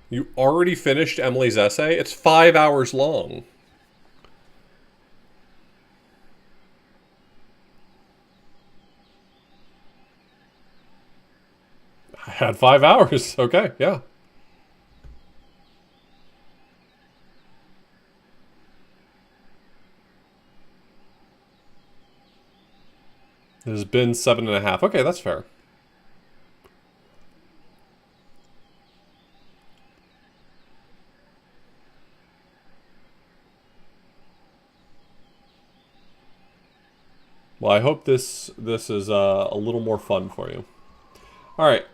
You already finished Emily's essay? It's 5 hours long. I had 5 hours. Okay, yeah. It has been 7.5. Okay, that's fair. Well, I hope this is a little more fun for you. All right.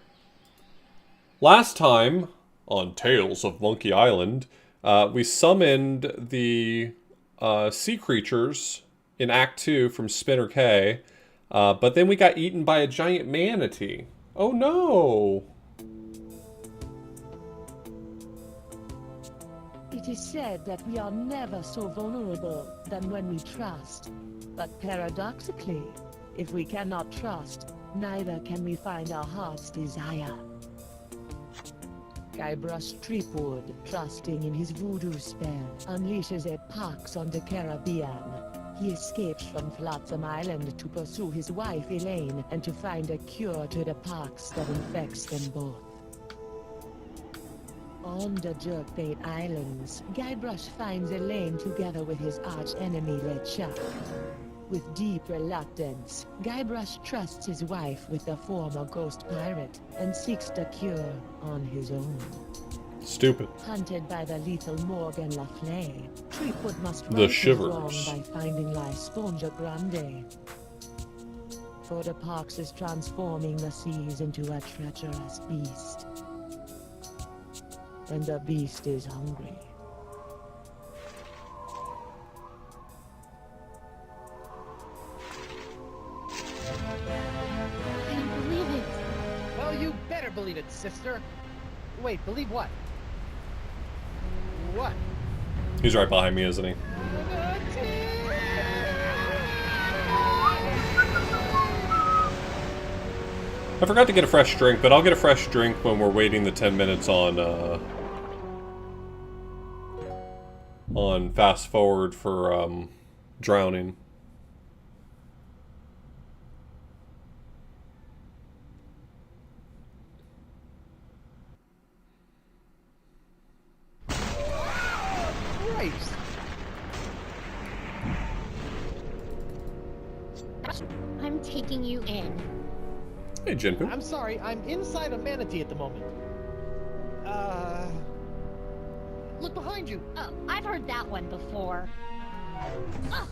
Last time on Tales of Monkey Island, we summoned the sea creatures in Act 2 from Spinner K, but then we got eaten by a giant manatee. Oh no! It is said that we are never so vulnerable than when we trust. But paradoxically, if we cannot trust, neither can we find our heart's desire. Guybrush Threepwood, trusting in his voodoo spell, unleashes a pox on the Caribbean. He escapes from Flotsam Island to pursue his wife Elaine and to find a cure to the pox that infects them both. On the Jerkbait Islands, Guybrush finds Elaine together with his arch-enemy LeChuck. With deep reluctance, Guybrush trusts his wife with the former ghost pirate and seeks the cure on his own. Stupid. Hunted by the lethal Morgan Le Fay, Threepwood must The right his Shivers. wrong by finding La Sponja Grande. For the pox is transforming the seas into a treacherous beast. And the beast is hungry. I don't believe it. Well, you better believe it, sister. Wait, believe what? What? He's right behind me, isn't he? I forgot to get a fresh drink, but I'll get a fresh drink when we're waiting the 10 minutes on fast forward for drowning. Christ! I'm taking you in. Hey, Jinpoo. I'm sorry, I'm inside a manatee at the moment. Look behind you! Oh, I've heard that one before. Ah!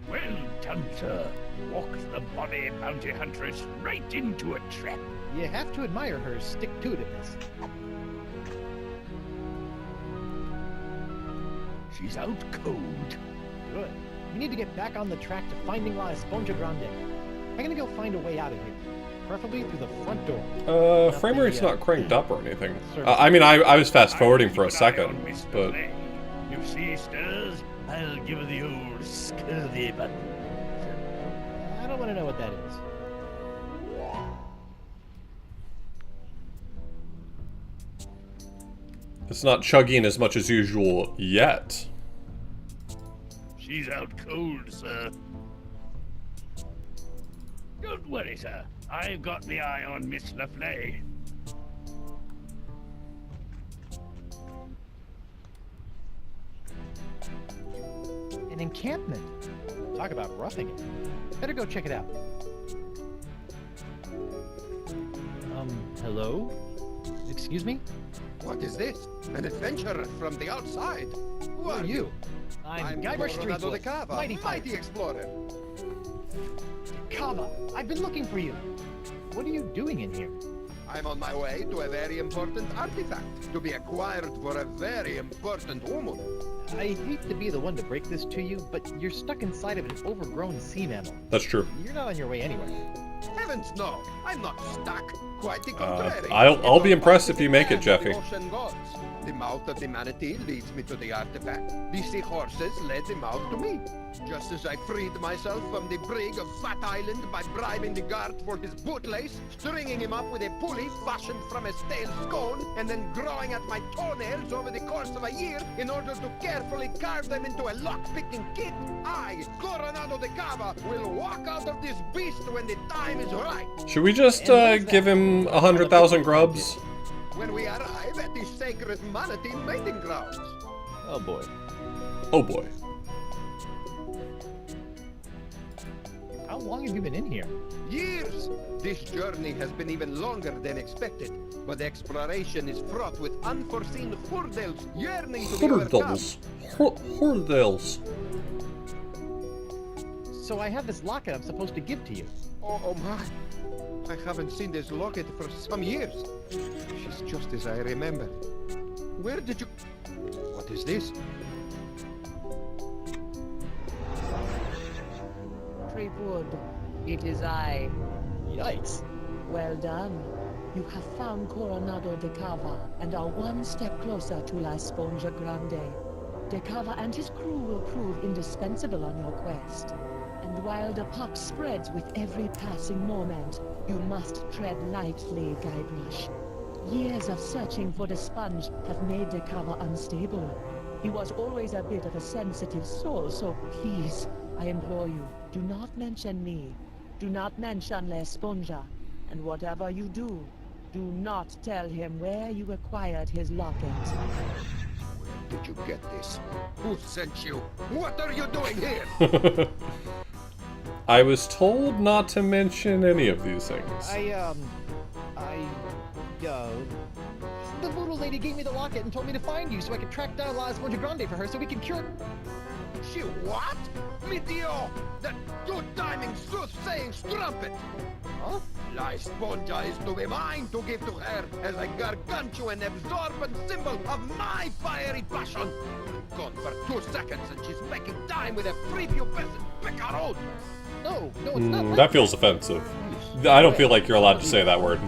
Well done, sir. Walked the bonny bounty huntress right into a trap. You have to admire her stick-to-itiveness. She's out cold. Good. We need to get back on the track to finding La Esponja Grande. I'm gonna go find a way out of here. Preferably through the front door. Frame rate's not cranked up or anything. I mean, I was fast forwarding for a second, but... If she stirs, I'll give her the old scurvy button. I don't want to know what that is. It's not chugging as much as usual yet. She's out cold, sir. Don't worry, sir. I've got the eye on Miss Le Fay. An encampment. Talk about roughing it. Better go check it out. Hello? Excuse me? What is this? An adventurer from the outside? Who are you? I'm Guybrush Coronado de Threepwood, Cava, mighty pirate. mighty explorer. Kava, I've been looking for you. What are you doing in here? I'm on my way to a very important artifact to be acquired for a very important woman. I hate to be the one to break this to you, but you're stuck inside of an overgrown sea mammal. That's true. You're not on your way anywhere. Heavens no! I'm not stuck. Quite the contrary. I'll be impressed if you make it, Jeffy. The ocean gods. The mouth of the manatee leads me to the artifact. The seahorses led the mouth to me. Just as I freed myself from the brig of Fat Island by bribing the guard for his bootlace, stringing him up with a pulley fashioned from a stale scone, and then growing at my toenails over the course of a year in order to carefully carve them into a lock-picking kit, I, Coronado de Cava, will walk out of this beast when the time is right. Should we just give him 100,000 grubs? When we arrive at the sacred manatee mating grounds. Oh boy. Oh boy. How long have you been in here? Years! This journey has been even longer than expected, but the exploration is fraught with unforeseen hurdles yearning to be overcome. Hurdles. Hurdles. So I have this locket I'm supposed to give to you. Oh my! I haven't seen this locket for some years. She's just as I remember. Where did you... What is this? Tripwood, it is I. Yikes. Well done. You have found Coronado de Cava and are one step closer to La Sponja Grande. De Cava and his crew will prove indispensable on your quest. And while the puck spreads with every passing moment, you must tread lightly, Guybrush. Years of searching for the sponge have made De Cava unstable. He was always a bit of a sensitive soul, so please, I implore you, do not mention me. Do not mention La Sponja. And whatever you do, do not tell him where you acquired his locket. Where did you get this? Who sent you? What are you doing here? I was told not to mention any of these things. The voodoo lady gave me the locket and told me to find you so I could track down La Sponja Grande for her so we can cure... She what? Meteor! That two-timing soothsaying strumpet! Huh? La Sponja is to be mine to give to her as a gargantuan absorbent symbol of my fiery passion! I'm gone for 2 seconds and she's making time with a prepubescent picarone! No, it's not like That feels offensive. I don't feel like you're allowed to say that word.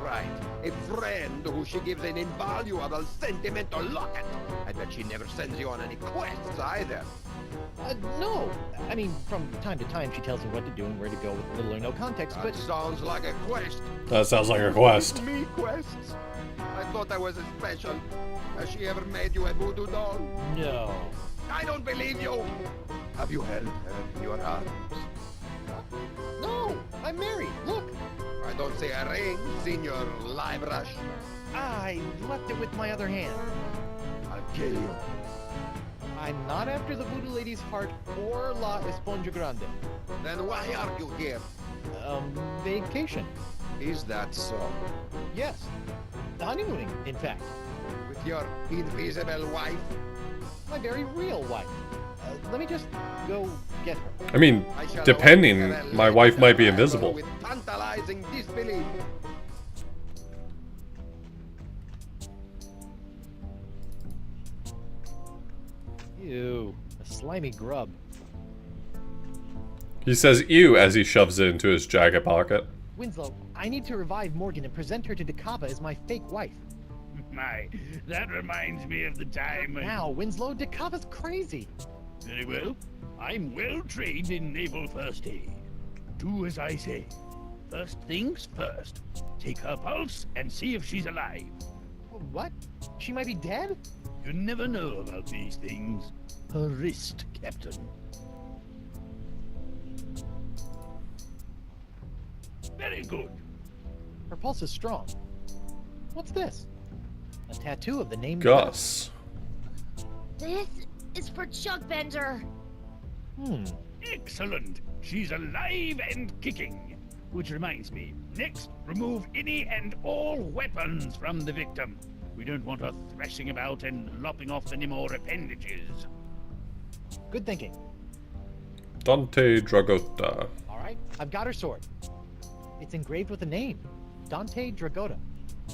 Right. A friend who she gives an invaluable sentimental locket. I bet she never sends you on any quests either. No. I mean, from time to time she tells me what to do and where to go with little or no context, That but... sounds like a quest. That sounds like a quest. Me quests? I thought I was a special. Has she ever made you a voodoo doll? No. I don't believe you! Have you held her in your arms? No! I'm married! Look! I don't see a ring, Senor Guybrush. I left it with my other hand. I'll kill you. I'm not after the voodoo lady's heart or La Sponja Grande. Then why are you here? Vacation. Is that so? Yes. Honeymooning, in fact. With your invisible wife? My very real wife. Let me just go get her. I mean, I shall depending, await her my wife might be arrival invisible. With tantalizing disbelief. Ew. A slimy grub. He says ew as he shoves it into his jacket pocket. Winslow, I need to revive Morgan and present her to De Cava as my fake wife. My, that reminds me of the time when... Now, Winslow, De Cava's crazy. Very well. I'm well trained in naval first aid. Do as I say. First things first. Take her pulse and see if she's alive. What? She might be dead? You never know about these things. Her wrist, Captain. Very good. Her pulse is strong. What's this? A tattoo of the name Gus. This is for Chuck Bender. Excellent. She's alive and kicking. Which reminds me, next, remove any and all weapons from the victim. We don't want her thrashing about and lopping off any more appendages. Good thinking. Dante Dragota. All right, I've got her sword. It's engraved with a name, Dante Dragota.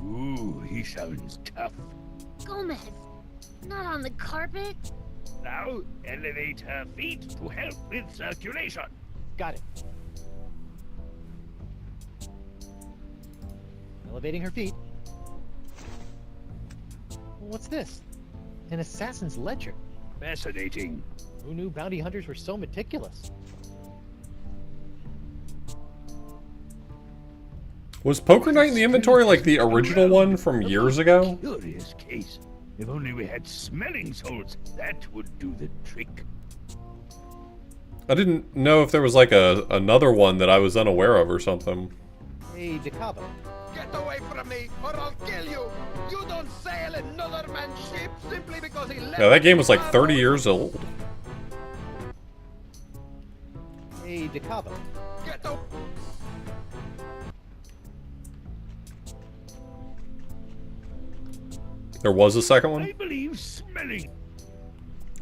Ooh, he sounds tough. Gomez, not on the carpet. Now, elevate her feet to help with circulation. Got it. Elevating her feet. What's this? An assassin's ledger. Fascinating. Who knew bounty hunters were so meticulous? Was Poker Night in the inventory like the original one from years ago? Curious case. If only we had smelling salts, that would do the trick. I didn't know if there was like another one that I was unaware of or something. Hey, Decava. Get away from me, or I'll kill you! You don't sail another man's ship simply because he left. Yeah, that game was like 30 years old. Hey, Decava. Get away. There was a second I one? believe smelling.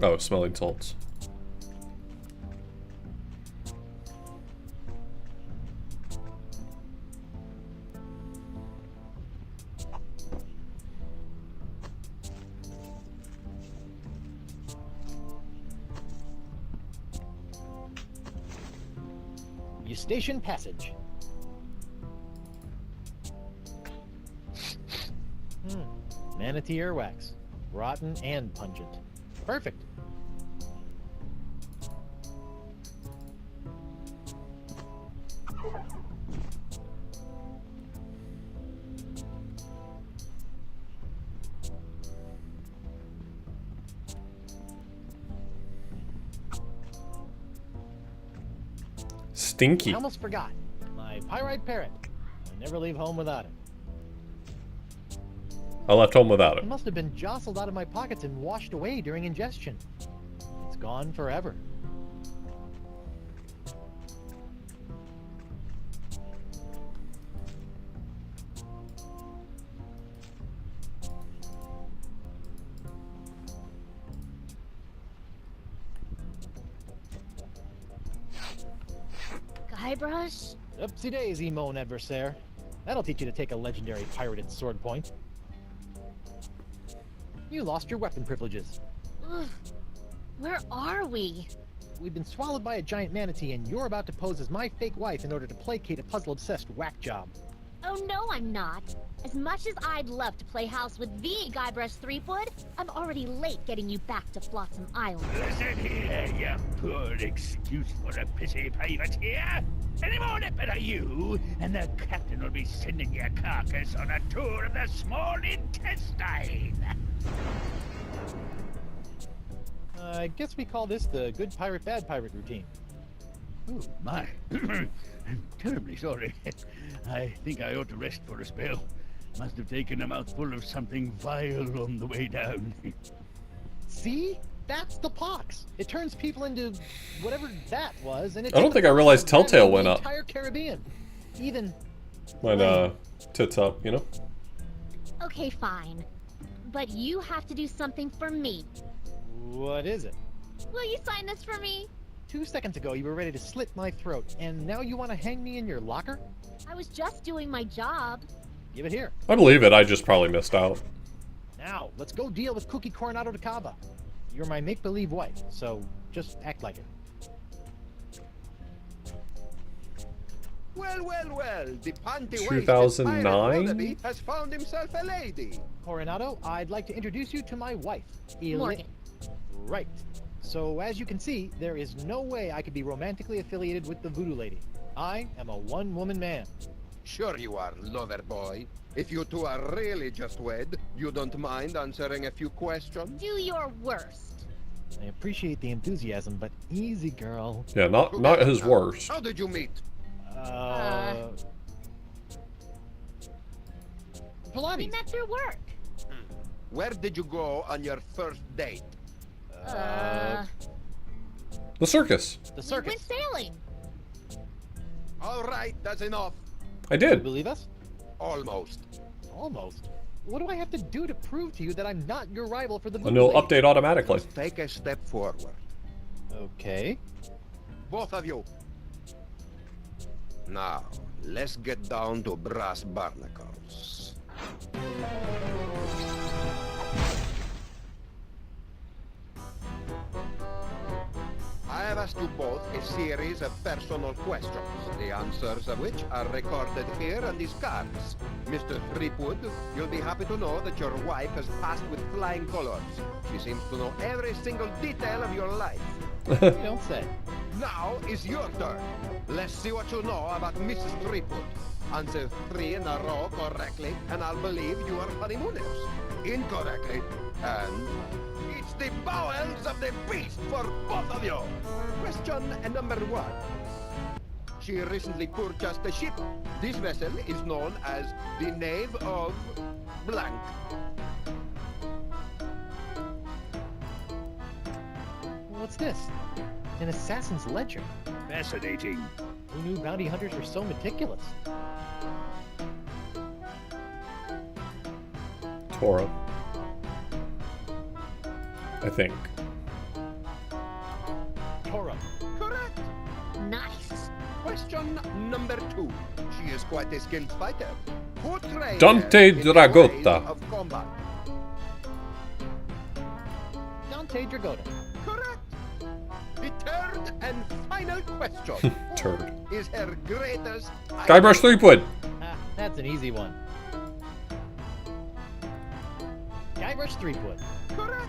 Oh, smelling salts. Eustachian Passage. Manatee earwax. Rotten and pungent. Perfect. Stinky. I almost forgot. My pyrite parrot. I never leave home without it. I left home without It it. must have been jostled out of my pockets and washed away during ingestion. It's gone forever. Guybrush? Oopsie daisy, mon adversaire. That'll teach you to take a legendary pirated sword point. You lost your weapon privileges. Ugh. Where are we? We've been swallowed by a giant manatee, and you're about to pose as my fake wife in order to placate a puzzle-obsessed whack job. Oh no, I'm not. As much as I'd love to play house with the Guybrush Threepwood, I'm already late getting you back to Flotsam Island. Listen here, you poor excuse for a pissy pirate here. Any more nipper are you, and the captain will be sending your carcass on a tour of the small intestine. I guess we call this the good pirate, bad pirate routine. Oh, my. I'm terribly sorry. I think I ought to rest for a spell. Must have taken a mouthful of something vile on the way down. See? That's the pox. It turns people into whatever that was, and it I don't think I realized Telltale went the up. entire Caribbean. Even When, tits up, you know? Okay, fine. But you have to do something for me. what is it? Will you sign this for me? 2 seconds ago, you were ready to slit my throat, and now you want to hang me in your locker? I was just doing my job. Give it here. I believe it, I just probably missed out. Now, let's go deal with Cookie Coronado de Cava. You're my make-believe wife, so just act like it. Well, well, well, the panty-waisted 2009? pirate wannabe has found himself a lady. Coronado, I'd like to introduce you to my wife, Morgan. Right. So, as you can see, there is no way I could be romantically affiliated with the Voodoo Lady. I am a one-woman man. Sure you are, lover boy. If you two are really just wed, you don't mind answering a few questions? Do your worst. I appreciate the enthusiasm, but easy, girl. Yeah, not his worst. How did you meet? We Pilates. met through work. Where did you go on your first date? The circus. The We went circus. sailing. All right, that's enough. I You did. believe us? Almost. Almost. What do I have to do to prove to you that I'm not your rival for the And Voodoo it'll Lady? update automatically. Take a step forward. Okay. Both of you. Now, let's get down to brass barnacles. I have ask you both a series of personal questions, the answers of which are recorded here on these cards. Mr. Threepwood, you'll be happy to know that your wife has passed with flying colors. She seems to know every single detail of your life. You don't say. Now is your turn. Let's see what you know about Mrs. Threepwood. Answer 3 in a row correctly, and I'll believe you are honeymooners. Incorrectly, and it's the bowels of the beast for both of you. Question number 1. She recently purchased a ship. This vessel is known as the Knave of Blank. What's this? An assassin's ledger. Fascinating. Who knew bounty hunters were so meticulous? Torah. I think. Torah. Correct. Nice. Question number 2. She is quite a skilled fighter. Who trained Dante her in the Dragotta. ways of combat? Dante Dragotta. Correct. The third and final question. Turd. Is her greatest Guybrush Threepwood. Ah, that's an easy one. Guybrush Threepwood. Correct.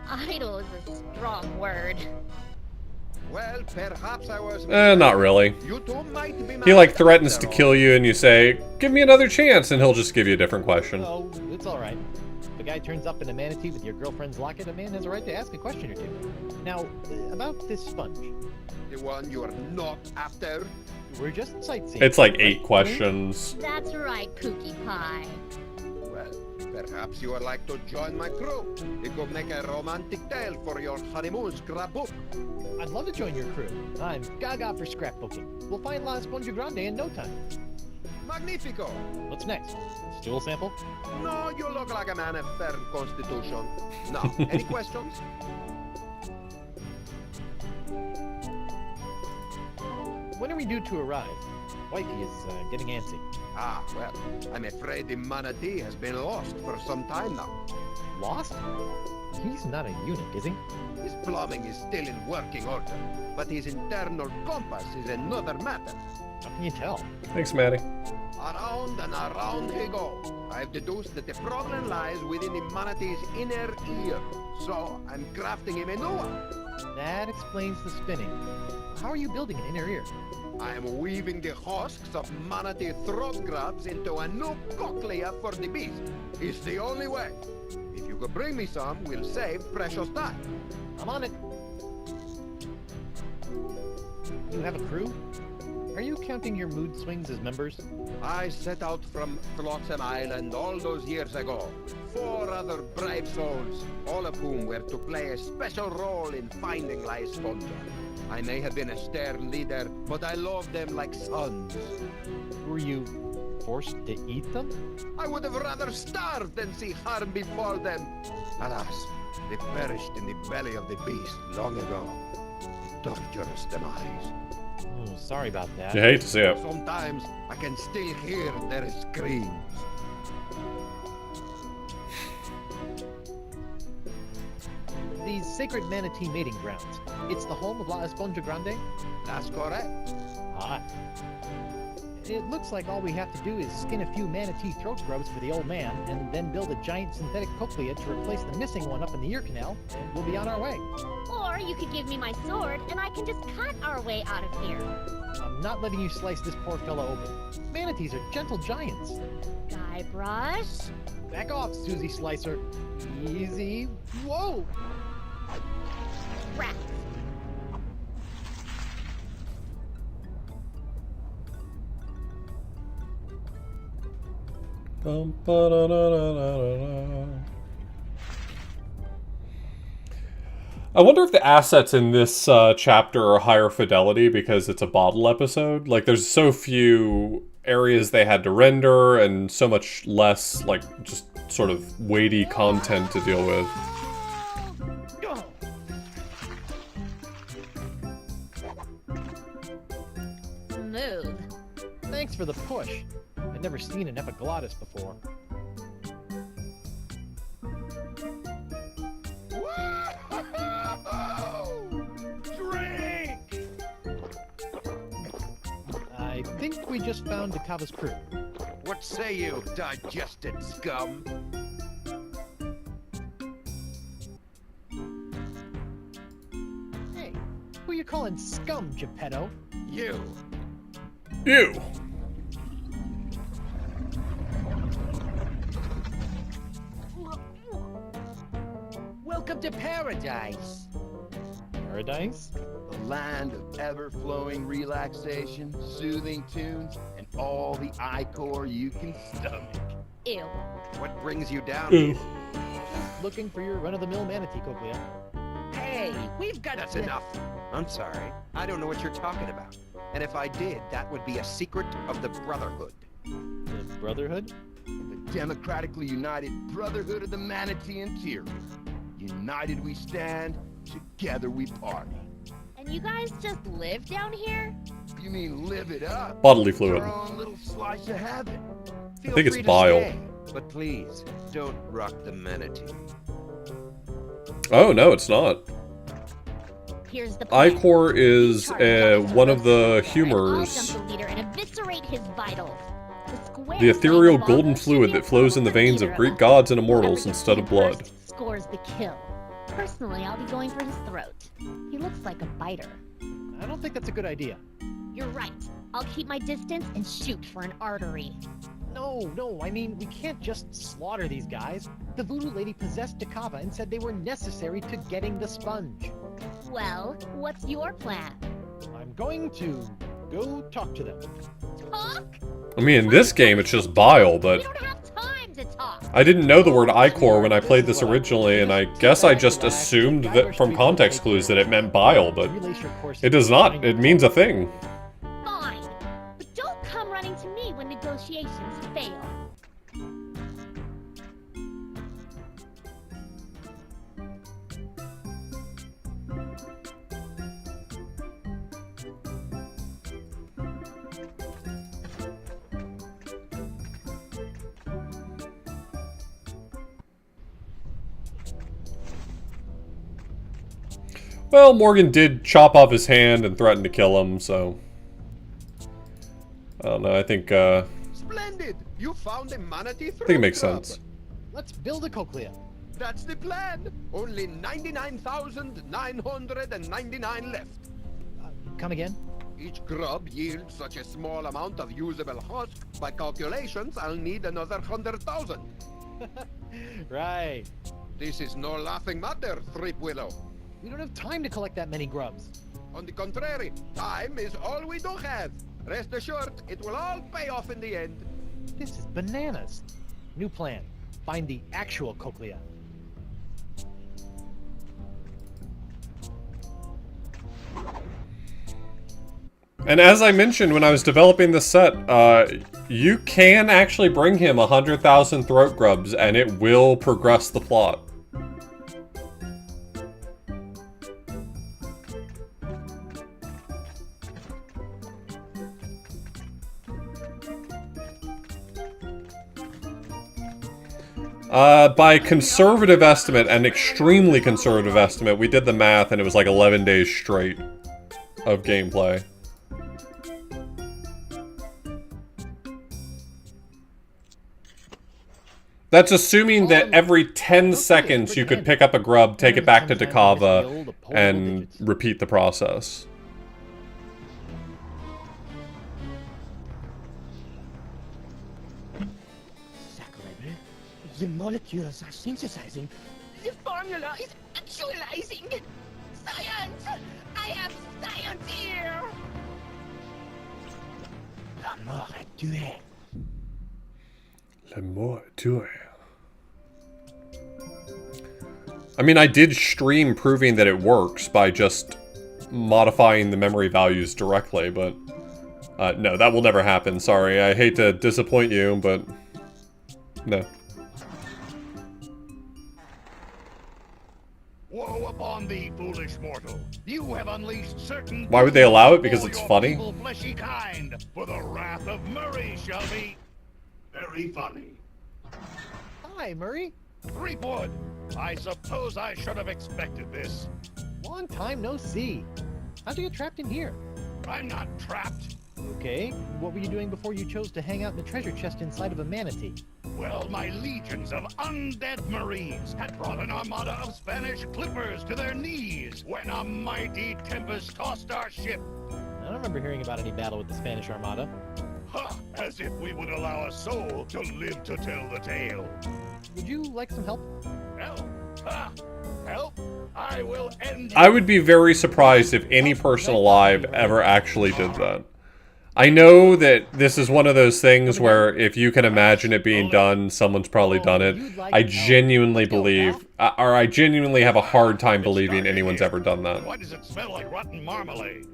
Idol is a strong word. Well, perhaps I was Not really. You two might be He like mad threatens after to all. kill you and you say, give me another chance, and he'll just give you a different question. Oh, it's all right. If a guy turns up in a manatee with your girlfriend's locket, a man has a right to ask a question or two. Now, about this sponge. The one you are not after. We're just sightseeing. It's like right? 8 questions. That's right, Pookie Pie. Well, perhaps you would like to join my crew. It could make a romantic tale for your honeymoon scrapbook. I'd love to join your crew. I'm gaga for scrapbooking. We'll find La Esponja Grande in no time. Magnifico. What's next? Stool sample? No, you look like a man of firm constitution. Now, any questions? When are we due to arrive? Wifey is getting antsy. Ah, well, I'm afraid the manatee has been lost for some time now. Lost? He's not a eunuch, is he? His plumbing is still in working order, but his internal compass is another matter. How can you tell? Thanks, Maddie. Around and around he goes. I've deduced that the problem lies within the manatee's inner ear, so I'm crafting him a new one. That explains the spinning. How are you building an inner ear? I am weaving the husks of manatee throat grabs into a new cochlea for the beast. It's the only way. If you could bring me some, we'll save precious time. I'm on it. You have a crew? Are you counting your mood swings as members? I set out from Flotsam Island all those years ago. 4 other brave souls, all of whom were to play a special role in finding La Esponja. I may have been a stern leader, but I loved them like sons. Were you forced to eat them? I would have rather starved than see harm befall them. Alas, they perished in the belly of the beast long ago. Torturous demise. Oh, sorry about that. You hate to see it. Sometimes I can still hear their screams. These sacred manatee mating grounds. It's the home of La Esponja Grande? That's correct. Ah. It looks like all we have to do is skin a few manatee throat grubs for the old man, and then build a giant synthetic cochlea to replace the missing one up in the ear canal, and we'll be on our way. Or you could give me my sword, and I can just cut our way out of here. I'm not letting you slice this poor fella open. Manatees are gentle giants. Guybrush? Back off, Susie Slicer. Easy. Whoa! Rats. I wonder if the assets in this chapter are higher fidelity because it's a bottle episode. Like, there's so few areas they had to render and so much less, like, just sort of weighty content to deal with. Smooth. Thanks for the push. I've never seen an epiglottis before. I think we just found Dakava's crew. What say you, digested scum? Hey, who you calling scum, Geppetto? You. You. Welcome to paradise. Paradise? The land of ever-flowing relaxation, soothing tunes, and all the ichor you can stomach. Ew. What brings you down? Ooh. Looking for your run-of-the-mill manatee, Cochlea. Hey, we've got That's to... enough. I'm sorry. I don't know what you're talking about. And if I did, that would be a secret of the Brotherhood. The Brotherhood? The democratically united Brotherhood of the Manatee Interior. United we stand, together we party. And you guys just live down here? You mean live it up? Bodily fluid. Our own little slice of heaven. Feel think it's free to bile. stay, but please, don't rock the manatee. Oh, no, it's not. Here's the plan. Ichor is one of the I'll humors. dump the leader and eviscerate his vitals. square The ethereal side golden wall fluid should that flows in the veins of leader Greek up. gods and Whoever immortals gets instead to of him blood. first scores the kill. Personally, I'll be going for his throat. He looks like a biter. I don't think that's a good idea. You're right. I'll keep my distance and shoot for an artery. No, I mean, we can't just slaughter these guys. The voodoo lady possessed Dakava and said they were necessary to getting the sponge. Well, what's your plan? I'm going to go talk to them. Talk? I mean, in this game, it's just bile, We but don't have time to talk. I didn't know the word Ichor when I played this originally, and I guess I just assumed that from context clues that it meant bile, but Relace your course it does not. It means a thing. Fine. But don't come running to me when negotiations fail. Well, Morgan did chop off his hand and threaten to kill him, so... I don't know, I think Splendid! You found a manatee throat I think it makes grub. sense. Let's build a cochlea. That's the plan. Only 99,999 left. Come again? Each grub yields such a small amount of usable husk. By calculations, I'll need another 100,000. Right. This is no laughing matter, Threep Willow. We don't have time to collect that many grubs. On the contrary, time is all we do have. Rest assured, it will all pay off in the end. This is bananas. New plan. Find the actual cochlea. And as I mentioned when I was developing this set, you can actually bring him 100,000 throat grubs and it will progress the plot. By conservative estimate, and extremely conservative estimate, we did the math and it was like 11 days straight of gameplay. That's assuming that every 10 seconds you could pick up a grub, take it back to Dakava, and repeat the process. Sacre, the molecules are synthesizing. The formula is actualizing. Science! I have science here! La mort est tuée. Le mort est tué. I mean, I did stream proving that it works by just modifying the memory values directly, but no, that will never happen. Sorry, I hate to disappoint you, but no. Woe upon thee, foolish mortal! You have unleashed certain... Why would they allow it? Because for it's your funny? feeble, fleshy kind, for the wrath of Murray shall be very funny. Hi, Murray. Threepwood, I suppose I should have expected this. Long time no see. How'd you get trapped in here? I'm not trapped. Okay, what were you doing before you chose to hang out in a treasure chest inside of a manatee? Well, my legions of undead marines had brought an armada of Spanish clippers to their knees when a mighty tempest tossed our ship. I don't remember hearing about any battle with the Spanish Armada. Ha! As if we would allow a soul to live to tell the tale. Would you like some help? Help! Ha! Help! I will end I would be very surprised if any person alive ever actually did that. I know that this is one of those things where if you can imagine it being done, someone's probably done it. I genuinely believe, or I genuinely have a hard time believing anyone's ever done that. Why does it smell like rotten marmalade?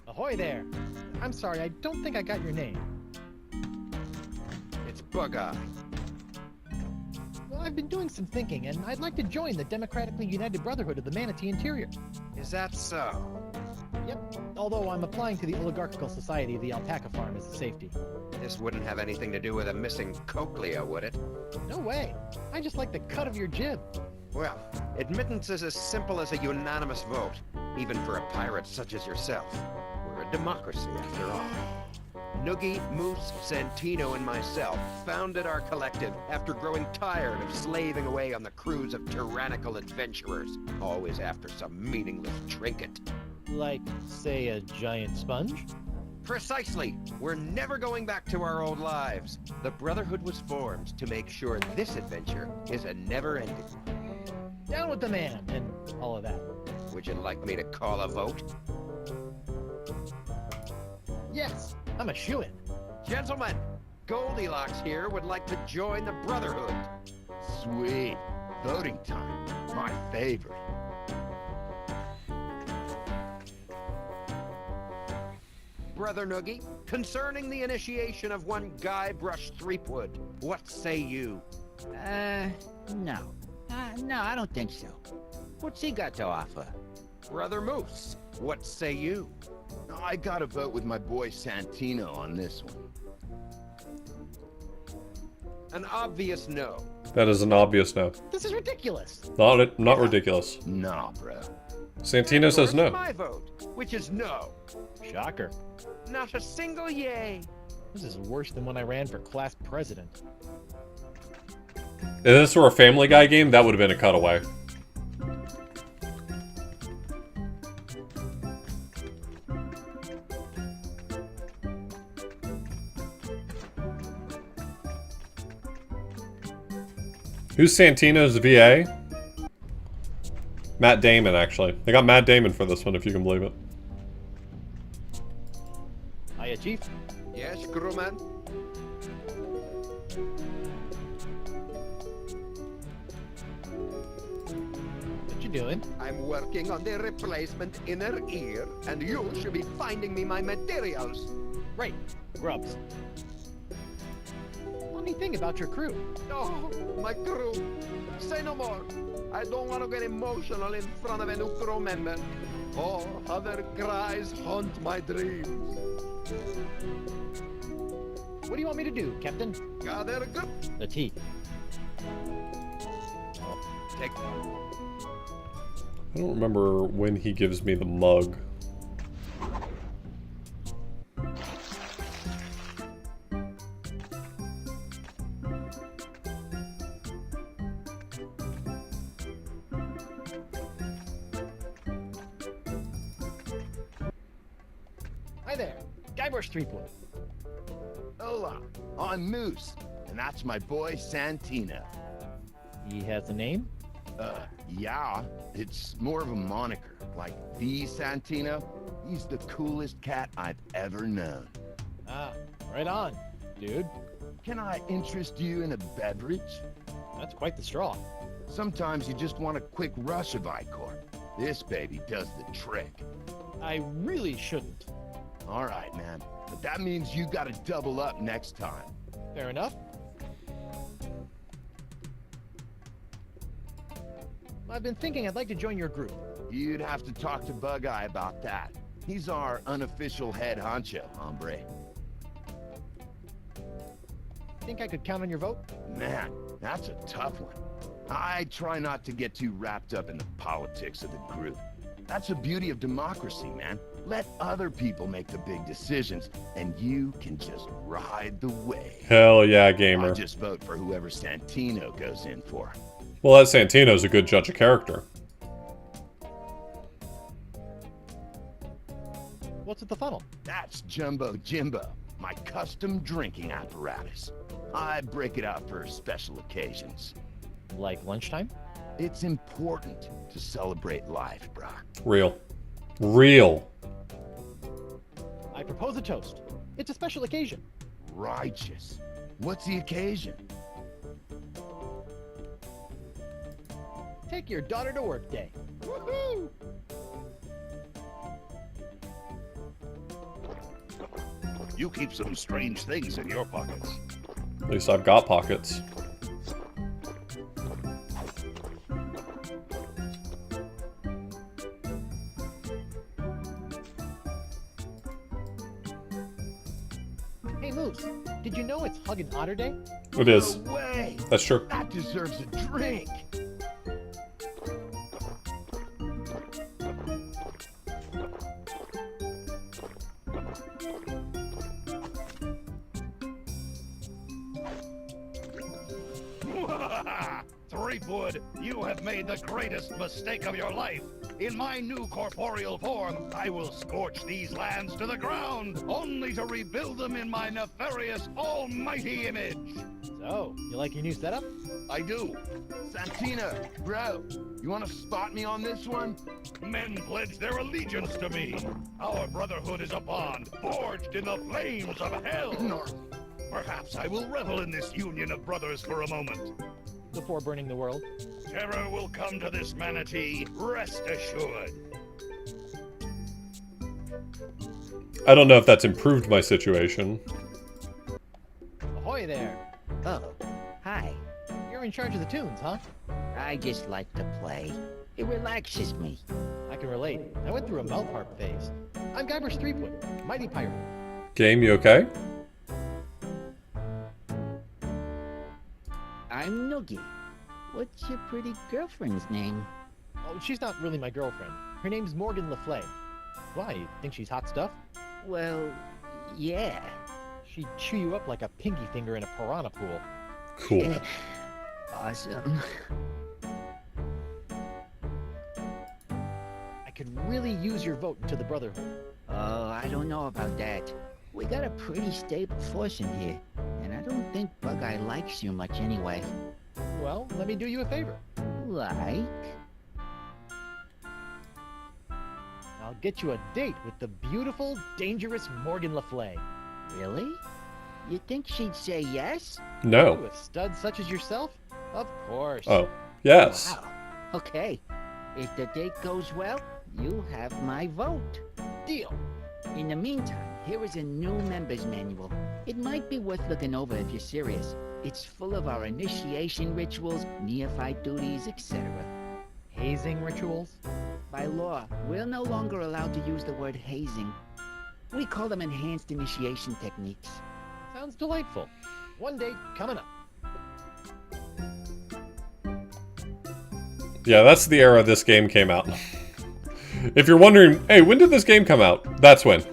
Ahoy there! I'm sorry, I don't think I got your name. It's Bug-Eye. Well, I've been doing some thinking, and I'd like to join the Democratically United Brotherhood of the Manatee Interior. Is that so? Yep, although I'm applying to the Oligarchical Society of the Alpaca Farm as a safety. This wouldn't have anything to do with a missing cochlea, would it? No way! I just like the cut of your jib. Well, admittance is as simple as a unanimous vote, even for a pirate such as yourself. We're a democracy, after all. Noogie, Moose, Santino, and myself founded our collective after growing tired of slaving away on the crews of tyrannical adventurers, always after some meaningless trinket. Like, say, a giant sponge? Precisely! We're never going back to our old lives. The Brotherhood was formed to make sure this adventure is a never-ending. Down with the man, and all of that. Would you like me to call a vote? Yes, I'm a shoo-in. Gentlemen, Goldilocks here would like to join the Brotherhood. Sweet. Voting time. My favorite. Brother Noogie, concerning the initiation of one Guybrush Threepwood, what say you? No. No, I don't think so. What's he got to offer? Brother Moose, what say you? I gotta vote with my boy Santino on this one. An obvious no. That is an obvious no. This is ridiculous. Not ridiculous. Nah, bro. Santino says no. My vote, which is no. Shocker. Not a single yay. This is worse than when I ran for class president. If this were a Family Guy game, that would have been a cutaway. Who's Santino's VA? Matt Damon, actually. They got Matt Damon for this one, if you can believe it. Hiya, Chief. Yes, crewman? What you doing? I'm working on the replacement inner ear, and you should be finding me my materials. Right. Grubs. Funny thing about your crew. Oh, my crew. Say no more. I don't want to get emotional in front of a new crew member. Or other cries haunt my dreams. What do you want me to do, Captain? Gather good. The tea. Take. I don't remember when he gives me the mug. Hi there. Guybrush Threepwood. Hola. I'm Moose, and that's my boy Santino. He has a name? Yeah, it's more of a moniker. Like the Santino, he's the coolest cat I've ever known. Ah, right on, dude. Can I interest you in a beverage? That's quite the straw. Sometimes you just want a quick rush of Ichor. This baby does the trick. I really shouldn't. All right, man. But that means you gotta double up next time. Fair enough. I've been thinking I'd like to join your group. You'd have to talk to Bug-Eye about that. He's our unofficial head honcho, hombre. Think I could count on your vote? Man, that's a tough one. I try not to get too wrapped up in the politics of the group. That's the beauty of democracy, man. Let other people make the big decisions, and you can just ride the wave. Hell yeah, I gamer. just vote for whoever Santino goes in for. Well, that Santino's a good judge of character. What's at the funnel? That's Jumbo Jimbo, my custom drinking apparatus. I break it out for special occasions. Like lunchtime? It's important to celebrate life, brah. Real. Real. I propose a toast. It's a special occasion. Righteous. What's the occasion? Take your daughter to work day. Woohoo! You keep some strange things in your pockets. At least I've got pockets. Hey, Moose, did you know it's Hug and Otter Day? It is. No way! That's true. That deserves a drink! Threepwood, you have made the greatest mistake of your life. In my new corporeal form, I will scorch these lands to the ground, only to rebuild them in my nefarious almighty image. So, you like your new setup? I do. Santino, bro, you want to spot me on this one? Men pledge their allegiance to me. Our brotherhood is a bond forged in the flames of hell. North. Perhaps I will revel in this union of brothers for a moment. Before burning the world? Terror will come to this manatee, rest assured. I don't know if that's improved my situation. Ahoy there! Oh, hi. You're in charge of the tunes, huh? I just like to play. It relaxes me. I can relate. I went through a mouth harp phase. I'm Guybrush Threepwood, mighty pirate. Game, you okay? I'm Noogie. What's your pretty girlfriend's name? Oh, she's not really my girlfriend. Her name's Morgan Le Fay. Why, you think she's hot stuff? Well, yeah. She'd chew you up like a pinky finger in a piranha pool. Cool. Awesome. I could really use your vote into the Brotherhood. Oh, I don't know about that. We got a pretty stable force in here, and I don't think Bug-Eye likes you much anyway. Well, let me do you a favor. Like? I'll get you a date with the beautiful, dangerous Morgan Le Fay. Really? You think she'd say yes? No. With studs such as yourself? Of course. Oh. Yes. Wow. Okay. If the date goes well, you have my vote. Deal. In the meantime, here is a new member's manual. It might be worth looking over if you're serious. It's full of our initiation rituals, neophyte duties, etc. Hazing rituals? By law, we're no longer allowed to use the word hazing. We call them enhanced initiation techniques. Sounds delightful. One date coming up. Yeah, that's the era this game came out. If you're wondering, hey, when did this game come out? That's when.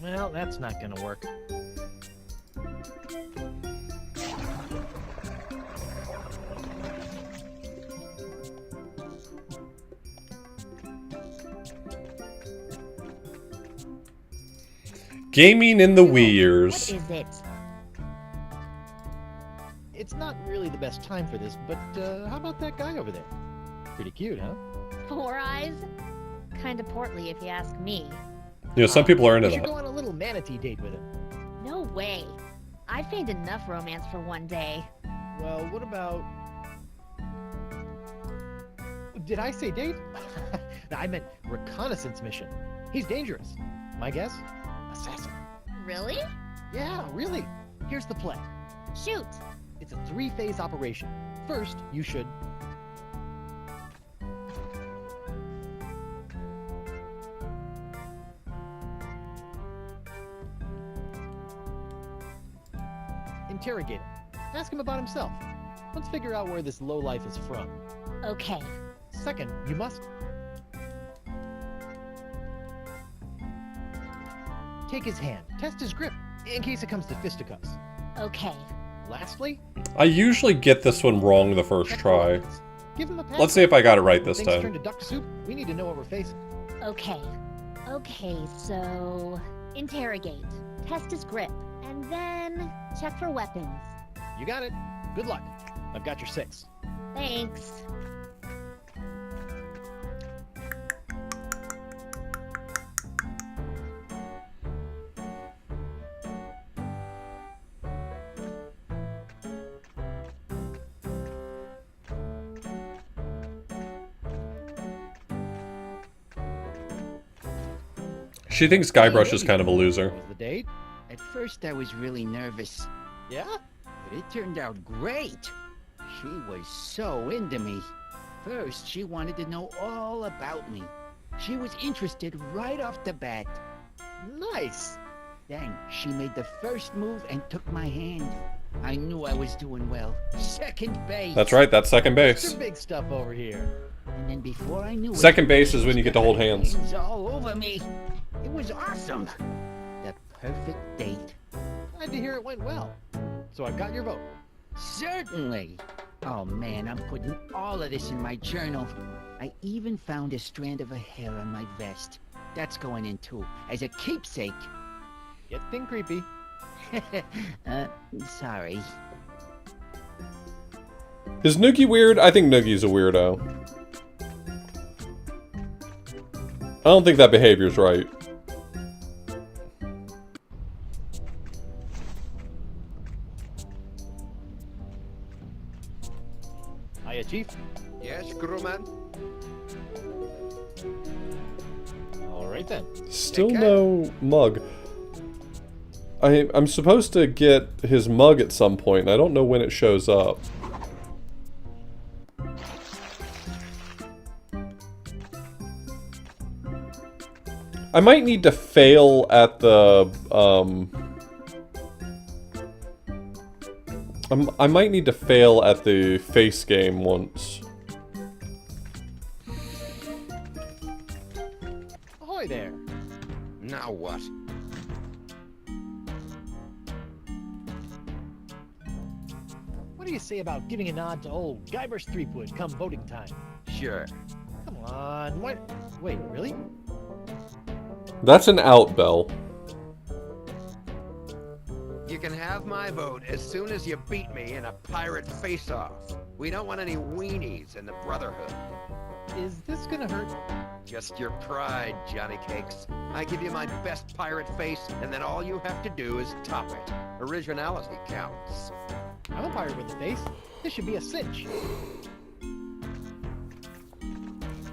Well, that's not gonna work. Gaming in the Wii What years. is it? It's not really the best time for this, but how about that guy over there? Pretty cute, huh? 4 Eyes? Kinda portly if you ask me. You know, some people are into You should that. go on a little manatee date with him. No way. I'd find enough romance for one day. Well, what about Did I say date? I meant reconnaissance mission. He's dangerous. My guess? Assassin. Really? Yeah, really. Here's the plan. Shoot. It's a 3-phase operation. First, you should... interrogate him. Ask him about himself. Let's figure out where this lowlife is from. Okay. Second, you must... take his hand. Test his grip, in case it comes to fisticuffs. Okay. Lastly, I usually get this one wrong the first check try. the weapons. Give him a pass. Let's see if I got it right this Things turn time. to duck soup. We need to know what we're facing. Okay. Okay, so interrogate, test his grip, and then check for weapons. You got it. Good luck. I've got your 6. Thanks. She thinks Guybrush is kind of a loser. Was the date? At first, I was really nervous, Yeah? but it turned out great. She was so into me. First, she wanted to know all about me. She was interested right off the bat. Nice. Then she made the first move and took my hand. I knew I was doing well. Second base. That's right, that's second base. Some big stuff over here. And then before I knew it, Second base is when you get to hold hands. hands all over me. It was awesome. The perfect date. Glad to hear it went well. So I've got your vote. Certainly. Oh man, I'm putting all of this in my journal. I even found a strand of her hair on my vest. That's going in too, as a keepsake. Getting creepy. Sorry. Is Noogie weird? I think Noogie's a weirdo. I don't think that behavior's right. Hiya, Chief. Yes, crewman? All right then. Still Okay. no mug. I'm supposed to get his mug at some point, and I don't know when it shows up. I might need to fail at the, I might need to fail at the face game once. Ahoy there. Now what? What do you say about giving a nod to old Guybrush Threepwood come voting time? Sure. Come on, what? Wait, really? That's an out, Bell. You can have my vote as soon as you beat me in a pirate face-off. We don't want any weenies in the Brotherhood. Is this gonna hurt? Just your pride, Johnny Cakes. I give you my best pirate face, and then all you have to do is top it. Originality counts. I'm a pirate with a face. This should be a cinch.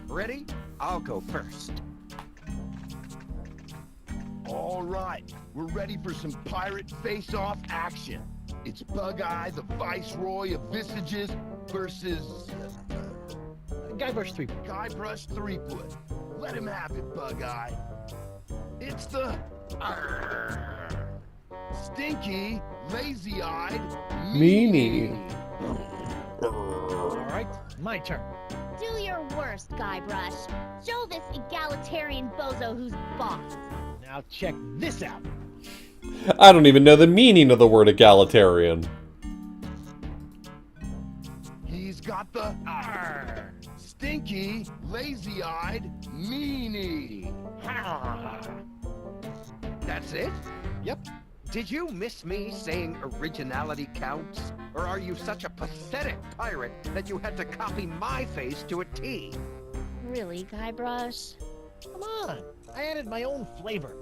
Ready? I'll go first. All right, we're ready for some pirate face-off action. It's Bug-Eye, the Viceroy of Visages, versus Guybrush Threepwood. Guybrush Threepwood. Let him have it, Bug-Eye. It's the stinky, lazy-eyed Meanie. All right, my turn. Do your worst, Guybrush. Show this egalitarian bozo who's boss. Now check this out. I don't even know the meaning of the word egalitarian. He's got the stinky, lazy-eyed meanie. That's it? Yep. Did you miss me saying originality counts? Or are you such a pathetic pirate that you had to copy my face to a T? Really, Guybrush? Come on. I added my own flavor.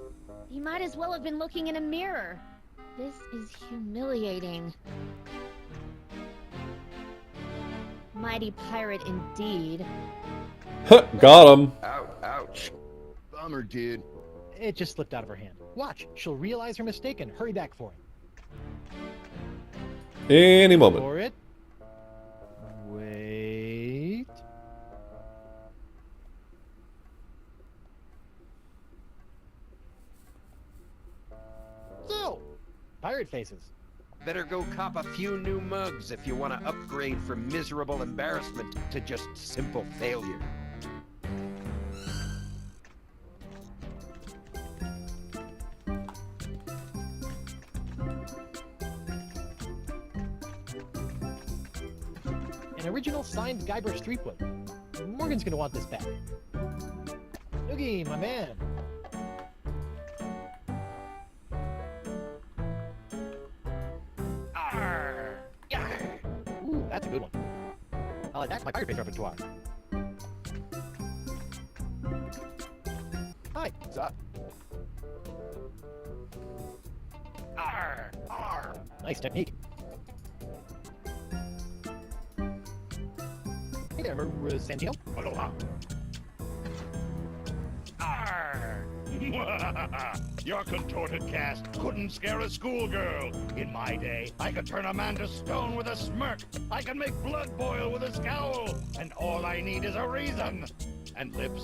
You might as well have been looking in a mirror. This is humiliating. Mighty pirate indeed. Got him. Ow, ouch. Bummer, dude. It just slipped out of her hand. Watch, she'll realize her mistake and hurry back for it. Any moment. For it. Wait. So, pirate faces. Better go cop a few new mugs if you want to upgrade from miserable embarrassment to just simple failure. An original signed Guybrush Threepwood. Morgan's gonna want this back. Noogie, my man. Arr! Yah! Ooh, that's a good one. I'll add that to my pirate face repertoire. Hi. What's up? Arr! Arr! Nice technique. Hey there, Santino. Aloha! Arr! Your contorted cast couldn't scare a schoolgirl. In my day, I could turn a man to stone with a smirk. I can make blood boil with a scowl. And all I need is a reason. And lips.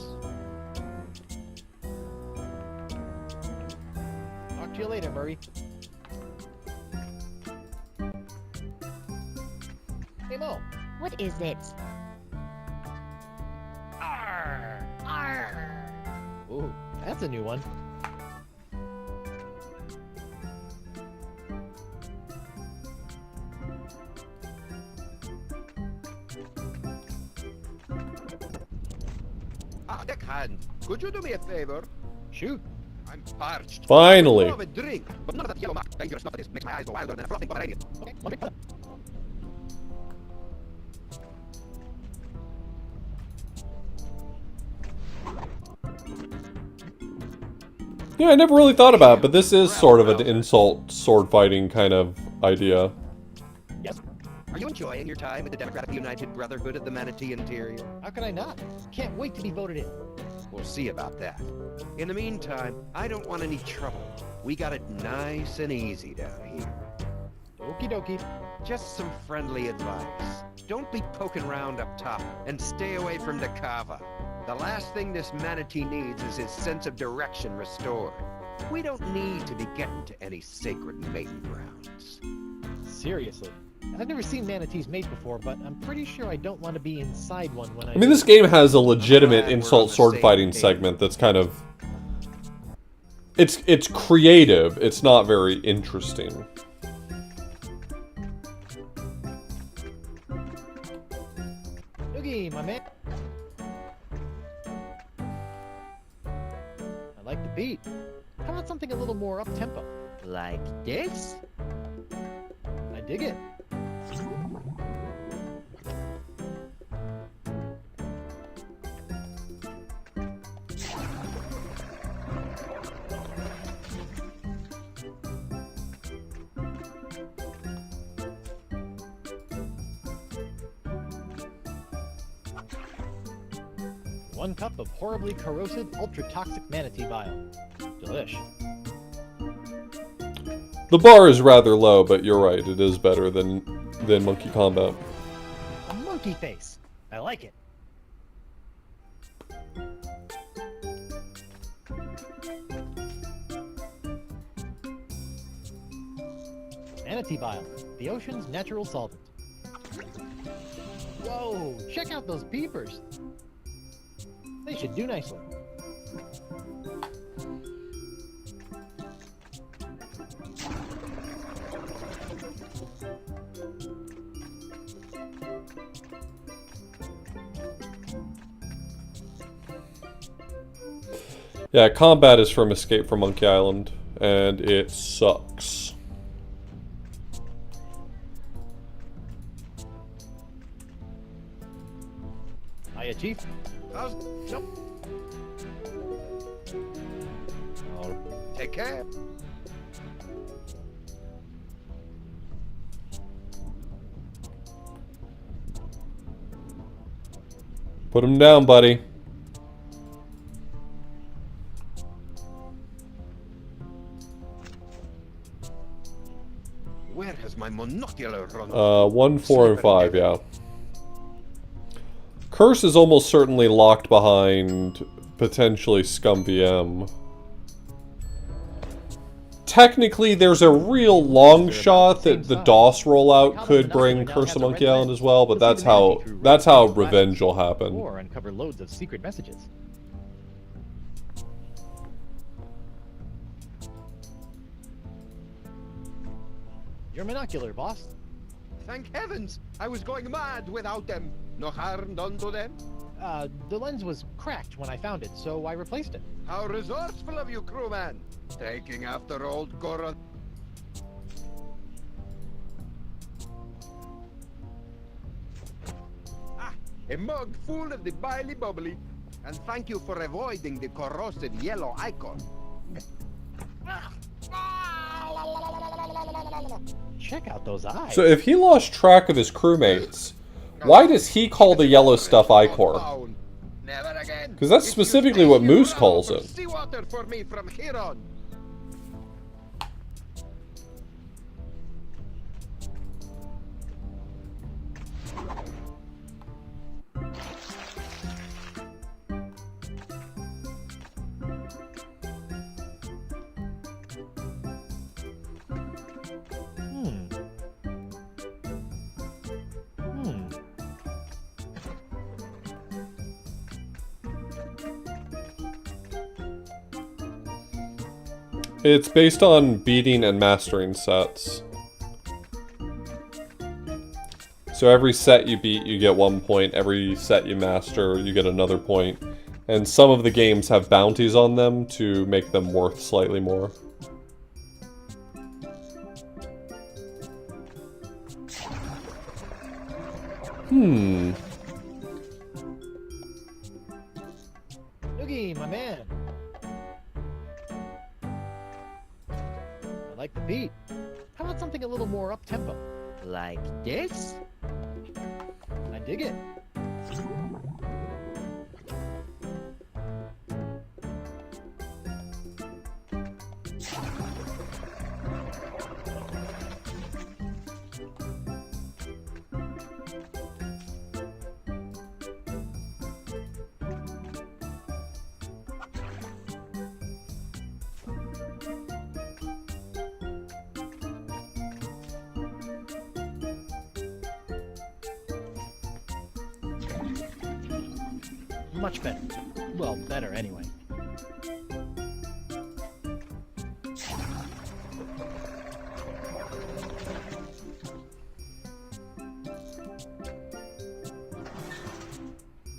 Talk to you later, Murray. Hey, Mo. What is it? Arr! Arr! Ooh, that's a new one. Ah, deckhand, could you do me a favor? Shoot. I'm parched. Finally. I would love a drink, but none of that yellow mock dangerous stuff that is makes my eyes go wilder than a frothy Pomeranian. Okay, let me put it. Yeah, I never really thought about it, but this is sort of an insult sword fighting kind of idea. Yes. Are you enjoying your time with the Democratic United Brotherhood of the Manatee Interior? How could I not? Can't wait to be voted in. We'll see about that. In the meantime, I don't want any trouble. We got it nice and easy down here. Okie dokie. Just some friendly advice. Don't be poking around up top, and stay away from Dakava. The last thing this manatee needs is his sense of direction restored. We don't need to be getting to any sacred mating grounds. Seriously. I've never seen manatees mate before, but I'm pretty sure I don't want to be inside one when I... I mean, this game has a legitimate glad we're insult on the sword same fighting page. segment that's kind of... It's creative, it's not very interesting. Noogie, my man. I like the beat. How about something a little more up-tempo? Like this? I dig it. One cup of horribly corrosive, ultra-toxic manatee bile. Delish. The bar is rather low, but you're right, it is better than Monkey Combat. A monkey face. I like it. Manatee bile, the ocean's natural solvent. Whoa, check out those peepers. They should do nicely. Yeah, combat is from Escape from Monkey Island, and it sucks. Hiya, Chief. Nope. Take care. Put him down, buddy. Where has my monocular run? 1, 4, and 5, yeah. Curse is almost certainly locked behind, potentially, Scum VM. Technically, there's a real long shot that the DOS rollout could bring Curse of Monkey Island as well, but that's how Revenge will happen. Or uncover loads of secret messages. Your monocular, boss. Thank heavens! I was going mad without them. No harm done to them. The lens was cracked when I found it, so I replaced it. How resourceful of you, crewman! Taking after old Goron. Ah, a mug full of the bily bubbly. And thank you for avoiding the corrosive yellow icon. Check out those eyes. So if he lost track of his crewmates, why does he call the yellow stuff Ichor? Never again. Because that's specifically what Moose calls it. Seawater for me from here on. It's based on beating and mastering sets. So every set you beat, you get 1 point. Every set you master, you get another point. And some of the games have bounties on them to make them worth slightly more. Noogie, my man. I like the beat. How about something a little more up-tempo? Like this? I dig it. Much better. Well, better anyway.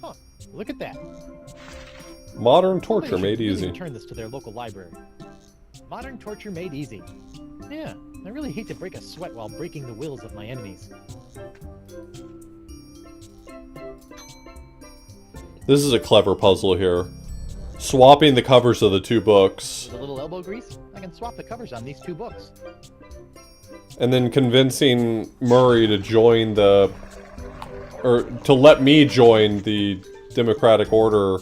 Huh, look at that. Modern torture Somebody made should really easy. return this to their local library. Modern torture made easy. Yeah, I really hate to break a sweat while breaking the wills of my enemies. This is a clever puzzle here. Swapping the covers of the two books, With a little elbow grease, I can swap the covers on these two books. and then convincing Murray to join the... or to let me join the Democratic Order,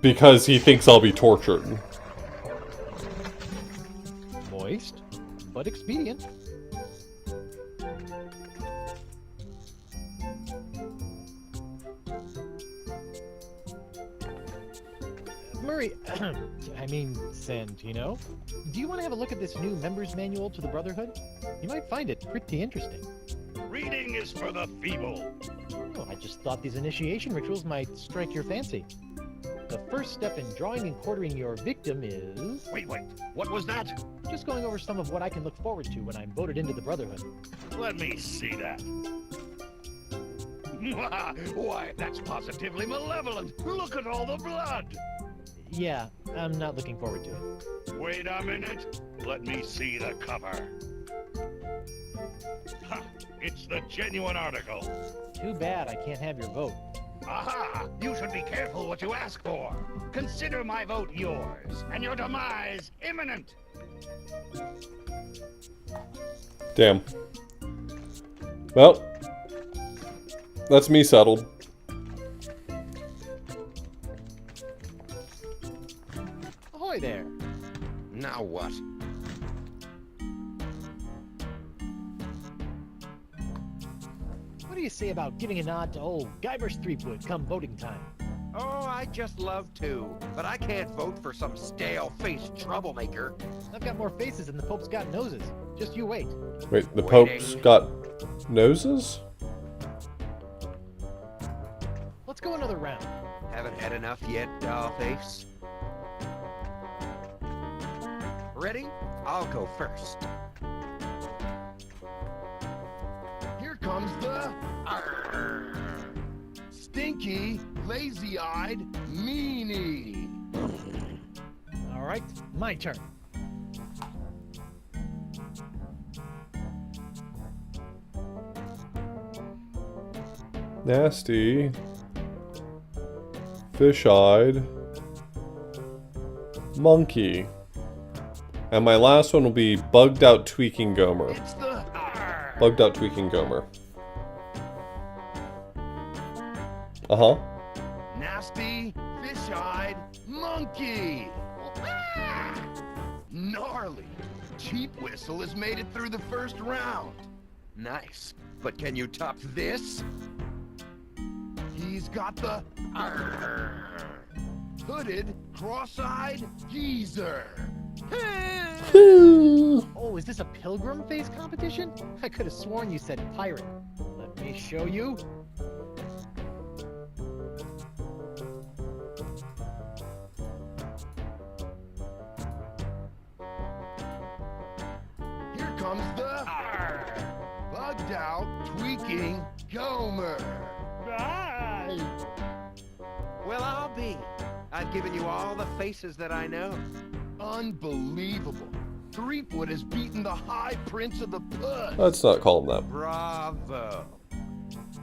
because he thinks I'll be tortured. Moist, but expedient. Murray, I mean, Santino, do you want to have a look at this new member's manual to the Brotherhood? You might find it pretty interesting. Reading is for the feeble. Oh, I just thought these initiation rituals might strike your fancy. The first step in drawing and quartering your victim is... Wait, what was that? just going over some of what I can look forward to when I'm voted into the Brotherhood. Let me see that. Why, that's positively malevolent. Look at all the blood. Yeah, I'm not looking forward to it. Wait a minute. Let me see the cover. Ha! It's the genuine article. Too bad I can't have your vote. Aha! You should be careful what you ask for. Consider my vote yours, and your demise imminent. Damn. Well, That's me settled. Ahoy there. Now what? What do you say about giving a nod to old Guybrush Threepwood come voting time? Oh, I just love to, but I can't vote for some stale-faced troublemaker. I've got more faces than the Pope's got noses. Just you wait. Wait, the Waiting. Pope's got noses? Let's go another round. Haven't had enough yet, dollface? Ready? I'll go first. Here comes the stinky, lazy-eyed meanie. All right, my turn. Nasty. Fish-eyed. Monkey. And my last one will be bugged out tweaking Gomer. It's the Bugged out tweaking Gomer. Uh-huh. nasty, fish-eyed monkey. Gnarly. Cheap Whistle has made it through the first round. Nice. But can you top this? He's got the hooded, cross-eyed geezer. Oh, is this a pilgrim face competition? I could have sworn you said pirate. Let me show you. Here comes the bugged out, tweaking Gomer. Well, I'll be. I've given you all the faces that I know. Unbelievable. Threepwood has beaten the High Prince of the Puss. Let's not call him that. Bravo.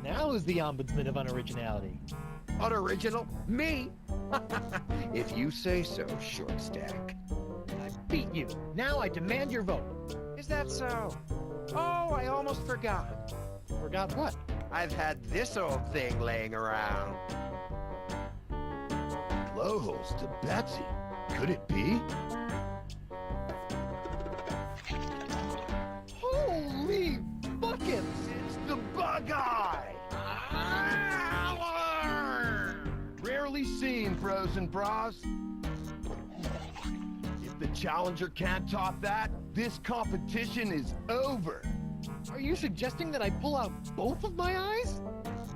Now who's the ombudsman of unoriginality? Unoriginal? Me? If you say so, Short Stack. I beat you. Now I demand your vote. Is that so? Oh, I almost forgot. Forgot what? I've had this old thing laying around. Blowholes to Betsy. Could it be? Holy buckets! It's the Bug Eye! Rarely seen, pros and bras. If the challenger can't top that, this competition is over. Are you suggesting that I pull out both of my eyes?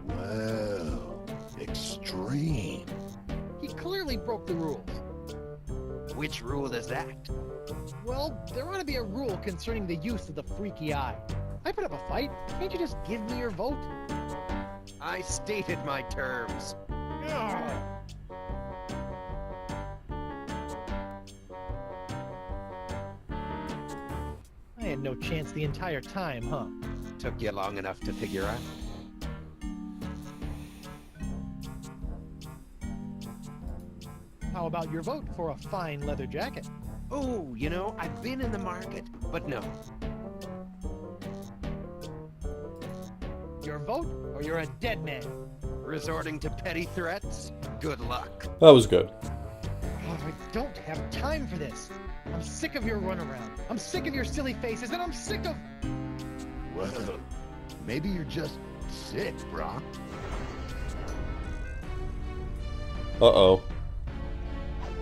Well, extreme. He clearly broke the rules. Which rule is that? Well, there ought to be a rule concerning the use of the freaky eye. I put up a fight. Can't you just give me your vote? I stated my terms. I had no chance the entire time, huh? Took you long enough to figure out. How about your vote for a fine leather jacket? Oh, you know, I've been in the market, but no. Your vote, or you're a dead man? Resorting to petty threats? Good luck. That was good. Oh, I don't have time for this. I'm sick of your runaround. I'm sick of your silly faces, and I'm sick of... Well, maybe you're just sick, brah. Uh-oh.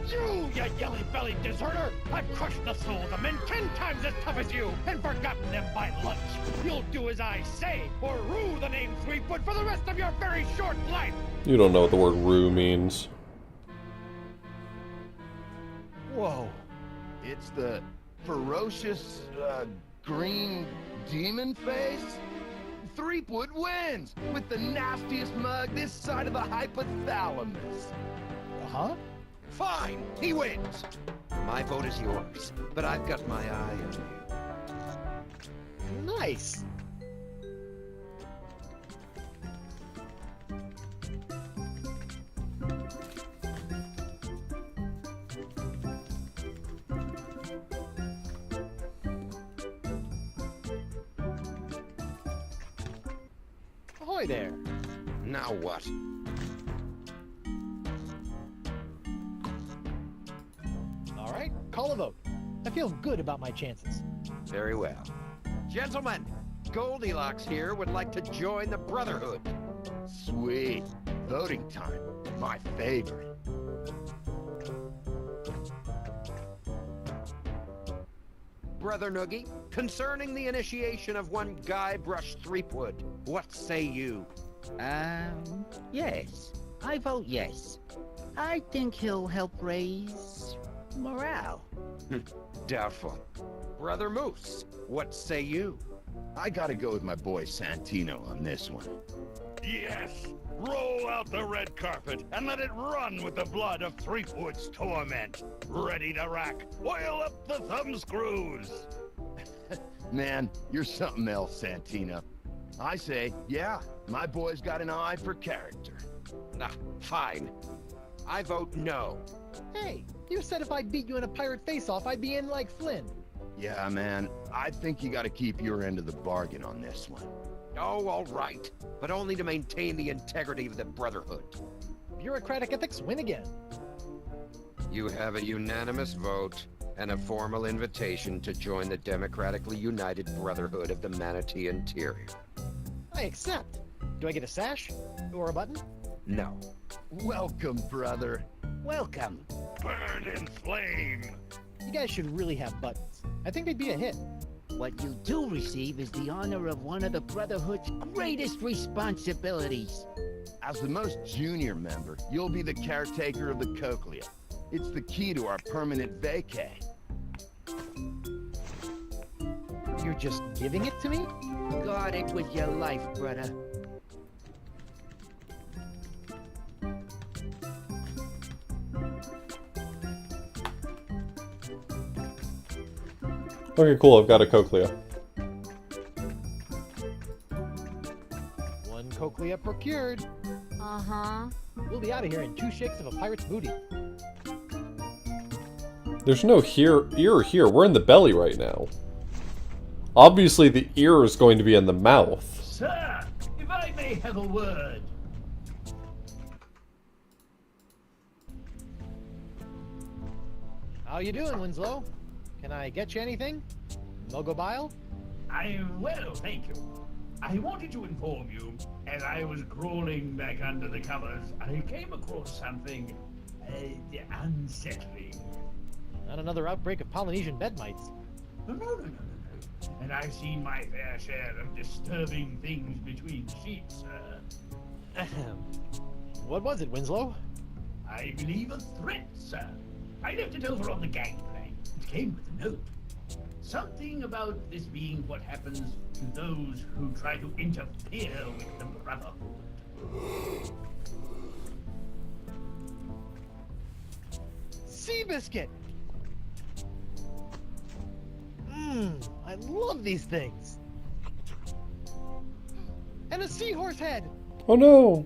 You yelly-bellied deserter! I've crushed the souls of men 10 times as tough as you, and forgotten them by lunch. You'll do as I say, or rue the name Threepwood for the rest of your very short life! You don't know what the word rue means. Whoa. It's the ferocious, green demon face? Threepwood wins with the nastiest mug this side of the hypothalamus. Huh? Fine, he wins. My vote is yours, but I've got my eye on you. Nice. Ahoy there. Now what? All right, call a vote. I feel good about my chances. Very well. Gentlemen, Goldilocks here would like to join the Brotherhood. Sweet. Voting time. My favorite. Brother Noogie, concerning the initiation of one Guybrush Threepwood, what say you? Yes. I vote yes. I think he'll help raise morale. Doubtful. Brother Moose, what say you? I gotta go with my boy Santino on this one. Yes! Roll out the red carpet and let it run with the blood of Threepwood's torment. Ready to rack. Oil up the thumb screws. Man, you're something else, Santino. I say, yeah, my boy's got an eye for character. Nah, fine. I vote no. Hey, you said if I beat you in a pirate face-off, I'd be in like Flynn. Yeah, man, I think you gotta keep your end of the bargain on this one. Oh, all right. But only to maintain the integrity of the Brotherhood. Bureaucratic ethics win again. You have a unanimous vote and a formal invitation to join the democratically united Brotherhood of the Manatee Interior. I accept. Do I get a sash? Or a button? No. Welcome, brother. Welcome. Burn in flame. You guys should really have buttons. I think they'd be a hit. What you do receive is the honor of one of the Brotherhood's greatest responsibilities. As the most junior member, you'll be the caretaker of the Cochlea. It's the key to our permanent vacay. You're just giving it to me? Guard it with your life, brother. Okay, cool. I've got a cochlea. One cochlea procured. Uh-huh. We'll be out of here in 2 shakes of a pirate's booty. There's no ear here. We're in the belly right now. Obviously, the ear is going to be in the mouth. Sir, if I may have a word. How you doing, Winslow? Can I get you anything? Mogobile? I'm well, thank you. I wanted to inform you, as I was crawling back under the covers, I came across something unsettling. Not another outbreak of Polynesian bed mites. No. And I've seen my fair share of disturbing things between the sheets, sir. Ahem. What was it, Winslow? I believe a threat, sir. I left it over on the gangplank. It came with a note. Something about this being what happens to those who try to interfere with the Brotherhood. Seabiscuit! I love these things. And a seahorse head! Oh no!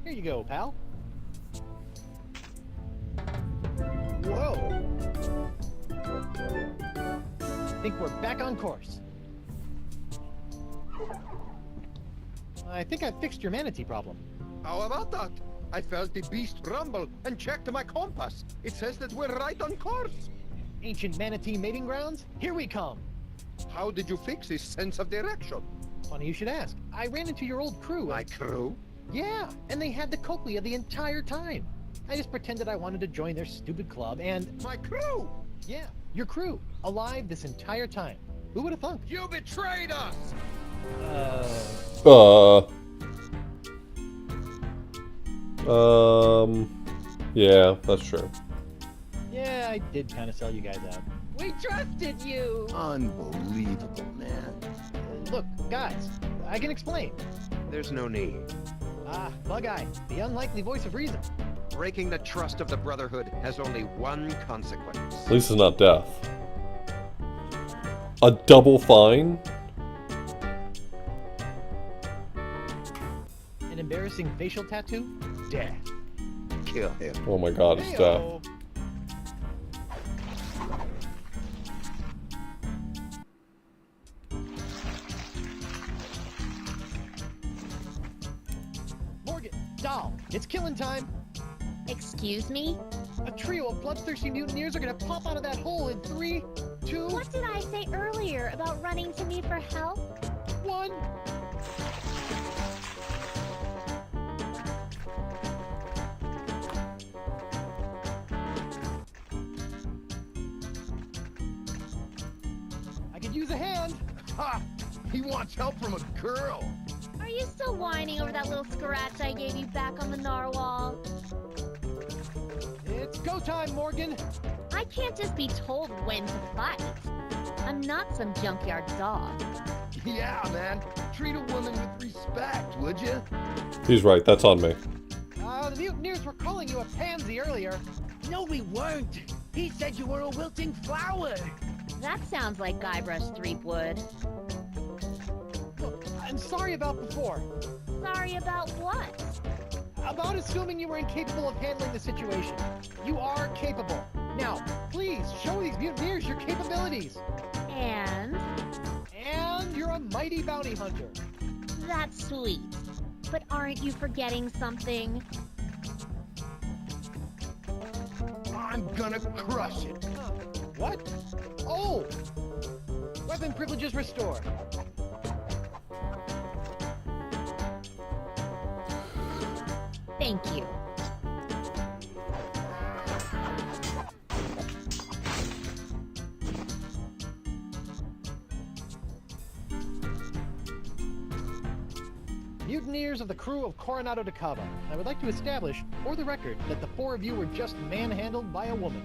Here you go, pal. Whoa! I think we're back on course. I think I fixed your manatee problem. How about that? I felt the beast rumble and checked my compass. It says that we're right on course. Ancient manatee mating grounds? Here we come! How did you fix this sense of direction? Funny you should ask. I ran into your old crew. My crew? Yeah, and they had the cochlea the entire time. I just pretended I wanted to join their stupid club and... My crew? Yeah, your crew. Alive this entire time. Who would have thunk? You betrayed us! Yeah, that's true. Yeah, I did kind of sell you guys out. We trusted you! Unbelievable, man. Look, guys, I can explain. There's no need. Bug-Eye, the unlikely voice of reason. Breaking the trust of the Brotherhood has only one consequence. At least it's not death. A double fine? An embarrassing facial tattoo? Death. Kill him. Oh my god, it's death. Heyo. Morgan, Doll, it's killing time. Excuse me? A trio of bloodthirsty mutineers are gonna pop out of that hole in 3, 2, What did I say earlier about running to me for help? 1. I could use a hand. Ha! He wants help from a girl. Are you still whining over that little scratch I gave you back on the narwhal? It's go time, Morgan. I can't just be told when to fight. I'm not some junkyard dog. Yeah, man. Treat a woman with respect, would you? He's right, that's on me. The mutineers were calling you a pansy earlier. No, we weren't. He said you were a wilting flower. That sounds like Guybrush Threepwood. Look, I'm sorry about before. Sorry about what? About assuming you were incapable of handling the situation. You are capable. Now, please, show these mutineers your capabilities. And And you're a mighty bounty hunter. that's sweet. But aren't you forgetting something? I'm gonna crush it. What? Oh! Weapon privileges restored. Thank you. Mutineers of the crew of Coronado de Cava. I would like to establish, for the record, that the 4 of you were just manhandled by a woman.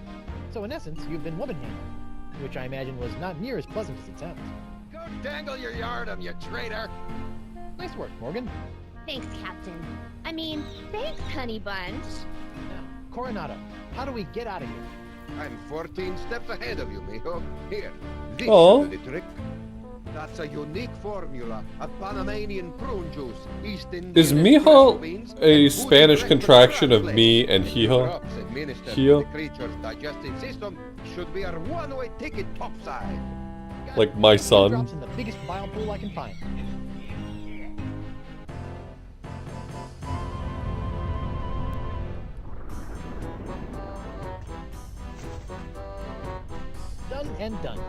So in essence, you've been woman-handled, which I imagine was not near as pleasant as it sounds. Go dangle your yardum, you traitor! Nice work, Morgan. Thanks, Captain. I mean, thanks, Honey Bunch. Now, Coronado, how do we get out of here? I'm 14 steps ahead of you, mijo. Here, this Aw. is the trick. That's a unique formula of Panamanian prune juice, East Indian Is mijo a Spanish contraction of me and hijo? Drops administered Hijo? to the creature's digestive system should be a one-way ticket topside. Like my son. Drops in the biggest bile pool I can find. Done and done.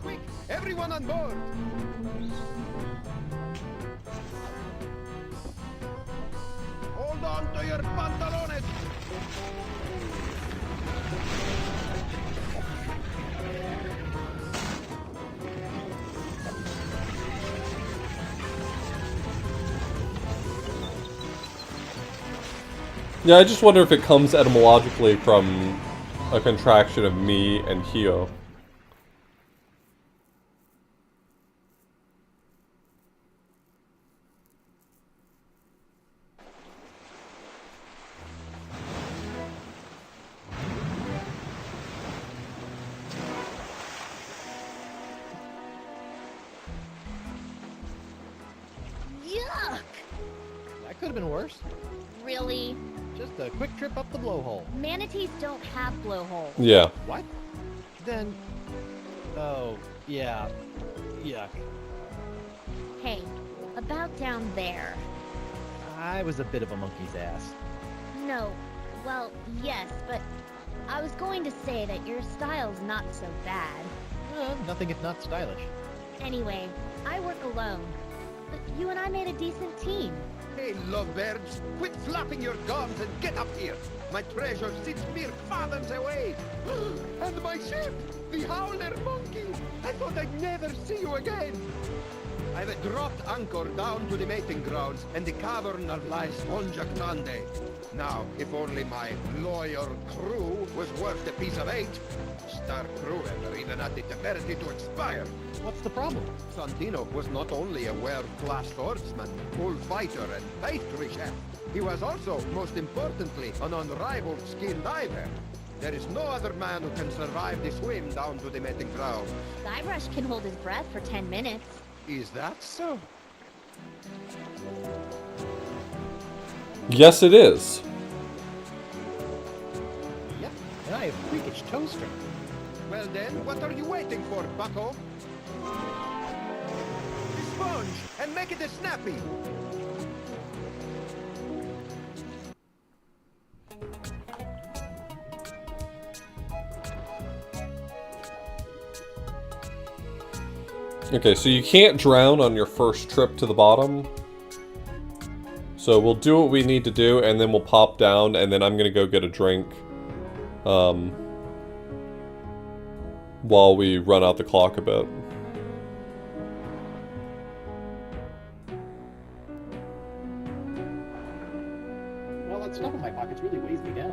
Quick, everyone on board! Hold on to your pantalones! Yeah, I just wonder if it comes etymologically from a contraction of me and Hio. Yuck! That could have been worse. Really? Just a quick trip up the blowhole. Manatees don't have blowholes. Yeah. What? Then... Oh, yeah. Yuck. Hey, about down there. I was a bit of a monkey's ass. No, well, yes, but I was going to say that your style's not so bad. Nothing if not stylish. Anyway, I work alone. But you and I made a decent team. Hey, lovebirds, quit flapping your gums and get up here! My treasure sits mere fathoms away! And my ship! The Howler Monkey! I thought I'd never see you again! I've dropped anchor down to the mating grounds and the cavern of La Esponja Grande. Now, if only my loyal crew was worth a piece of 8. Star crew member even had the temerity to expire. What's the problem? Santino was not only a world-class swordsman, bullfighter, and pastry chef. He was also, most importantly, an unrivaled skin diver. There is no other man who can survive the swim down to the meeting ground. Guybrush can hold his breath for 10 minutes. Is that so? Yes, it is. Yep, and I have freakish toe strength. Well then, what are you waiting for, bucko? The sponge, and make it a snappy! Okay, so you can't drown on your first trip to the bottom. So we'll do what we need to do, and then we'll pop down, and then I'm gonna go get a drink. While we run out the clock a bit. Well, that stuff in my pockets really weighs me down.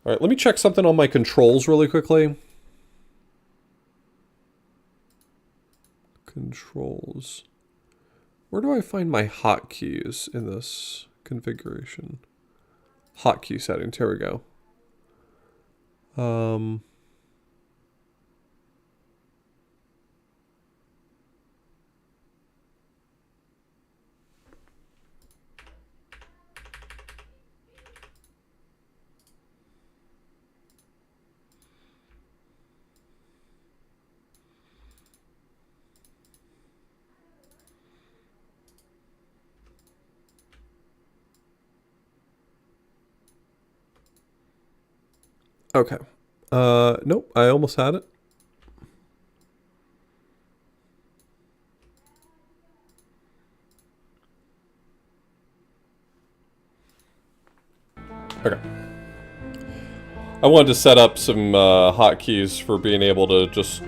Alright, let me check something on my controls really quickly. Controls. Where do I find my hotkeys in this configuration? Hotkey settings, here we go. Okay. Nope, I almost had it. Okay. I wanted to set up some hotkeys for being able to just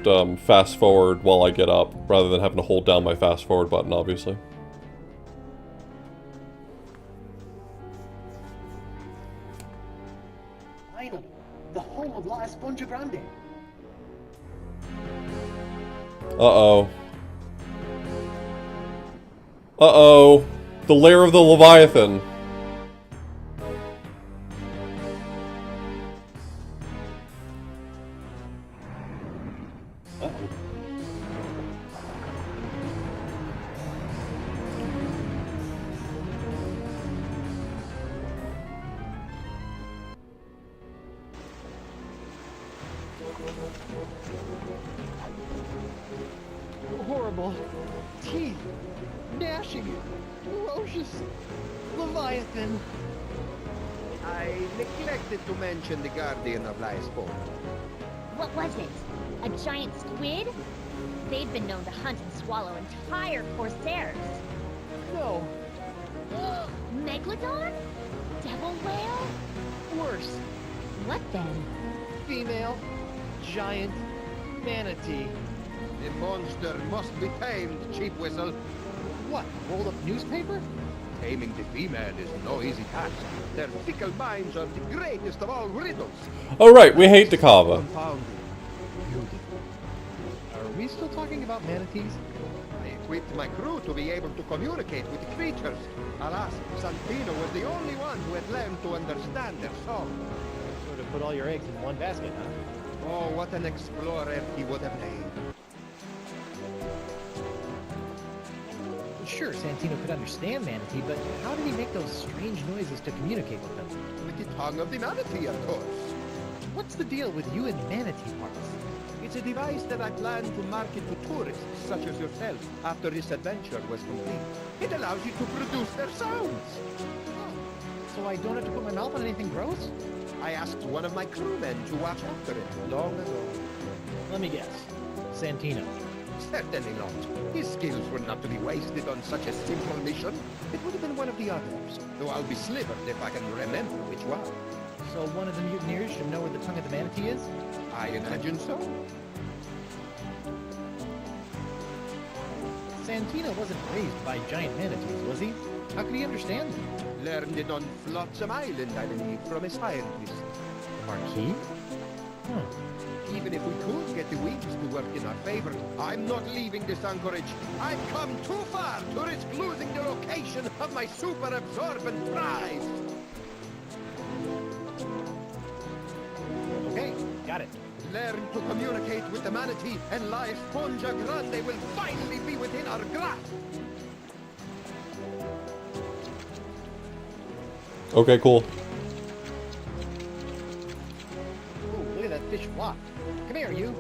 fast forward while I get up, rather than having to hold down my fast forward button, obviously. Finally, the home of La Esponja Grande. Uh-oh. Uh-oh. The lair of the Leviathan. Horrible. Teeth. Gnashing. Ferocious. Leviathan. I neglected to mention the Guardian of La Esponja. What was it? A giant squid? They've been known to hunt and swallow entire corsairs. No. Megalodon? Devil whale? Worse. What then? Female. Giant. Manatee. The monster must be tamed, cheap whistle. What? Rolled up newspaper? Taming the female is no easy task. Their fickle minds are the greatest of all riddles. Alright, we hate Dakava. Confounded. Beautiful. Are we still talking about manatees? I equipped my crew to be able to communicate with the creatures. Alas, Santino was the only one who had learned to understand their song. Sort of put all your eggs in one basket, huh? Oh, what an explorer he would have made. Sure, Santino could understand manatee, but how did he make those strange noises to communicate with them? With the tongue of the manatee, of course. What's the deal with you and manatee parts? It's a device that I plan to market to tourists, such as yourself, after this adventure was complete. It allows you to produce their sounds. So I don't have to put my mouth on anything gross? I asked one of my crewmen to watch after it long ago. Let me guess. Santino. Certainly not. His skills were not to be wasted on such a simple mission. It would have been one of the others, though I'll be slivered if I can remember which one. So one of the mutineers should know where the tongue of the manatee is? I imagine so. Santino wasn't raised by giant manatees, was he? How could he understand them? Learned it on Flotsam Island, I believe, from a scientist. The Marquis? Even if we could get the winds to work in our favor, I'm not leaving this anchorage. I've come too far to risk losing the location of my super absorbent prize. Okay, got it. Learn to communicate with the manatee, and La Esponja Grande will finally be within our grasp. Okay, cool. Ooh, look at that fish flop. Come here, you.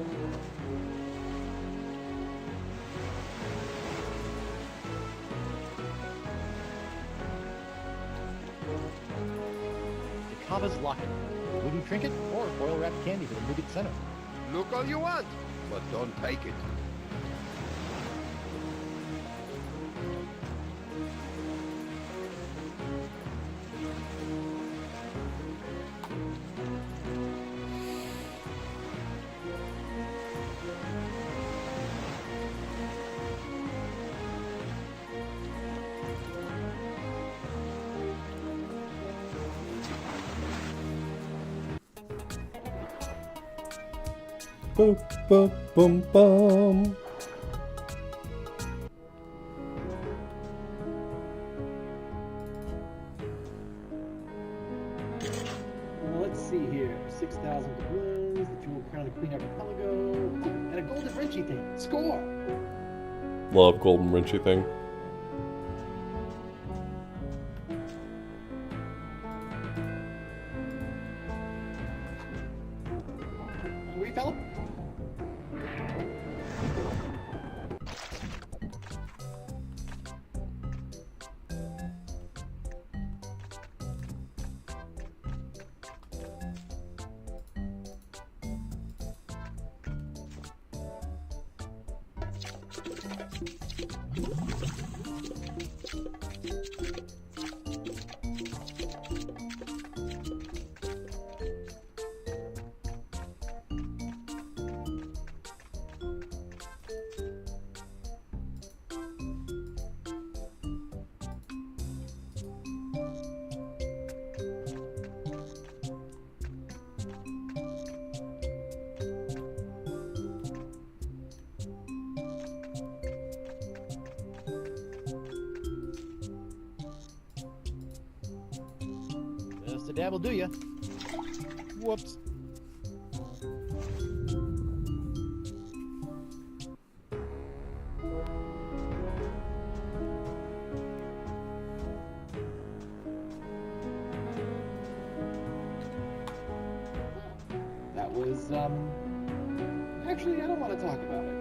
The Kava's locket. Voodoo trinket or foil wrapped candy for the nougat center. Look all you want, but don't take it. Boom, boom, boom, boom. Let's see here. 6,000 doubloons, the jewel crown of Queen Archipelago, and a golden Frenchie thing. Score! Love Golden Rinchy thing. Hungry fella? Just a dab will do ya. Whoops. That was, actually, I don't want to talk about it.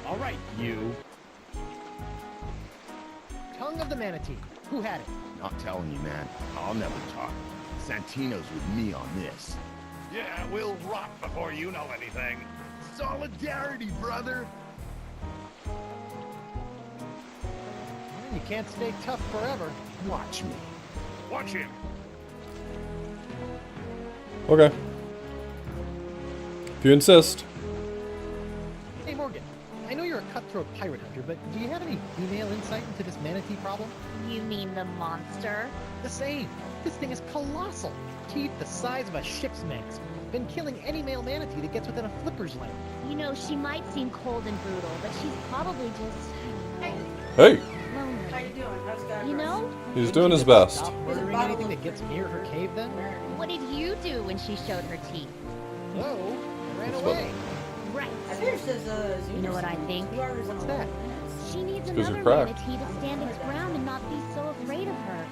All right, you. Tongue of the manatee. Who had it? Not telling you, man. I'll never talk. Santino's with me on this. Yeah, we'll rot before you know anything. Solidarity, brother! You can't stay tough forever. Watch me. Watch him. Okay. If you insist. Hey, Morgan. I know you're a cutthroat pirate hunter, but do you have any female insight into this manatee problem? You mean the monster? The same. This thing is colossal. Teeth the size of a ship's mast. Been killing any male manatee that gets within a flipper's length. You know, she might seem cold and brutal, but she's probably just Hey, lonely. How you doing? How's God? You know? he's doing his best. Stop murdering anything that gets near her cave, then? What did you do when she showed her teeth? No, I ran That's away. Right. I think it says, You know what I think? What's that? She needs Because another you're cracked. manatee to stand its ground and not be so afraid of her.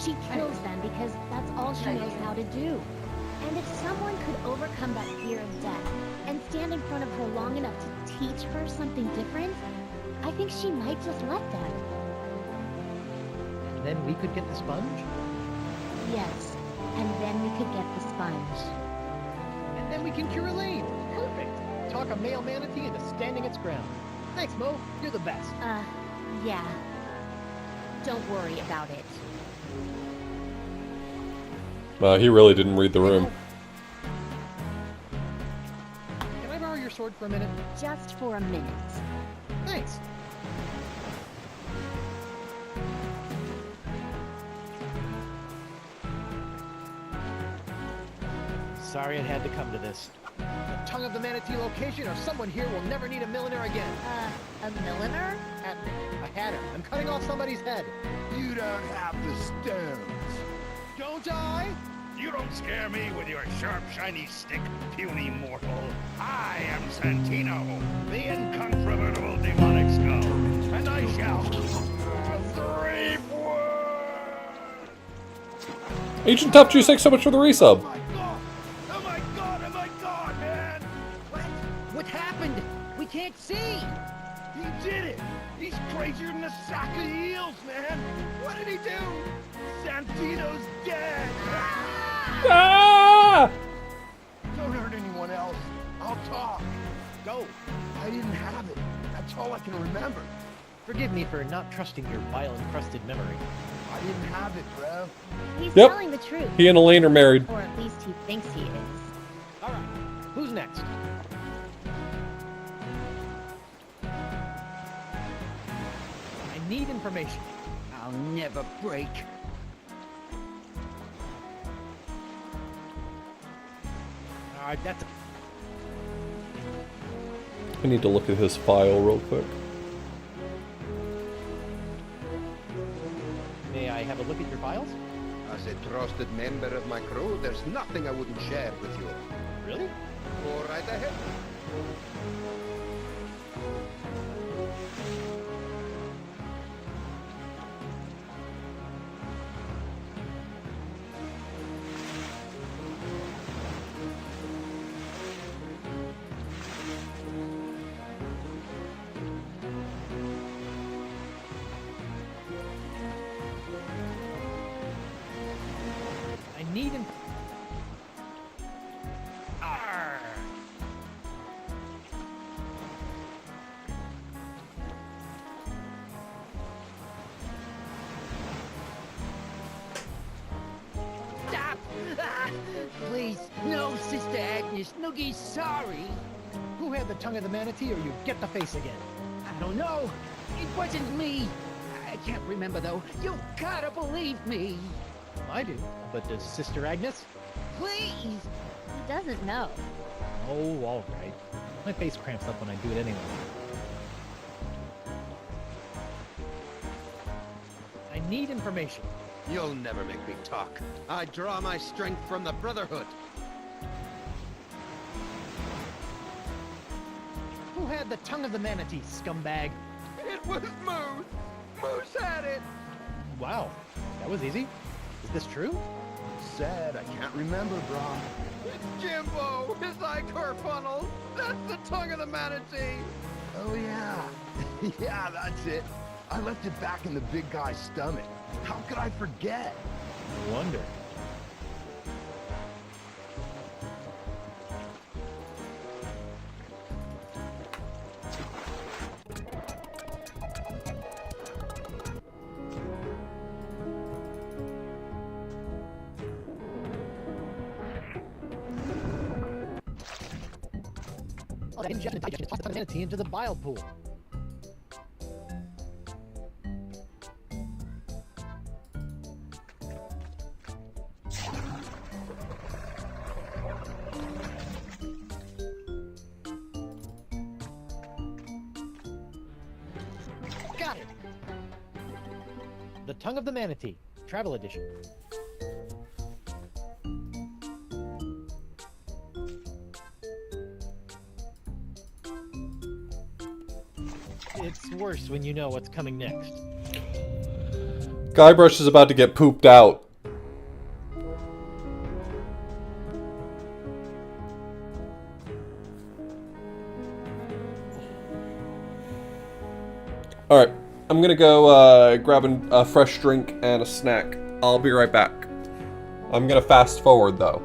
She kills them because that's all she knows how to do. And if someone could overcome that fear of death and stand in front of her long enough to teach her something different, I think she might just let them. And then we could get the sponge? Yes, and then we could get the sponge. And then we can cure Elaine. Perfect. talk a male manatee into standing its ground. Thanks, Mo. You're the best. Yeah. Don't worry about it. He really didn't read the room. Can I borrow your sword for a minute? Just for a minute. Thanks. Sorry it had to come to this. The tongue of the manatee location, or someone here will never need a milliner again. A milliner? I had her. I'm cutting off somebody's head. You don't have the stones. Don't I? You don't scare me with your sharp, shiny stick, puny mortal. I am Santino, the incontrovertible demonic skull, and I shall reap words. Agent Tough Juice, thanks so much for the resub. Oh my god! Oh my god! Oh my god, man! What? What happened? We can't see! He did it! He's crazier than a sack of eels, man! What did he do? Santino's dead! Ah! Don't hurt anyone else. I'll talk. Go. I didn't have it. That's all I can remember. Forgive me for not trusting your bile-encrusted memory. I didn't have it, bro. He's Yep. telling the truth. He and Elaine are married. Or at least he thinks he is. All right. Who's next? I need information. I'll never break. All right, that's... I need to look at his file real quick. May I have a look at your files? As a trusted member of my crew, there's nothing I wouldn't share with you. Really? Go right ahead. I need him. Arr! Stop! Ah, please, no, Sister Agnes. Noogie's sorry. Who had the tongue of the manatee, or you get the face again? I don't know. It wasn't me. I can't remember, though. You gotta believe me. I do. But does Sister Agnes? Please! He doesn't know. Oh, all right. My face cramps up when I do it anyway. I need information. You'll never make me talk. I draw my strength from the Brotherhood. Who had the tongue of the manatee, scumbag? It was Moose. Moose had it. Wow, that was easy. Is this true? Sad, I can't remember, bro. It's Jimbo, his ichor funnel. That's the tongue of the manatee. Oh, yeah. Yeah, that's it. I left it back in the big guy's stomach. How could I forget? No wonder. Oh, that ingestion digestion tossed the manatee into the bile pool. Got it! The Tongue of the Manatee, Travel Edition. It's worse when you know what's coming next. Guybrush is about to get pooped out. Alright, I'm gonna go grab a fresh drink and a snack. I'll be right back. I'm gonna fast forward though.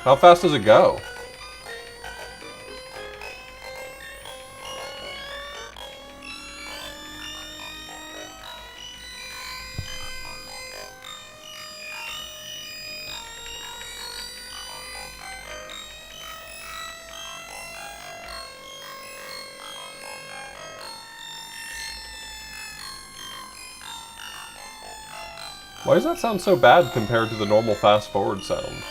How fast does it go? Why does that sound so bad compared to the normal fast forward sound?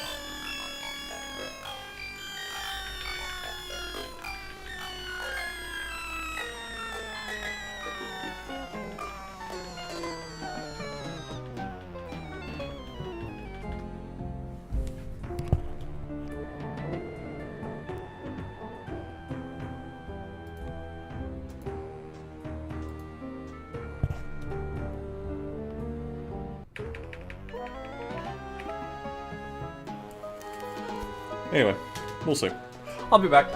Anyway, we'll see. I'll be back.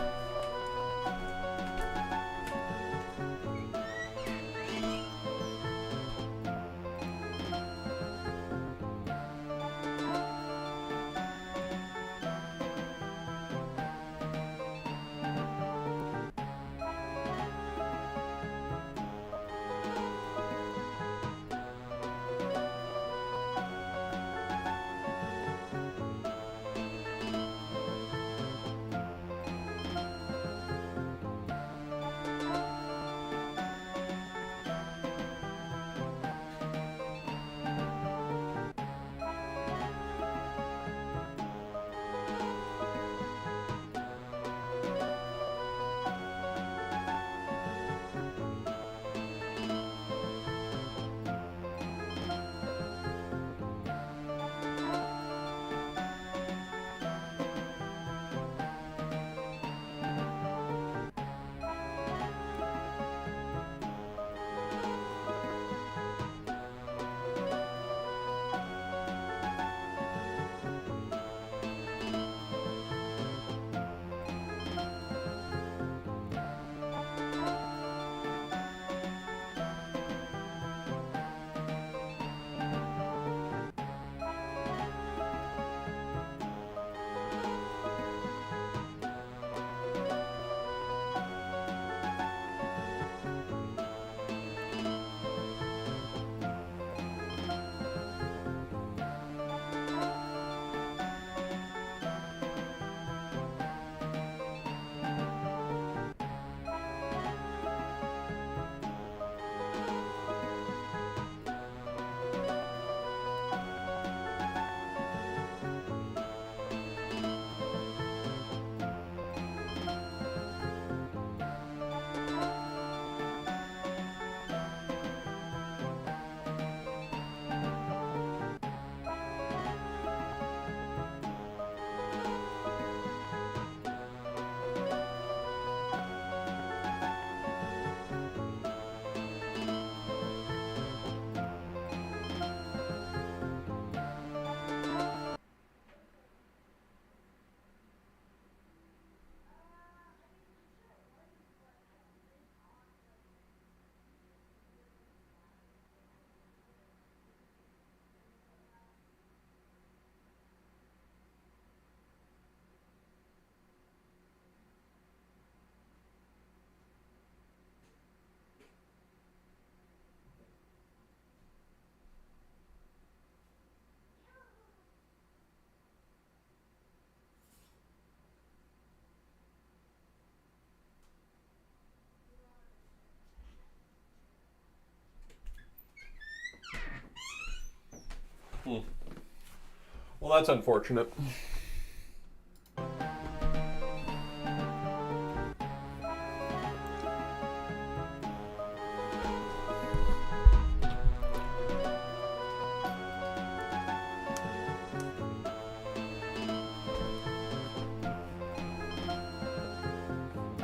Well, that's unfortunate.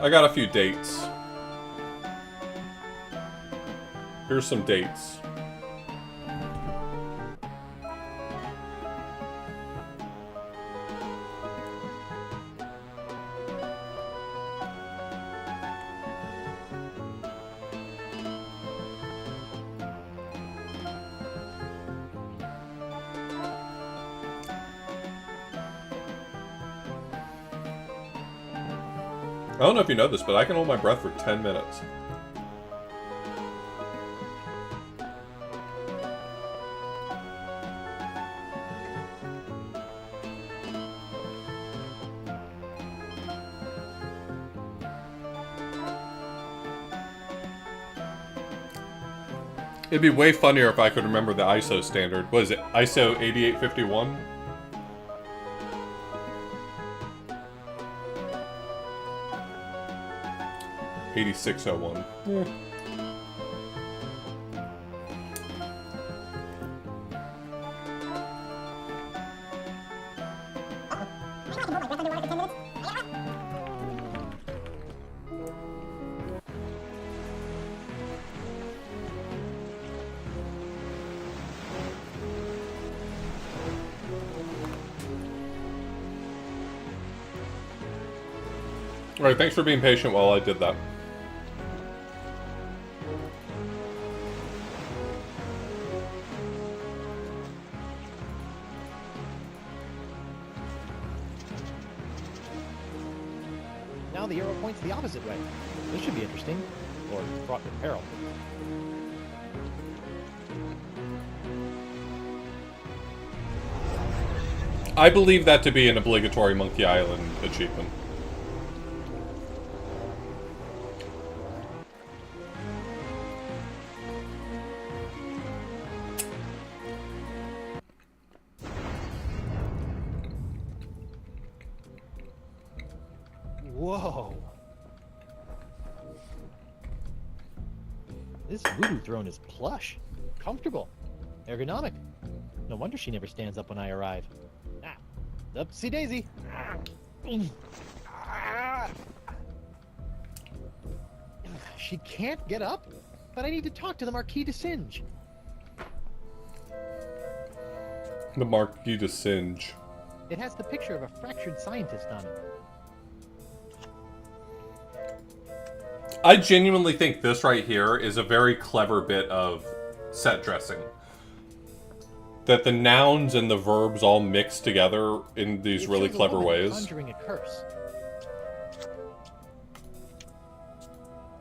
I got a few dates. Here's some dates. don't know if you know this, but I can hold my breath for 10 minutes. It'd be way funnier if I could remember the ISO standard. What is it? ISO 8851? $86.01. Yeah. Alright, thanks for being patient while I did that. Now the arrow points the opposite way. This should be interesting. Or fraught with peril. I believe that to be an obligatory Monkey Island achievement. Whoa. This voodoo throne is plush, comfortable, ergonomic. No wonder she never stands up when I arrive. Ah, upsy daisy. She can't get up, but I need to talk to the Marquis de Singe. The Marquis de Singe. It has the picture of a fractured scientist on it. I genuinely think this right here is a very clever bit of set dressing. That the nouns and the verbs all mix together in these really clever ways. Conjuring a curse.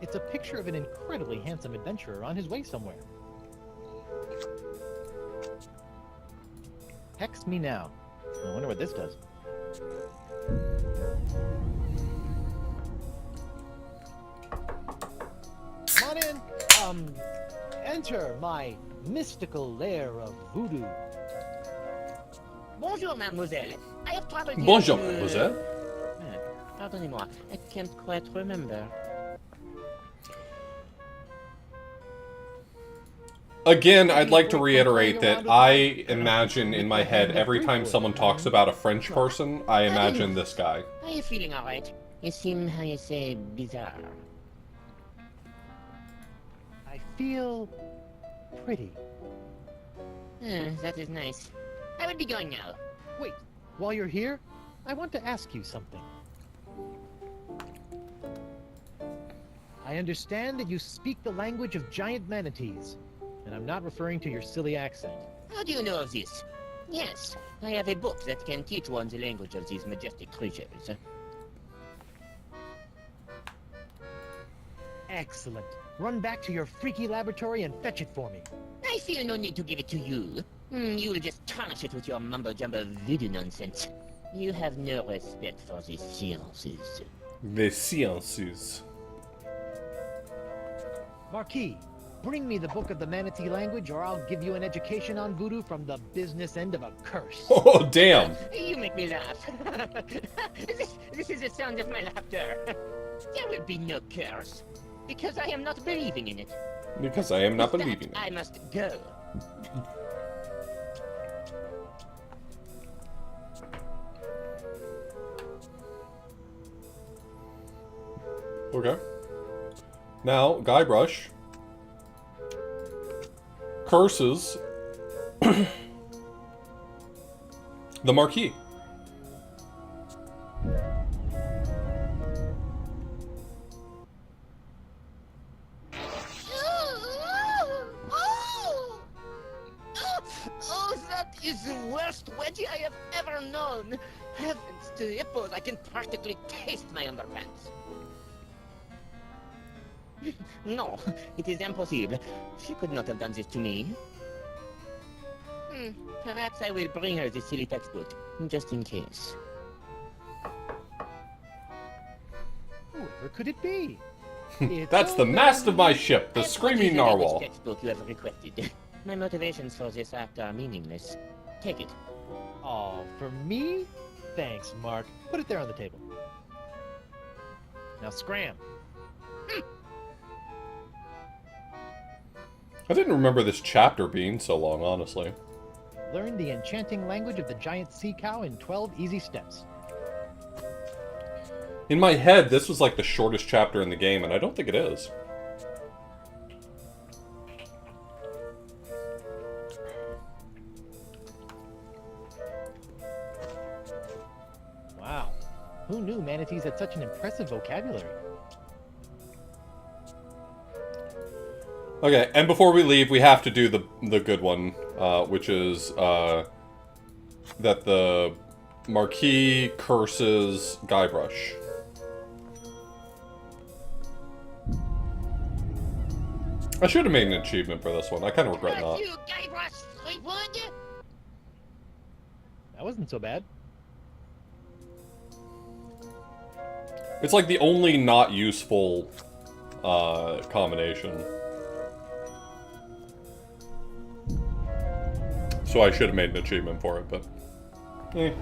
It's a picture of an incredibly handsome adventurer on his way somewhere. Hex me now. I wonder what this does. Come on in. Enter my mystical lair of voodoo. Bonjour, mademoiselle. I have traveled here Bonjour, to- mademoiselle. Pardonnez-moi, I can't quite remember. Again, I'd like to reiterate that I imagine in my head every time someone talks about a French person, I imagine this guy. Are you feeling alright? You seem, how you say, bizarre. I feel pretty. That is nice. I will be going now. Wait, while you're here, I want to ask you something. I understand that you speak the language of giant manatees, and I'm not referring to your silly accent. How do you know of this? Yes, I have a book that can teach one the language of these majestic creatures. Excellent. Run back to your freaky laboratory and fetch it for me. I feel no need to give it to you. You'll just tarnish it with your mumbo-jumbo voodoo nonsense. You have no respect for the sciences. The sciences. Marquis, bring me the book of the manatee language or I'll give you an education on voodoo from the business end of a curse. Oh, damn. You make me laugh. this is the sound of my laughter. There will be no curse, because I am not believing in it. Because I am not With that, believing it. I must go. Okay. Now, Guybrush curses the Marquis. Oh, that is the worst wedgie I have ever known. Heavens to hippos, I can practically taste my underpants. No, it is impossible. She could not have done this to me. Perhaps I will bring her this silly textbook, just in case. Whoever could it be? It's That's the open. mast of my ship, the I have Screaming brought you the Narwhal. textbook you have requested. My motivations for this act are meaningless. Take it. Oh, for me? Thanks, Mark. Put it there on the table. Now scram. I didn't remember this chapter being so long, honestly. Learn the enchanting language of the giant sea cow in 12 easy steps. In my head, this was like the shortest chapter in the game, and I don't think it is. Wow. Who knew manatees had such an impressive vocabulary? Okay, and before we leave, we have to do the good one, which is that the Marquis curses Guybrush. I should have made an achievement for this one. I kind of regret not. You, Guybrush Threepwood! That wasn't so bad. It's like the only not useful combination. So I should have made an achievement for it, but... eh.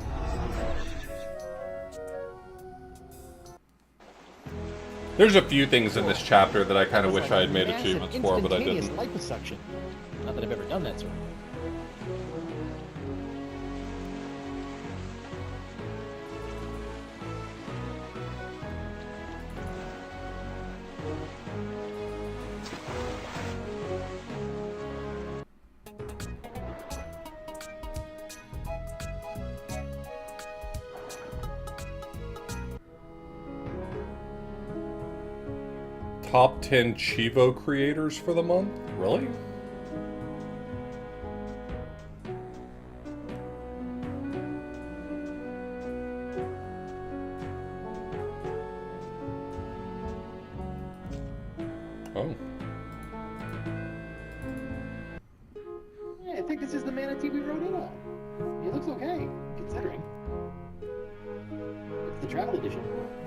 There's a few things in this chapter that I kind of wish I had made achievements for, but I didn't. Liposuction. Not that I've ever done that sort of thing. Top 10 Chivo creators for the month? Really? Oh. Yeah, I think this is the manatee we rode in on. It looks okay, considering. It's the travel edition.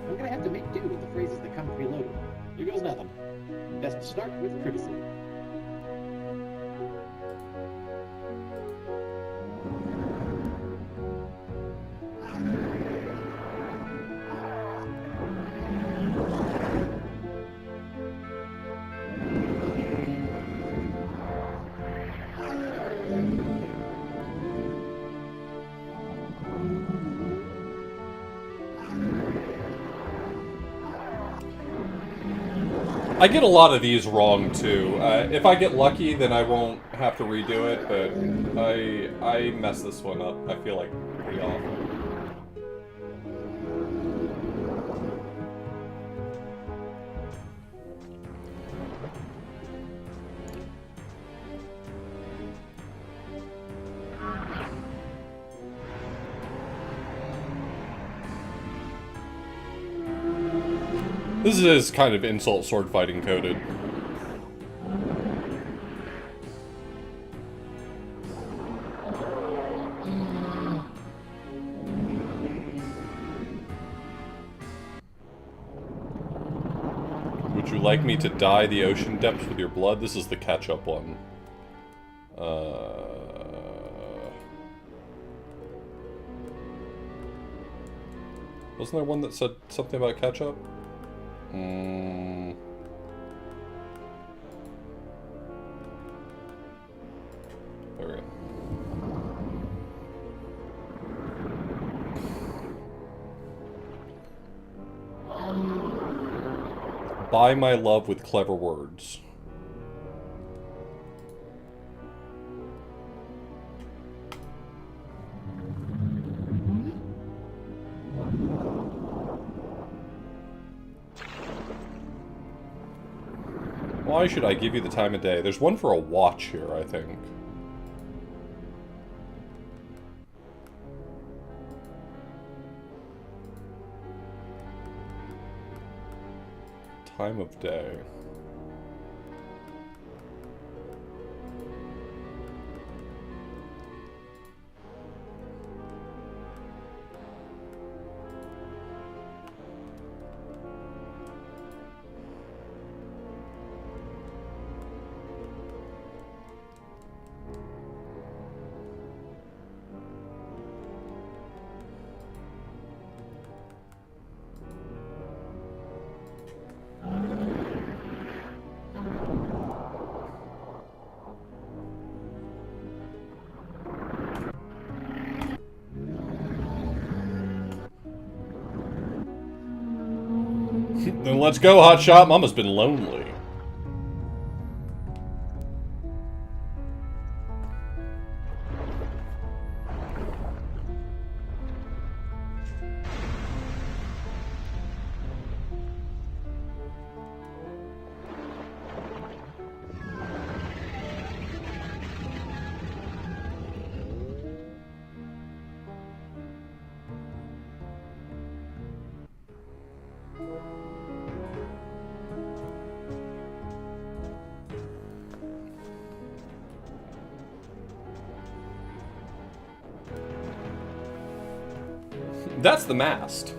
I'm gonna have to make do with the phrases that come preloaded. Here goes nothing. Best start with privacy. I get a lot of these wrong too. If I get lucky, then I won't have to redo it, but I mess this one up, I feel like, pretty often. This is kind of insult sword fighting coded. Would you like me to dye the ocean depths with your blood? This is the catch-up one. Wasn't there one that said something about ketchup? There we go. Buy my love with clever words. Why should I give you the time of day? There's one for a watch here, I think. Time of day. Then let's go, Hotshot. Mama's been lonely. That's the mast.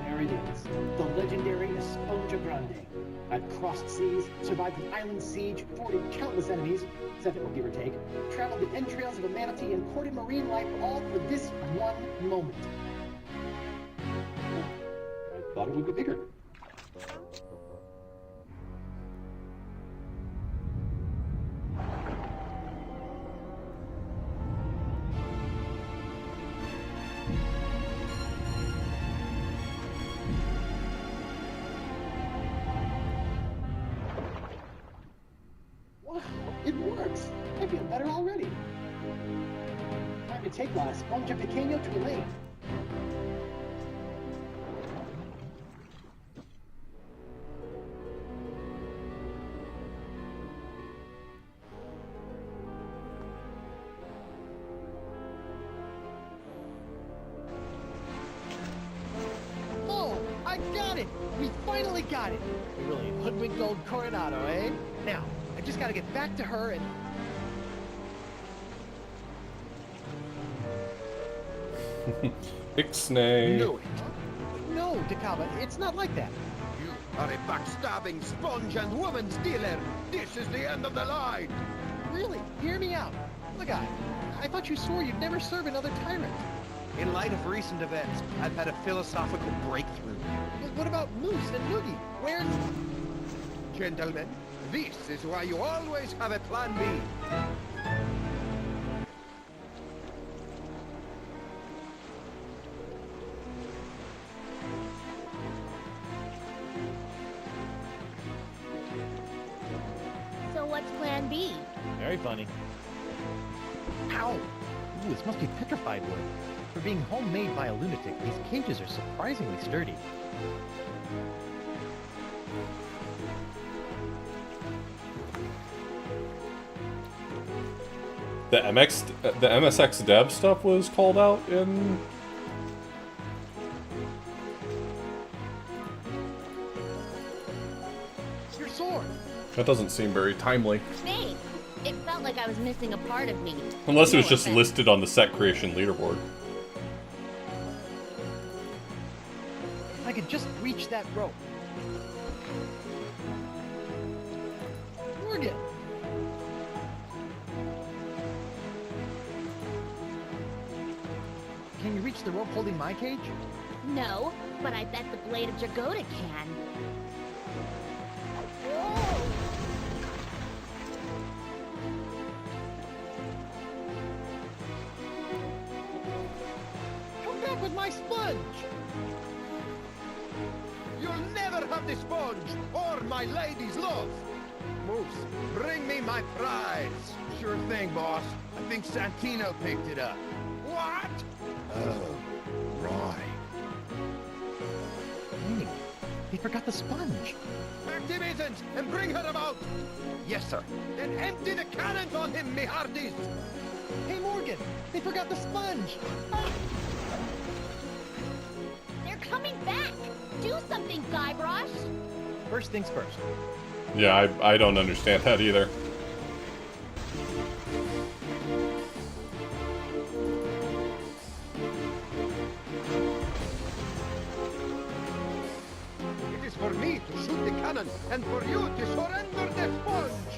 There it is, the legendary Esponja Grande. I've crossed seas, survived an island siege, thwarted countless enemies, 7 give or take, traveled the entrails of a manatee, and courted marine life, all for this one moment. I thought it would be bigger. Wow, it works! I feel better already. Time to take La Esponja Pequeño to Elaine. Oh, I got it! We finally got it! We really hoodwinked old Coronado, eh? Now, I just gotta get back to her and... Ixnay. No, No, Dakaba, it's not like that. you are a backstabbing sponge and woman stealer. This is the end of the line. Really, hear me out. Look, I thought you swore you'd never serve another tyrant. In light of recent events, I've had a philosophical breakthrough. But what about Moose and Noogie? Where's... Gentlemen, this is why you always have a plan B. So what's plan B? Very funny. Ow! Ooh, this must be petrified wood. For being homemade by a lunatic, these cages are surprisingly sturdy. The MSX dev stuff was called out in... Your sword! That doesn't seem very timely. Thanks. It felt like I was missing a part of me. Unless it was No just offense. listed on the set creation leaderboard. If I could just reach that rope. Morgan! Can you reach the rope holding my cage? No, but I bet the blade of Jagoda can. Come back with my sponge! You'll never have the sponge or my lady's love. Moose, bring me my prize. Sure thing, boss. I think Santino picked it up. What? Oh, right. Hey, they forgot the sponge. Back to business and bring her about. Yes, sir. Then empty the cannons on him, me hearties. Hey, Morgan, they forgot the sponge. They're coming back! Do something, Guybrush! First things first. Yeah, I don't understand that either. It is for me to shoot the cannon and for you to surrender the sponge.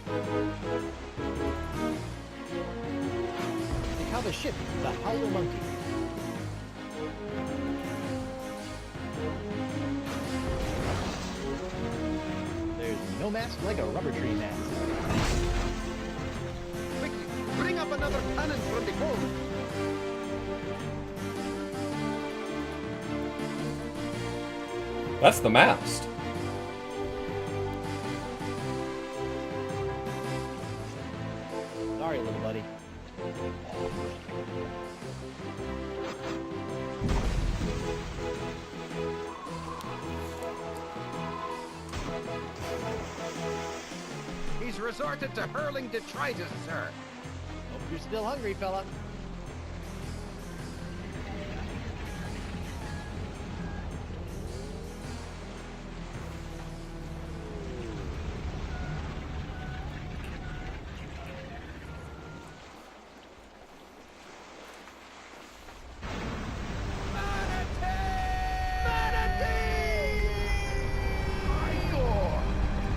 Like how the ship, the Howler Monkey. There's no mask like a rubber tree mask. Quickly, bring up another cannon from the cove. That's the mast. Sorry, little buddy. He's resorted to hurling detritus, sir. Hope you're still hungry, fella.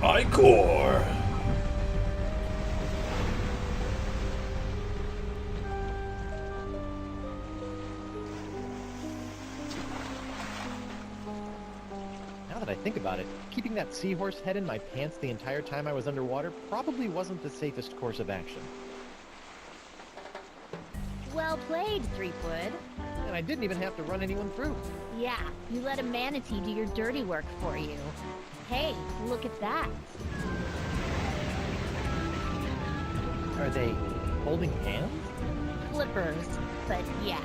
Icor. Now that I think about it, keeping that seahorse head in my pants the entire time I was underwater probably wasn't the safest course of action. Well played, Threepwood. And I didn't even have to run anyone through. Yeah, you let a manatee do your dirty work for you. Hey, look at that. Are they holding hands? Flippers, but yeah.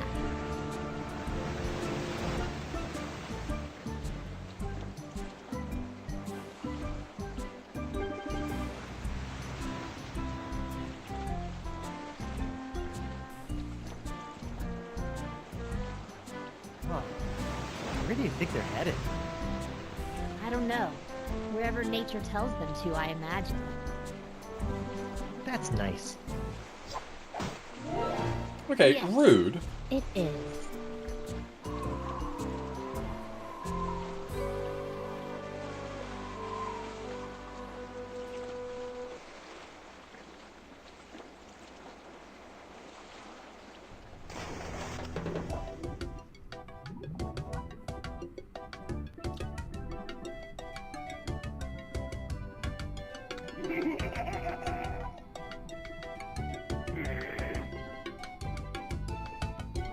Huh. Where do you think they're headed? I don't know. Wherever nature tells them to, I imagine. That's nice. Okay, Yes. rude. It is.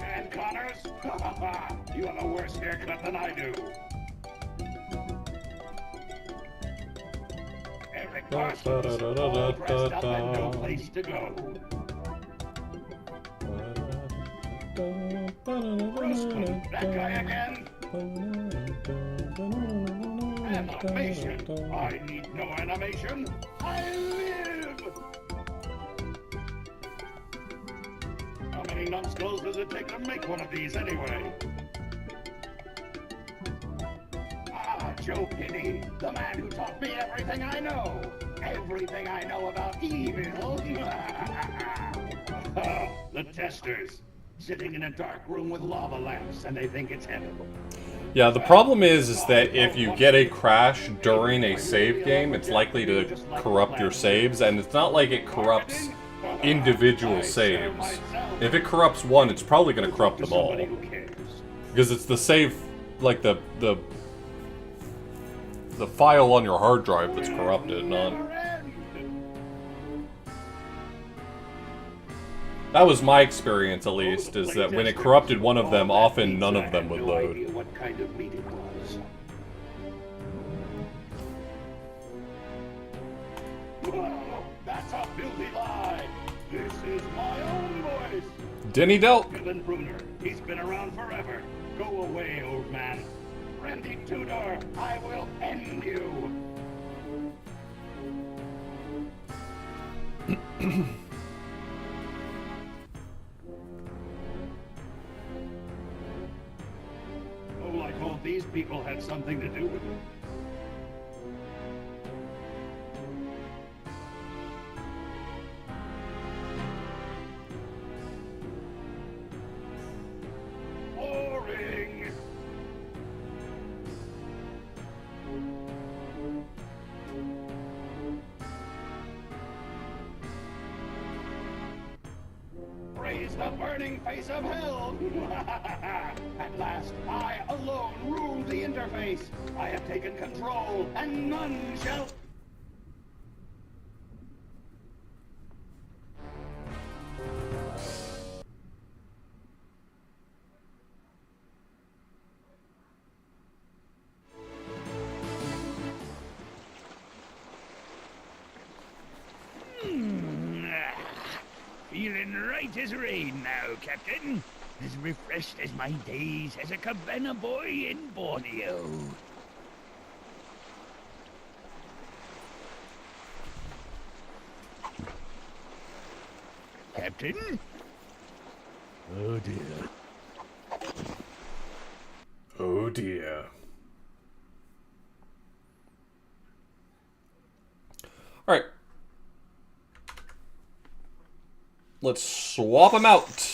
And Connors? You have a worse haircut than I do. Eric Parsons, all dressed up and no place to go. Brusco, that guy again? Animation? I need no animation. I live! How many numbskulls does it take to make one of these anyway? Ah, Joe Kinney, the man who taught me everything I know. Everything I know about evil. The testers, sitting in a dark room with lava lamps, and they think it's heaven. Yeah, the problem is that if you get a crash during a save game, it's likely to corrupt your saves, and it's not like it corrupts individual saves. If it corrupts one, it's probably going to corrupt them all. Because it's the save, like the file on your hard drive that's corrupted, not... That was my experience, at least, is that when it corrupted one of them, often none of them would load. What kind of meat it was. Whoa, that's a filthy lie. This is my own voice. Denny Delk. Dylan Bruner, he's been around forever. Go away, old man. Randy Tudor, I will end you. Oh, I hope these people had something to do with it. Boring. Praise the burning face of hell! At last, I alone rule the interface. I have taken control, and none shall... Feeling right as rain now, Captain. As refreshed as my days as a cabana boy in Borneo. Captain? Oh dear. Oh dear. Alright. Let's swap them out.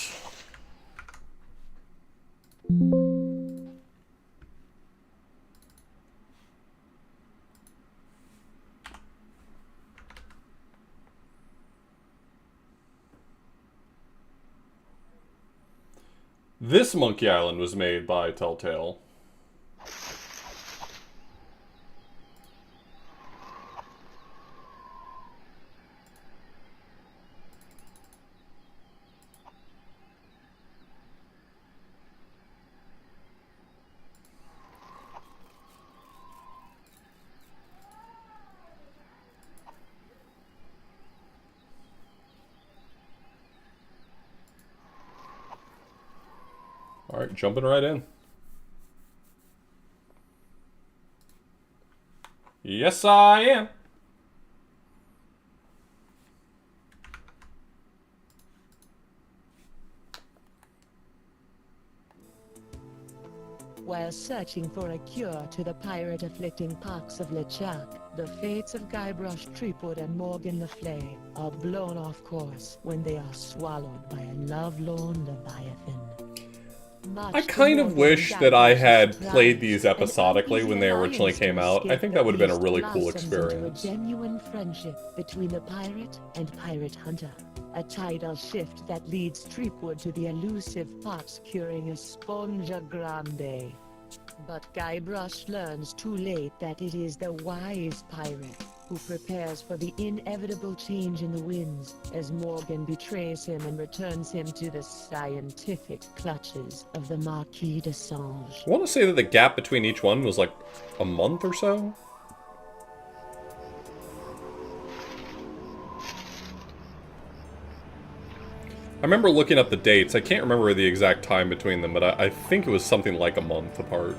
This Monkey Island was made by Telltale. Alright, jumping right in. Yes, I am. While searching for a cure to the pirate-afflicting pox of LeChuck, the fates of Guybrush Threepwood and Morgan Le Fay are blown off course when they are swallowed by a lovelorn Leviathan. I kind of wish that I had played these episodically when they originally came out. I think that would have been a really cool experience. A genuine friendship between the pirate and pirate hunter. A tidal shift that leads Threepwood to the elusive pox-curing Esponja Grande. But Guybrush learns too late that it is the wise pirate who prepares for the inevitable change in the winds as Morgan betrays him and returns him to the scientific clutches of the Marquis de Sange. I want to say that the gap between each one was like a month or so. I remember looking up the dates. I can't remember the exact time between them, but I think it was something like a month apart.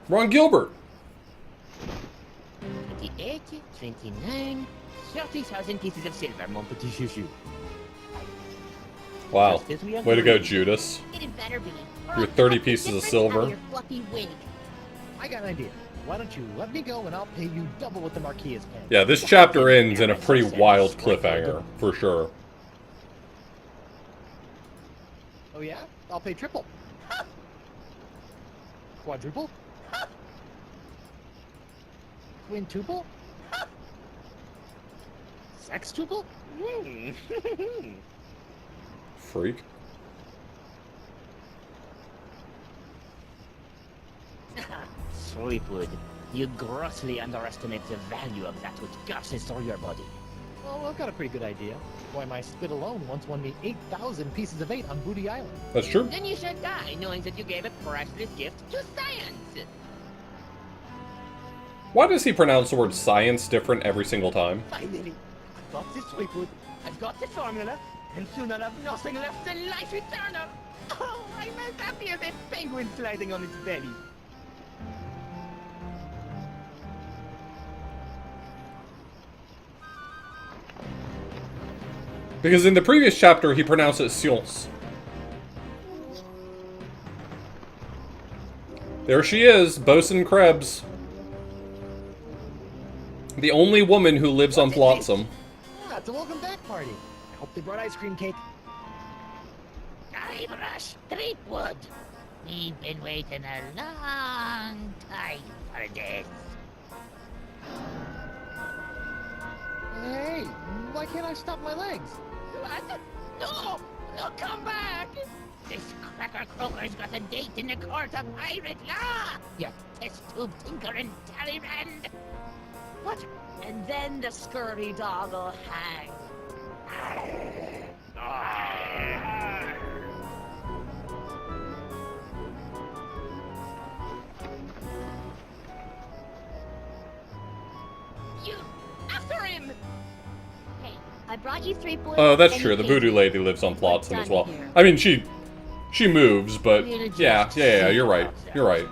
Ron Gilbert! 28, 29, 30,000 pieces of silver, mon petit chouchou. Wow. Way to go, Judas. It better be. Your 30 pieces of silver. Your fluffy wig. I got an idea. Why don't you let me go and I'll pay you double what the Marquis is paying. Yeah, this chapter ends in a pretty wild cliffhanger, for sure. Oh yeah? I'll pay triple. Quadruple? Quintuple? Sextuple? Freak. Threepwood, you grossly underestimate the value of that which gushes through your body. Well, I've got a pretty good idea. Why, my spit alone once won me 8,000 pieces of 8 on Booty Island. That's true. Then you should die knowing that you gave a priceless gift to science. Why does he pronounce the word science different every single time? Finally, I've got this Threepwood, I've got the formula, and soon I'll have nothing left than life eternal. Oh, I'm as happy as a penguin sliding on its belly. Because in the previous chapter, he pronounced it science. There she is, Bosun Krebs. The only woman who lives on Flotsam. Ah, it's a welcome back party. I hope they brought ice cream cake. Ah, Guybrush Threepwood. We've been waiting a long time for this. Hey, why can't I stop my legs? What? No! No, come back! This cracker croaker's got a date in the court of pirate law! You test tube tinker and Talleyrand! What? And then the scurvy dog will hang. You... after him! Hey, I brought you 3 boys. Oh, that's true. The voodoo lady lives on Flotsam as well. I mean, she moves, but yeah, you're right. You're right.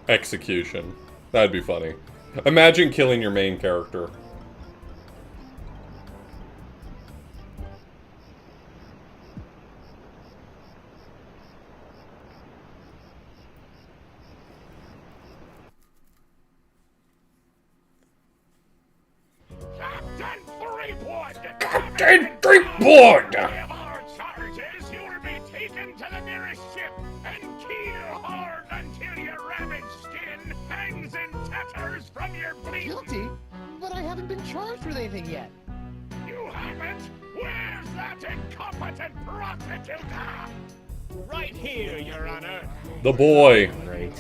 Execution. That'd be funny. Imagine killing your main character. Captain Threepwood! Captain Threepwood! Of our charges, you will be taken to the nearest ship and keel hard until your ravaged skin hangs in tatters from your bleeding. Guilty? But I haven't been charged with anything yet. You haven't? Where's that incompetent prostitute? Right here, Your Honor. The boy. Great.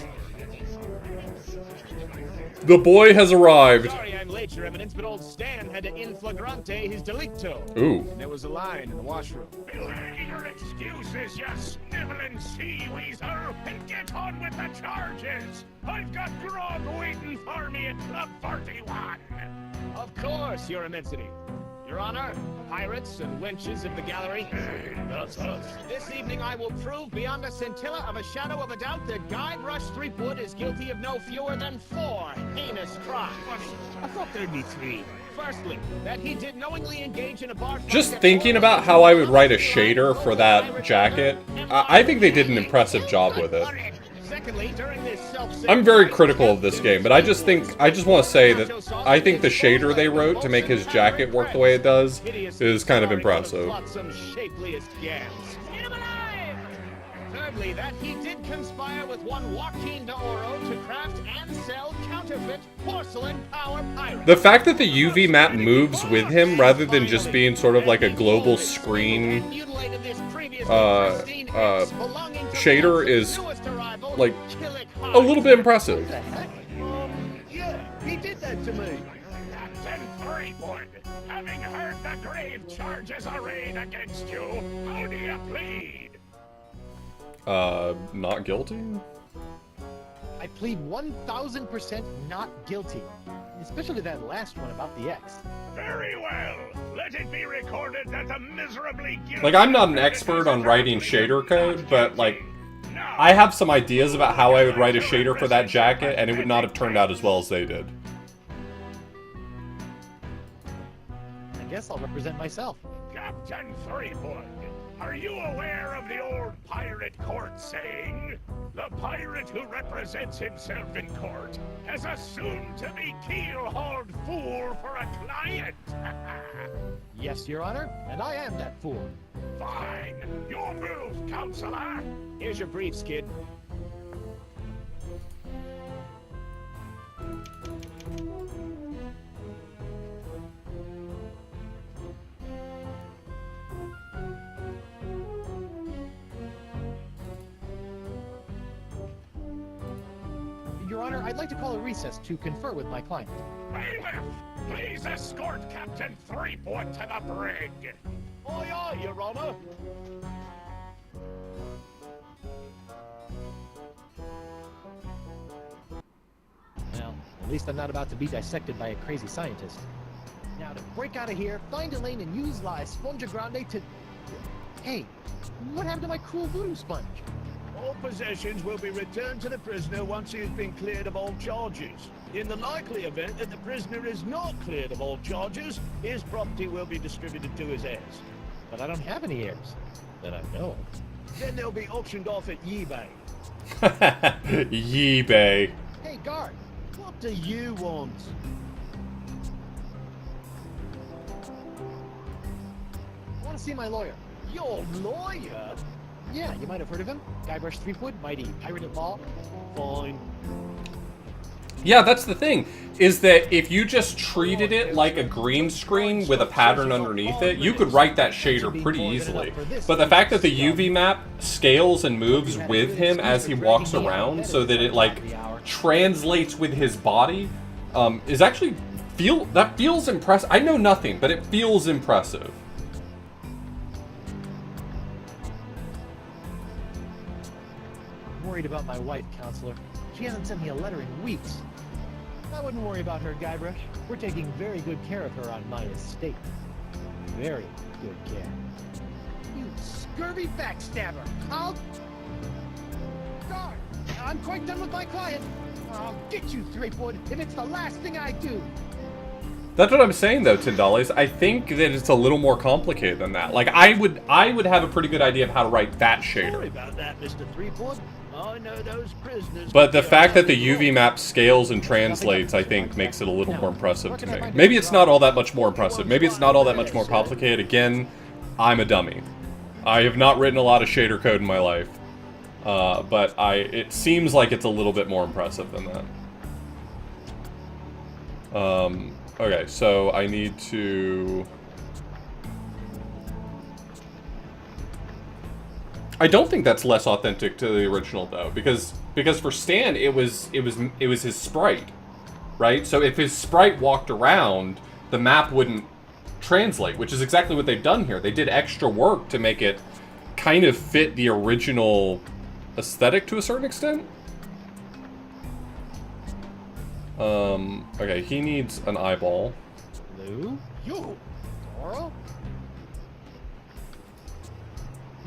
The boy has arrived. Sorry I'm late, Your Eminence, but old Stan had to in flagrante his delicto. Ooh. And there was a line in the washroom. Belay your excuses, you sniveling sea weasel, and get on with the charges. I've got grog waiting for me at Club 41. Of course, Your Immensity. Your Honor, pirates and wenches of the gallery. That's us. This evening I will prove beyond a scintilla of a shadow of a doubt that Guybrush Threepwood is guilty of no fewer than 4 heinous crimes. I thought there'd be 3. Firstly, that he did knowingly engage in a bar fight. Just thinking about how I would write a shader for that jacket, I think they did an impressive job with it. Secondly, during this I'm very critical of this game, but I just want to say that I think the shader they wrote to make his jacket work the way it does is kind of impressive. Some shapeliest gams. Thirdly, that he did conspire with one Joaquin de Oro to craft and sell counterfeit porcelain power pirates. The fact that the UV map moves with him rather than just being sort of like a global screen shader is like a little bit impressive. Yeah, he did that to me. Captain Threepwood, having heard the grave charges arraigned against you, how do you plead? Not guilty? I plead 1000% not guilty. Especially that last one about the X. Very well. Let it be recorded that the miserably guilty... Like, I'm not an expert on writing shader code, but, like, I have some ideas about how I would write a shader for that jacket, and it would not have turned out as well as they did. I guess I'll represent myself. Captain Threepwood, are you aware of the old pirate court saying? The pirate who represents himself in court has a soon-to-be keel-hauled fool for a client. Yes, Your Honor, and I am that fool. Fine. You move, Counselor. Here's your briefs, kid. Your Honor, I'd like to call a recess to confer with my client. Bailiff, please escort Captain Threepwood to the brig. Aye, aye, Your Honor. Well, at least I'm not about to be dissected by a crazy scientist. Now to break out of here, find a lane and use La Esponja Grande to... Hey, what happened to my cool voodoo sponge? All possessions will be returned to the prisoner once he has been cleared of all charges. In the likely event that the prisoner is not cleared of all charges, his property will be distributed to his heirs. But I don't have any heirs. That I know of. Then they'll be auctioned off at eBay. Yee-bay. Hey, guard. What do you want? I want to see my lawyer. Your lawyer? Yeah, you might have heard of him. Guybrush Threepwood, mighty pirate at law. Fine. Yeah, that's the thing, is that if you just treated it like a green screen with a pattern underneath it, you could write that shader pretty easily. But the fact that the UV map scales and moves with him as he walks around so that it, like, translates with his body, is actually, that feels impressive. I know nothing, but it feels impressive. I'm worried about my wife, Counselor. She hasn't sent me a letter in weeks. I wouldn't worry about her, Guybrush. We're taking very good care of her on my estate. Very good care. You scurvy backstabber! I'll... Guard! I'm quite done with my client. I'll get you, Threepwood, if it's the last thing I do. That's what I'm saying, though, Tyndallis. I think that it's a little more complicated than that. Like, I would have a pretty good idea of how to write that shader. Sorry about that, Mr. Threepwood. I know those prisoners. But the fact that the UV map scales and translates, I think, makes it a little more impressive to me. Maybe it's not all that much more impressive. Maybe it's not all that much more complicated. Again, I'm a dummy. I have not written a lot of shader code in my life. But it seems like it's a little bit more impressive than that. Okay, so I need to... I don't think that's less authentic to the original, though, because for Stan it was his sprite, right? So if his sprite walked around, the map wouldn't translate, which is exactly what they've done here. They did extra work to make it kind of fit the original aesthetic to a certain extent. Okay, he needs an eyeball. Lou? You? Doro?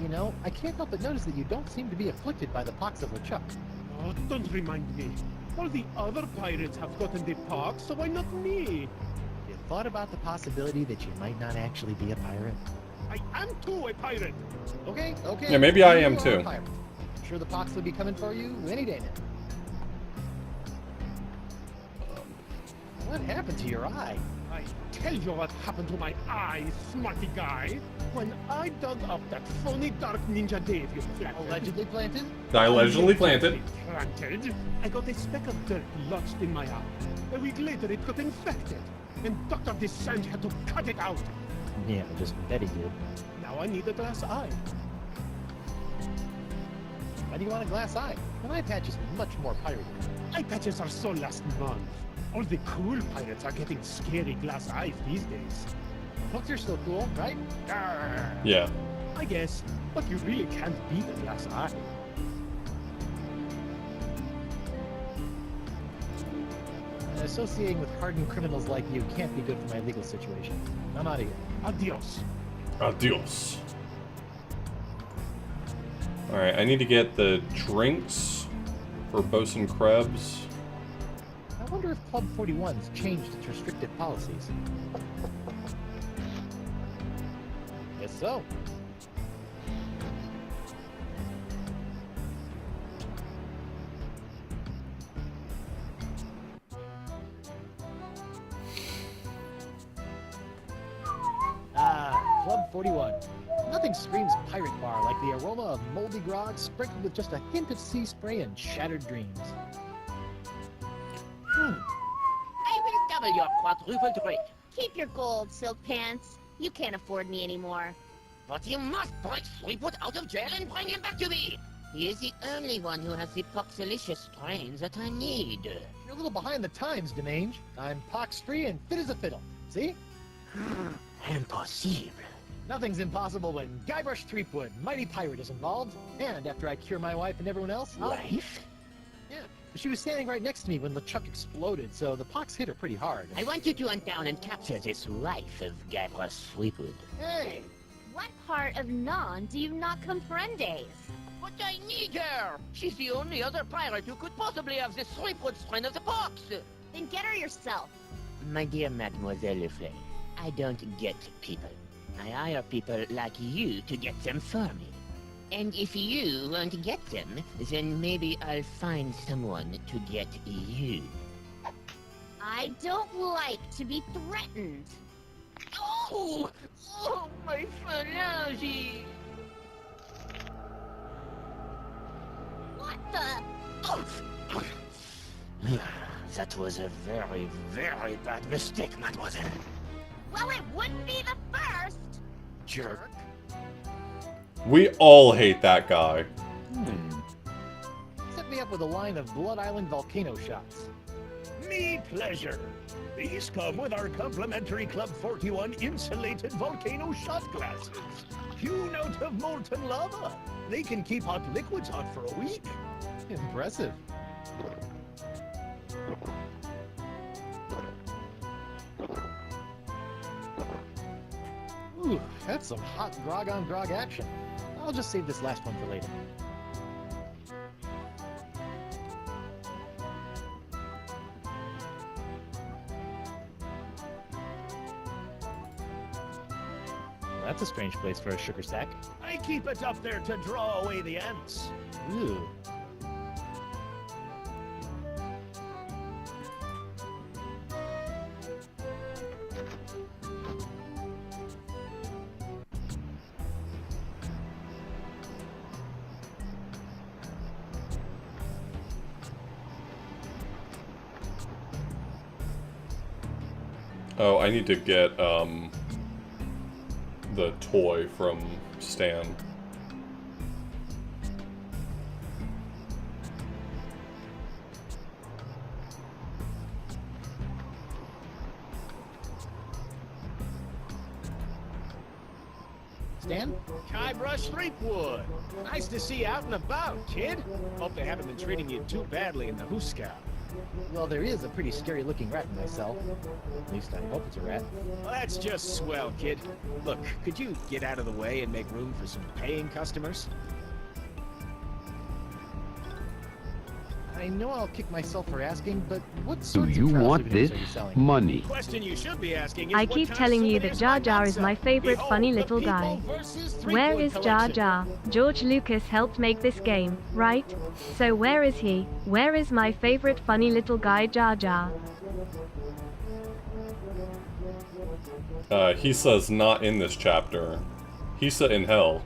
You know, I can't help but notice that you don't seem to be afflicted by the pox of LeChuck. Oh, don't remind me. All the other pirates have gotten the pox, so why not me? You thought about the possibility that you might not actually be a pirate? I am too a pirate. Okay. Yeah, maybe I am You are too. a pirate. I'm sure the pox will be coming for you any day now. What happened to your eye? I tell you what happened to my eye, smarty guy. When I dug up that phony dark ninja Dave you planted. Allegedly planted? Allegedly planted. Planted. I got a speck of dirt lodged in my eye. A week later it got infected. And Dr. Descent had to cut it out. Yeah, I just bet he did. Now I need a glass eye. Why do you want a glass eye? An eye patch is much more piratey. Eye patches are so last month. All the cool pirates are getting scary glass eyes these days. Hooks are still cool, right? Arr. Yeah. I guess, but you really can't beat a glass eye. Associating with hardened criminals like you can't be good for my legal situation. I'm out of here. Adios. Adios. Alright, I need to get the drinks for Bosun Krebs. I wonder if Club 41's changed its restricted policies. Guess so. Ah, Club 41. Nothing screams pirate bar like the aroma of moldy grog sprinkled with just a hint of sea spray and shattered dreams. I will double your quadruple rate. Keep your gold, Silk Pants. You can't afford me anymore. But you must break Threepwood out of jail and bring him back to me. He is the only one who has the poxilicious strains that I need. You're a little behind the times, Demange. I'm pox-free and fit as a fiddle. See? Impossible. Nothing's impossible when Guybrush Threepwood, mighty pirate, is involved. And after I cure my wife and everyone else... Wife? Yeah. She was standing right next to me when LeChuck exploded, so the pox hit her pretty hard. I want you to hunt down and capture this wife of Guybrush Threepwood. Hey! What part of Non do you not comprende? But I need her! She's the only other pirate who could possibly have the Threepwood strain of the pox! Then get her yourself. My dear Mademoiselle Leflay, I don't get people. I hire people like you to get them for me. And if you want to get them, then maybe I'll find someone to get you. I don't like to be threatened. Oh! Oh, my phalange! What the? That was a very, very bad mistake, mademoiselle. Well, it wouldn't be the first. Jerk. We all hate that guy. Set me up with a line of Blood Island volcano shots. Me pleasure. These come with our complimentary Club 41 insulated volcano shot glasses. Hewn out of molten lava. They can keep hot liquids hot for a week. Impressive. Ooh, that's some hot grog on grog action. I'll just save this last one for later. That's a strange place for a sugar sack. I keep it up there to draw away the ants. Ooh. Oh, I need to get, the toy from Stan. Stan? Guybrush Threepwood. Nice to see you out and about, kid. Hope they haven't been treating you too badly in the Hooskow. Well, there is a pretty scary looking rat in my cell. At least I hope it's a rat. Well, that's just swell, kid. Look, could you get out of the way and make room for some paying customers? I know I'll kick myself for asking, but what sorts Do you of trial want souvenirs this are you selling? money? Question you should be asking is I what keep kind of telling you that souvenirs Jar might Jar not is sell. my favorite Behold, funny the little People guy. versus Where Threepwood is Jar collection. Jar? George Lucas helped make this game, right? So where is he? Where is my favorite funny little guy Jar Jar? He says not in this chapter. He said in hell.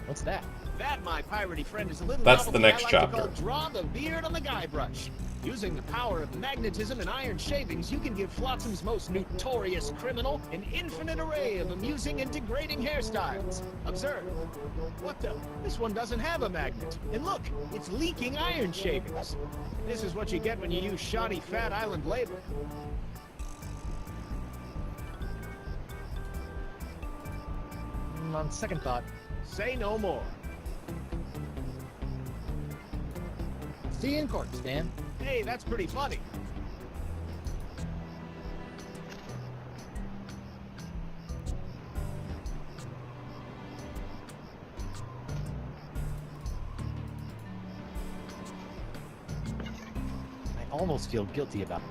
What's that? That, my piratey friend, is a little That's the novelty next I like chapter. to call Draw the Beard on the Guybrush. Using the power of magnetism and iron shavings, you can give Flotsam's most notorious criminal an infinite array of amusing and degrading hairstyles. Observe. What the? This one doesn't have a magnet. And look, it's leaking iron shavings. This is what you get when you use shoddy Fat Island labor. On second thought, Say no more. see you in court, Stan. Hey, that's pretty funny. I almost feel guilty about it.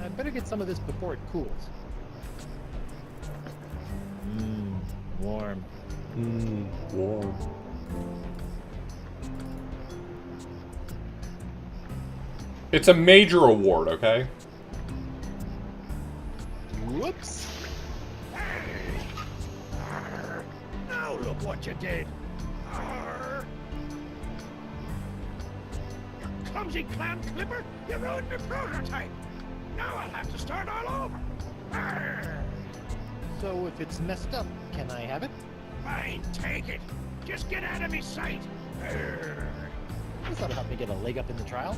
I'd better get some of this before it cools. Warm. Warm. It's a major award, okay? Whoops. Now look what you did. Arr. You clumsy clam clipper! You ruined the prototype! Now I'll have to start all over! Arr. So if it's messed up, can I have it? Fine, take it! Just get out of me sight! Arr. This ought to help me get a leg up in the trial.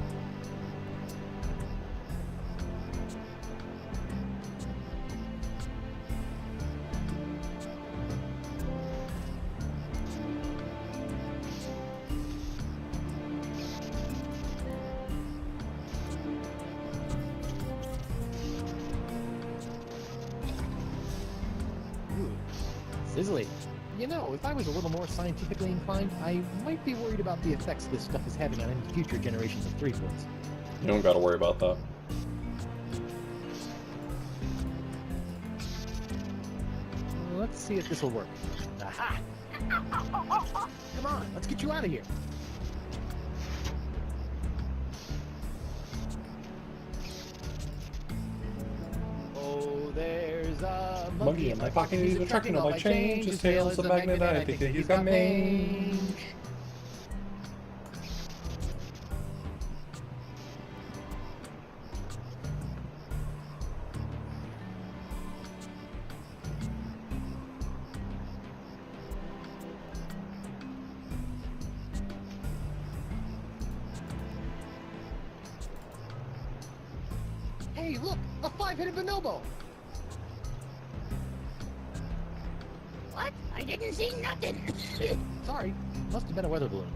Sizzly. You know, if I was a little more scientifically inclined, I might be worried about the effects this stuff is having on any future generations of Threepwoods. You don't gotta worry about that. Let's see if this will work. Aha! Come on, let's get you out of here. Oh, there's a Monkey in my pocket, he's attracting all my change. His tail is a magnet, I think that he's got mange. Hey, look! A five-headed bonobo! What? I didn't see nothing. Sorry, must have been a weather balloon.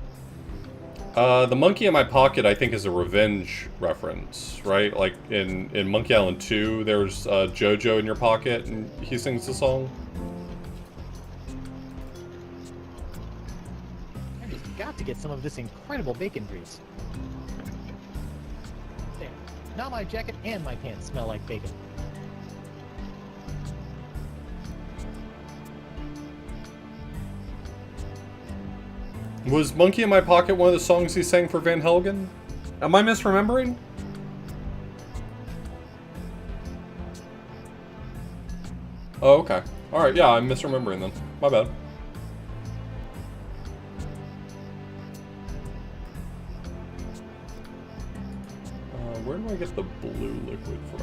The monkey in my pocket, I think, is a revenge reference, right? Like in Monkey Island 2, there's Jojo in your pocket, and he sings the song. I just got to get some of this incredible bacon grease. There. Now my jacket and my pants smell like bacon. Was Monkey in My Pocket one of the songs he sang for Van Helgen? Am I misremembering? Oh, okay. Alright, yeah, I'm misremembering then. My bad. Where do I get the blue liquid from?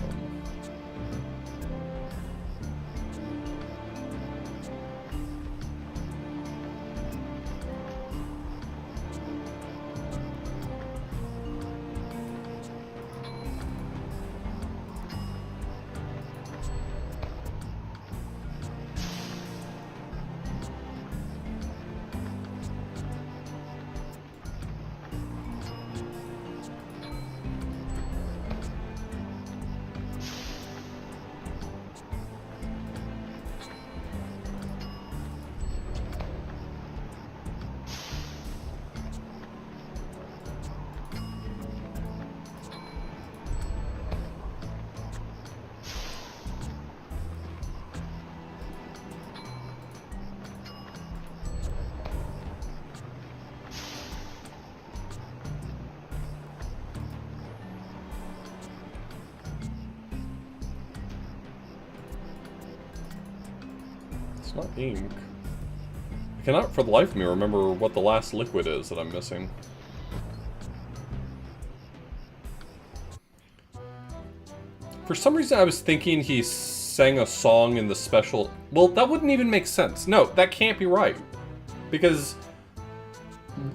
It's not ink. I cannot for the life of me remember what the last liquid is that I'm missing. For some reason I was thinking he sang a song in the special... Well, that wouldn't even make sense. No, that can't be right. Because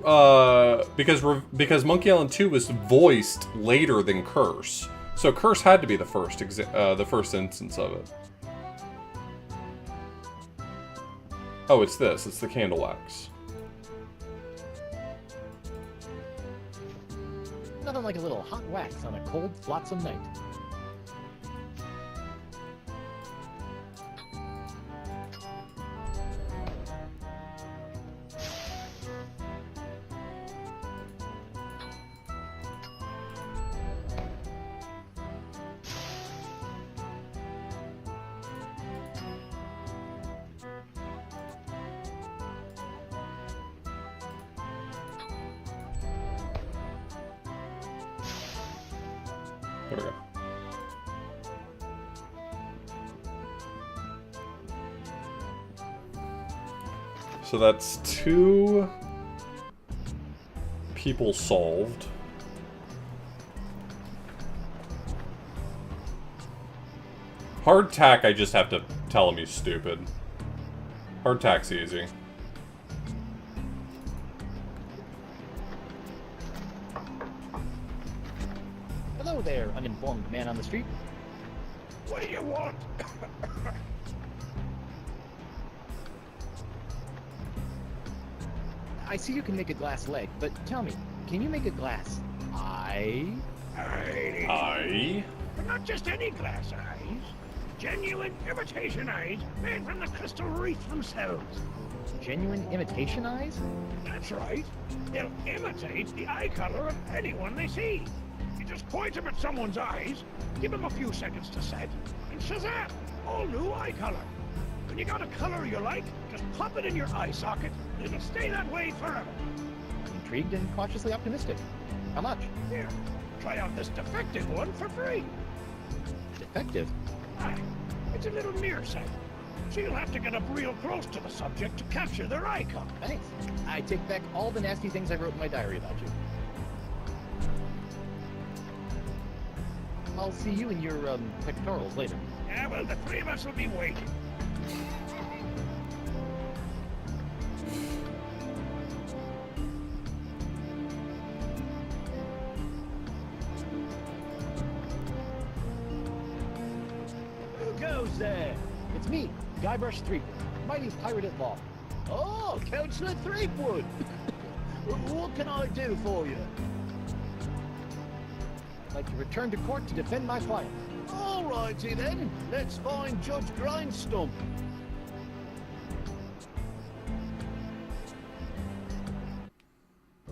Monkey Island 2 was voiced later than Curse. So Curse had to be the first instance of it. Oh, it's this. It's the candle wax. Nothing like a little hot wax on a cold, flotsam night. There we go. So that's 2 people solved. Hardtack, I just have to tell him he's stupid. Hardtack's easy. Hello there, uninformed man on the street. What do you want? I see you can make a glass leg, but tell me, can you make a glass eye? Eye. Eye? But not just any glass eyes. Genuine imitation eyes made from the crystal wreath themselves. Genuine imitation eyes? That's right. They'll imitate the eye color of anyone they see. You just point them at someone's eyes, give them a few seconds to set, and shazam! All new eye color. When you got a color you like, just pop it in your eye socket, and it'll stay that way forever. Intrigued and cautiously optimistic. How much? Here, try out this defective one for free. Defective? Ah, it's a little mirror set. So you'll have to get up real close to the subject to capture their eye color. Thanks. I take back all the nasty things I wrote in my diary about you. I'll see you in your, pectorals later. Yeah, well, the three of us will be waiting. Who goes there? It's me, Guybrush Threepwood, mighty pirate at law. Oh, Councillor Threepwood. What can I do for you? I'd like to return to court to defend my client. All righty then. Let's find Judge Grindstump.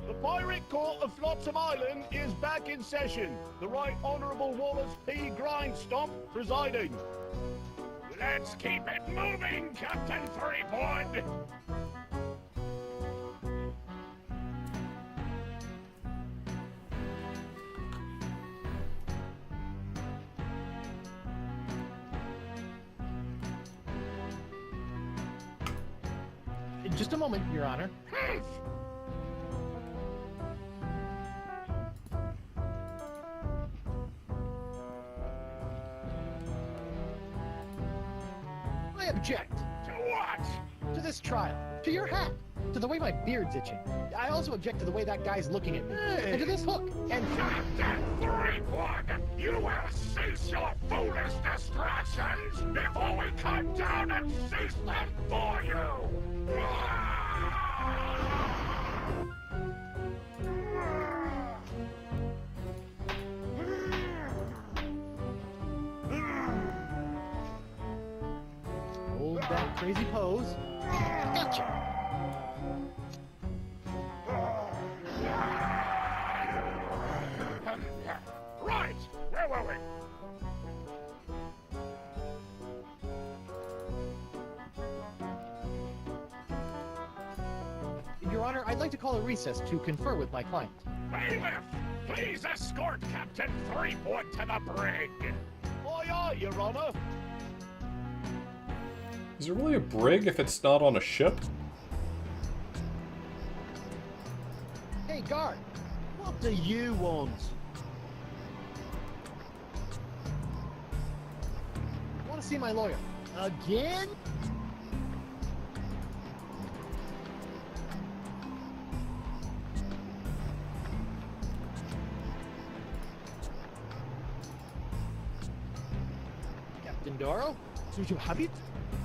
The Pirate Court of Flotsam Island is back in session. The Right Honourable Wallace P. Grindstump presiding. Let's keep it moving, Captain Threepwood! In just a moment, Your Honor. I object. To what? To this trial. To your hat. To the way my beard's itching. I also object to the way that guy's looking at me. And to this hook. And... Captain Threepwood, you will cease your foolish distractions before we come down and cease them for you! Hold that crazy pose. Gotcha! Right! Where were we? Your Honor, I'd like to call a recess to confer with my client. Bailiff, please escort Captain Threepwood to the brig. Aye, aye, Your Honor. Is it really a brig if it's not on a ship? Hey, guard! What do you want? I want to see my lawyer. Again? Captain Doro, do you have it?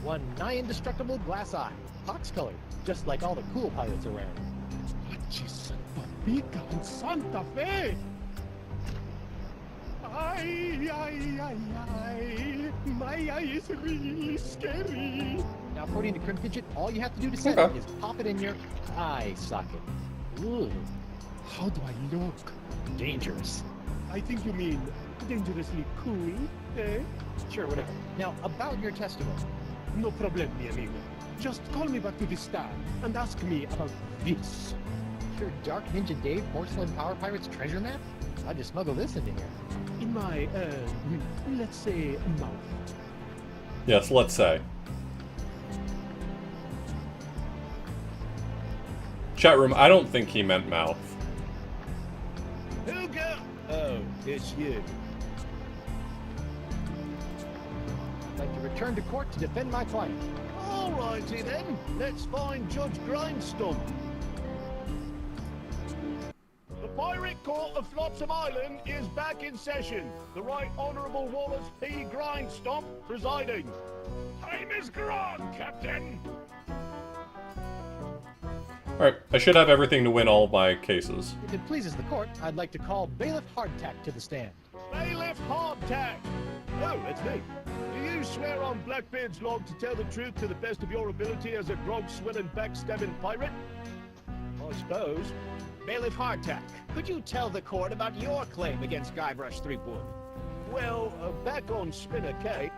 One nigh indestructible glass eye, fox-colored, just like all the cool pilots are wearing. Pica in Santa Fe! Ay, ay, ay, ay. My eye is really scary. Now, according to Crimpidget, all you have to do to set it is pop it in your eye socket. Ooh. How do I look? Dangerous. I think you mean dangerously cool, eh? Sure, whatever. Now, about your testimony. No problem, mi amigo. Just call me back to the stand and ask me about this. Your Dark Ninja Dave Porcelain Power Pirates treasure map? I just smuggle this into here. In my, let's say, mouth. Yes, let's say. Chat room, I don't think he meant mouth. Who go? Oh, it's you. I'd like to return to court to defend my client. All righty then. Let's find Judge Grindstump. The Pirate Court of Flotsam Island is back in session. The Right Honourable Wallace P. Grindstump presiding. Time is gone, Captain. Alright, I should have everything to win all of my cases. If it pleases the court, I'd like to call Bailiff Hardtack to the stand. Bailiff Hardtack. Oh, that's me. Do you swear on Blackbeard's log to tell the truth to the best of your ability as a grog-swilling, backstabbing pirate? I suppose. Bailiff Hardtack, could you tell the court about your claim against Guybrush Threepwood? Well, back on Spinner Cay,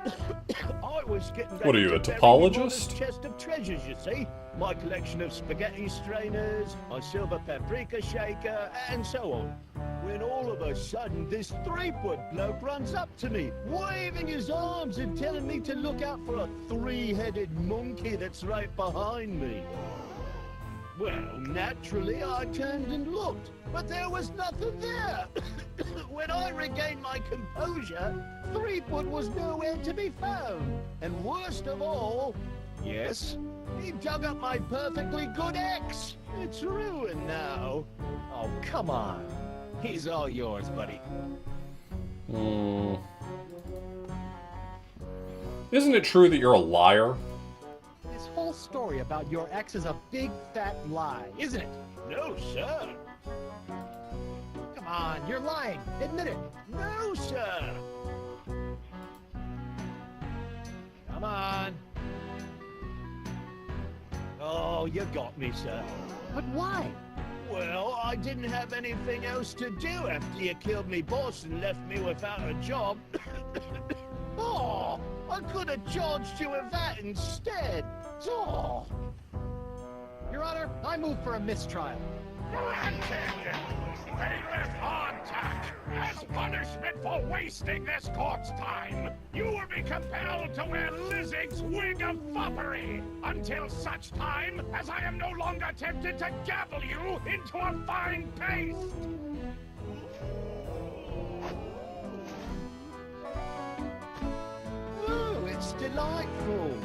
I was getting What are you, ready a to bury topologist? Imona's chest of treasures, you see. My collection of spaghetti strainers, my silver paprika shaker, and so on. When all of a sudden, this Threepwood bloke runs up to me, waving his arms and telling me to look out for a three-headed monkey that's right behind me. Well, naturally, I turned and looked, but there was nothing there. When I regained my composure, Threepwood was nowhere to be found. And worst of all... Yes? He dug up my perfectly good axe. It's ruined now. Oh, come on. He's all yours, buddy. Isn't it true that you're a liar? This whole story about your ex is a big fat lie, isn't it? No, sir. Come on, you're lying. Admit it. No, sir. Come on. Oh, you got me, sir. But why? Well, I didn't have anything else to do after you killed me boss and left me without a job. Oh, I could have charged you with that instead. Oh. Your Honor, I move for a mistrial. Bailiff Hardtack, as punishment for wasting this court's time, you will be compelled to wear Lizzie's wig of foppery until such time as I am no longer tempted to gavel you into a fine paste. Ooh, it's delightful.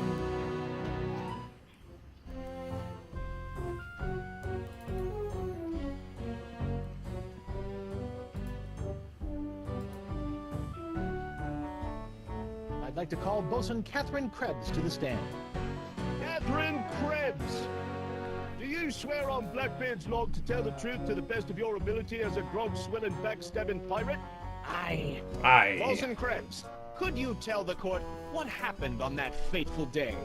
I'd like to call Bosun Catherine Krebs to the stand. Catherine Krebs! Do you swear on Blackbeard's log to tell the truth to the best of your ability as a grog-swilling, backstabbing pirate? Aye. Aye. Bosun Krebs, could you tell the court what happened on that fateful day?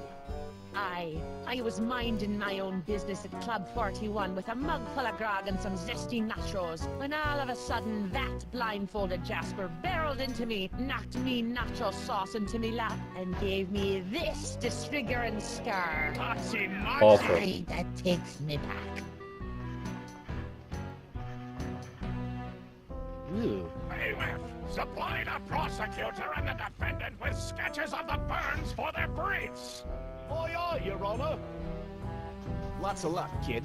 I was minding my own business at Club 41 with a mug full of grog and some zesty nachos, when all of a sudden that blindfolded Jasper barreled into me, knocked me nacho sauce into me lap, and gave me this disfiguring scar. Awful. Aye, that takes me back. Ooh. Bailiff, supply the prosecutor and the defendant with sketches of the burns for their briefs. Aye, aye, Your Honor. Lots of luck, kid.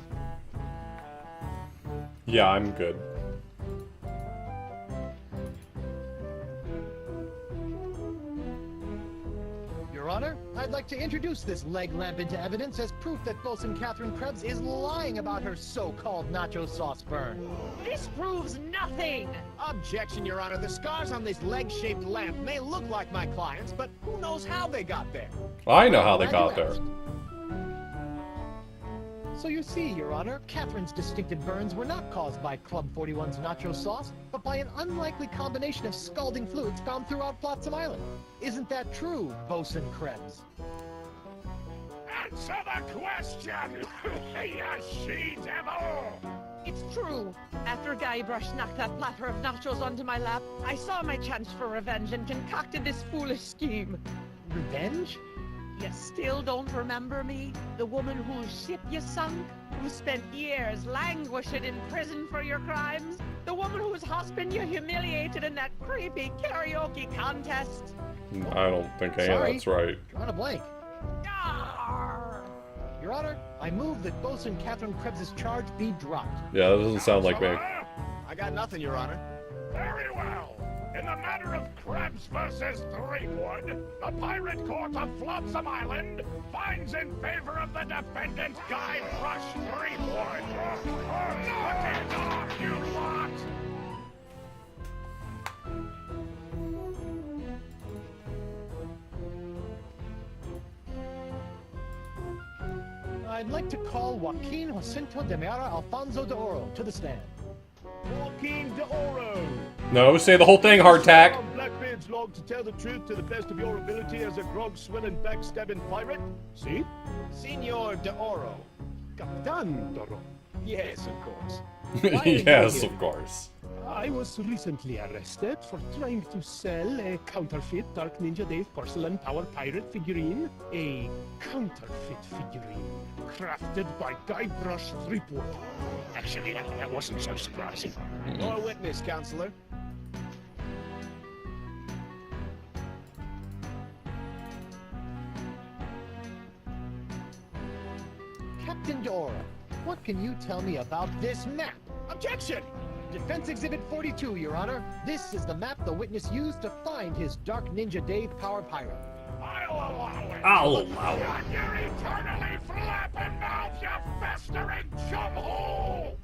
Yeah, I'm good. Your Honor, I'd like to introduce this leg lamp into evidence as proof that Bosun Catherine Krebs is lying about her so-called nacho sauce burn. This proves nothing! Objection, Your Honor. The scars on this leg-shaped lamp may look like my client's, but who knows how they got there? I know how they Glad you got there. asked. So you see, Your Honor, Catherine's distinctive burns were not caused by Club 41's nacho sauce, but by an unlikely combination of scalding fluids found throughout Flotsam Island. Isn't that true, Bosun Krebs? Answer the question, you she-devil! It's true. After Guybrush knocked that platter of nachos onto my lap, I saw my chance for revenge and concocted this foolish scheme. Revenge? You still don't remember me? The woman whose ship you sunk? Who spent years languishing in prison for your crimes? The woman whose husband you humiliated in that creepy karaoke contest? I don't think any of that's right. Drawing a blank. Your Honor, I move that Bosun Catherine Krebs' charge be dropped. Yeah, that doesn't sound like me. I got nothing, Your Honor. Very well. In the matter of Krebs versus Threepwood, the Pirate Court of Flotsam Island finds in favor of the defendant Guybrush Threepwood. Knock it off, you lot! I'd like to call Joaquin Jacinto de Mera Alfonso de Oro to the stand. Joaquin de Oro. No, say the whole thing, Hardtack. Blackbeard voyage log to tell the truth to the best of your ability as a grog-swilling, backstabbing pirate? See? Senor D'Oro. Captain D'Oro. Yes, of course. Yes, of course. I was recently arrested for trying to sell a counterfeit Dark Ninja Dave porcelain power pirate figurine. A counterfeit figurine crafted by Guybrush Threepwood. Actually, that wasn't so surprising. Your witness, counselor. Captain D'Oro, what can you tell me about this map? Objection! Defense Exhibit 42, Your Honor. This is the map the witness used to find his Dark Ninja Dave Power Pirate. I'll allow it. I'll allow it. Shut your eternally flapping mouth, you festering chumhole!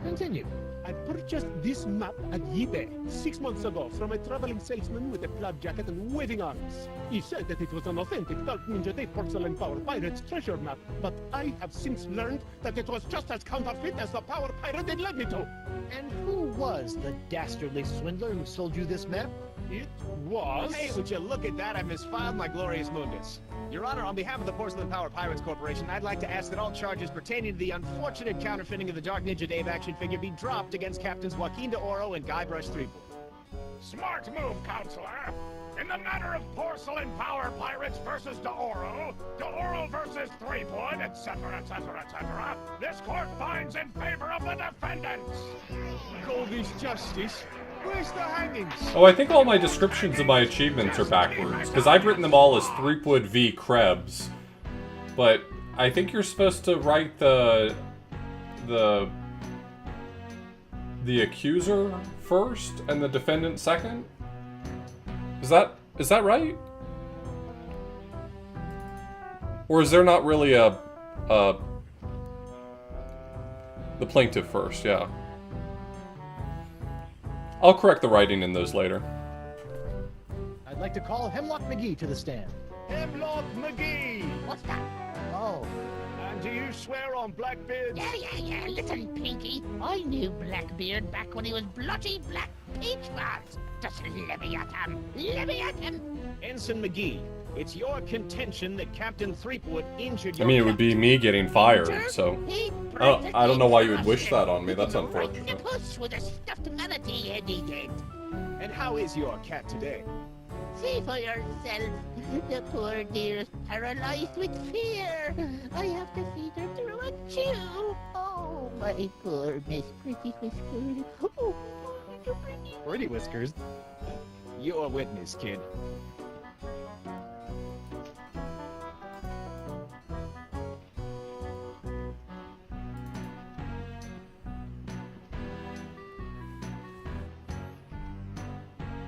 Continue. I purchased this map at eBay 6 months ago from a traveling salesman with a plaid jacket and waving arms. He said that it was an authentic Dark Ninja Dave porcelain power pirate's treasure map, but I have since learned that it was just as counterfeit as the power pirate it led me to. And who was the dastardly swindler who sold you this map? It was... Hey, would you look at that? I've misfiled my glorious mundus. Your Honor, on behalf of the Porcelain Power Pirates Corporation, I'd like to ask that all charges pertaining to the unfortunate counterfeiting of the Dark Ninja Dave action figure be dropped against Captains Joaquin D'Oro and Guybrush Threepwood. Smart move, counselor. In the matter of Porcelain Power Pirates versus D'Oro, D'Oro versus Threepwood, etc., etc., etc., this court finds in favor of the defendants. Call this justice. Where's the hangings? Oh, I think all my descriptions of my achievements are backwards, because I've written them all as Threepwood v. Krebs. But I think you're supposed to write the accuser first and the defendant second? Is that right? Or is there not really the plaintiff first? Yeah. I'll correct the writing in those later. I'd like to call Hemlock McGee to the stand. Hemlock McGee! What's that? Oh. And do you swear on Blackbeard? Yeah. Listen, Pinky. I knew Blackbeard back when he was blotchy black peach fuzz. Just levy at him. Levy at him. Ensign McGee, it's your contention that Captain Threepwood injured I your mean, it would be me getting fired, so... Oh, I don't know why you would wish that on me. That's unfortunate. With a stuffed manatee head he did. And how is your cat today? See for yourself. The poor dear is paralyzed with fear. I have to feed her through a chew. Oh, my poor Miss Pretty Whiskers. Oh, Pretty Whiskers? You're a witness, kid.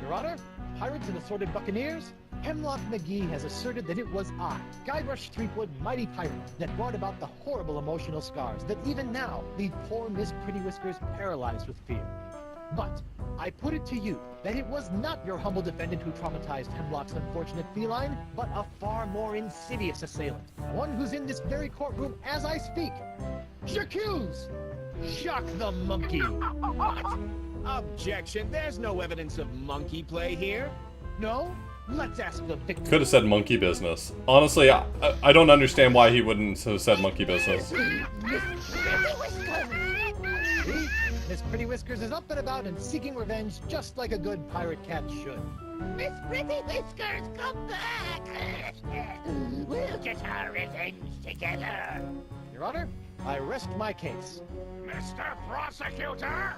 Your Honor, Pirates and Assorted Buccaneers, Hemlock McGee has asserted that it was I, Guybrush Threepwood, mighty pirate, that brought about the horrible emotional scars that even now leave poor Miss Pretty Whiskers paralyzed with fear. But I put it to you that it was not your humble defendant who traumatized Hemlock's unfortunate feline, but a far more insidious assailant, one who's in this very courtroom as I speak. J'accuse! Shock the monkey! What? Objection. There's no evidence of monkey play here. No? Let's ask the victim. Could have said monkey business. Honestly, I don't understand why he wouldn't have said monkey business. See? Miss Pretty Whiskers is up and about and seeking revenge just like a good pirate cat should. Miss Pretty Whiskers, come back! We'll get our revenge together. Your Honor, I rest my case. Mr. Prosecutor!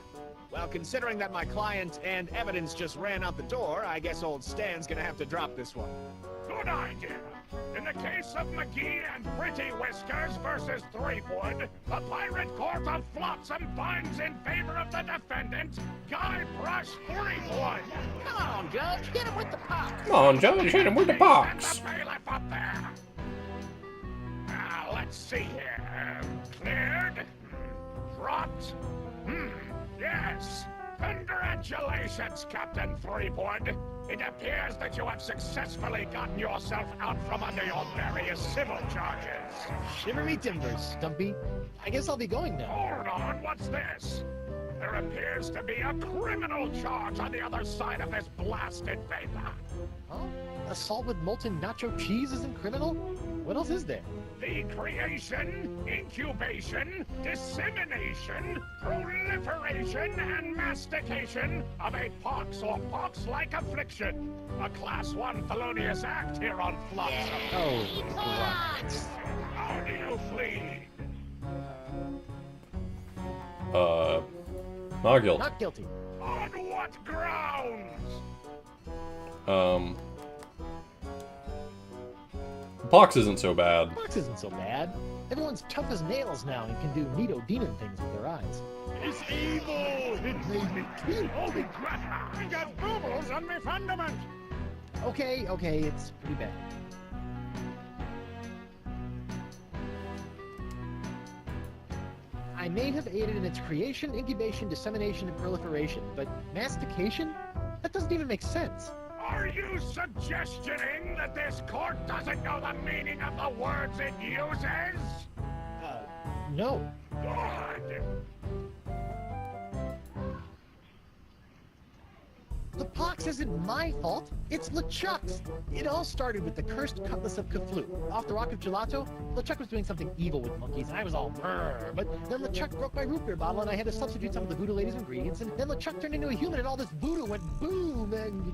Well, considering that my client and evidence just ran out the door, I guess old Stan's gonna have to drop this one. Good idea. In the case of McGee and Pretty Whiskers versus Threepwood, the Pirate Court of Flotsam finds in favor of the defendant, Guybrush Threepwood. Come on, Judge, hit him with the pox. Come on, Judge, hit him with the pox. The bailiff up there. Now, let's see here. Cleared. Dropped. Yes. Congratulations, Captain Threepwood. It appears that you have successfully gotten yourself out from under your various civil charges. Shiver me timbers, Stumpy. I guess I'll be going now. Hold on, what's this? There appears to be a criminal charge on the other side of this blasted vapor. Huh? Assault with molten nacho cheese isn't criminal? What else is there? The creation, incubation, dissemination, proliferation, and mastication of a pox or pox-like affliction. A Class 1 felonious act here on Flotsam. Oh, Pox! How do you plead? Not guilty. Not guilty. On what grounds? Pox isn't so bad. Pox isn't so bad. Everyone's tough as nails now and can do neato demon things with their eyes. It's evil! It made me kill all the crap. I got bubbles on my fundament. Okay, it's pretty bad. I may have aided in its creation, incubation, dissemination, and proliferation, but mastication? That doesn't even make sense. Are you suggesting that this court doesn't know the meaning of the words it uses? No. Good. The pox isn't my fault. It's LeChuck's. It all started with the cursed cutlass of Cthulhu. Off the Rock of Gelato, LeChuck was doing something evil with monkeys, and I was all brrr. But then LeChuck broke my root beer bottle, and I had to substitute some of the voodoo lady's ingredients, and then LeChuck turned into a human, and all this voodoo went boom, and...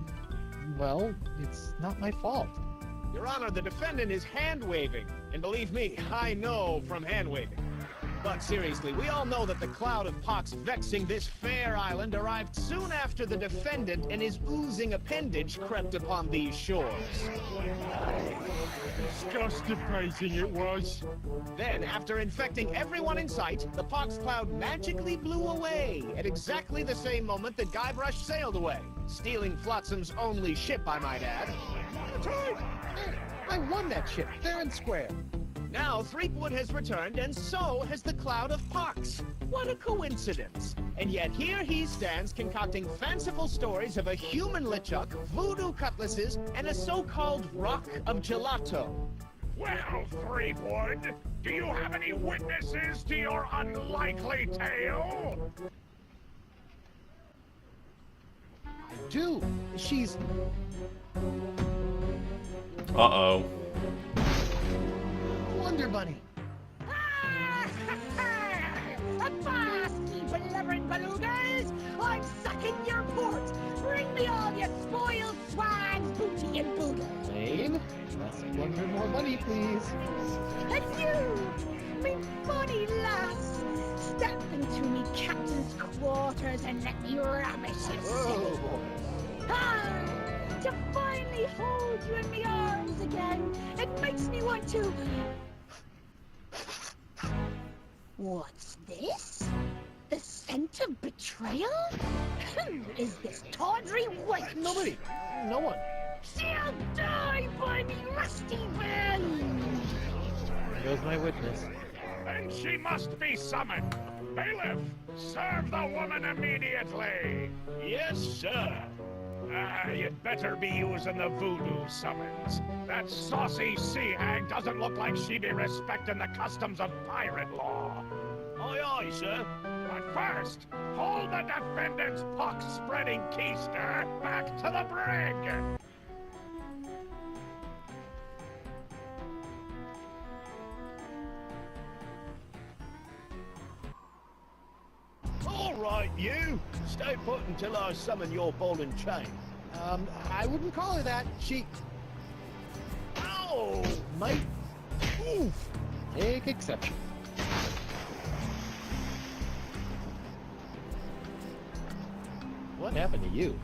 well, it's not my fault. Your Honor, the defendant is hand-waving. And believe me, I know from hand-waving. But seriously, we all know that the cloud of pox vexing this fair island arrived soon after the defendant and his oozing appendage crept upon these shores. Constipating it was. Then, after infecting everyone in sight, the pox cloud magically blew away at exactly the same moment that Guybrush sailed away, stealing Flotsam's only ship, I might add. That's right. Hey, I won that ship, fair and square. Now, Threepwood has returned, and so has the Cloud of Pox. What a coincidence! And yet here he stands concocting fanciful stories of a human LeChuck, voodoo cutlasses, and a so-called Rock of Gelato. Well, Threepwood, do you have any witnesses to your unlikely tale? I do. She's... Uh-oh. Wonder Bunny. Avast, ye blubbering belugas! I'm sucking your port! Bring me all your spoiled swags, booty and boodle! Lane, let's wonder more bunny, please. And you, me bonny lass, step into me captain's quarters and let me ravish you. Whoa. Ah, to finally hold you in me arms again, it makes me want to... What's this? The scent of betrayal? Who is this tawdry wench? Nobody. No one. She'll die by me rusty bend! There goes my witness. Then she must be summoned. Bailiff, serve the woman immediately. Yes, sir. You'd better be using the voodoo summons. That saucy sea hag doesn't look like she'd be respecting the customs of pirate law. Aye, aye, sir. But first, hold the defendant's pox-spreading keister back to the brig. All right, you. Stay put until I summon your ball and chain. I wouldn't call her that. She... Ow! might... Oof. Take exception. What happened to you?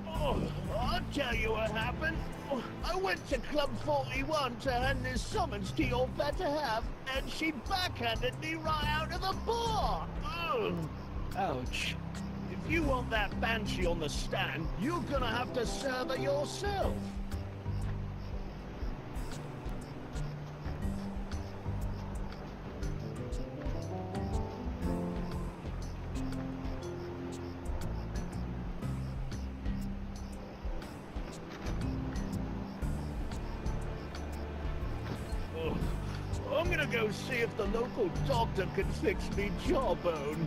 Oh, I'll tell you what happened. I went to Club 41 to hand this summons to your better half, and she backhanded me right out of the bar. Ugh. Ouch. If you want that banshee on the stand, you're gonna have to serve her yourself. I'm gonna go see if the local doctor can fix me jawbone.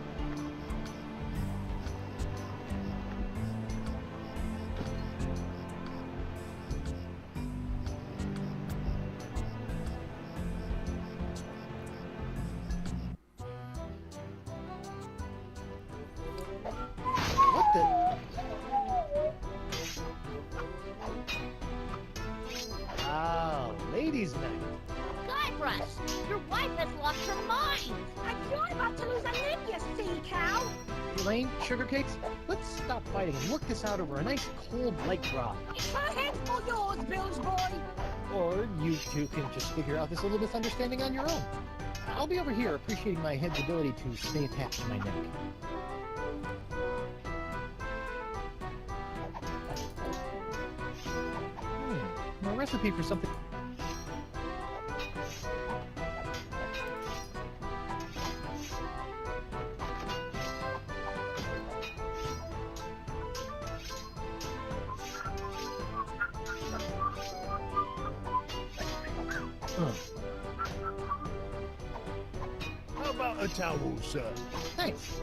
Guybrush! Your wife has lost her mind! And you're about to lose a limb, you sea cow! Elaine, sugar cakes, let's stop fighting and work this out over a nice cold light grog. Her head's all yours, Bilge boy! Or you two can just figure out this little misunderstanding on your own. I'll be over here appreciating my head's ability to stay attached to my neck. A recipe for something. How about a towel, sir? Thanks.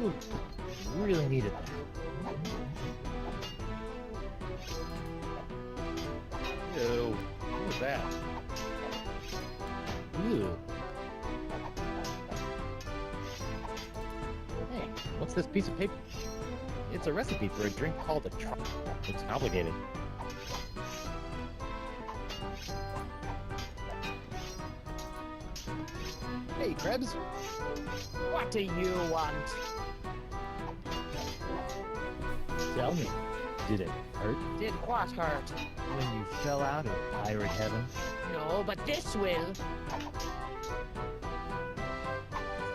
Ooh, really needed that. Ew, what was that? Ew. Hey, what's this piece of paper? It's a recipe for a drink called a truck. It's complicated. Hey, Krebs. What do you want? Tell me, did it hurt Did what hurt? when you fell out of pirate heaven? No, but this will.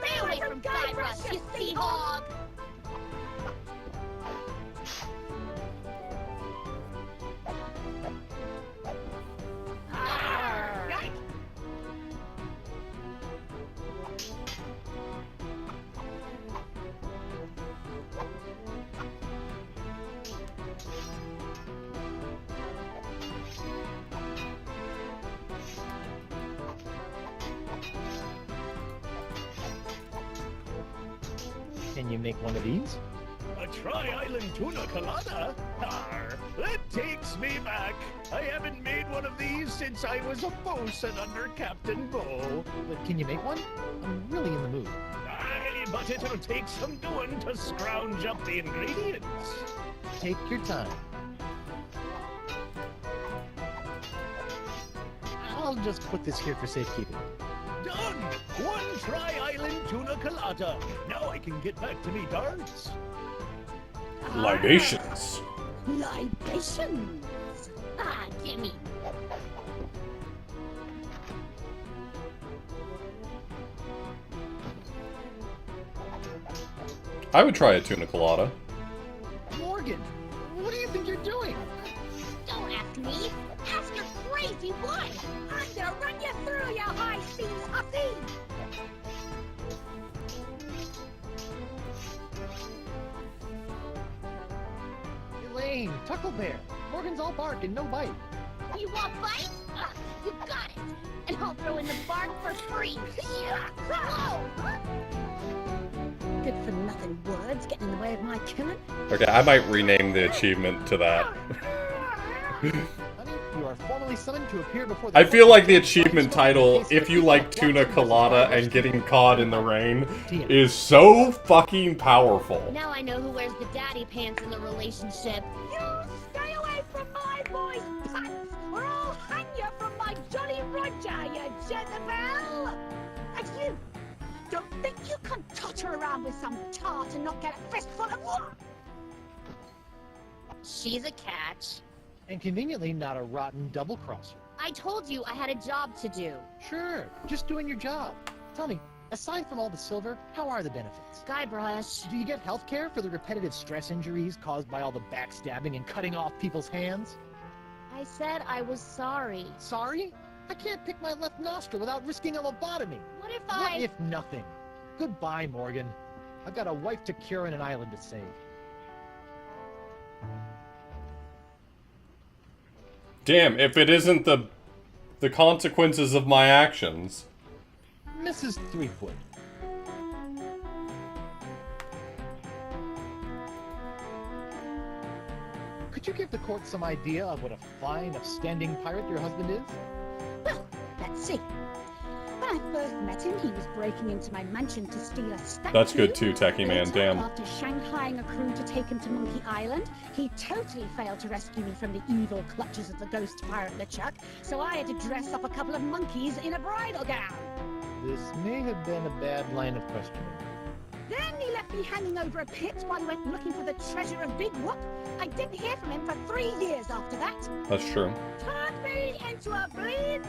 Stay away from Guybrush, you sea hog! Can you make one of these? A Tri-Island Tuna Colada? Arr, that takes me back. I haven't made one of these since I was a bosun under Captain Bow. But can you make one? I'm really in the mood. Aye, but it'll take some doing to scrounge up the ingredients. Take your time. I'll just put this here for safekeeping. Done! One Tri-Island Tuna Colada. Now I can get back to me darts. Libations. Libations! Ah, gimme! I would try a tuna colada. Morgan, what do you think you're doing? Don't ask me! Ask your crazy wife! I'm gonna run you through, you high seas hussy! Elaine, Tucklebear. Morgan's all bark and no bite. You want bites? Ah, you got it! And I'll throw in the bark for free! Whoa! Good for nothing words getting in the way of my killing. Okay, I might rename the achievement to that. Honey, you are formally summoned to appear before the I feel like the achievement title, if you like tuna colada and getting caught in the rain, is so fucking powerful. Now I know who wears the daddy pants in the relationship. You stay away from my boy's pants, or I'll hang you from my Jolly Roger, you Jezebel! And you! Don't think you can totter around with some tart and not get a fistful of water! She's a catch. And conveniently not a rotten double-crosser. I told you I had a job to do. Sure, just doing your job. Tell me, aside from all the silver, how are the benefits? Guybrush. Do you get health care for the repetitive stress injuries caused by all the backstabbing and cutting off people's hands? I said I was sorry. Sorry? I can't pick my left nostril without risking a lobotomy. What if What if nothing? Goodbye, Morgan. I've got a wife to cure and an island to save. Damn, if it isn't the consequences of my actions. Mrs. Threepwood. Could you give the court some idea of what a fine, upstanding pirate your husband is? Well, let's see. But I first met him, he was breaking into my mansion to steal a statue. That's good too, Techie Man, Later, damn. After shanghaiing a crew to take him to Monkey Island, he totally failed to rescue me from the evil clutches of the ghost pirate LeChuck, so I had to dress up a couple of monkeys in a bridal gown. This may have been a bad line of questioning. Then he left me hanging over a pit while he went looking for the treasure of Big Whoop. I didn't hear from him for 3 years after that. That's true. Turned me into a bleeding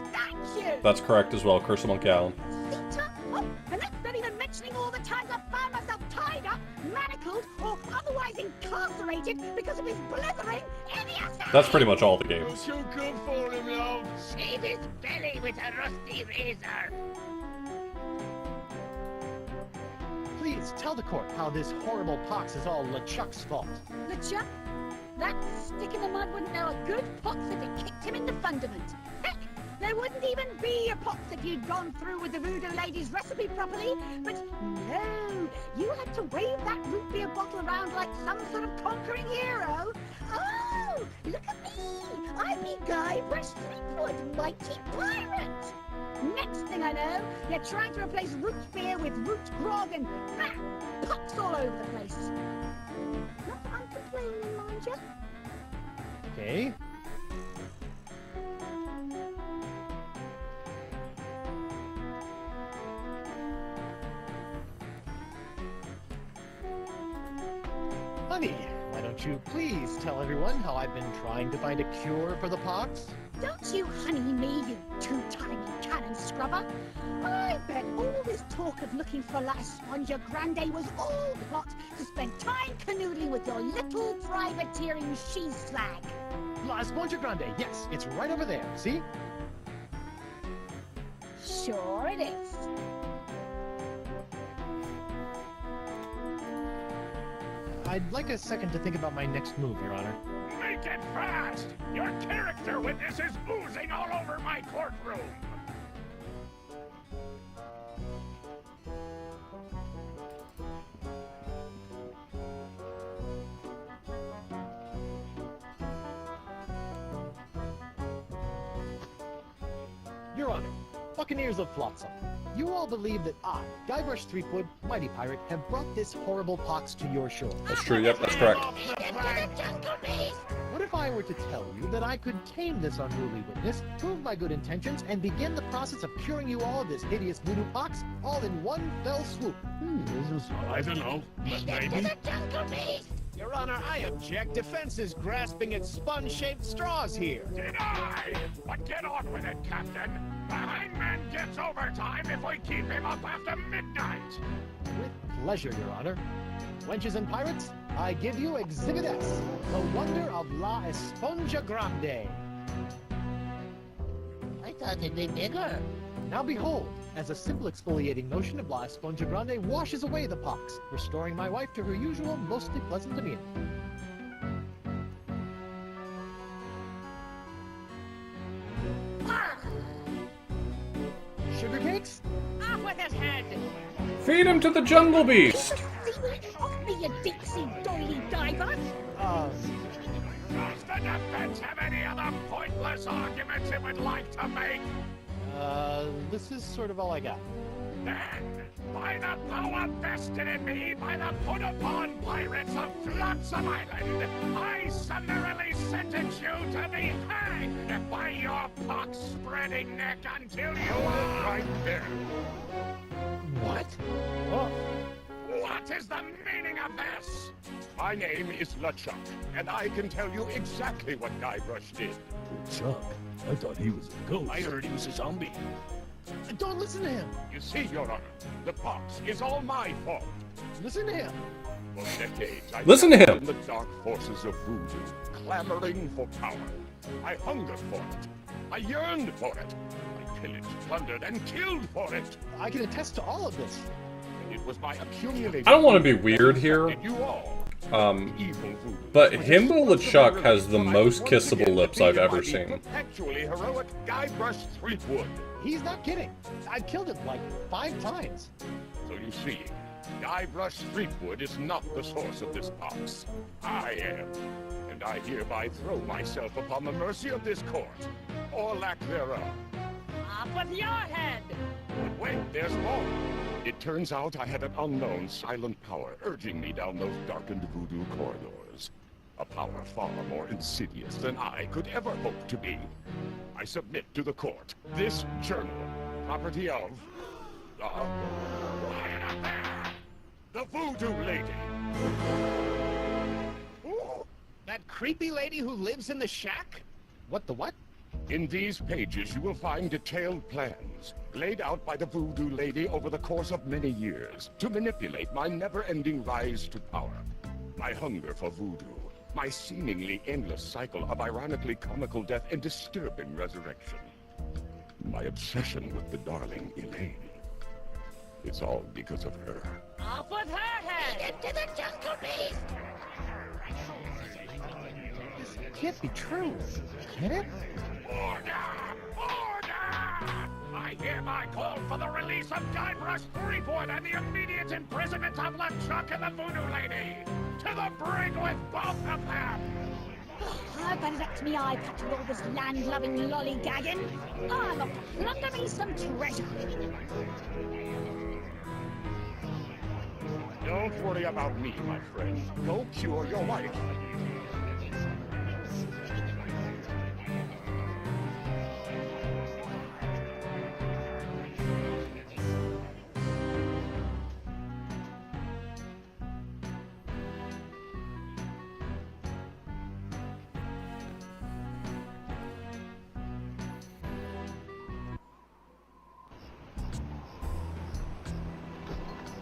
statue. That's correct as well, Curse of Monkey Island. Sita? Oh, and that's not even mentioning all the times I found myself tied up, manacled, or otherwise incarcerated because of his blithering idiocy. That's pretty much all the games. Too good for him, love. Shave his belly with a rusty razor. Please tell the court how this horrible pox is all LeChuck's fault. LeChuck? That stick in the mud wouldn't know a good pox if it kicked him in the fundament. Heck, there wouldn't even be a pox if you'd gone through with the voodoo lady's recipe properly. But no, you had to wave that root beer bottle around like some sort of conquering hero. Oh, look at me! I'm the Guybrush Threepwood, mighty pirate! Next thing I know, you're trying to replace root beer with root grog and pox all over the place. Not that I'm complaining, mind you. Okay. Honey, why don't you please tell everyone how I've been trying to find a cure for the pox? Don't you honey me, you two-tiny cannon scrubber. I bet all this talk of looking for La Esponja Grande was all plot to spend time canoodling with your little privateering she-slag. La Esponja Grande, yes, it's right over there, see? Sure it is. I'd like a second to think about my next move, Your Honor. Make it fast! Your character witness is oozing all over my courtroom! Your Honor, Buccaneers of Flotsam, you all believe that I, Guybrush Threepwood, Mighty Pirate, have brought this horrible pox to your shore. That's true, yep, that's correct. What if I were to tell you that I could tame this unruly witness, prove my good intentions, and begin the process of curing you all of this hideous voodoo pox, all in one fell swoop? I don't know, but maybe. Your Honor, I object. Defense is grasping at sponge-shaped straws here. Deny! But get on with it, Captain. The hangman gets overtime if we keep him up after midnight. With pleasure, Your Honor. Wenches and pirates, I give you Exhibit S, the wonder of La Esponja Grande. I thought it'd be bigger. Now behold, as a simple exfoliating motion of La Esponja Grande washes away the pox, restoring my wife to her usual, mostly pleasant demeanor. Sugar cakes? Off with his head! Feed him to the jungle beast! Off me, you deep-sea doily diver! Does the defense have any other pointless arguments it would like to make? This is sort of all I got. Then, by the power vested in me by the put-upon pirates of Flotsam Island, I summarily sentence you to be hanged by your pox-spreading neck until you are... Right there. What? Oh. What is the meaning of this? My name is LeChuck, and I can tell you exactly what Guybrush did. LeChuck? I thought he was a ghost. I heard he was a zombie. Don't listen to him! You see, Your Honor, the pox is all my fault. Listen to him! For decades, I Listen to him. in the dark forces of voodoo, clamoring for power. I hungered for it. I yearned for it. I pillaged, plundered, and killed for it. I can attest to all of this. And it was my accumulated... I don't want to be weird here, you all. but Himbo LeChuck has the most kissable lips I've ever seen. Actually heroic Guybrush Threepwood. He's not kidding. I've killed him like 5 times. So you see, Guybrush Threepwood is not the source of this pox. I am. And I hereby throw myself upon the mercy of this court, or lack thereof. Off with your head! But wait, there's more. It turns out I had an unknown silent power urging me down those darkened voodoo corridors. A power far more insidious than I could ever hope to be. I submit to the court. This journal, property of... the Voodoo Lady. Ooh, that creepy lady who lives in the shack? What the what? In these pages you will find detailed plans, laid out by the Voodoo Lady over the course of many years, to manipulate my never-ending rise to power. My hunger for voodoo, my seemingly endless cycle of ironically comical death and disturbing resurrection. My obsession with the darling Elaine. It's all because of her. Off with her head! Into the jungle beast! This can't be true. Can it? Order! Order! I hereby call for the release of Guybrush Threepwood and the immediate imprisonment of LeChuck and the Voodoo Lady! To the brig with both of them! I better let me eye patch all this land-loving lollygagging. I'll look to plunder me some treasure. Don't worry about me, my friend. Go cure your wife.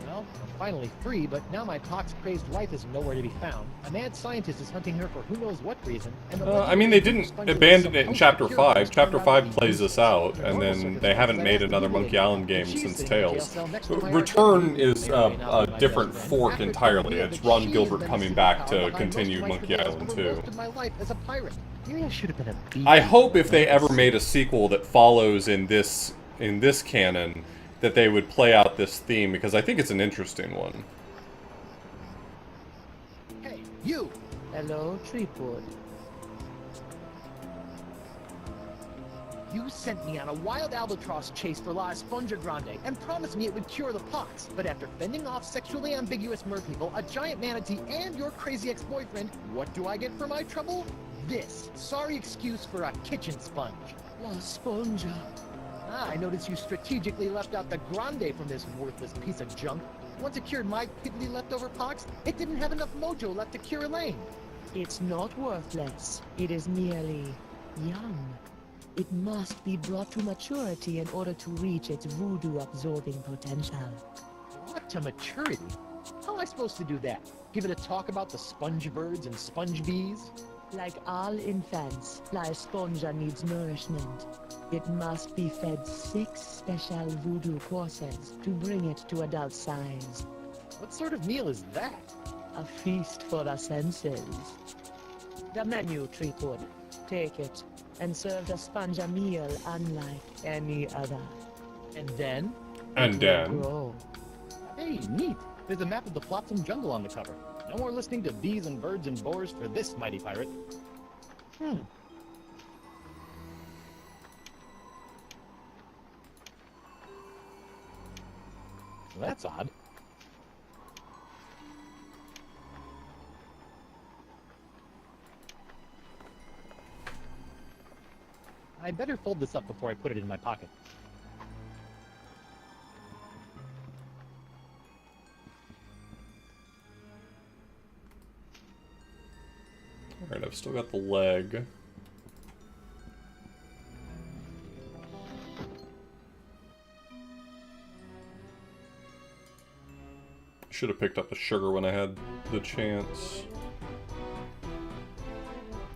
Well, I'm finally free, but now my pox-crazed wife is nowhere to be found. A mad scientist is hunting her for who knows what reason, and I mean, they didn't abandon it in Chapter 5. Chapter 5 plays this out, and then they haven't made another Monkey Island game since Tales. Return is a different fork entirely. It's Ron Gilbert coming back to continue Monkey Island 2. my life as a pirate. Maybe I should have been a bee. I hope if they ever made a sequel that follows in this canon, that they would play out this theme, because I think it's an interesting one. Hey, you! Hello, Threepwood. You sent me on a wild albatross chase for La Esponja Grande and promised me it would cure the pox. But after fending off sexually ambiguous merpeople, a giant manatee, and your crazy ex-boyfriend, what do I get for my trouble? This. Sorry excuse for a kitchen sponge. La Esponja. Ah, I noticed you strategically left out the Grande from this worthless piece of junk. Once it cured my piddly leftover pox, it didn't have enough mojo left to cure Elaine. It's not worthless. It is merely young. It must be brought to maturity in order to reach its voodoo-absorbing potential. What to maturity? How am I supposed to do that? Give it a talk about the sponge birds and sponge bees? Like all infants, La Esponja needs nourishment. It must be fed 6 special voodoo courses to bring it to adult size. What sort of meal is that? A feast for the senses. The menu, Threepwood. Take it, and serve the Sponja meal unlike any other. And then? And then? Grow. Hey, neat. There's a map of the Flotsam Jungle on the cover. No more listening to bees and birds and boars for this mighty pirate. That's odd. I better fold this up before I put it in my pocket. Alright, I've still got the leg. Should have picked up the sugar when I had the chance.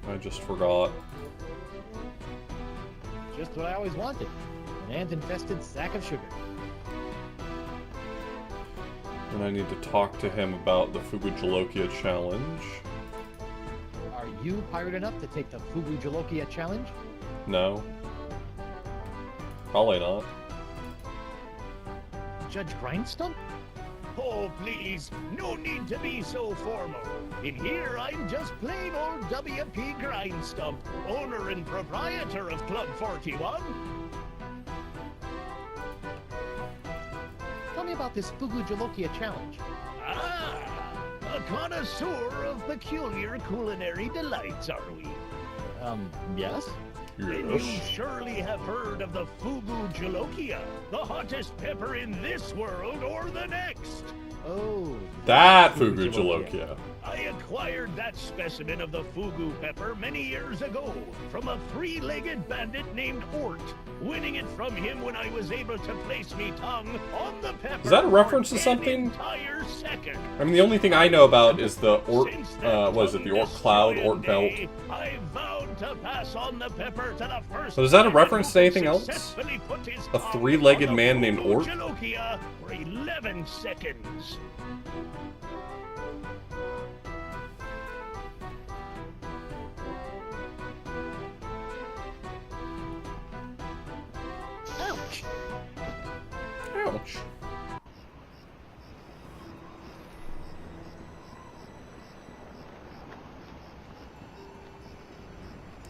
I just forgot. Just what I always wanted. An ant-infested sack of sugar. And I need to talk to him about the Fugu Jalokia challenge. Are you pirate enough to take the Fugu Jalokia challenge? No. Probably not. Judge Grindstump? Oh, please, no need to be so formal. In here, I'm just plain old W.P. Grindstump, owner and proprietor of Club 41. me about this Fugu Jalokia challenge. A connoisseur of peculiar culinary delights, are we? Yes? Then you surely have heard of the Fugu Jalokia, the hottest pepper in this world or the next. Oh. That Fugu Jalokia. I acquired that specimen of the Fugu pepper many years ago from a three-legged bandit named Ort, winning it from him when I was able to place me tongue on the pepper. Is that a reference to something? Entire second. I mean, the only thing I know about is the Ort, was it the Ort Cloud, Ort Belt? I vowed to pass on the pepper to the first. But is that a reference to anything else? A three-legged man named Ort? Jalokia for 11 seconds. Ouch. Ouch.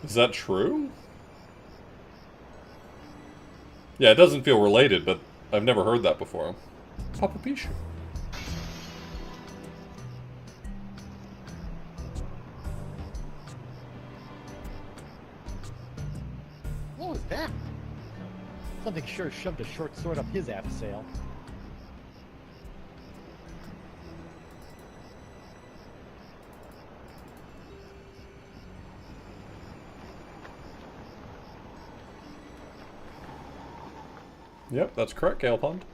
Is that true? Yeah, it doesn't feel related, but I've never heard that before. Papa Pichu. What was that? Something sure shoved a short sword up his abseil. Yep, that's correct, Gale Pond.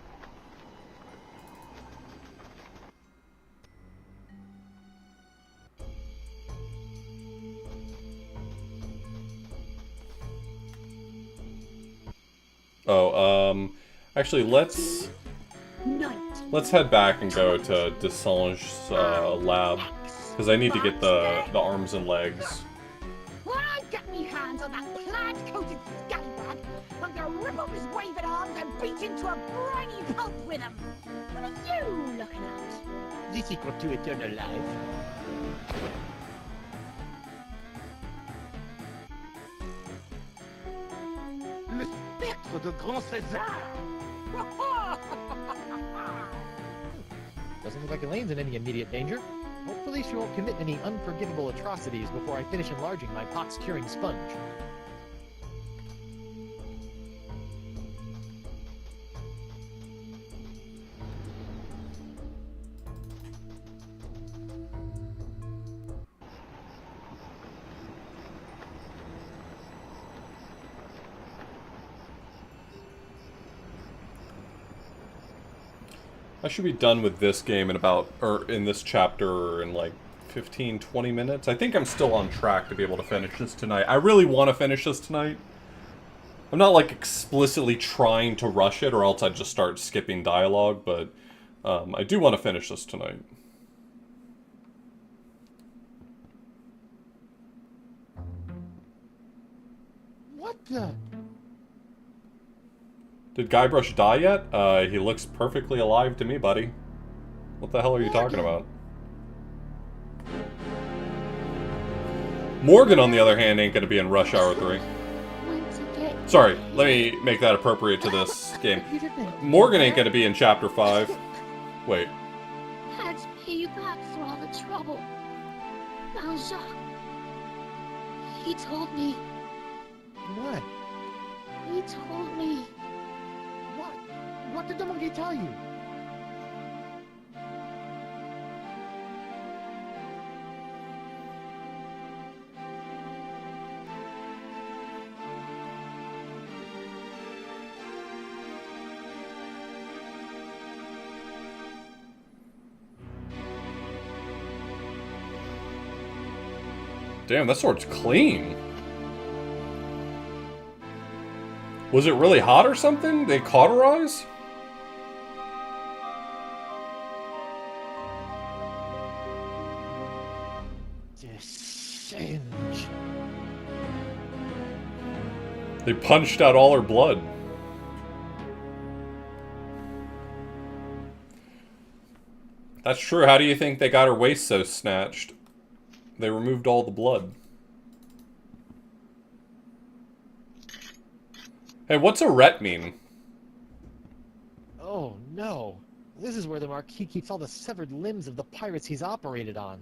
Oh, actually, let's head back and go to Desange's lab, because I need to get the arms and legs. When I get me hands on that plaid-coated scallywag, I'm gonna rip up his waving arms and beat into a briny pulp with him. What are you looking at? The secret to eternal life. Le spectre de Grand César! Doesn't look like Elaine's in any immediate danger. Hopefully she won't commit any unforgivable atrocities before I finish enlarging my pox-curing sponge. I should be done with this game in about, or in this chapter in like 15-20 minutes. I think I'm still on track to be able to finish this tonight. I really want to finish this tonight. I'm not like explicitly trying to rush it or else I'd just start skipping dialogue, but I do want to finish this tonight. What the? Did Guybrush die yet? He looks perfectly alive to me, buddy. What the hell are you talking about? Morgan, on the other hand, ain't gonna be in Rush Hour 3. Sorry, let me make that appropriate to this game. Morgan ain't gonna be in Chapter 5. Wait. Had to pay you back for all the trouble. Now, Jacques, he told me. What? He told me. What? What did the monkey tell you? Damn, that sword's clean. Was it really hot or something? They cauterize? Singe. They punched out all her blood. That's true. How do you think they got her waist so snatched? They removed all the blood. Hey, what's a ret mean? Oh no. This is where the Marquis keeps all the severed limbs of the pirates he's operated on.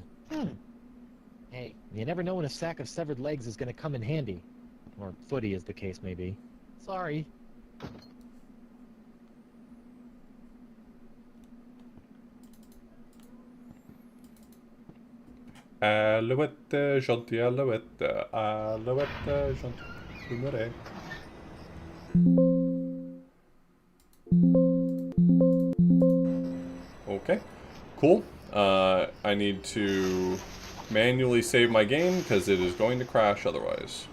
Hey, you never know when a sack of severed legs is going to come in handy. Or footy, as the case may be. Sorry. Alouette, gentil alouette, alouette, gentil boomerang. Okay, cool. I need to manually save my game because it is going to crash otherwise.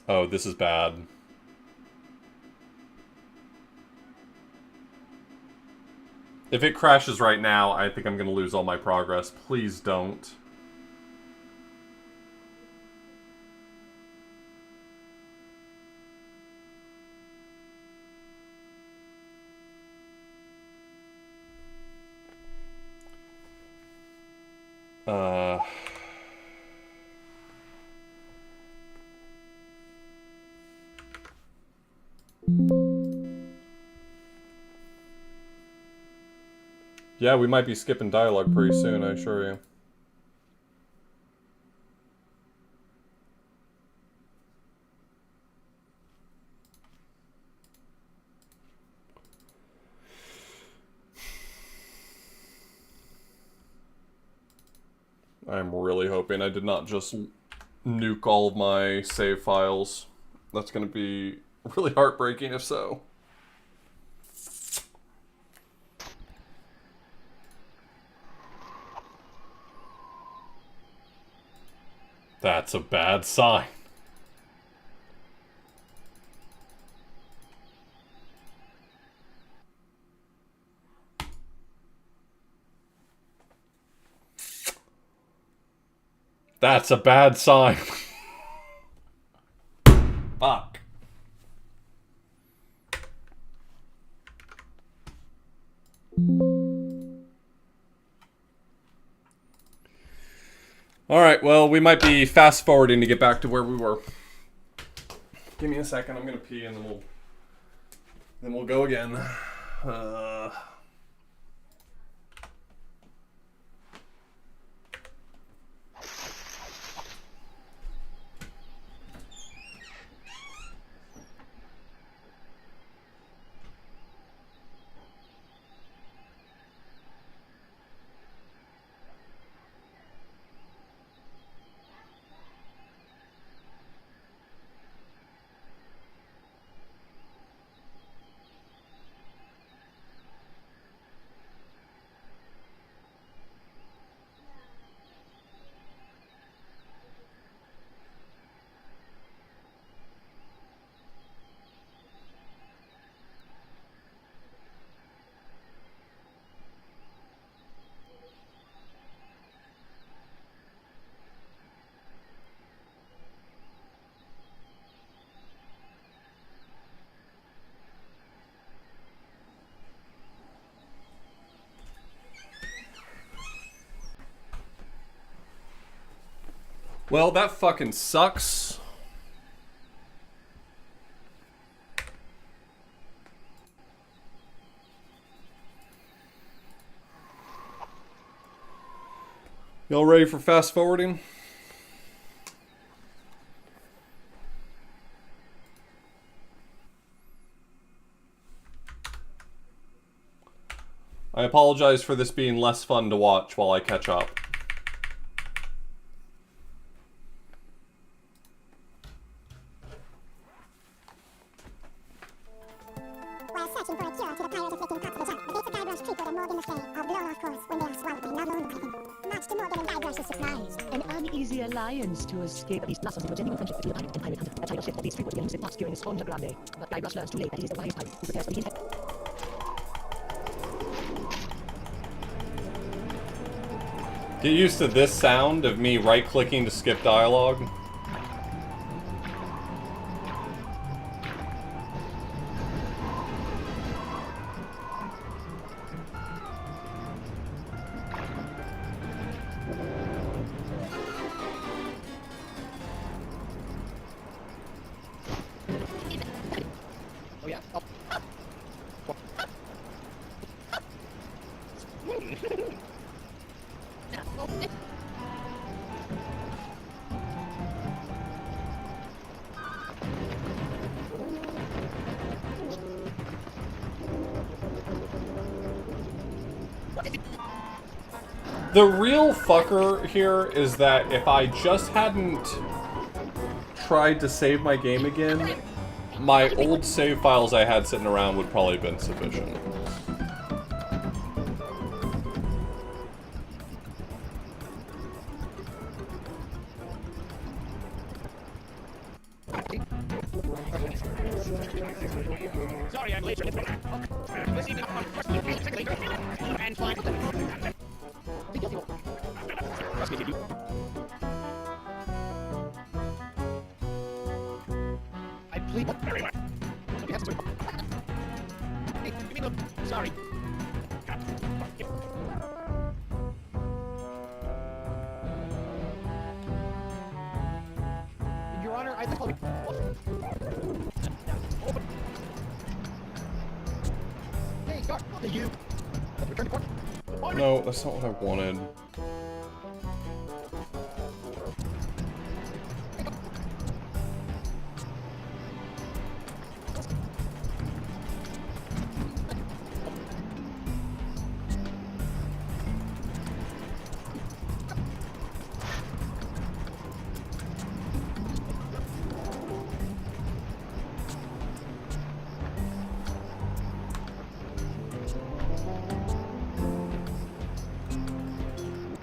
Oh, this is bad. If it crashes right now, I think I'm going to lose all my progress. Please don't. Yeah, we might be skipping dialogue pretty soon, I assure you. I'm really hoping I did not just nuke all of my save files. That's going to be really heartbreaking if so. That's a bad sign. That's a bad sign. Fuck. Alright, well, we might be fast forwarding to get back to where we were. Give me a second, I'm gonna pee and then we'll go again. Well, that fucking sucks. Y'all ready for fast forwarding? I apologize for this being less fun to watch while I catch up. While searching for a cure to the pirate-afflicting cockroach, the bits of Guybrush treacle and Morgan Le Fay are blown off course when they are swallowed by not known by him. Much to Morgan and Guybrush's surprise. An uneasy alliance to escape these blossoms into a genuine friendship between the pirate and pirate hunter. A title shift that leads frequently elusive plots during his Sponge Grande. But Guybrush learns too late that he is the wise pirate who prepares for the inevitable. Get used to this sound of me right-clicking to skip dialogue. The real fucker here is that if I just hadn't tried to save my game again, my old save files I had sitting around would probably have been sufficient. Sorry, I'm late. And fine. I plead very much. Hey, give me the... Sorry. Your Honor, I think I'll... Hey, guard, you. Return to court. No, that's not what I wanted.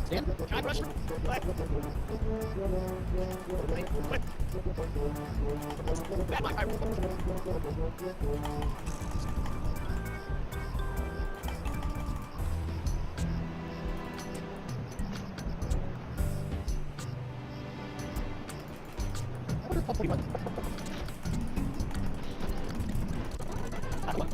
Stand. Guybrush. Black. Bad luck.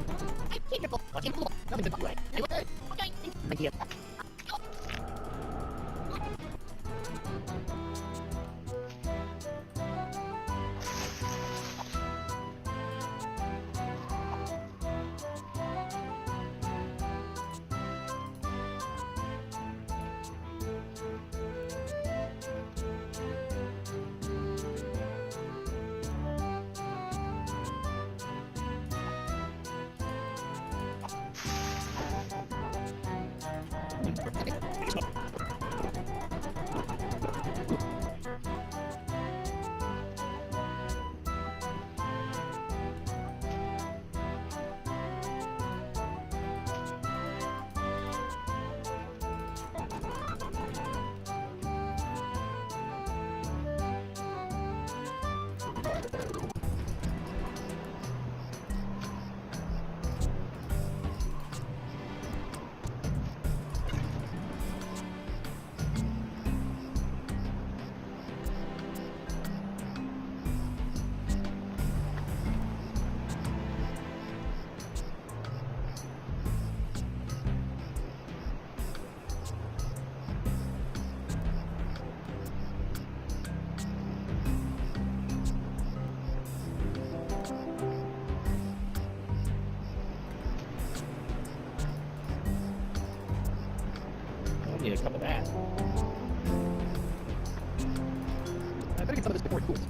I need a cup of that. I better get some of this before it cools.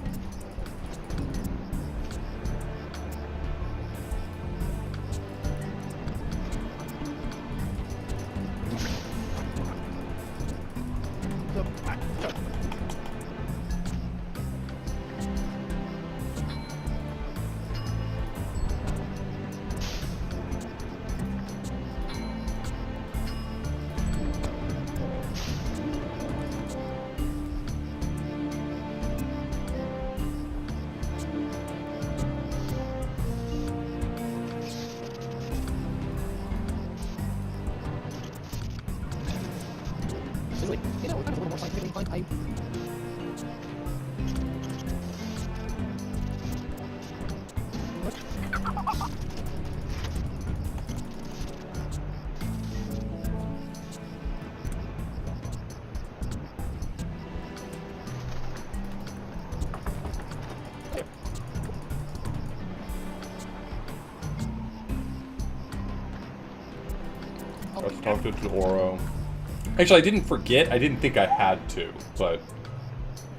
You know, I'm a little more scientifically inclined. Let's talk to D'Oro. Actually, I didn't forget. I didn't think I had to, but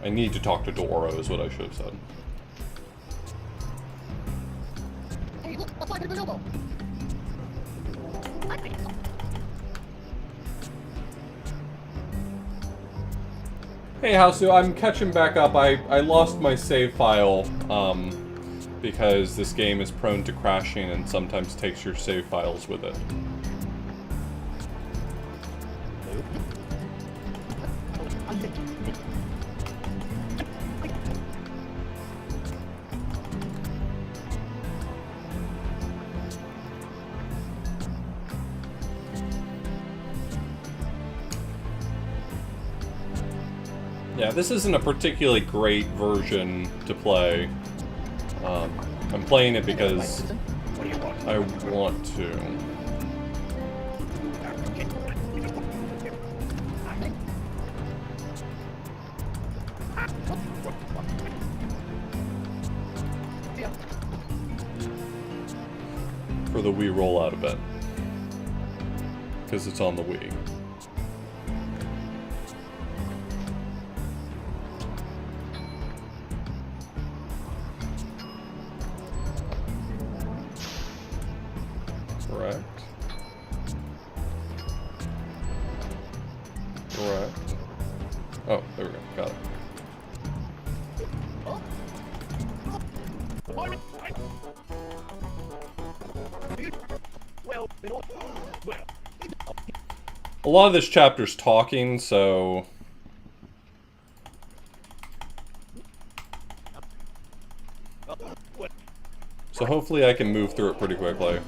I need to talk to D'Oro is what I should have said. Hey, look, a flag at the elbow. Hey Hausu, I'm catching back up. I lost my save file, because this game is prone to crashing and sometimes takes your save files with it. Yeah, this isn't a particularly great version to play. I'm playing it because I want to. For the Wii rollout event. Because it's on the Wii. Correct. Correct. Oh, there we go. Got it. A lot of this chapter's talking, so... So hopefully I can move through it pretty quickly.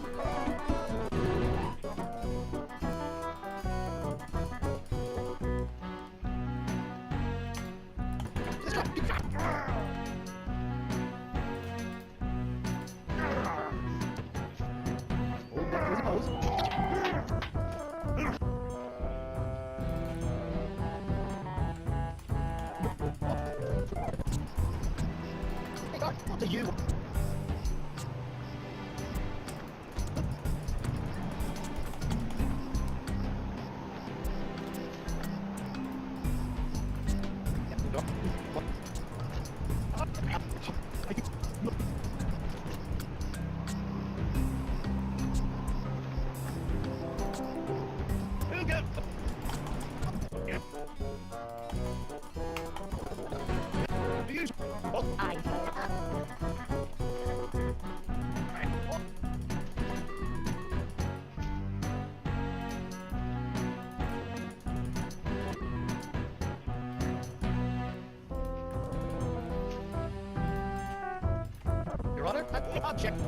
Your Honor, object.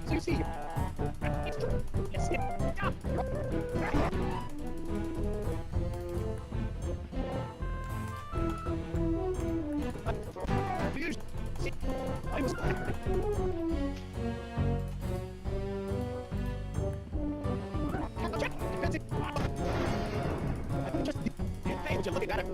So you see here. Yes, I was... Just looking at it.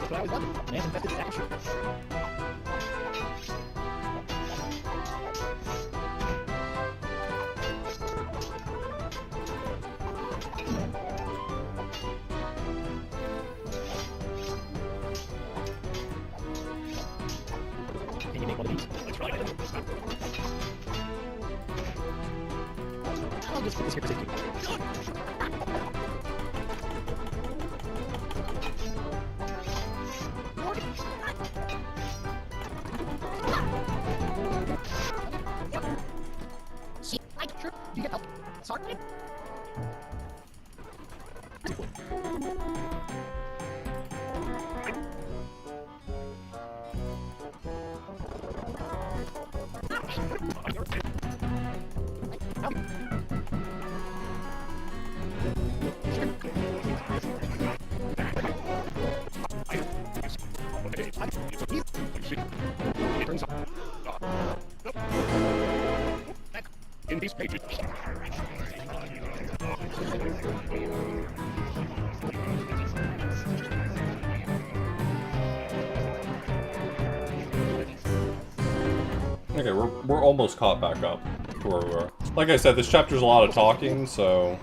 That's what I always wanted. A man infested with action. Can you make one of these? Let's try it. I'll just put this here for safety. See, like, sure, you get help. Sorry. In these pages. Okay, we're almost caught back up to where we were. Like I said, this chapter's a lot of talking, so...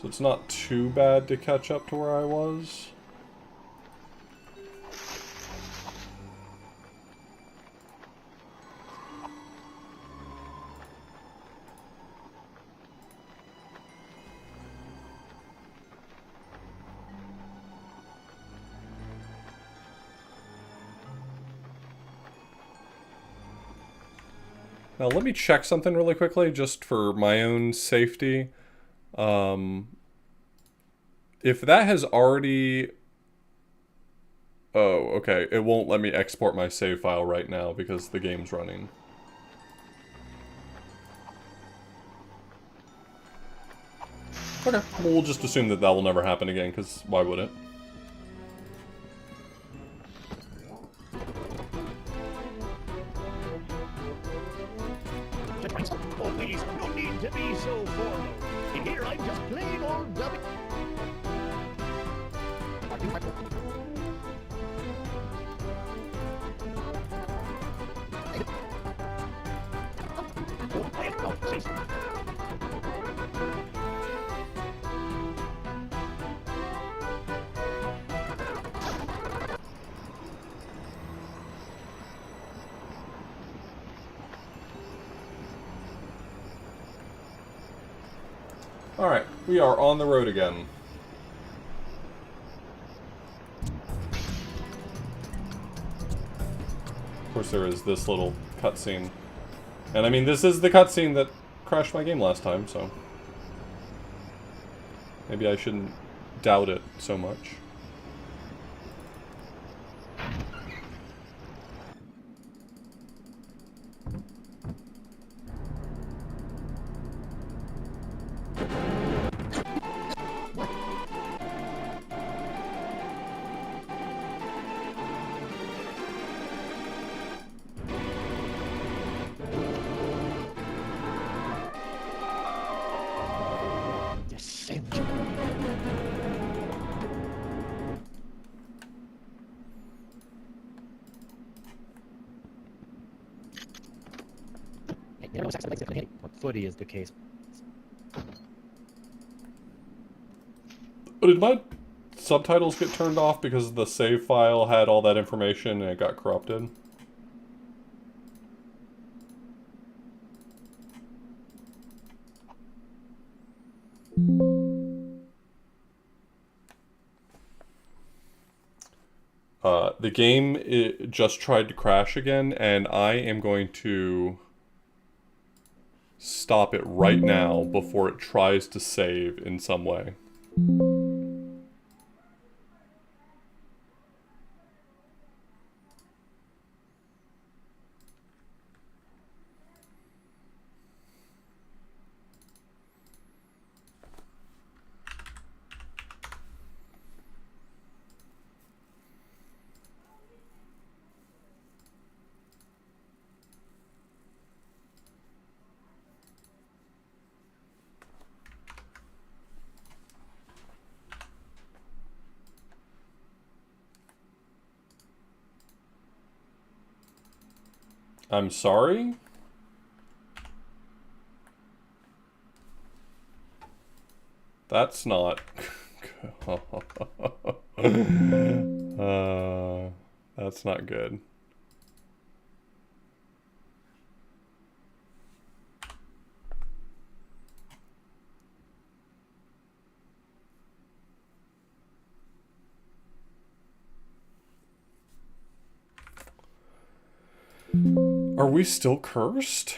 So it's not too bad to catch up to where I was. Now let me check something really quickly, just for my own safety. If that has already... Oh, okay. It won't let me export my save file right now because the game's running. Okay, well, we'll just assume that that will never happen again, because why would it? Oh, please, no need to be so formal. Here I'm just plain old W. Alright, we are on the road again. Of course there is this little cutscene. And I mean, this is the cutscene that crashed my game last time, so... maybe I shouldn't doubt it so much. Footy is the case. But did my subtitles get turned off because the save file had all that information and it got corrupted? The game just tried to crash again, and I am going to stop it right now before it tries to save in some way. I'm sorry? That's not... that's not good. Are we still cursed?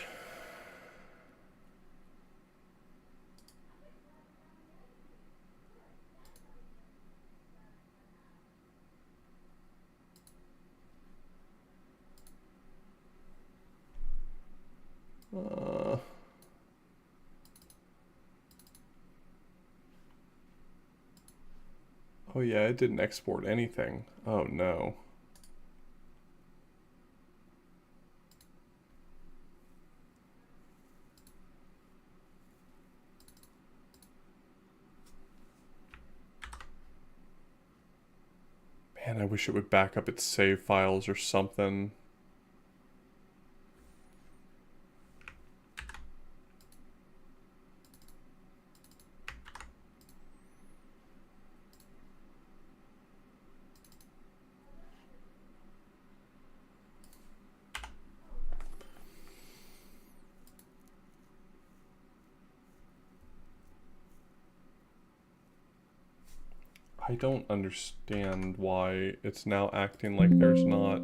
Oh yeah, it didn't export anything. Oh no. Man, I wish it would back up its save files or something. I don't understand why it's now acting like there's not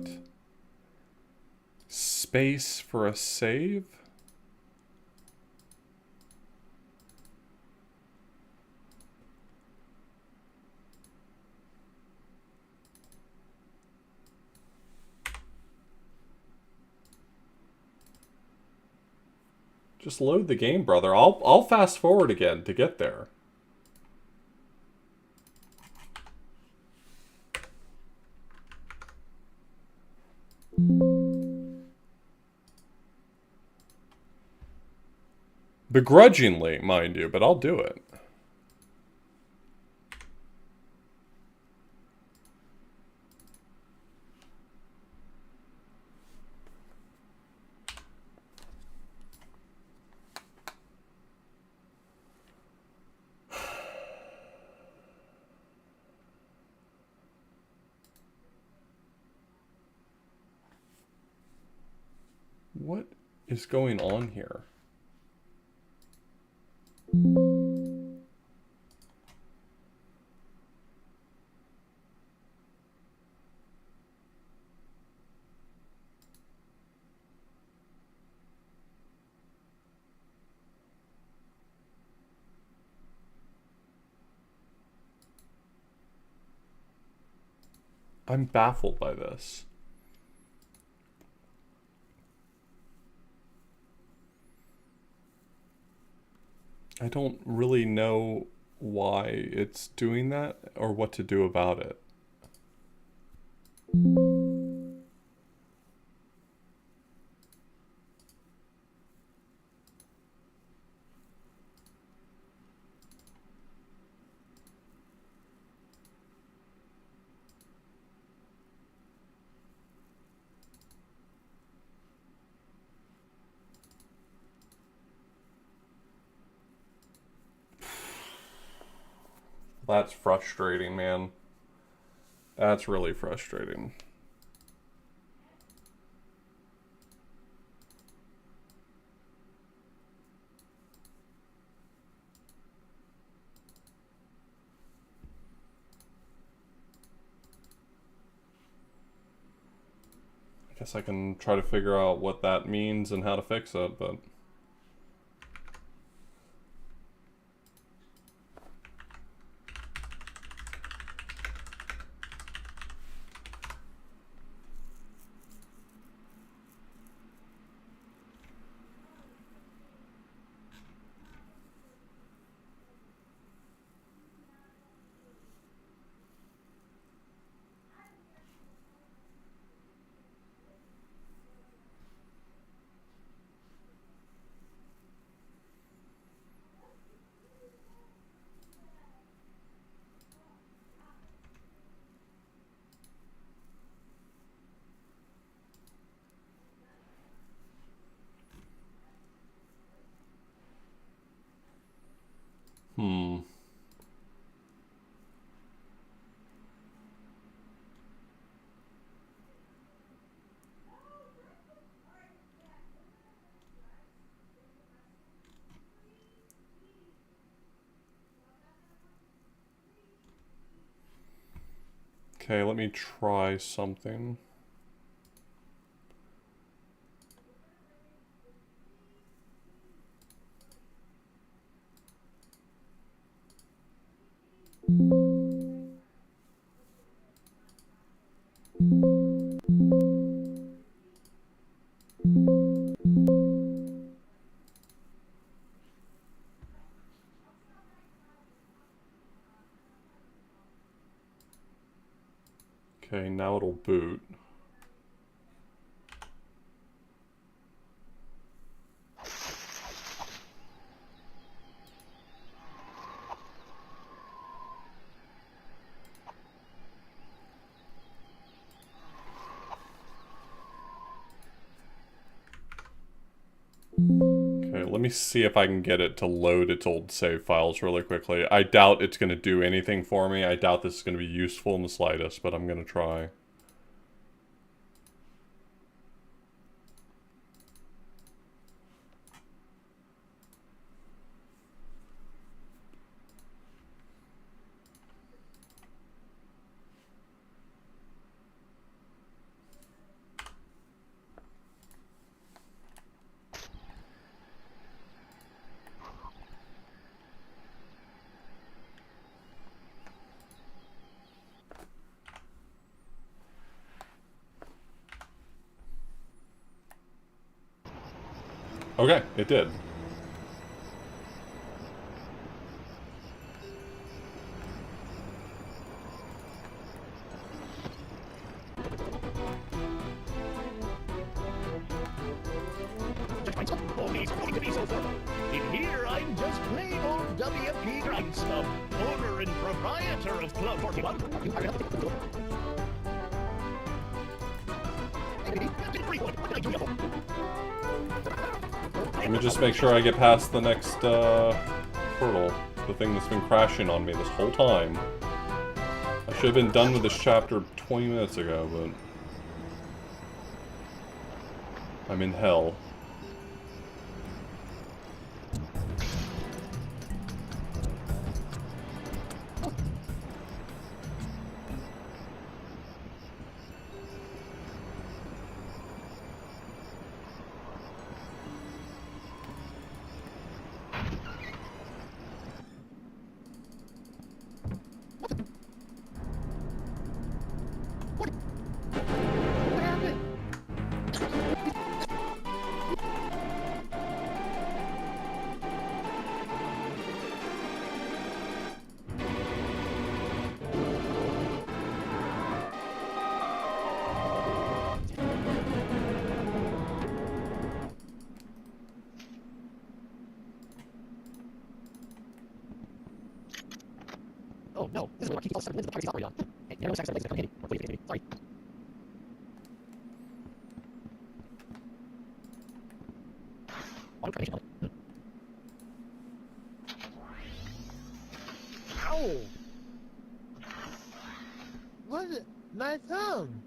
space for a save. Just load the game, brother. I'll fast forward again to get there. Begrudgingly, mind you, but I'll do it. What is going on here? I'm baffled by this. I don't really know why it's doing that or what to do about it. That's frustrating, man. That's really frustrating. I guess I can try to figure out what that means and how to fix it, but... Okay, let me try something. Okay, now it'll boot. Okay, let me see if I can get it to load its old save files really quickly. I doubt it's going to do anything for me. I doubt this is going to be useful in the slightest, but I'm going to try. Okay, it did. Always going to be so fun. In here, I'm just plain old WP Grindstub, owner and proprietor of Club 41. Let me just make sure I get past the next hurdle. The thing that's been crashing on me this whole time. I should have been done with this chapter 20 minutes ago, but I'm in hell. Oh no, this is where I keep all 7 minutes of the piracy operate on. Hey, never know second is coming in. Sorry. Auto transmission on it. Ow! What is it? My thumb!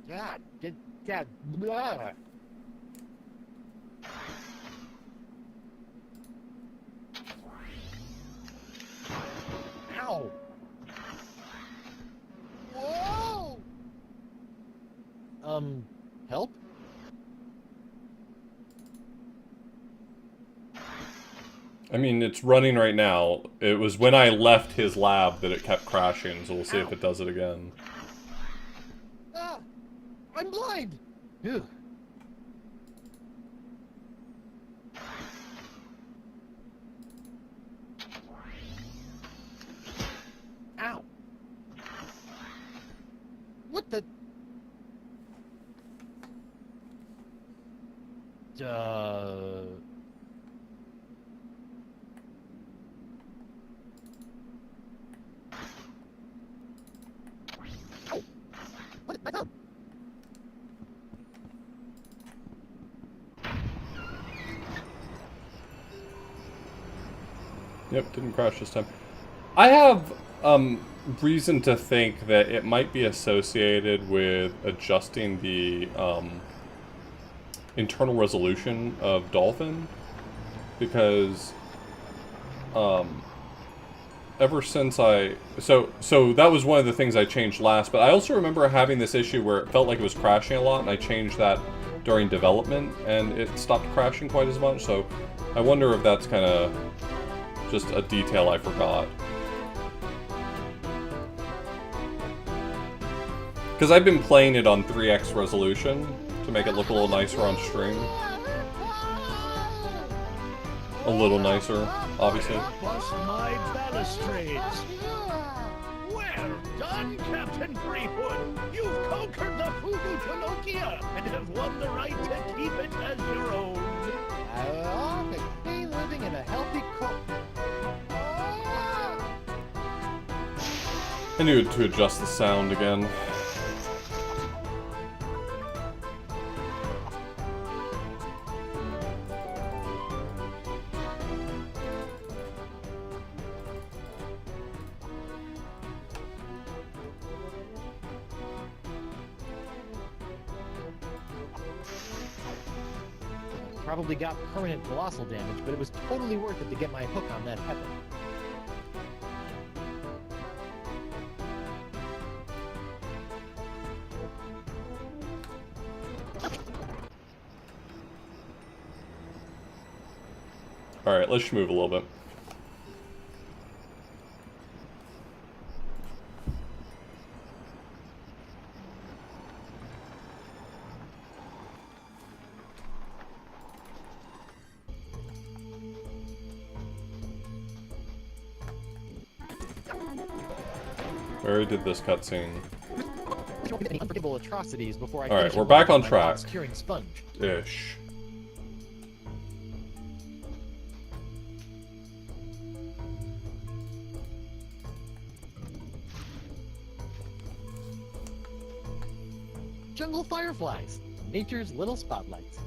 God, blah. Ow! Whoa! Help? I mean, it's running right now. It was when I left his lab that it kept crashing, so we'll see if it does it again. Ah! I'm blind! Ew. Ow! What the? What? My thumb? Yep, didn't crash this time. I have reason to think that it might be associated with adjusting the internal resolution of Dolphin, because ever since I... So that was one of the things I changed last, but I also remember having this issue where it felt like it was crashing a lot, and I changed that during development, and it stopped crashing quite as much, so I wonder if that's kind of just a detail I forgot. Because I've been playing it on 3x resolution to make it look a little nicer on stream. A little nicer, obviously. Bust my balustrades. Well done, Captain Braidwood. You've conquered the Fugu Talokia and have won the right to keep it as your own. Be living in a healthy I needed to adjust the sound again. Probably got permanent colossal damage, but it was totally worth it to get my hook on that pepper. Alright, let's move a little bit. I already did this cutscene. Any unforgivable atrocities before I Alright, we're back on track. Curing sponge. Ish. Jungle fireflies, nature's little spotlights.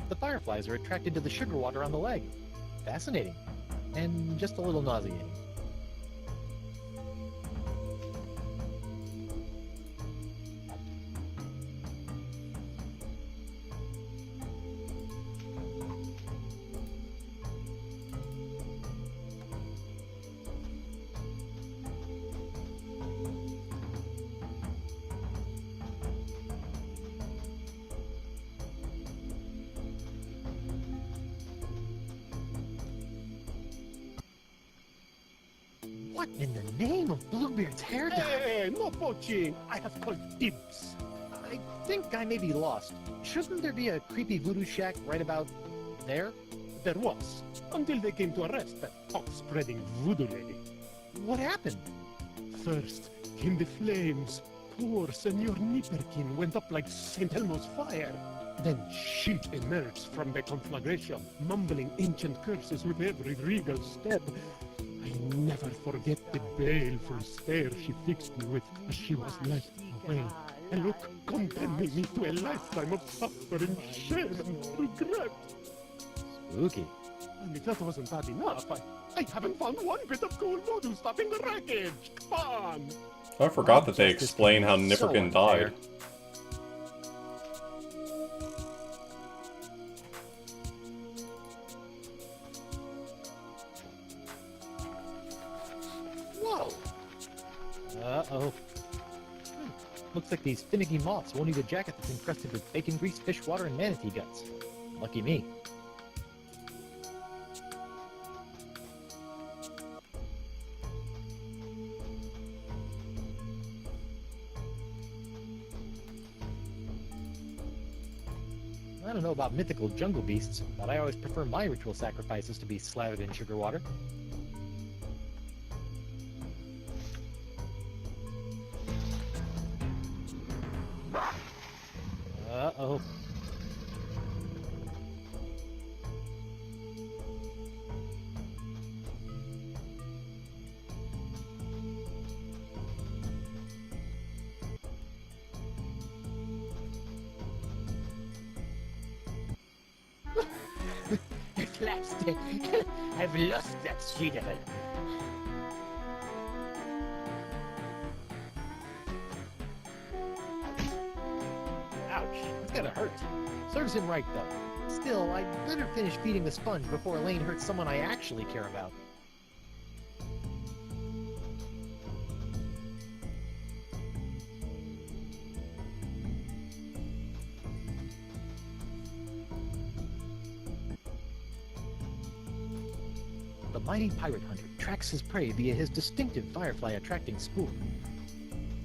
The fireflies are attracted to the sugar water on the leg. Fascinating. And just a little nauseating. What in the name of Bluebeard's hair dye? Hey, no poaching. I have called dibs. I think I may be lost. Shouldn't there be a creepy voodoo shack right about there? There was, until they came to arrest that talk-spreading voodoo lady. What happened? First came the flames. Poor Senor Nipperkin went up like St. Elmo's fire. Then she emerged from the conflagration, mumbling ancient curses with every regal step. I never forget the baleful stare she fixed me with as she was led away. A look condemning me to a lifetime of suffering, shame, and regret. Spooky. And if that wasn't bad enough, I haven't found one bit of cool voodoo stopping the wreckage. Come on! I forgot that they explain how Nipperkin died. Whoa! Uh-oh. Looks like these finicky moths won't eat a jacket that's encrusted with bacon grease, fish water, and manatee guts. Lucky me. I don't know about mythical jungle beasts, but I always prefer my ritual sacrifices to be slathered in sugar water. Uh-oh. At last, I've lost that she-devil. Ouch. That's kinda hurts. Serves him right, though. Still, I'd better finish feeding the sponge before Elaine hurts someone I actually care about. The mighty pirate hunter tracks his prey via his distinctive firefly-attracting spoor.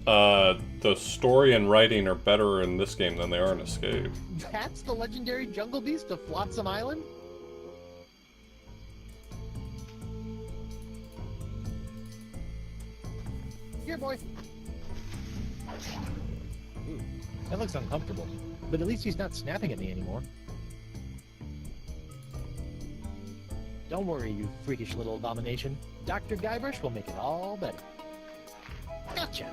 The story and writing are better in this game than they are in Escape. That's the legendary jungle beast of Flotsam Island? Here, boy. Ooh, that looks uncomfortable. But at least he's not snapping at me anymore. Don't worry, you freakish little abomination. Dr. Guybrush will make it all better. Gotcha!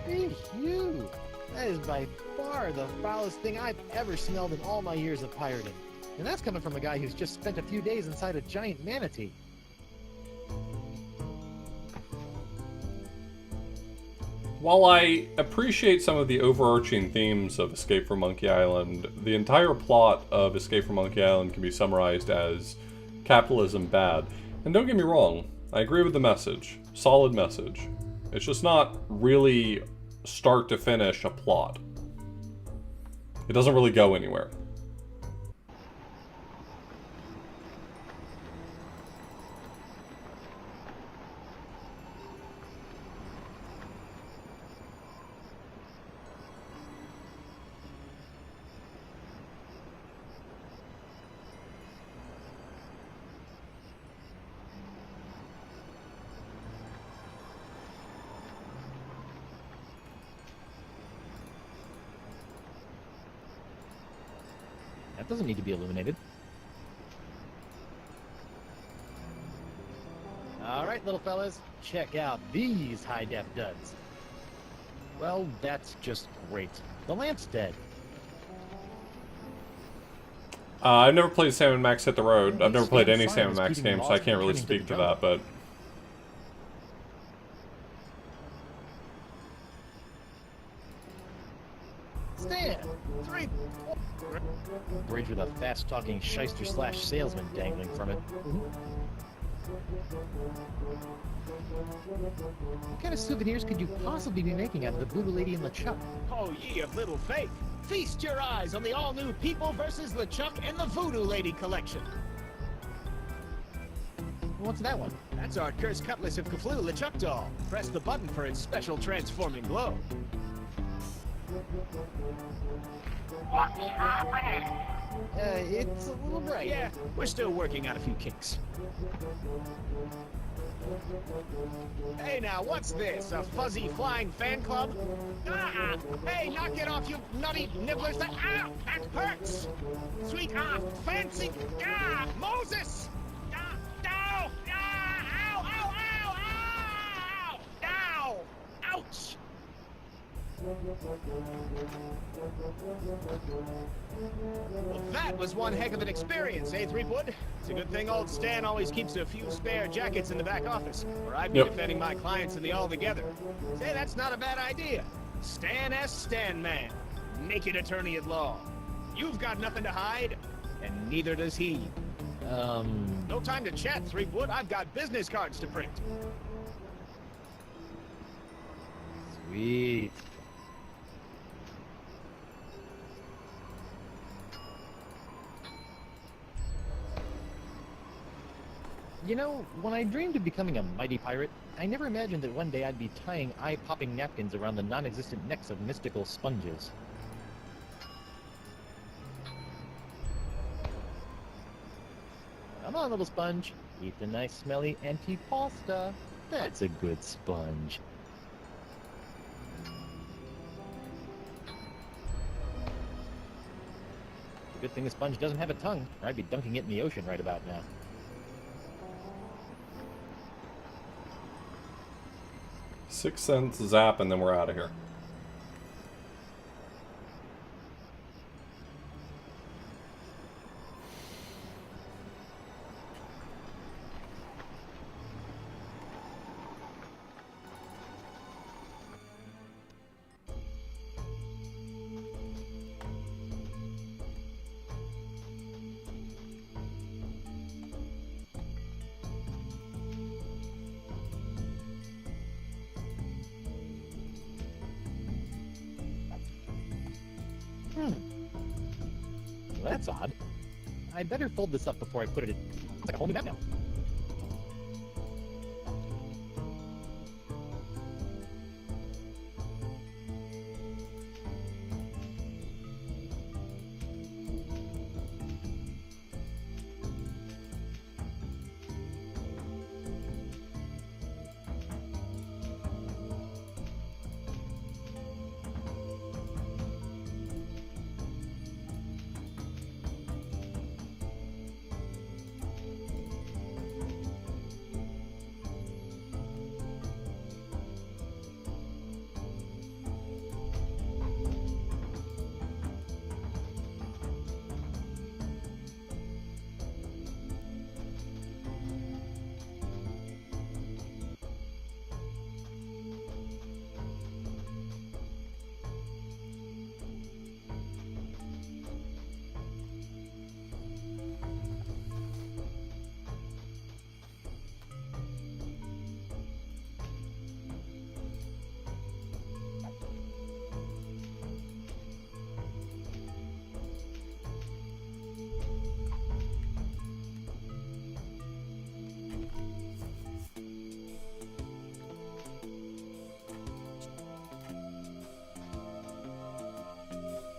Hey, you! That is by far the foulest thing I've ever smelled in all my years of pirating. And that's coming from a guy who's just spent a few days inside a giant manatee. While I appreciate some of the overarching themes of Escape from Monkey Island, the entire plot of Escape from Monkey Island can be summarized as capitalism bad. And don't get me wrong, I agree with the message. Solid message. It's just not really start to finish a plot. It doesn't really go anywhere. That doesn't need to be illuminated. Alright, little fellas, check out these high-def duds. Well, that's just great. The lamp's dead. I've never played Sam & Max Hit the Road. I've never played any Sam & Max game, so I can't really speak to that, but... Stan! 3... Bridge with a fast-talking shyster/salesman dangling from it. What kind of souvenirs could you possibly be making out of the Voodoo Lady and LeChuck? Oh, ye of little faith! Feast your eyes on the all-new People vs. LeChuck and the Voodoo Lady collection. What's that one? That's our cursed cutlass of Cthulhu LeChuck doll. Press the button for its special transforming glow. What's happening? It's a little bright. Yeah, we're still working out a few kinks. Hey now, what's this? A fuzzy flying fan club? Ah! Hey, knock it off, you nutty nibblers! That hurts! Sweet, fancy, Moses! Ow! Ow! Ow! Ow! Ow! Ouch! Well, that was one heck of an experience, eh, Threepwood? It's a good thing old Stan always keeps a few spare jackets in the back office, or I'd be defending my clients in the Altogether. Say, that's not a bad idea. Stan S. Stanman, naked attorney at law. You've got nothing to hide, and neither does he. No time to chat, Threepwood. I've got business cards to print. Sweet. You know, when I dreamed of becoming a mighty pirate, I never imagined that one day I'd be tying eye-popping napkins around the non-existent necks of mystical sponges. Come on, little sponge. Eat the nice, smelly antipasta. That's a good sponge. Good thing the sponge doesn't have a tongue, or I'd be dunking it in the ocean right about now. $0.06 zap, and then we're out of here. Well, that's odd. I better fold this up before I put it in. It's like a whole new map now.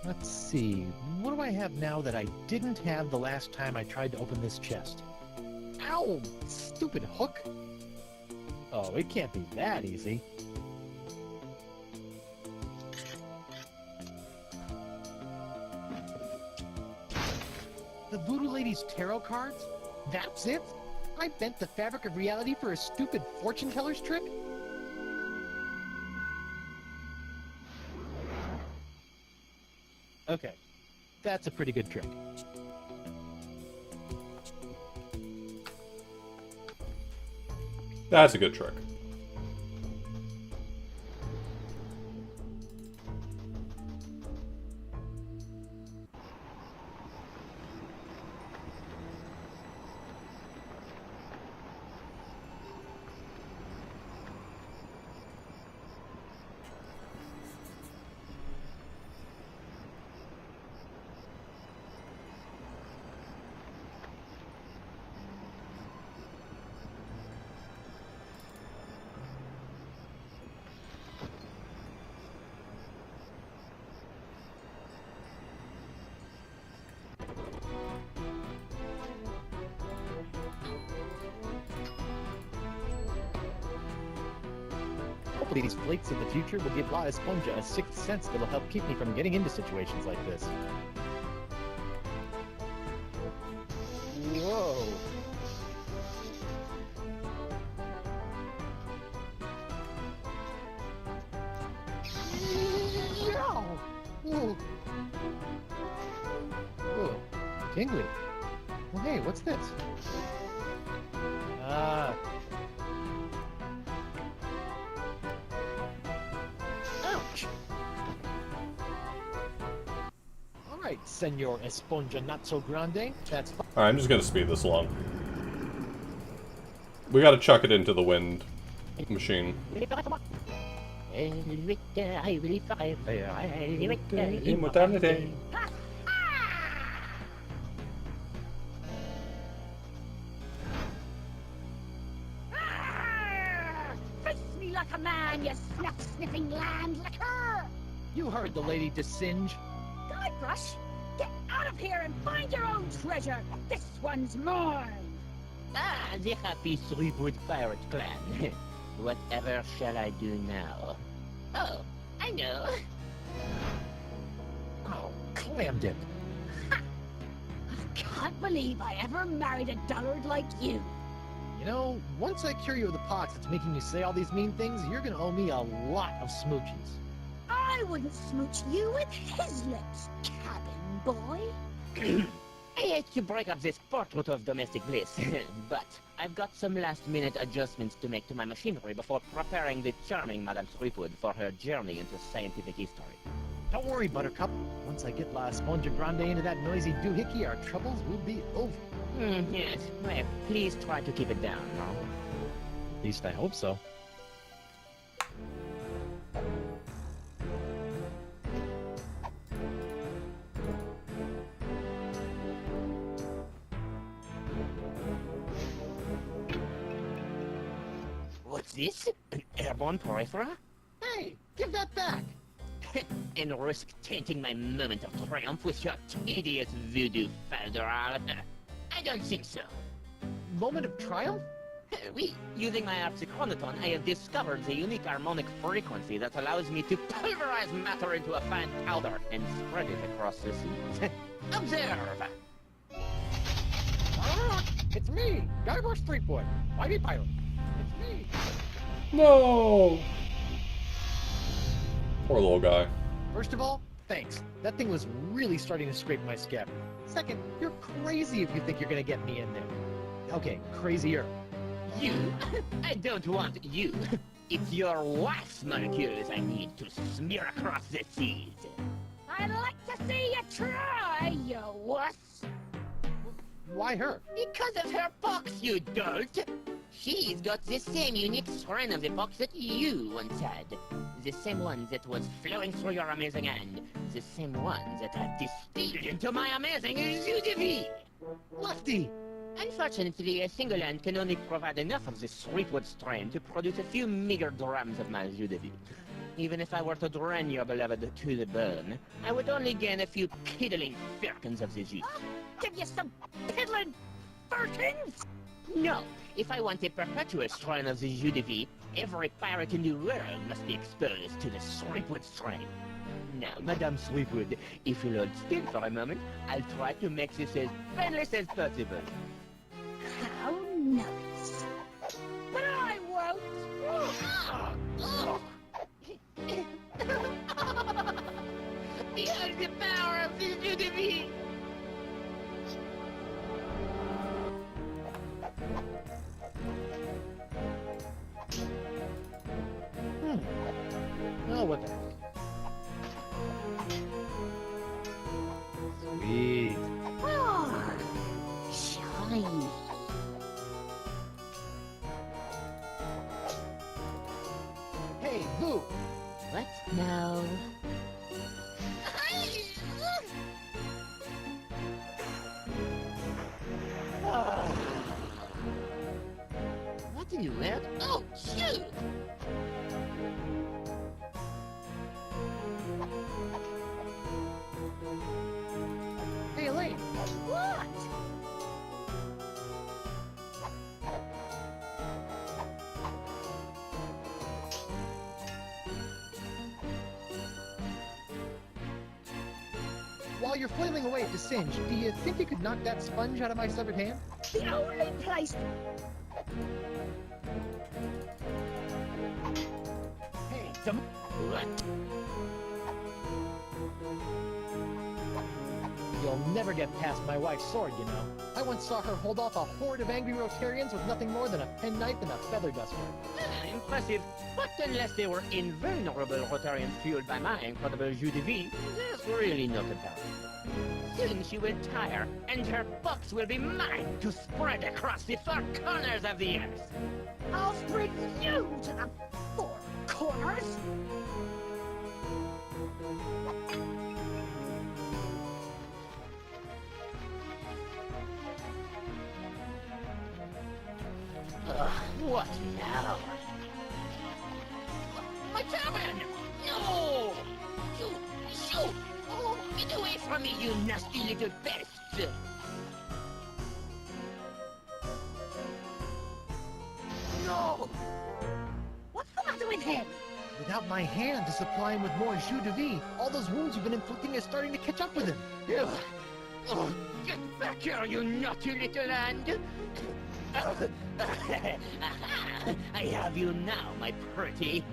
Let's see, what do I have now that I didn't have the last time I tried to open this chest? Ow! Stupid hook! Oh, it can't be that easy. The Voodoo Lady's tarot cards? That's it? I bent the fabric of reality for a stupid fortune teller's trick? Okay, that's a pretty good trick. That's a good trick. Hopefully these flakes in the future will give La Esponja a sixth sense that'll help keep me from getting into situations like this. Whoa! Ooh. Ooh. Tingly. Well, hey, what's this? Ouch! Alright, Senor Esponja Not So Grande, that's fine. Alright, I'm just gonna speed this along. We gotta chuck it into the wind machine. Immortality. Face me like a man, you snuff-sniffing land licker! You heard the lady Desinge. Guybrush, get out of here and find your own treasure! This one's mine! Ah, the happy Threepwood Pirate Clan. Whatever shall I do now? Oh, I know. Oh, clammed it. Can't believe I ever married a dullard like you. You know, once I cure you of the pox that's making you say all these mean things, you're gonna owe me a lot of smoochies. I wouldn't smooch you with his lips, cabin boy. I hate to break up this portrait of domestic bliss, but I've got some last-minute adjustments to make to my machinery before preparing the charming Madame Threepwood for her journey into scientific history. Don't worry, Buttercup. Once I get La Esponja Grande into that noisy doohickey, our troubles will be over. Yes, well, please try to keep it down, no? At least I hope so. What's this? An airborne porifera? Hey, give that back! And risk tainting my moment of triumph with your tedious voodoo, Falderal? I don't think so. Moment of triumph? Oui, using my Apsichronoton, I have discovered the unique harmonic frequency that allows me to pulverize matter into a fine powder and spread it across the seas. Observe! It's me, Guybrush Threepwood, Mighty Pirate. It's me. No! Poor little guy. First of all, thanks. That thing was really starting to scrape my scab. Second, you're crazy if you think you're gonna get me in there. Okay, crazier. You? I don't want you. It's your wax molecules I need to smear across the seas. I'd like to see you try, you wuss. Why her? Because of her pox, you dolt! She's got the same unique strain of the pox that you once had. The same one that was flowing through your amazing hand. The same one that I've distilled into my amazing jus de vie! Lefty! Unfortunately, a single hand can only provide enough of the Threepwood strain to produce a few meager drams of my jus de vie. Even if I were to drain your beloved to the bone, I would only gain a few piddling firkins of the juice. Give you some piddling firkins? No, if I want a perpetual strain of the jus de vie, every pirate in the world must be exposed to the Threepwood strain. Now, Madame Threepwood, if you'll hold still for a moment, I'll try to make this as painless as possible. How nice. But I won't. Behold the power of the jus de vie! Oh, what the heck. Sweet. Oh, shiny. Hey, Boo! What? No. What in the world? Oh, shoot! Hey, Elaine! What? While you're flailing away to Singe, do you think you could knock that sponge out of my severed hand? The only place... Hey, some... What? You'll never get past my wife's sword, you know. I once saw her hold off a horde of angry Rotarians with nothing more than a penknife and a feather duster. Impressive. But unless they were invulnerable Rotarians fueled by my incredible jus de vie, there's really no comparison. Soon she will tire, and her box will be mine to spread across the four corners of the earth. I'll spread you to the four corners. What now? My cabin! No! Shoot! Shoot! Oh, get away from me, you nasty little pest! No! What's the matter with him? Without my hand to supply him with more jus de vie, all those wounds you've been inflicting are starting to catch up with him. Oh, get back here, you naughty little hand! I have you now, my pretty.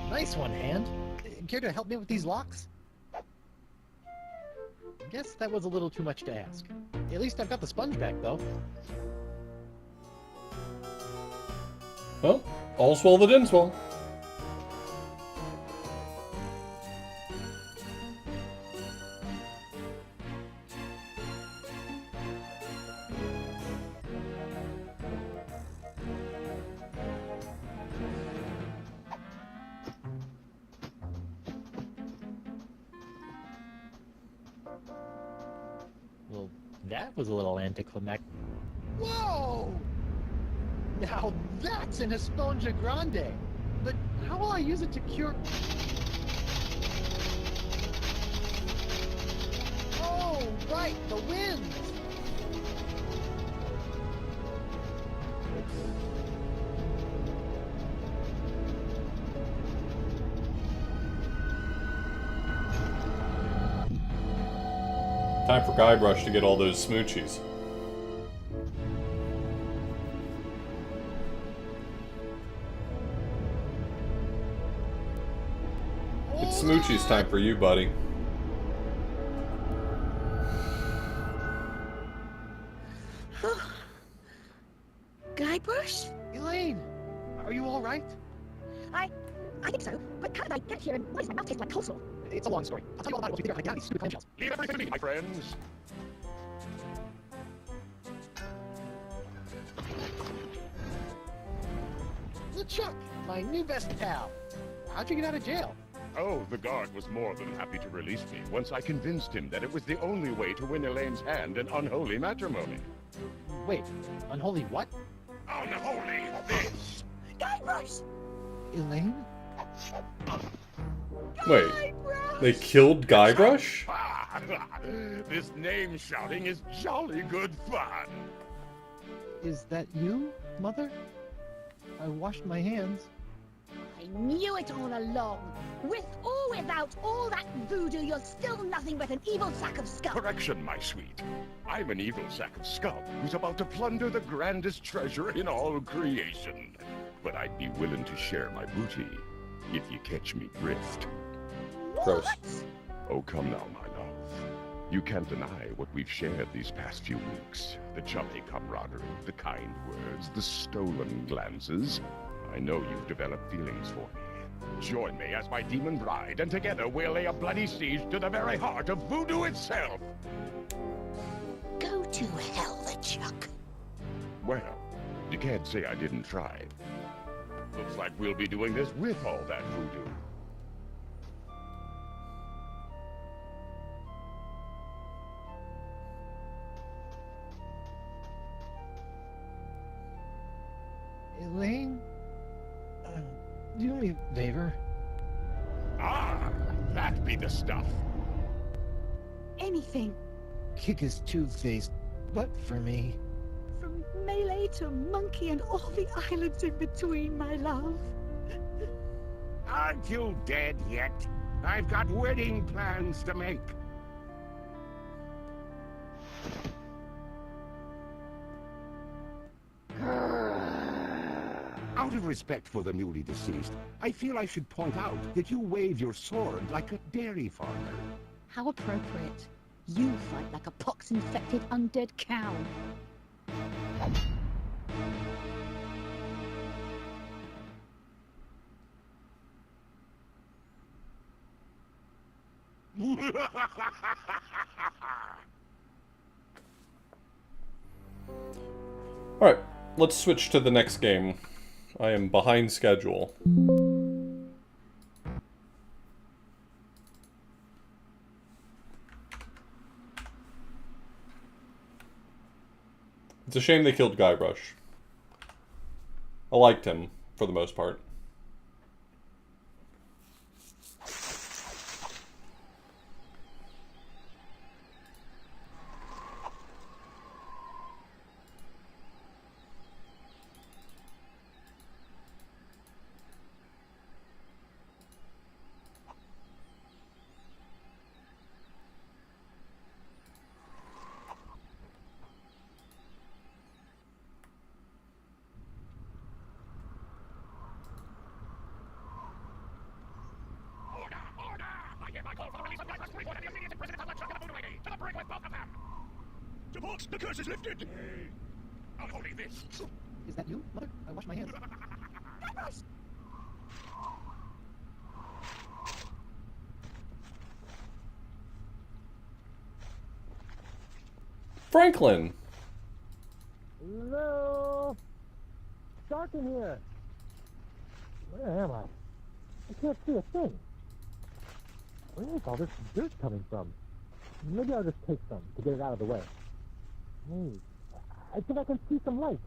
Nice one, Hand. Care to help me with these locks? Guess that was a little too much to ask. At least I've got the sponge back, though. Well, all's well that ends well. Well, that was a little anticlimactic. Whoa! Now that's an Esponja Grande. But how will I use it to cure... Oh, right, the winds! Time for Guybrush to get all those smoochies. It's smoochies time for you, buddy. Guybrush? Elaine, are you all right? I think so. But how did I get here, and why does my mouth taste like coleslaw? It's a long story. I'll tell you all about it once we figure out how to get out of these stupid clamshells. Leave everything to me, my friends. LeChuck, my new best pal. How'd you get out of jail? Oh, the guard was more than happy to release me once I convinced him that it was the only way to win Elaine's hand in unholy matrimony. Wait, unholy what? Unholy this! Guybrush! Elaine? Wait, they killed Guybrush? This name shouting is jolly good fun. Is that you, Mother? I washed my hands. I knew it all along. With or without all that voodoo, you're still nothing but an evil sack of scum. Correction, my sweet. I'm an evil sack of scum who's about to plunder the grandest treasure in all creation. But I'd be willing to share my booty if you catch me drift. Gross. Oh, come now, my love. You can't deny what we've shared these past few weeks. The chummy camaraderie, the kind words, the stolen glances. I know you've developed feelings for me. Join me as my demon bride, and together we'll lay a bloody siege to the very heart of voodoo itself. Go to hell, LeChuck. Well, you can't say I didn't try. Looks like we'll be doing this with all that voodoo. Elaine? Do me a favor? Ah, that be the stuff. Anything. Kick his two-faced butt for me. From Melee to Monkey and all the islands in between, my love. Aren't you dead yet? I've got wedding plans to make. Out of respect for the newly deceased, I feel I should point out that you wave your sword like a dairy farmer. How appropriate. You fight like a pox-infected undead cow. Alright, let's switch to the next game. I am behind schedule. It's a shame they killed Guybrush. I liked him, for the most part. The curse is lifted! Unholy this! Is that you, Mother? I washed my hands. Franklin! Hello? Dark in here. Where am I? I can't see a thing. Where is all this dirt coming from? Maybe I'll just take some to get it out of the way. Hey, I think I can see some light.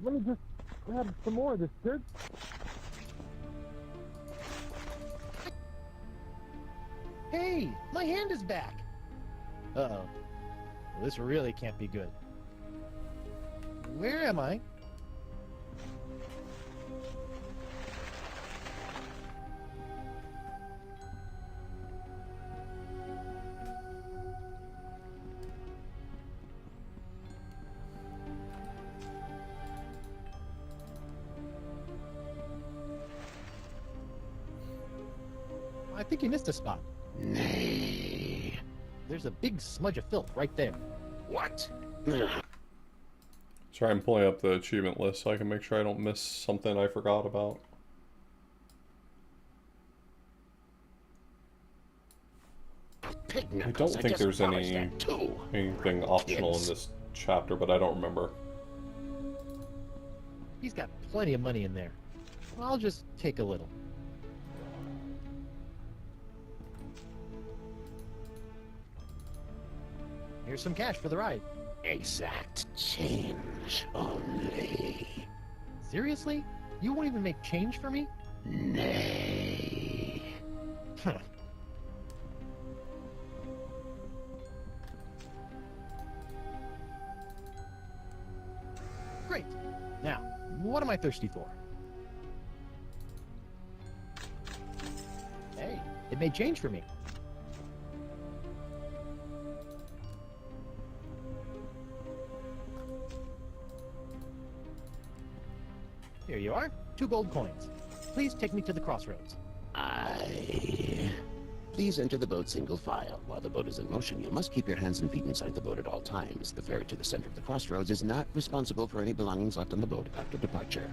Let me just grab some more of this dirt. Hey, my hand is back. Uh-oh. Well, this really can't be good. Where am I? I think you missed a spot. Nay. There's a big smudge of filth right there. What? Sorry, I'm pulling up the achievement list so I can make sure I don't miss something I forgot about. I don't think there's anything optional in this chapter, but I don't remember. He's got plenty of money in there. I'll just take a little. Here's some cash for the ride. Exact change only. Seriously? You won't even make change for me? Nay. Huh. Great. Now, what am I thirsty for? Hey, it made change for me. Here you are, 2 gold coins. Please take me to the crossroads. Aye. Please enter the boat single file. While the boat is in motion, you must keep your hands and feet inside the boat at all times. The ferry to the center of the crossroads is not responsible for any belongings left on the boat after departure.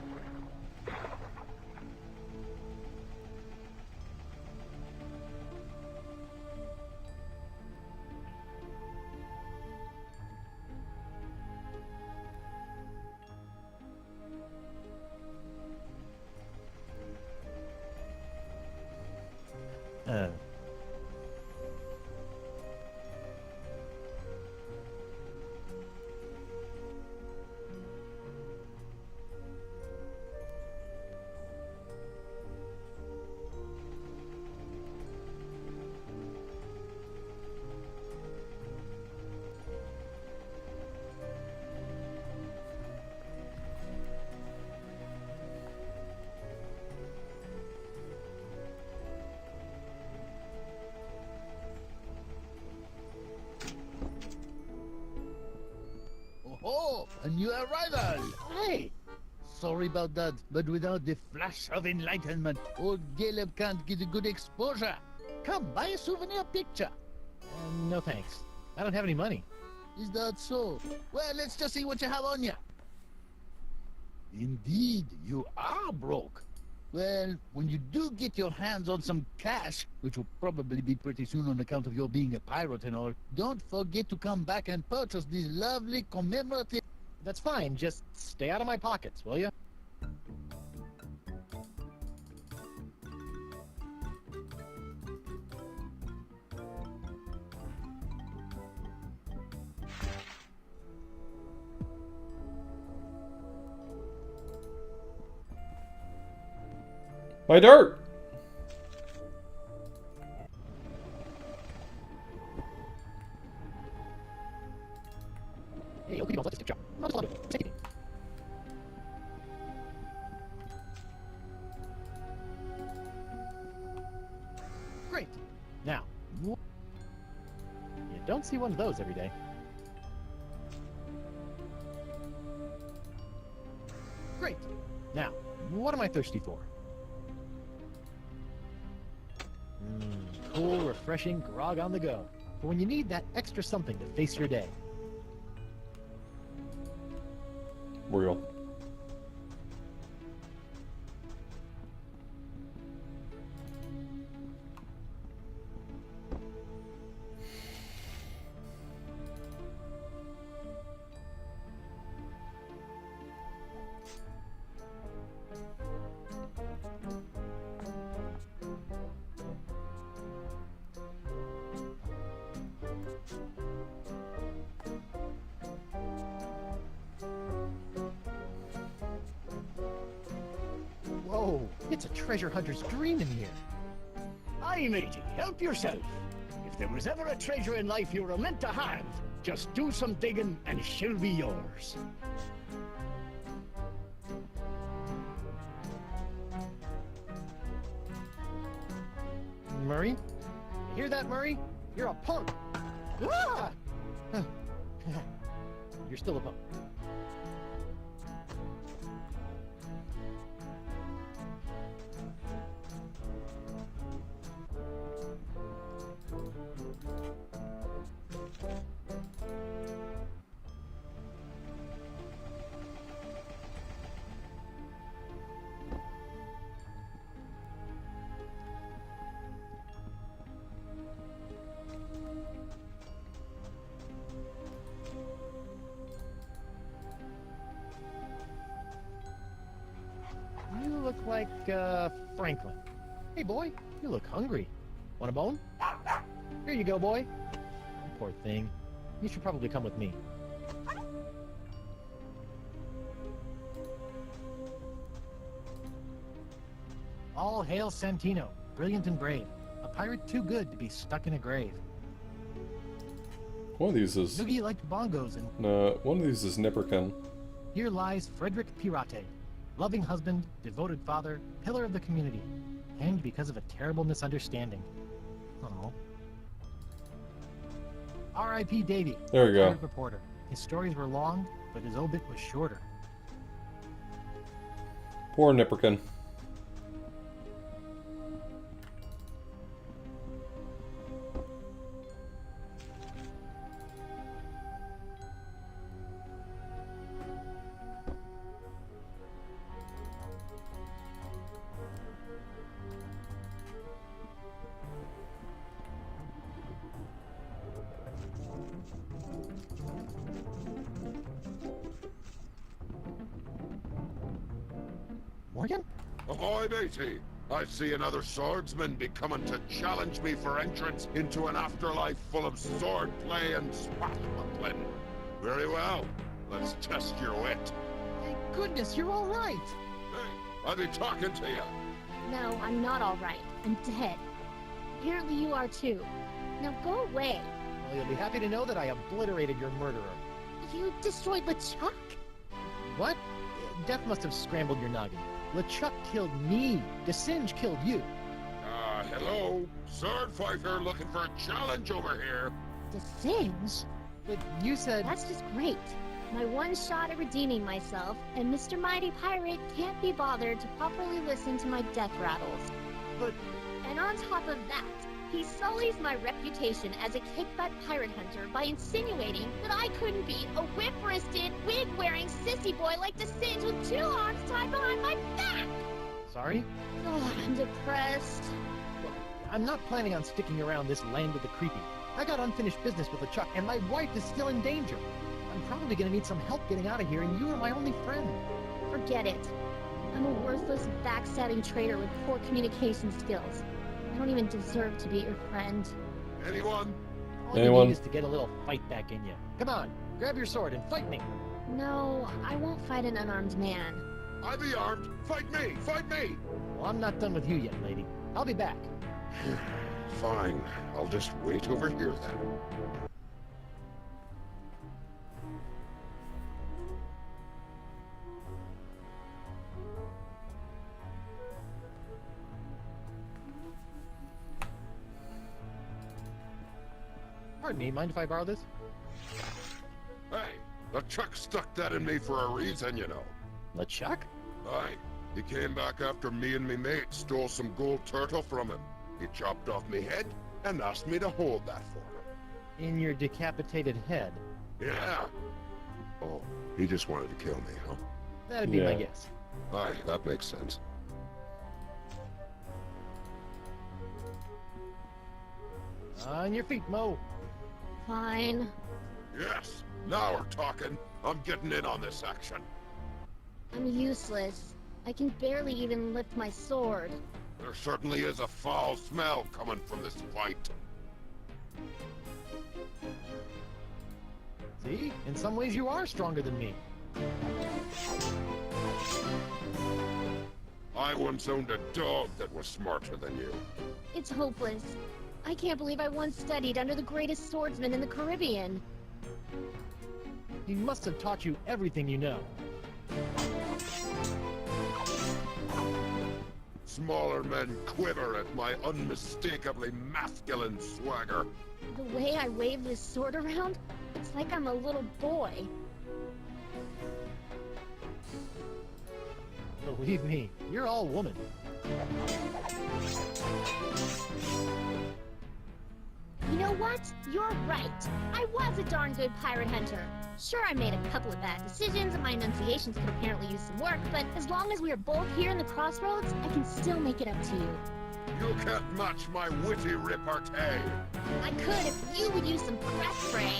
Oh, a new arrival! Hey! Sorry about that, but without the flash of enlightenment, old Caleb can't get a good exposure. Come, buy a souvenir picture. No thanks. I don't have any money. Is that so? Well, let's just see what you have on you. Indeed, you are broke. Well, when you do get your hands on some cash, which will probably be pretty soon on account of your being a pirate and all, don't forget to come back and purchase these lovely commemorative... That's fine, just stay out of my pockets, will you? My dirt! Hey, okay, don't let this tip drop. I'll just let it. Take it. Great. Now, you don't see one of those every day. Great. Now, what am I thirsty for? Cool, refreshing grog on the go. For when you need that extra something to face your day. Real. It's a treasure hunter's dream in here. Aye, matey, help yourself. If there was ever a treasure in life you were meant to have, just do some digging and she'll be yours. Murray? You hear that, Murray? You're a punk! Ah! You're still a punk. You look like, Franklin. Hey, boy, you look hungry. Want a bone? Here you go, boy. Poor thing. You should probably come with me. All hail Santino, brilliant and brave. A pirate too good to be stuck in a grave. One of these is Noogie liked bongos and one of these is Nipperkin. here lies Frederick Pirate, loving husband, devoted father, pillar of the community, hanged because of a terrible misunderstanding. Oh. R.I.P. Davy. There we go. pirate reporter. His stories were long, but his obit was shorter. Poor Nipperkin. Morgan? Ahoy, matey! I see another swordsman be coming to challenge me for entrance into an afterlife full of swordplay and swashbuckling. Very well. Let's test your wit. Thank goodness, you're all right! Hey, I be talking to you. No, I'm not all right. I'm dead. Apparently you are too. Now go away. Well, you'll be happy to know that I obliterated your murderer. You destroyed LeChuck? What? Death must have scrambled your noggin. LeChuck killed me. DeSinge killed you. Hello? Sword fighter looking for a challenge over here. DeSinge? But you said... That's just great. My one shot at redeeming myself, and Mr. Mighty Pirate can't be bothered to properly listen to my death rattles. But... And on top of that, he sullies my reputation as a kick-butt pirate hunter by insinuating that I couldn't beat a whip-wristed, wig-wearing sissy boy like DeSinge with 2 arms tied behind my back! Sorry? Oh, I'm depressed. I'm not planning on sticking around this land of the creepy. I got unfinished business with LeChuck, and my wife is still in danger. I'm probably gonna need some help getting out of here, and you are my only friend. Forget it. I'm a worthless, backstabbing traitor with poor communication skills. I don't even deserve to be your friend. Anyone? All you need is to get a little fight back in you. Come on, grab your sword and fight me. No, I won't fight an unarmed man. I be armed. Fight me! Fight me! Well, I'm not done with you yet, lady. I'll be back. Fine. I'll just wait over here then. Pardon me, mind if I borrow this? Hey, LeChuck stuck that in me for a reason, you know. LeChuck? Aye. He came back after me and me mate stole some gold turtle from him. He chopped off me head and asked me to hold that for him. In your decapitated head? Yeah. Oh, he just wanted to kill me, huh? That'd be my guess. Aye, that makes sense. On your feet, Mo. Fine. Yes, now we're talking. I'm getting in on this action. I'm useless. I can barely even lift my sword. There certainly is a foul smell coming from this fight. See? In some ways you are stronger than me. I once owned a dog that was smarter than you. It's hopeless. I can't believe I once studied under the greatest swordsman in the Caribbean. He must have taught you everything you know. Smaller men quiver at my unmistakably masculine swagger. The way I wave this sword around, it's like I'm a little boy. Believe me, you're all woman. You know what? You're right. I was a darn good pirate hunter. Sure, I made a couple of bad decisions and my enunciations could apparently use some work, but as long as we are both here in the crossroads, I can still make it up to you. You can't match my witty repartee. I could if you would use some breath spray.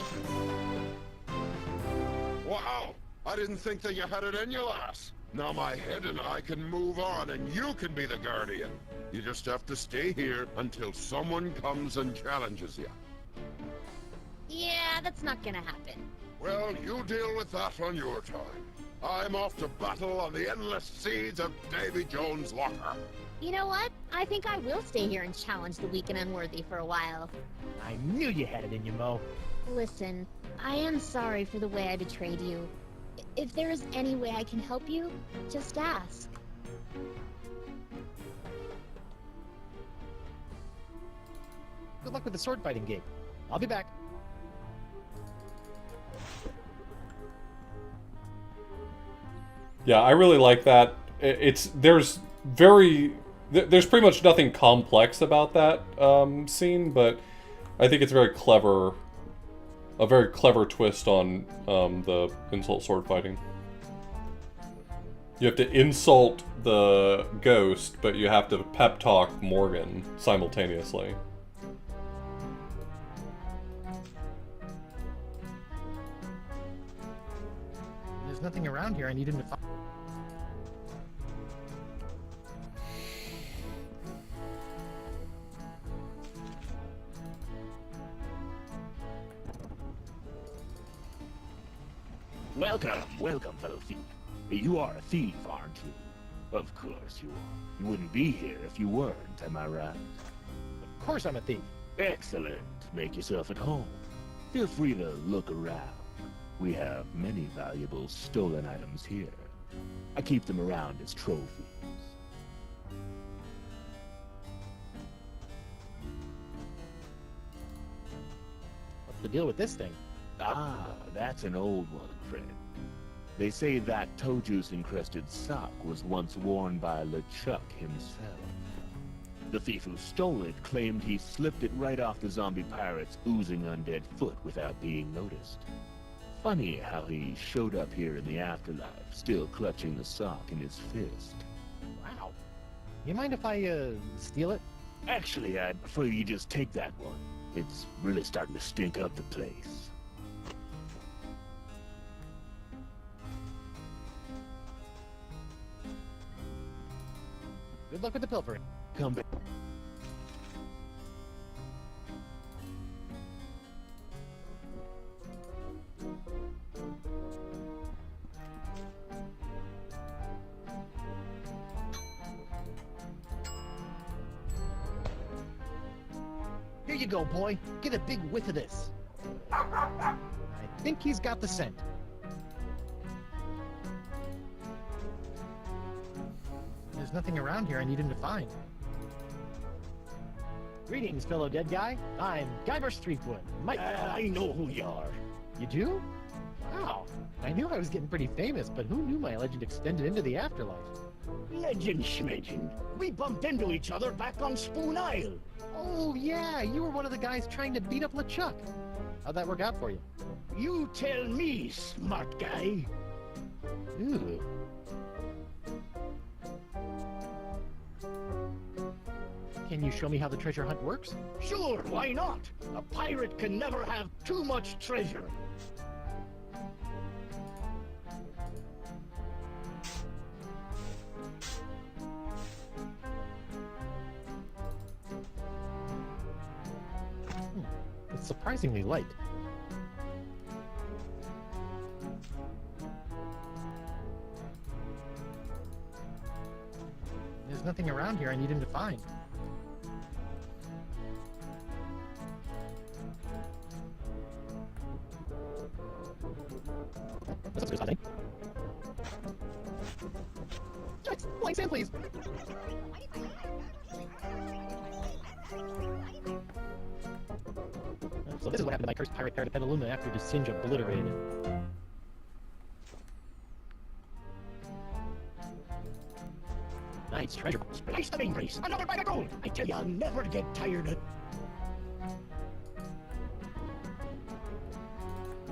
Wow! I didn't think that you had it in you, lass. Now my head and I can move on and you can be the guardian. You just have to stay here until someone comes and challenges you. Yeah, that's not gonna happen. Well, you deal with that on your time. I'm off to battle on the endless seas of Davy Jones' locker. You know what? I think I will stay here and challenge the weak and unworthy for a while. I knew you had it in you, Mo. Listen, I am sorry for the way I betrayed you. If there is any way I can help you, just ask. Good luck with the sword fighting game. I'll be back. Yeah, I really like that. There's pretty much nothing complex about that scene, but I think it's very clever. A very clever twist on the insult sword fighting. You have to insult the ghost, but you have to pep talk Morgan simultaneously. There's nothing around here I need him to find. Welcome, fellow thief. You are a thief, aren't you? Of course you are. You wouldn't be here if you weren't, am I right? Of course I'm a thief. Excellent. Make yourself at home. Feel free to look around. We have many valuable stolen items here. I keep them around as trophies. What's the deal with this thing? Ah, that's an old one, friend. They say that toe juice-encrusted sock was once worn by LeChuck himself. The thief who stole it claimed he slipped it right off the zombie pirate's oozing undead foot without being noticed. Funny how he showed up here in the afterlife, still clutching the sock in his fist. Wow. You mind if I, steal it? Actually, I'd prefer you just take that one. It's really starting to stink up the place. Good luck with the pilfering. Come back. Here you go, boy. Get a big whiff of this. I think he's got the scent. There's nothing around here I need him to find. Greetings, fellow dead guy. I'm Guybrush Threepwood. I know who you are. You do? Wow. I knew I was getting pretty famous, but who knew my legend extended into the afterlife? Legend schmegend. We bumped into each other back on Spoon Isle. Oh, yeah. You were one of the guys trying to beat up LeChuck. How'd that work out for you? You tell me, smart guy. Ooh. Can you show me how the treasure hunt works? Sure, why not? A pirate can never have too much treasure. It's surprisingly light. here I need him to find. What's up, Scotty? Jax, blank sand, please! So this is what happened to my cursed pirate parrot Petaluma after the Singe obliterated it. Nice treasure. Splice the increase. Another bite of gold. I tell you, I'll never get tired of...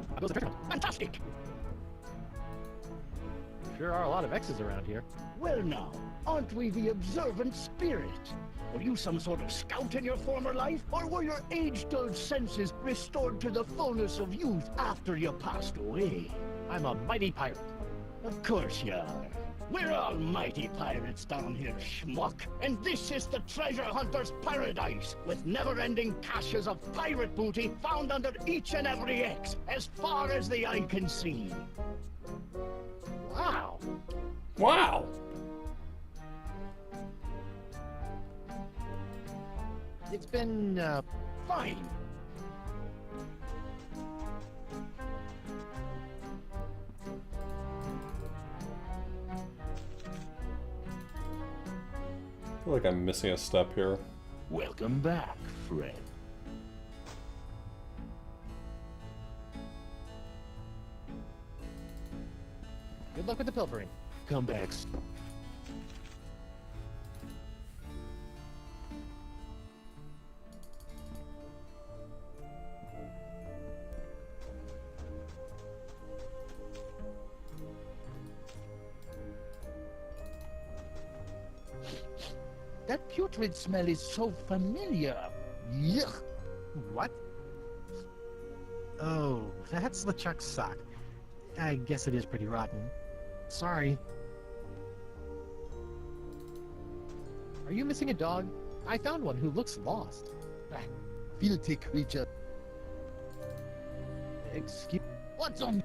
How goes the treasure hunt? Fantastic! Sure are a lot of X's around here. Well now, aren't we the observant spirit? Were you some sort of scout in your former life? Or were your age-dulled senses restored to the fullness of youth after you passed away? I'm a mighty pirate. Of course you are. We're all mighty pirates down here, schmuck. And this is the treasure hunter's paradise, with never-ending caches of pirate booty found under each and every X, as far as the eye can see. Wow. Wow. It's been, fine. I feel like I'm missing a step here. Welcome back, friend. Good luck with the pilfering. Come back. That putrid smell is so familiar. Yuck. What? Oh, that's LeChuck's sock. I guess it is pretty rotten. Sorry. Are you missing a dog? I found one who looks lost. Filthy creature. Excuse... What's on?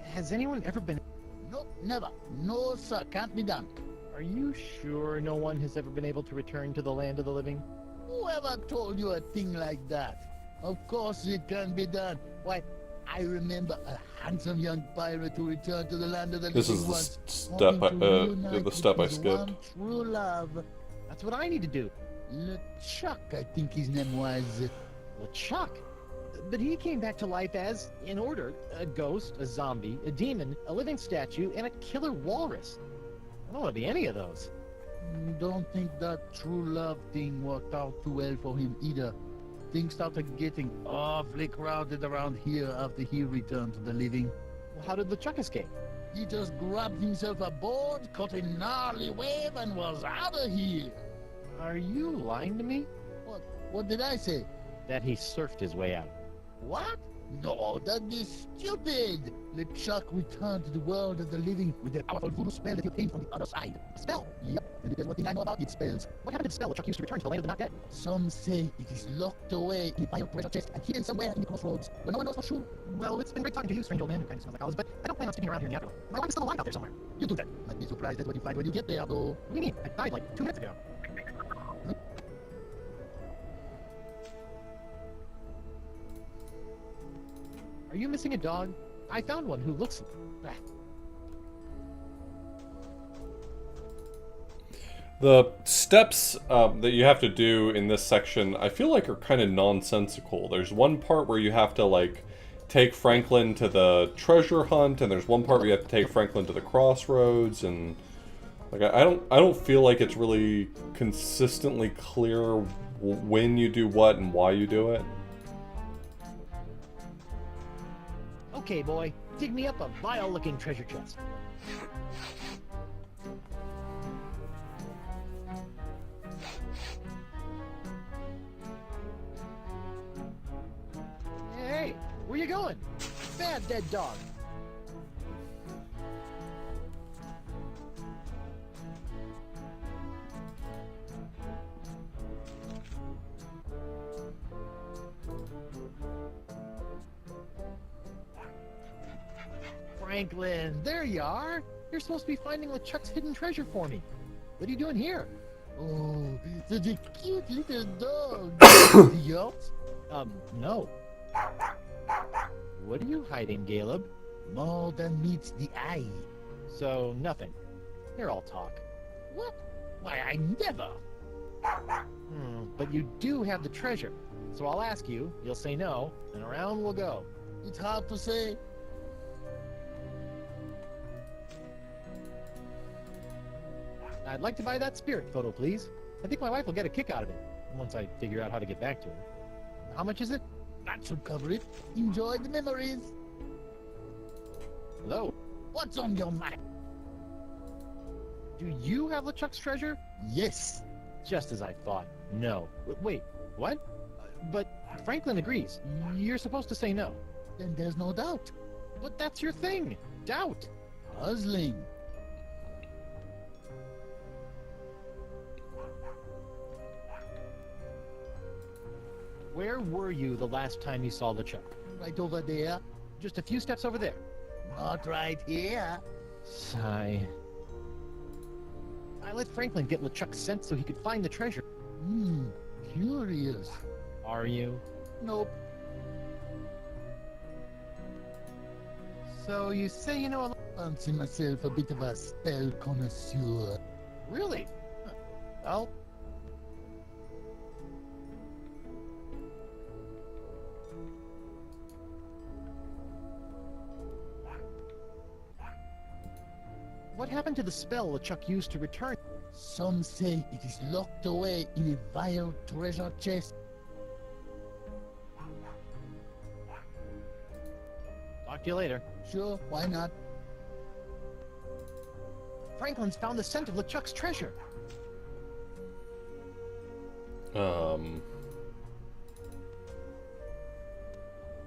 Has anyone ever been... No, never. No, sir. Can't be done. Are you sure no one has ever been able to return to the land of the living? Whoever told you a thing like that? Of course it can be done. Why, I remember a handsome young pirate who returned to the land of the This living is the once, step hoping to reunite the step I with his skipped. one true love. That's what I need to do. LeChuck, I think his name was. LeChuck? But he came back to life as, in order, a ghost, a zombie, a demon, a living statue, and a killer walrus. I don't want to be any of those. Don't think that true love thing worked out too well for him either. Things started getting awfully crowded around here after he returned to the living. Well, how did LeChuck escape? He just grabbed himself a board, caught a gnarly wave, and was out of here. Are you lying to me? What did I say? That he surfed his way out. What? No, that'd be stupid! LeChuck returned to the world of the living with a powerful voodoo spell that came from the other side. A spell? Yep, and there's one thing I know about its spells. What happened to the spell LeChuck used to return to the land of the not dead? Some say it is locked away in a fire treasure chest and hidden somewhere in the crossroads, but no one knows for sure. Well, it's been great talking to you, strange old man who kind of smells like olives, but I don't plan on sticking around here in the afterlife. My wife is still alive out there somewhere. You do that. Might be surprised at what you find when you get there, though. What do you mean? I died like 2 minutes ago. Are you missing a dog? I found one who looks... The steps that you have to do in this section, I feel like are kind of nonsensical. There's one part where you have to, like, take Franklin to the treasure hunt, and there's one part where you have to take Franklin to the crossroads, and like I don't feel like it's really consistently clear when you do what and why you do it. Okay, boy, dig me up a vile-looking treasure chest. Hey, where you going? Bad dead dog. Franklin, there you are. You're supposed to be finding LeChuck's hidden treasure for me. What are you doing here? Oh, such a cute little dog. Yo? No. What are you hiding, Caleb? More than meets the eye. So, nothing. Here, I'll talk. What? Why, I never. But you do have the treasure. So I'll ask you, you'll say no, and around we'll go. It's hard to say. I'd like to buy that spirit photo, please. I think my wife will get a kick out of it, once I figure out how to get back to her. How much is it? That should cover it. Enjoy the memories. Hello? What's on your mind? Do you have LeChuck's treasure? Yes. Just as I thought. No. Wait, what? But Franklin agrees. You're supposed to say no. Then there's no doubt. But that's your thing. Doubt. Puzzling. Where were you the last time you saw LeChuck? Right over there. Just a few steps over there. Not right here. Sigh. I let Franklin get LeChuck's scent so he could find the treasure. Curious. Are you? Nope. So you say you know a lot? Fancy myself a bit of a spell connoisseur. Really? Well... What happened to the spell LeChuck used to return? Some say it is locked away in a vile treasure chest. Talk to you later. Sure, why not? Franklin's found the scent of LeChuck's treasure.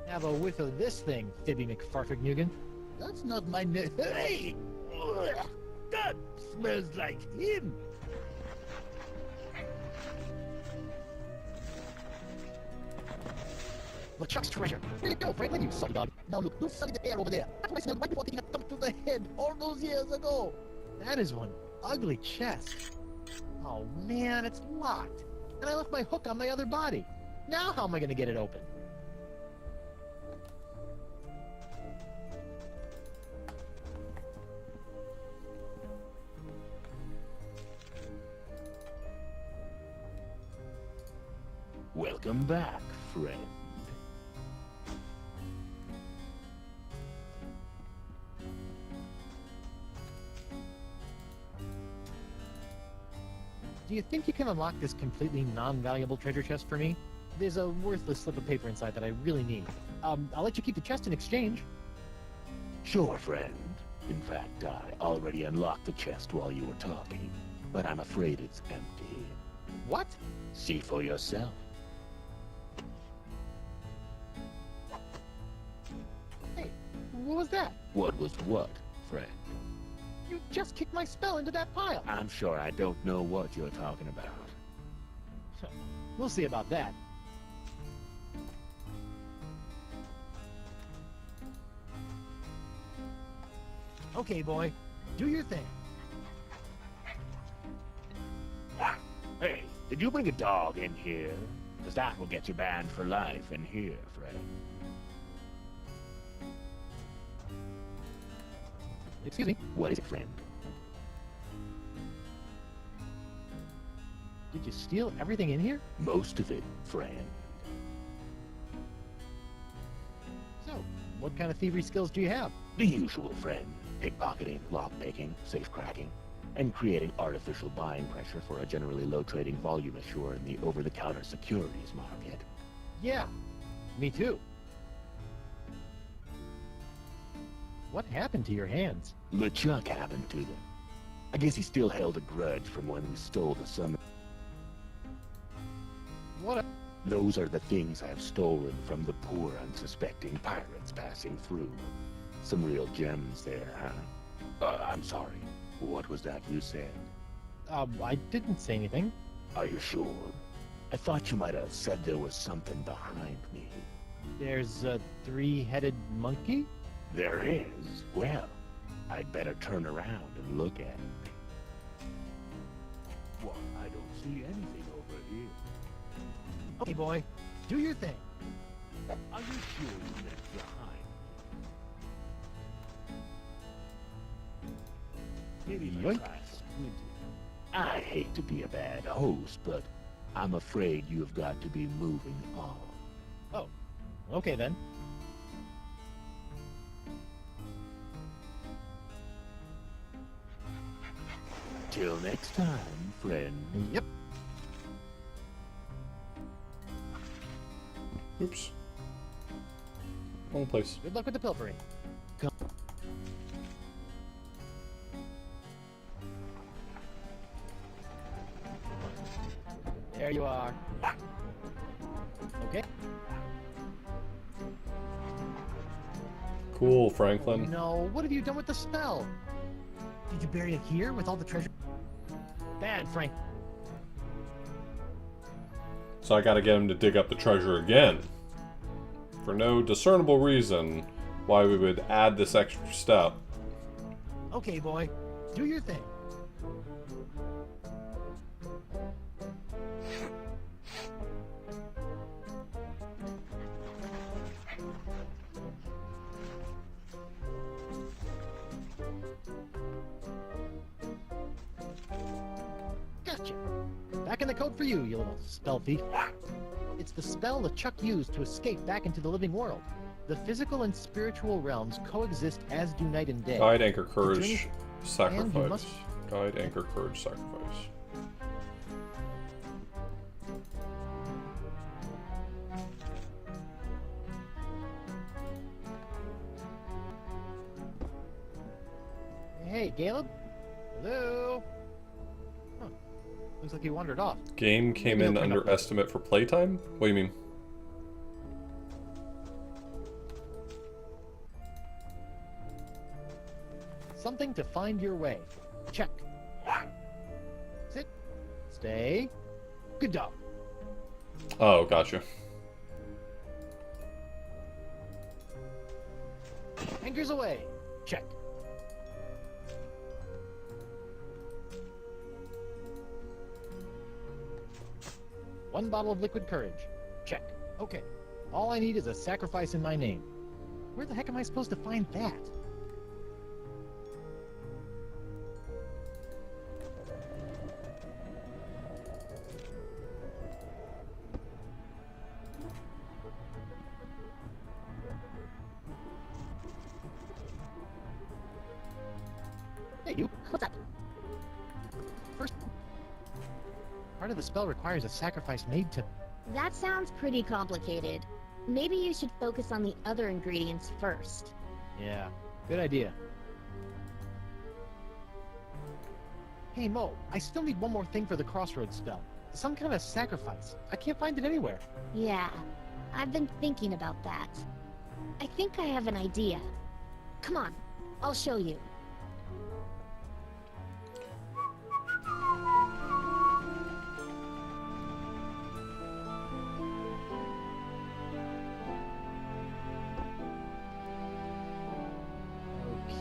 Have a whiff of this thing, Fibby McFarfignugan. That's not my name. Hey! That smells like him. LeChuck's treasure. Here you go, Franklin, you son dog. Now look, don't study the air over there. That's what I smelled right before taking a thump to the head all those years ago. That is one ugly chest. Oh man, it's locked. And I left my hook on my other body. Now how am I going to get it open? Welcome back, friend. Do you think you can unlock this completely non-valuable treasure chest for me? There's a worthless slip of paper inside that I really need. I'll let you keep the chest in exchange. Sure, friend. In fact, I already unlocked the chest while you were talking, but I'm afraid it's empty. What? See for yourself. Hey, what was that? What was what, friend? You just kicked my spell into that pile. I'm sure I don't know what you're talking about. We'll see about that. Okay, boy. Do your thing. Hey, did you bring a dog in here? Because that will get you banned for life in here, friend. Excuse me? What is it, friend? Did you steal everything in here? Most of it, friend. So, what kind of thievery skills do you have? The usual, friend. Pickpocketing, lock-picking, safe-cracking, and creating artificial buying pressure for a generally low trading volume assure in the over-the-counter securities market. Yeah, me too. What happened to your hands? LeChuck happened to them. I guess he still held a grudge from when we stole the summon. What? Those are the things I've stolen from the poor, unsuspecting pirates passing through. Some real gems there, huh? I'm sorry. What was that you said? I didn't say anything. Are you sure? I thought you might have said there was something behind me. There's a three-headed monkey? There is? Well, I'd better turn around and look at it. Well, I don't see anything over here. Okay, boy. Do your thing. Are you sure you left behind? Maybe if I Yoink. try squinting. I hate to be a bad host, but I'm afraid you've got to be moving on. Oh, okay then. Till next time, friend. Yep. Oops. Wrong place. Good luck with the pilfering. Come. There you are. Okay. Cool, Franklin. No, what have you done with the spell? Did you bury it here with all the treasure? Bad, Frank. So I gotta get him to dig up the treasure again. For no discernible reason why we would add this extra step. Okay, boy. Do your thing. Gotcha. Back in the code for you, you little spell thief. It's the spell that Chuck used to escape back into the living world. The physical and spiritual realms coexist as do night and day. Guide, anchor, The courage, journey- and you sacrifice. must- Guide, anchor, courage, sacrifice. Hey, Caleb? Hello? Huh. Looks like he wandered off. Game came Maybe in he'll bring up under estimate for playtime? What do you mean? Something to find your way. Check. Sit. Stay. Good dog. Oh, gotcha. Anchors away. Check. One bottle of liquid courage. Check. Okay. All I need is a sacrifice in my name. Where the heck am I supposed to find that? Hey, you. What's up? First, part of the spell requires a sacrifice made to... That sounds pretty complicated. Maybe you should focus on the other ingredients first. Yeah, good idea. Hey, Mo, I still need one more thing for the Crossroads spell. Some kind of sacrifice. I can't find it anywhere. Yeah, I've been thinking about that. I think I have an idea. Come on, I'll show you.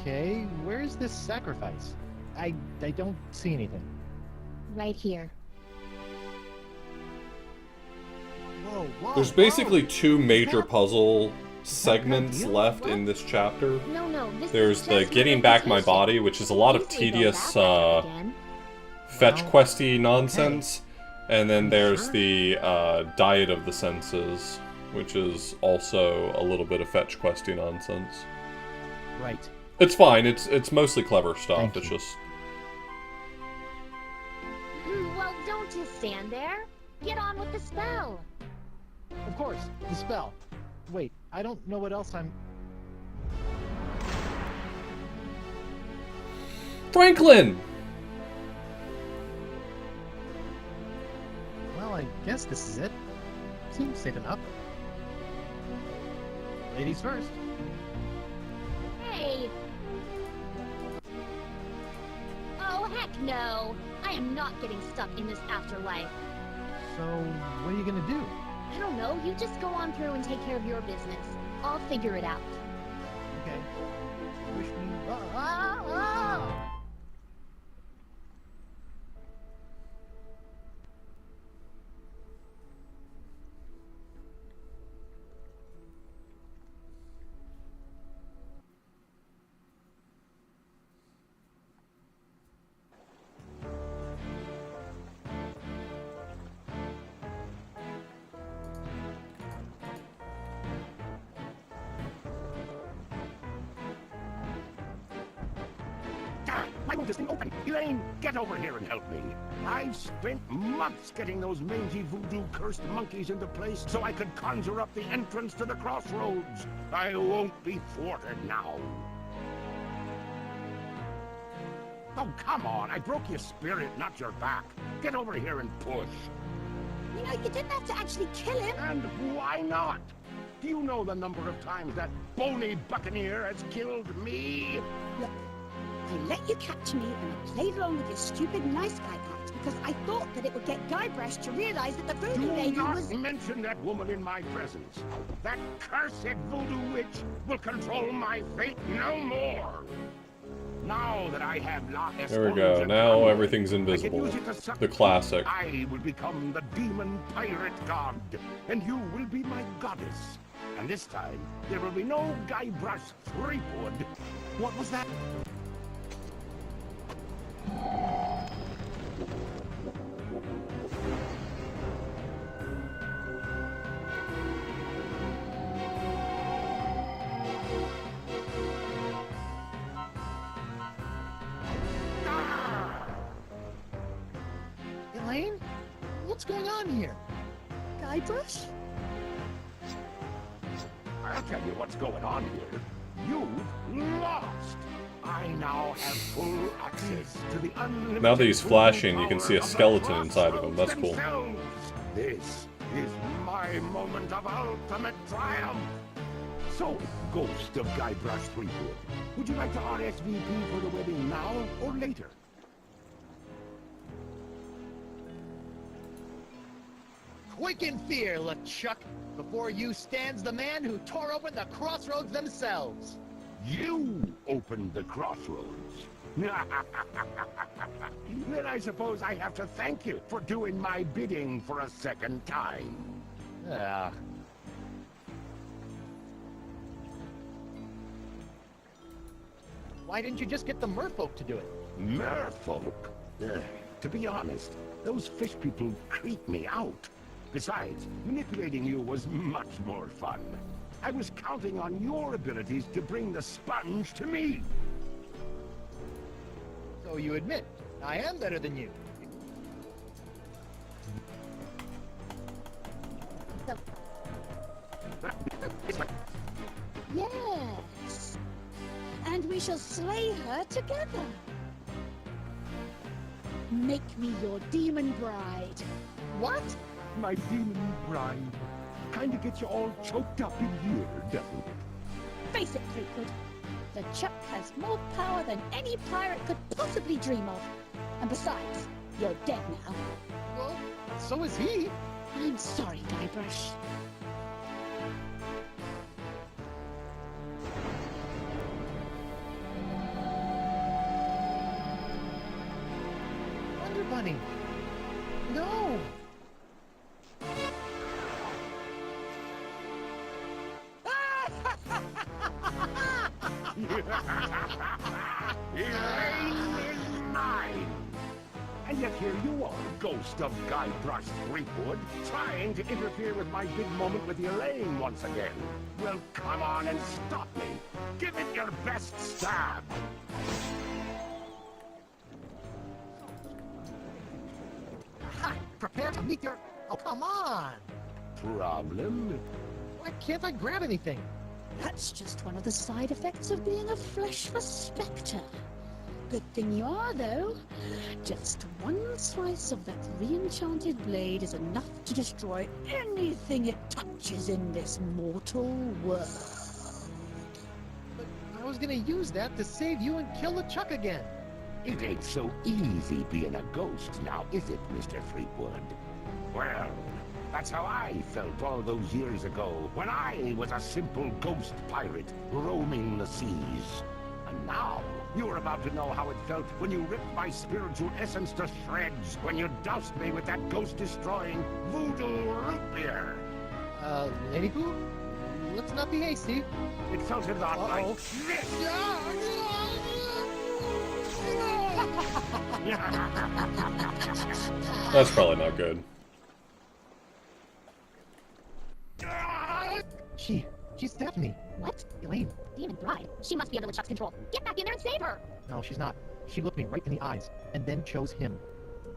Okay, where's this sacrifice? I don't see anything. Right here. Whoa, whoa, There's basically two major puzzle segments left in this chapter. No, this There's is the just getting my back my reputation. body, which is a lot of Easily go tedious back at it again. fetch questy nonsense. And then there's the Diet of the Senses, which is also a little bit of fetch questy nonsense. Right. It's fine. It's mostly clever stuff. It's just Well, don't just stand there. Get on with the spell. Of course, the spell. Wait, I don't know what else I'm... Franklin. Well, I guess this is it. Seems safe enough. Ladies first. Hey! Oh, heck no! I am not getting stuck in this afterlife. So, what are you gonna do? I don't know, you just go on through and take care of your business. I'll figure it out. Okay. Wish me. Ah! Why won't this thing open? Elaine, get over here and help me. I've spent months getting those mangy voodoo-cursed monkeys into place so I could conjure up the entrance to the crossroads. I won't be thwarted now. Oh, come on. I broke your spirit, not your back. Get over here and push. You know, you didn't have to actually kill him. And why not? Do you know the number of times that bony buccaneer has killed me? Look, I let you capture me and I played along with your stupid nice guy act because I thought that it would get Guybrush to realize that the voodoo Do lady not was... mention that woman in my presence. That cursed voodoo witch will control my fate no more. Now that I have La There we go. Now everything's invisible. The classic. I will become the demon pirate god, and you will be my goddess. And this time, there will be no Guybrush Threepwood. What was that? Elaine? What's going on here? Guybrush? I'll tell you what's going on here. You've lost. I now have full access to the unlimited... Now that he's flashing, you can see a skeleton inside of him. That's cool. themselves. This is my moment of ultimate triumph. So, Ghost of Guybrush Threepwood, would you like to RSVP for the wedding now or later? Quick in fear, LeChuck. Before you stands the man who tore open the crossroads themselves. You opened the crossroads. Then I suppose I have to thank you for doing my bidding for a second time. Why didn't you just get the merfolk to do it? Merfolk? To be honest, those fish people creep me out. Besides, manipulating you was much more fun. I was counting on your abilities to bring the sponge to me. So you admit, I am better than you. Yes. And we shall slay her together. Make me your demon bride. What? My demon bride. Kinda gets you all choked up in here, doesn't it? Face it, Threepwood. LeChuck has more power than any pirate could possibly dream of. And besides, you're dead now. Well, so is he. I'm sorry, Guybrush. Wonder Bunny. No. Elaine is mine! And yet here you are, Ghost of Guybrush Threepwood, trying to interfere with my big moment with Elaine once again. Well, come on and stop me. Give it your best stab. Ha! Prepare to meet your... Oh, come on! Problem? Why can't I grab anything? That's just one of the side effects of being a fleshless spectre. Good thing you are, though. Just one slice of that re-enchanted blade is enough to destroy anything it touches in this mortal world. But I was gonna use that to save you and kill LeChuck again. It ain't so easy being a ghost now, is it, Mr. Threepwood? Well, That's how I felt all those years ago, when I was a simple ghost pirate roaming the seas. And now, you're about to know how it felt when you ripped my spiritual essence to shreds, when you doused me with that ghost-destroying voodoo root beer. Lady Pooh? Let's not be hasty. It felt a lot like this. That's probably not good. She stabbed me. What? Elaine. Demon bride. She must be under LeChuck's control. Get back in there and save her! No, she's not. She looked me right in the eyes, and then chose him.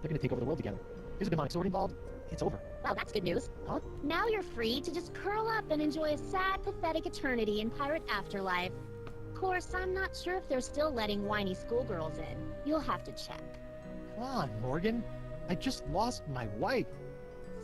They're gonna take over the world together. There's a demonic sword involved. It's over. Well, that's good news. Huh? Now you're free to just curl up and enjoy a sad, pathetic eternity in Pirate Afterlife. Of course, I'm not sure if they're still letting whiny schoolgirls in. You'll have to check. Come on, Morgan. I just lost my wife.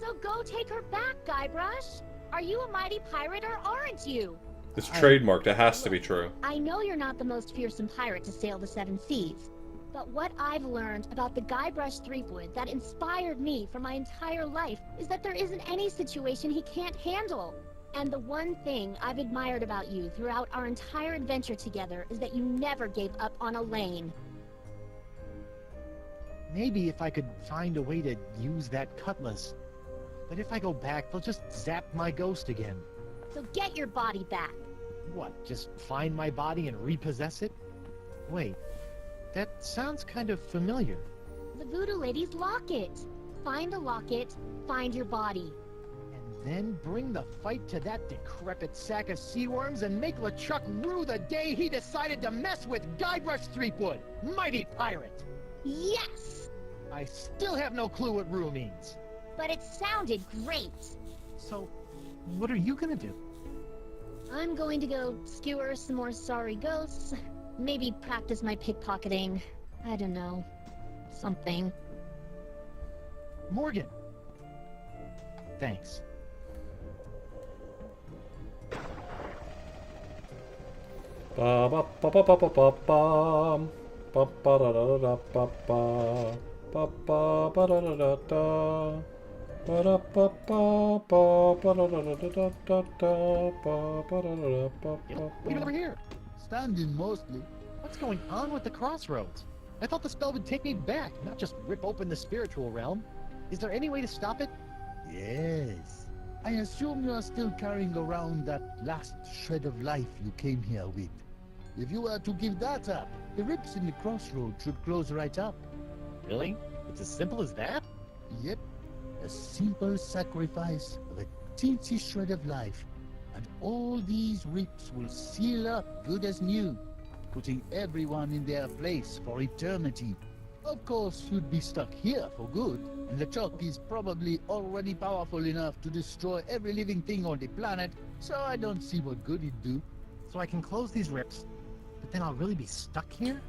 So go take her back, Guybrush. Are you a mighty pirate or aren't you? It's trademarked. It has to be true. I know you're not the most fearsome pirate to sail the seven seas, but what I've learned about the Guybrush Threepwood that inspired me for my entire life is that there isn't any situation he can't handle. And the one thing I've admired about you throughout our entire adventure together is that you never gave up on Elaine. Maybe if I could find a way to use that cutlass. But if I go back, they'll just zap my ghost again. So get your body back. What, just find my body and repossess it? Wait, that sounds kind of familiar. The Voodoo Lady's locket. Find the locket, find your body. And then bring the fight to that decrepit sack of sea worms and make LeChuck rue the day he decided to mess with Guybrush Threepwood, mighty pirate. Yes! I still have no clue what rue means. But it sounded great. So, what are you gonna do? I'm going to go skewer some more sorry ghosts. Maybe practice my pickpocketing. I don't know. Something. Morgan! Thanks. Ba ba ba ba ba ba ba ba ba ba da da da ba ba ba ba ba da da da da ba da ba ba ba ba da da da da da da ba ba da da da ba ba. Wait over here. Standing mostly. What's going on with the crossroads? I thought the spell would take me back, not just rip open the spiritual realm. Is there any way to stop it? Yes. I assume you are still carrying around that last shred of life you came here with. If you were to give that up, the rips in the crossroads should close right up. Really? It's as simple as that? Yep. A simple sacrifice of a teensy shred of life, and all these rips will seal up good as new, putting everyone in their place for eternity. Of course, you'd be stuck here for good, and LeChuck is probably already powerful enough to destroy every living thing on the planet, so I don't see what good it'd do. So I can close these rips, but then I'll really be stuck here?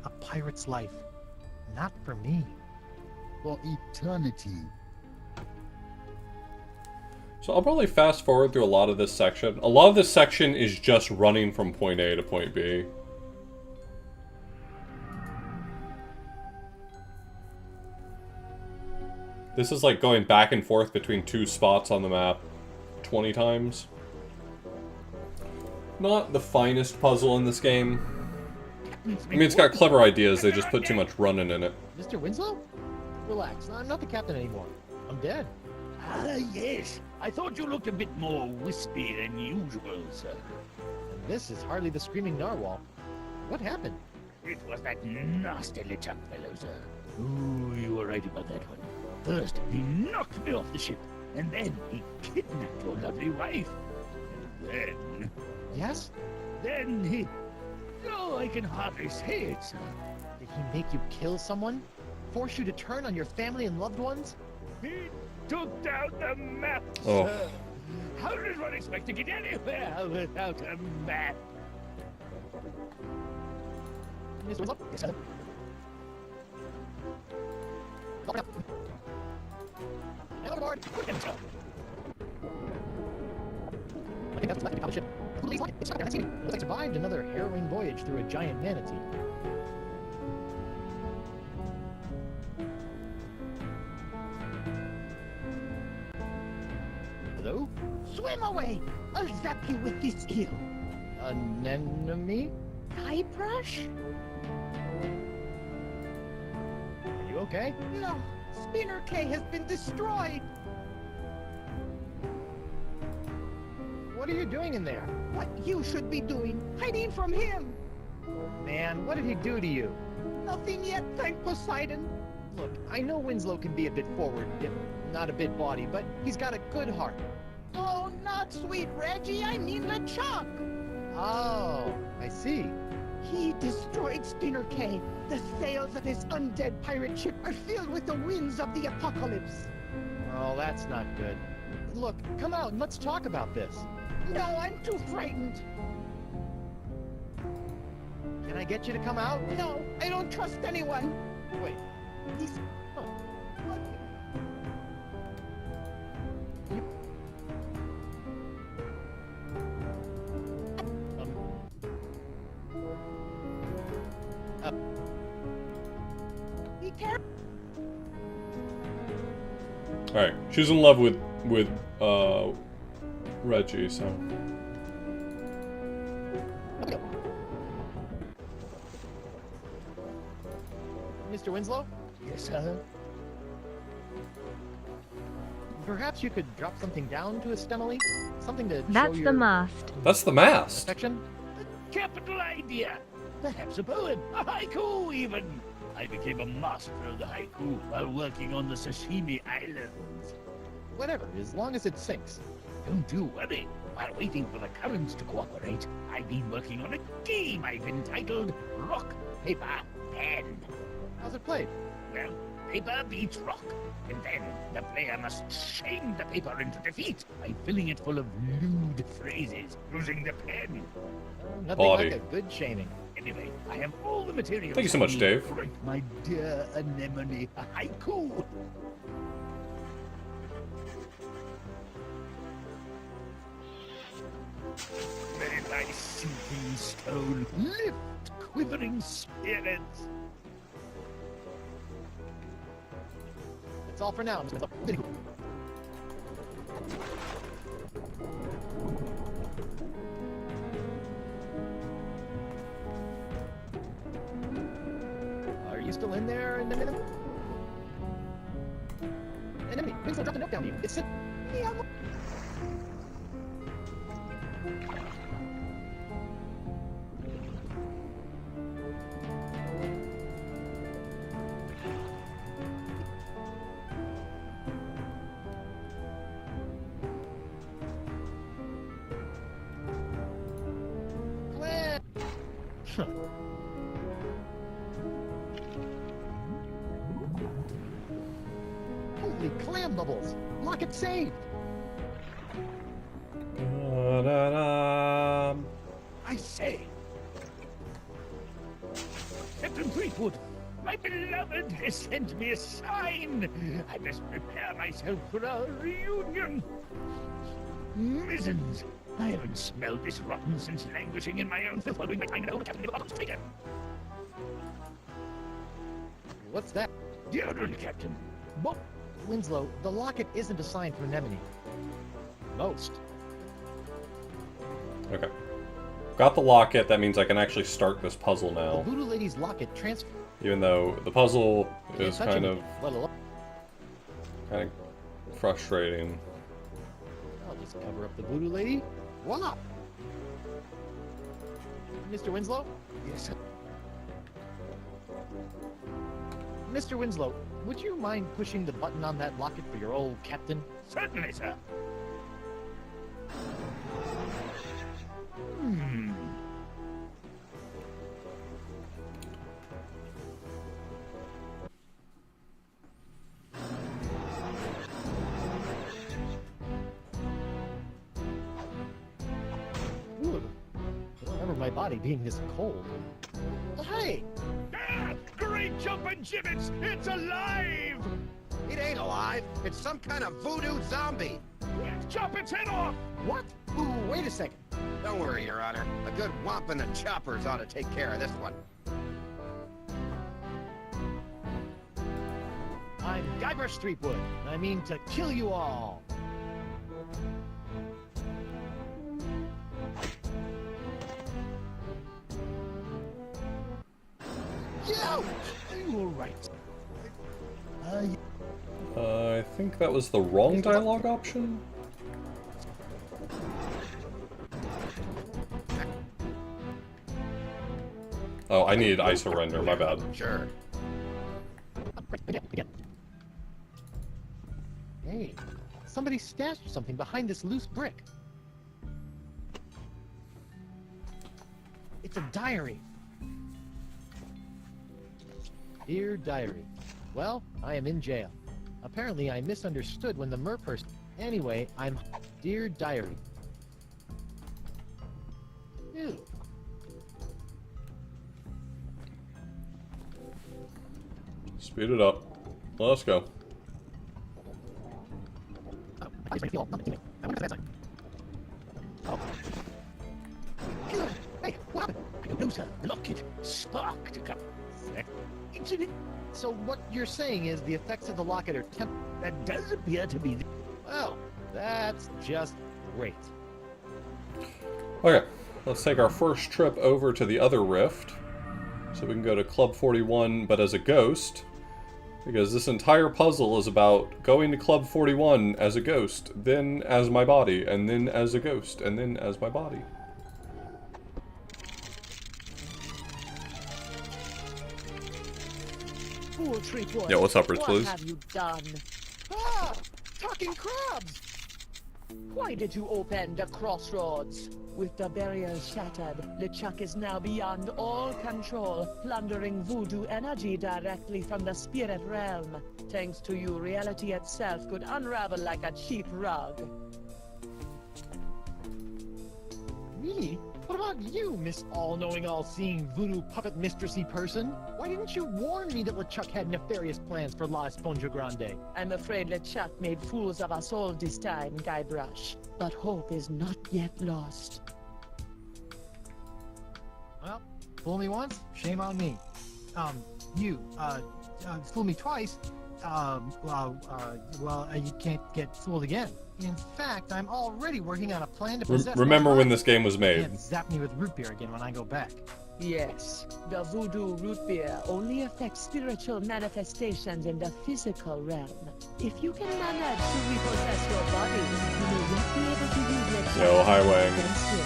A pirate's life. Not for me. For eternity. So I'll probably fast forward through a lot of this section. A lot of this section is just running from point A to point B. This is like going back and forth between two spots on the map 20 times. Not the finest puzzle in this game. I mean, it's got clever ideas, they just put too much running in it. Mr. Winslow? Relax, I'm not the captain anymore. I'm dead. Ah, yes. I thought you looked a bit more wispy than usual, sir. And this is hardly the screaming narwhal. What happened? It was that nasty LeChuck fellow, sir. Ooh, you were right about that one. First, he knocked me off the ship, and then he kidnapped your lovely wife. And then... Yes? Then he... Oh, I can hardly say it, sir. Did he make you kill someone? Force you to turn on your family and loved ones? He took down the map, Oh. sir. How does one expect to get anywhere without a map? Mr. Winslow? Yes, sir. Overboard! I think that's left to be on the ship. It's not there, I see it. Looks like I survived another harrowing voyage through a giant manatee. Swim away! I'll zap you with this eel. Anemone? Guybrush? Are you okay? No, Spinner K has been destroyed. What are you doing in there? What you should be doing, hiding from him. Man, what did he do to you? Nothing yet, thank Poseidon. Look, I know Winslow can be a bit forward, if not a bit bawdy, but he's got a good heart. Oh, not sweet Reggie, I mean LeChuck. Oh, I see. He destroyed Spinner K. The sails of his undead pirate ship are filled with the winds of the apocalypse. Oh, that's not good. Look, come out and let's talk about this. No, I'm too frightened. Can I get you to come out? No, I don't trust anyone. Wait. He's... Oh. What? Be careful. Alright, she's in love with Reggie, so... Mr. Winslow? Yes, sir? Perhaps you could drop something down to Estemily? Something to show That's your the mast. That's the mast. affection? Capital idea! Perhaps a poem, a haiku even! I became a master of the haiku while working on the Sashimi Islands. Whatever, as long as it sinks. Don't you worry. While waiting for the currents to cooperate, I've been working on a game I've entitled Rock, Paper, Pen. How's it played? Well, paper beats rock, and then the player must shame the paper into defeat by filling it full of lewd phrases using the pen. Nothing Body. like a good shaming. Anyway, I have all the materials. Thank you so much, I need Dave. to write my dear anemone a haiku. May my sinking stone lift quivering spirits. That's all for now, Mr. Winslow. Are you still in there, Anemone? Anemone, Winslow dropped a note down to you. It's Holy clam bubbles! Lock it saved! Da-da-da. I say, Captain Fleetwood, my beloved has sent me a sign. I must prepare myself for our reunion. Mizzens, I haven't smelled this rotten since languishing in my own filth following my time at home, Captain Nicholas Trader. What's that? Deodorant, Captain. But, Winslow, the locket isn't a sign from Anemone. Most. Okay. Got the locket, that means I can actually start this puzzle The now. Voodoo Lady's locket transfer. Even though the puzzle is touch kind it, of let alone. frustrating. I'll just cover up the Voodoo Lady. Voila! Mr. Winslow? Yes, sir. Mr. Winslow, would you mind pushing the button on that locket for your old captain? Certainly, sir. Ooh, I don't remember my body being this cold. Hey! Ah, great jumping gibbets! It's alive! It ain't alive. It's some kind of voodoo zombie. Chop its head off! What? Ooh, wait a second. Don't worry, Your Honor. A good whomp and the choppers ought to take care of this one. I'm Guybrush Threepwood, and I mean to kill you all. out! You all right? I think that was the wrong dialogue option. Oh, I needed I surrender, my bad. Sure. Hey, somebody stashed something behind this loose brick. It's a diary. Dear Diary. Well, I am in jail. Apparently, I misunderstood when the merperson... Anyway, I'm... Dear Diary. Ew. Speed it up. Let's go. Hey, what happened? I don't know, sir. Lock it. Spark to come. Incident. So what you're saying is the effects of the locket are temp... That does appear to be... Well, that's just great. Okay, let's take our first trip over to the other rift. So we can go to Club 41, but as a ghost. Because this entire puzzle is about going to Club 41 as a ghost, then as my body, and then as a ghost, and then as my body. Yeah, what's up, Rich, please? What have you done? Ah! Talking crabs! Why did you open the crossroads? With the barriers shattered, LeChuck is now beyond all control, plundering voodoo energy directly from the spirit realm. Thanks to you, reality itself could unravel like a cheap rug. Me? What about you, Miss All-Knowing, All-Seeing, Voodoo Puppet Mistressy person? Why didn't you warn me that LeChuck had nefarious plans for La Esponja Grande? I'm afraid LeChuck made fools of us all this time, Guybrush. But hope is not yet lost. Well, fool me once, shame on me. Fool me twice, you can't get fooled again. In fact, I'm already working on a plan to possess... Remember when this game was You made. can't zap me with root beer again when I go back. Yes, the voodoo root beer only affects spiritual manifestations in the physical realm. If you can manage to repossess your body, you may yet be able to use it. Yo, Highway. against him.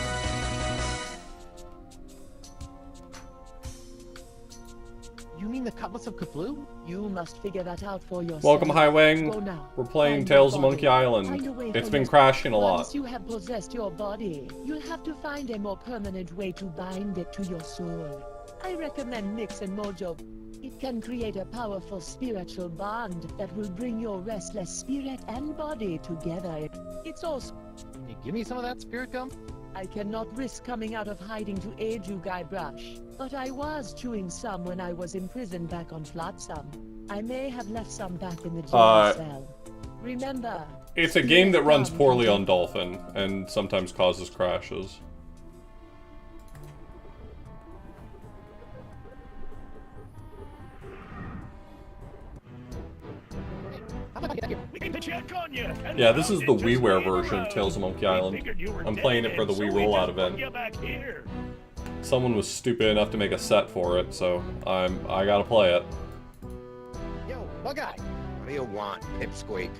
You mean the Cutlass of Cthulhu? You must figure that out for yourself. Welcome, Go Highwing. now. We're playing Find Tales your of Monkey body. Island. Find a way It's for been your- crashing a lot. Once you have possessed your body, you'll have to find a more permanent way to bind it to your soul. I recommend Mix and Mojo. It can create a powerful spiritual bond that will bring your restless spirit and body together. It's also... Can you give me some of that spirit gum? I cannot risk coming out of hiding to aid you, Guybrush. But I was chewing some when I was imprisoned back on Flotsam. I may have left some back in the jail cell. Remember... It's a game that runs poorly on Dolphin, and sometimes causes crashes. Yeah, this is the WiiWare version of Tales of Monkey Island. I'm playing it for the Wii Rollout event. Someone was stupid enough to make a set for it, so I gotta play it. Yo, Bug-Eye! What do you want, Pipsqueak?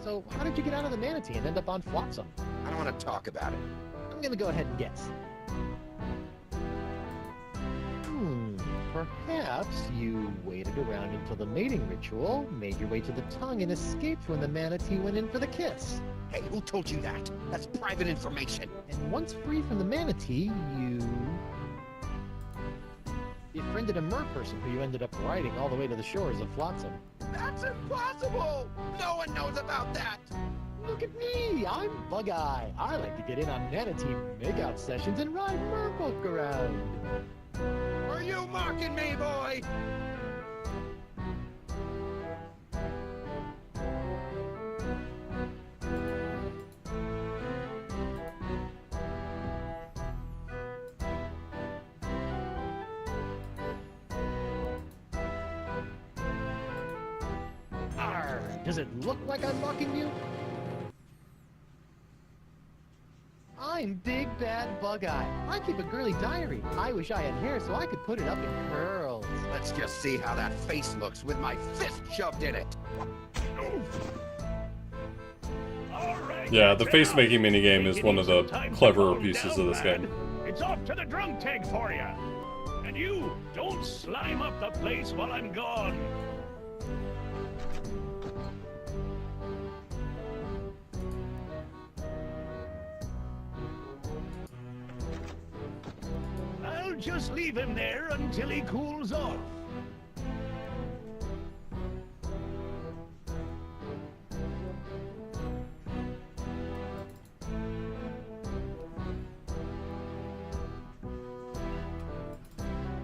So, how did you get out of the manatee and end up on Flotsam? I don't want to talk about it. I'm gonna go ahead and guess. Perhaps you waited around until the mating ritual, made your way to the tongue, and escaped when the manatee went in for the kiss. Hey, who told you that? That's private information. And once free from the manatee, you befriended a merperson who you ended up riding all the way to the shores of Flotsam. That's impossible! No one knows about that! Look at me! I'm Bug-Eye. I like to get in on manatee makeout sessions and ride merfolk around. Are you mocking me, boy? Arr, does it look like I'm mocking you? I'm big bad bug eye. I keep a girly diary. I wish I had hair so I could put it up in curls. Let's just see how that face looks with my fist shoved in it. Yeah, the face-making minigame is one of the cleverer pieces of this game. It's off to the drunk tank for ya. And you, don't slime up the place while I'm gone. I'll just leave him there until he cools off.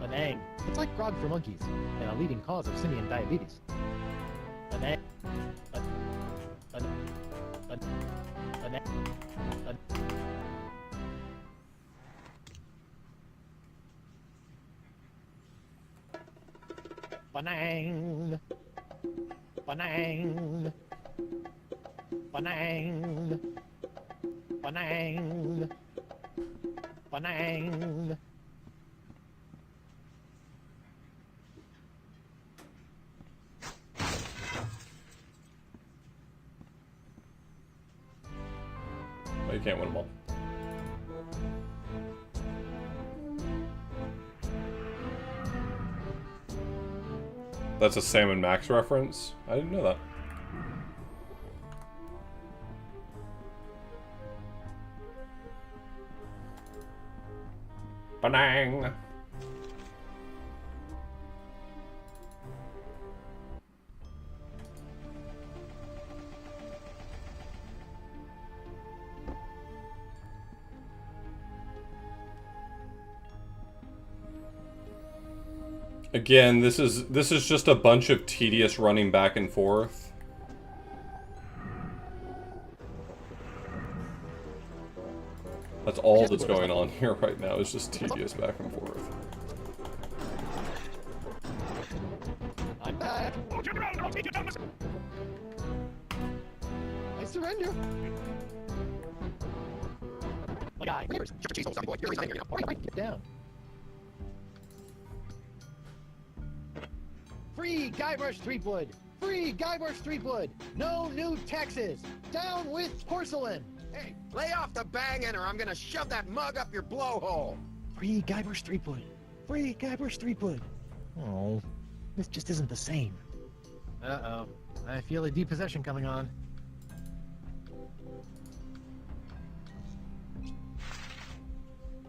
Penang. It's like grog for monkeys, and a leading cause of simian diabetes. Penang. Penang. Penang. Penang. Penang. Penang. Oh, you can't win them all. That's a Sam and Max reference? I didn't know that. Banang! Again, this is just a bunch of tedious running back and forth. That's all that's going on here right now, is just tedious back and forth. I'm back. I surrender. Get down. Free Guybrush Threepwood! Free Guybrush Threepwood! No new taxes! Down with porcelain! Hey, lay off the banging or I'm gonna shove that mug up your blowhole! Free Guybrush Threepwood! Free Guybrush Threepwood! Oh, this just isn't the same. Uh-oh. I feel a depossession coming on.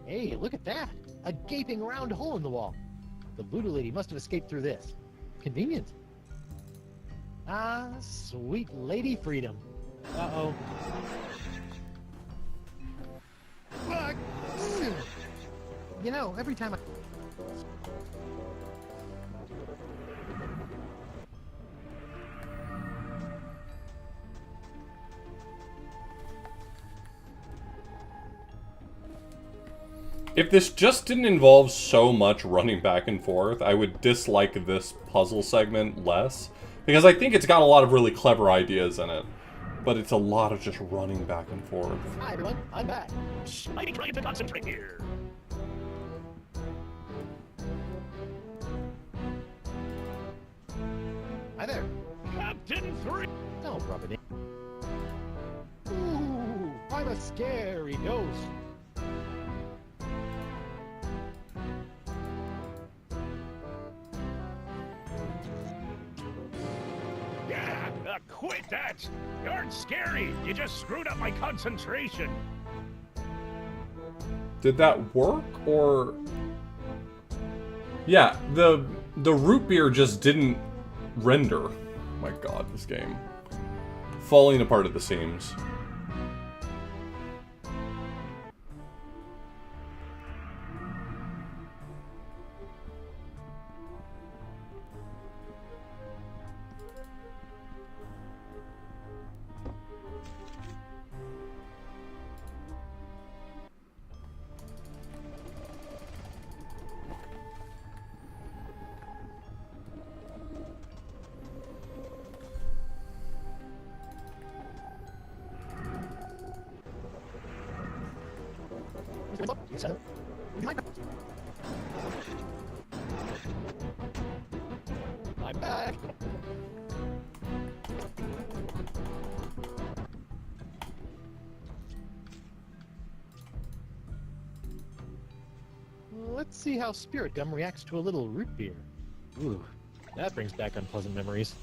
Hey, look at that! A gaping round hole in the wall. The voodoo lady must have escaped through this. Convenient. Ah, sweet Lady Freedom. Uh-oh. You know, every time I... If this just didn't involve so much running back and forth, I would dislike this puzzle segment less. Because I think it's got a lot of really clever ideas in it. But it's a lot of just running back and forth. Hi everyone, I'm back. I'll be trying to concentrate here. Hi there. Captain 3! Don't rub it in. Ooh, I'm a scary ghost. Quit that! You aren't scary! You just screwed up my concentration! Did that work, or... Yeah, the root beer just didn't render. My god, this game. Falling apart at the seams. I'm back. Let's see how Spirit Gum reacts to a little root beer. Ooh, that brings back unpleasant memories.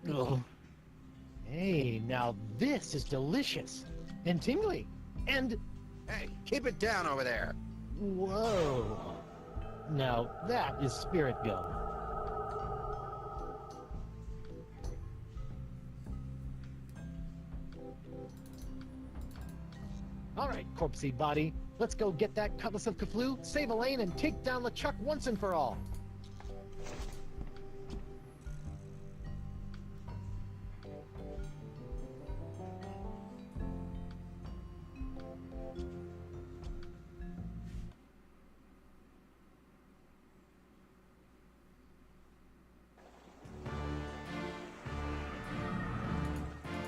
Oh. Hey, now this is delicious. And tingly. And... Hey, keep it down over there. Whoa. Now, that is Spirit Gum. Alright, corpsey body. Let's go get that Cutlass of Cthulhu, save Elaine, and take down LeChuck once and for all.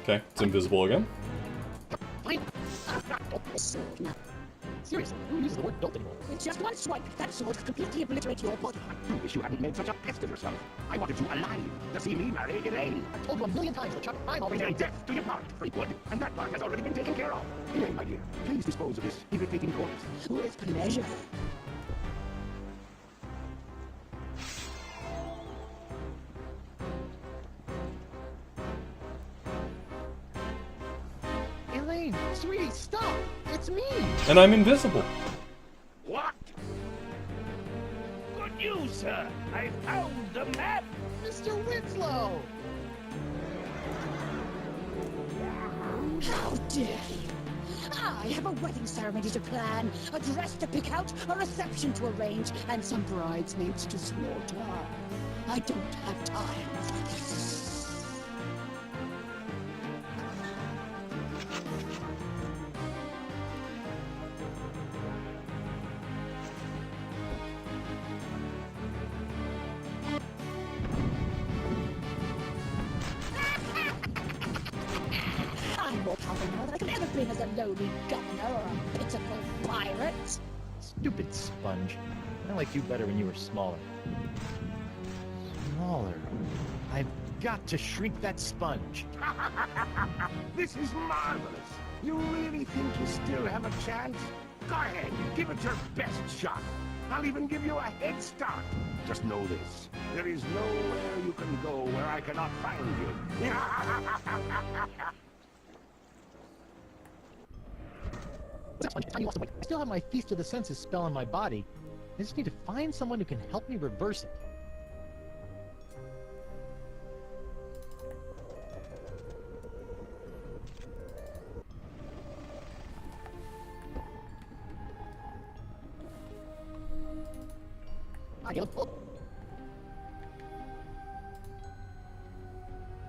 Okay, it's invisible again. Seriously, who uses the word dope anymore? With just one swipe, that sword completely obliterates your body. You wish you hadn't made such a pest of yourself. I wanted you alive to see me marry Elaine. I told you 1,000,000 times, LeChuck, I'm already Very death to your part, Freakwood, and that part has already been taken care of. Elaine, my dear, please dispose of this irritating corpse. with pleasure. Elaine, sweetie, stop! It's me! And I'm invisible. What? Good news, sir. I found the map. Mr. Winslow! How dare you! I have a wedding ceremony to plan, a dress to pick out, a reception to arrange, and some bridesmaids to slaughter. I don't have time for this. I'm more powerful now than I could ever been as a lowly governor or a pitiful pirate. Stupid sponge. I liked you better when you were smaller. Smaller? I've got to shrink that sponge. This is marvelous. You really think you still have a chance? Go ahead, give it your best shot. I'll even give you a head start. Just know this. There is nowhere you can go where I cannot find you. I still have my Feast of the Senses spell on my body. I just need to find someone who can help me reverse it.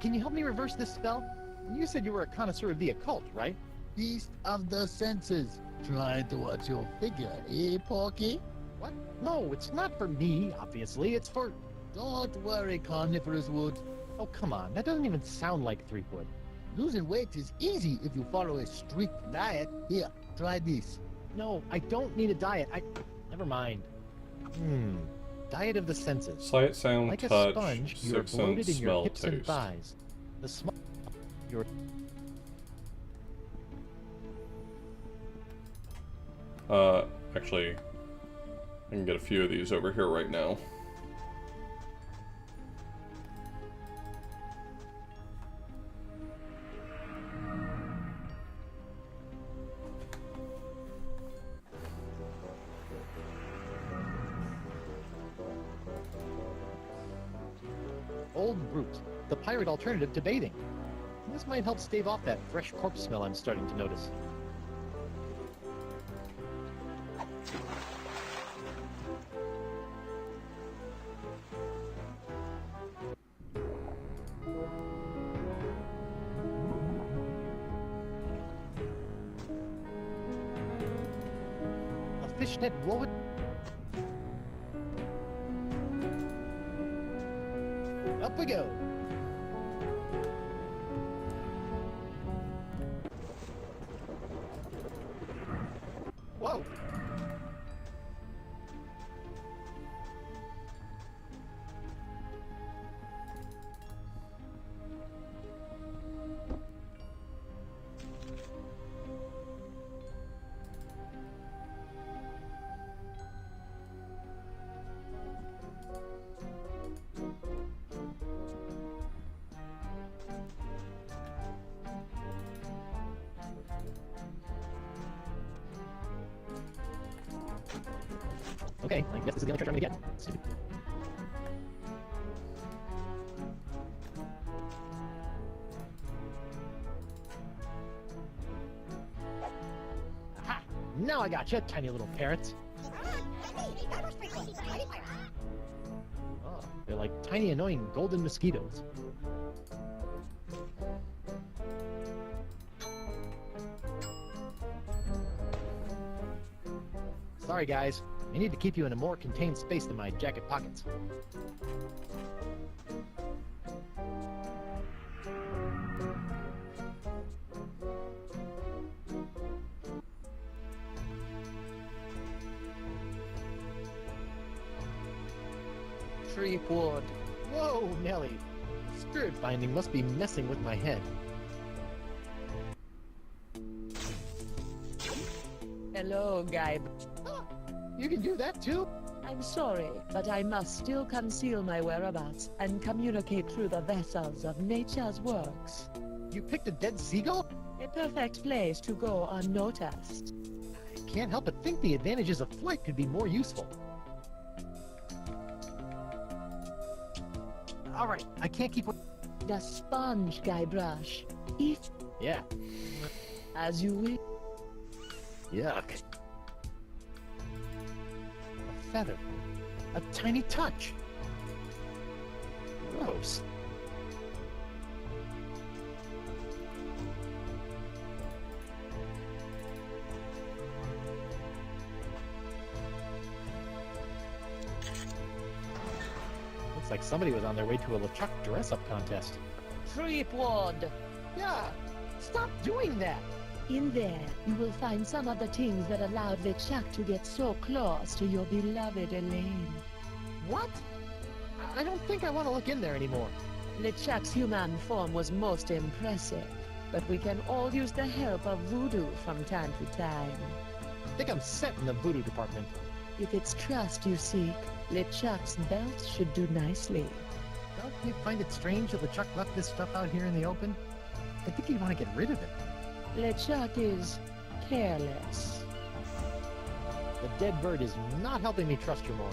Can you help me reverse this spell? You said you were a connoisseur of the occult, right? Feast of the Senses. Trying to watch your figure, eh, Porky? What? No, it's not for me, obviously. It's for... Don't worry, Carnivorous Wood. Oh, come on. That doesn't even sound like Threepwood. Losing weight is easy if you follow a strict diet. Here, try this. No, I don't need a diet. Never mind. Diet of the senses. Sight, sound, like touch, a sponge, you are sixth bloated sense, in your smell, hips and taste. thighs. The small... Your... Actually, I can get a few of these over here right now. Old Brute, the pirate alternative to bathing. This might help stave off that fresh corpse smell I'm starting to notice. A fishnet woven... Up we go! Okay, I guess this is the only treasure I'm gonna get. Stupid. Aha! Now I gotcha, tiny little parrots. Oh, they're like tiny annoying golden mosquitoes. Sorry guys, I need to keep you in a more contained space than my jacket pockets. Treepwood. Whoa, Nelly. Spirit binding must be messing with my head. Hello, Guy. You can do that too? I'm sorry, but I must still conceal my whereabouts and communicate through the vessels of nature's works. You picked a dead seagull? A perfect place to go unnoticed. I can't help but think the advantages of flight could be more useful. Alright, I can't keep... The sponge, Guybrush. If... Yeah. As you wish. Yuck. A feather. A tiny touch. Gross. Looks like somebody was on their way to a LeChuck dress-up contest. Treepwood. Yeah, stop doing that! In there, you will find some of the things that allowed LeChuck to get so close to your beloved Elaine. What? I don't think I want to look in there anymore. LeChuck's human form was most impressive, but we can all use the help of voodoo from time to time. I think I'm set in the voodoo department. If it's trust you seek, LeChuck's belt should do nicely. Don't you find it strange that LeChuck left this stuff out here in the open? I think he'd want to get rid of it. LeChuck is careless. The dead bird is not helping me trust you more.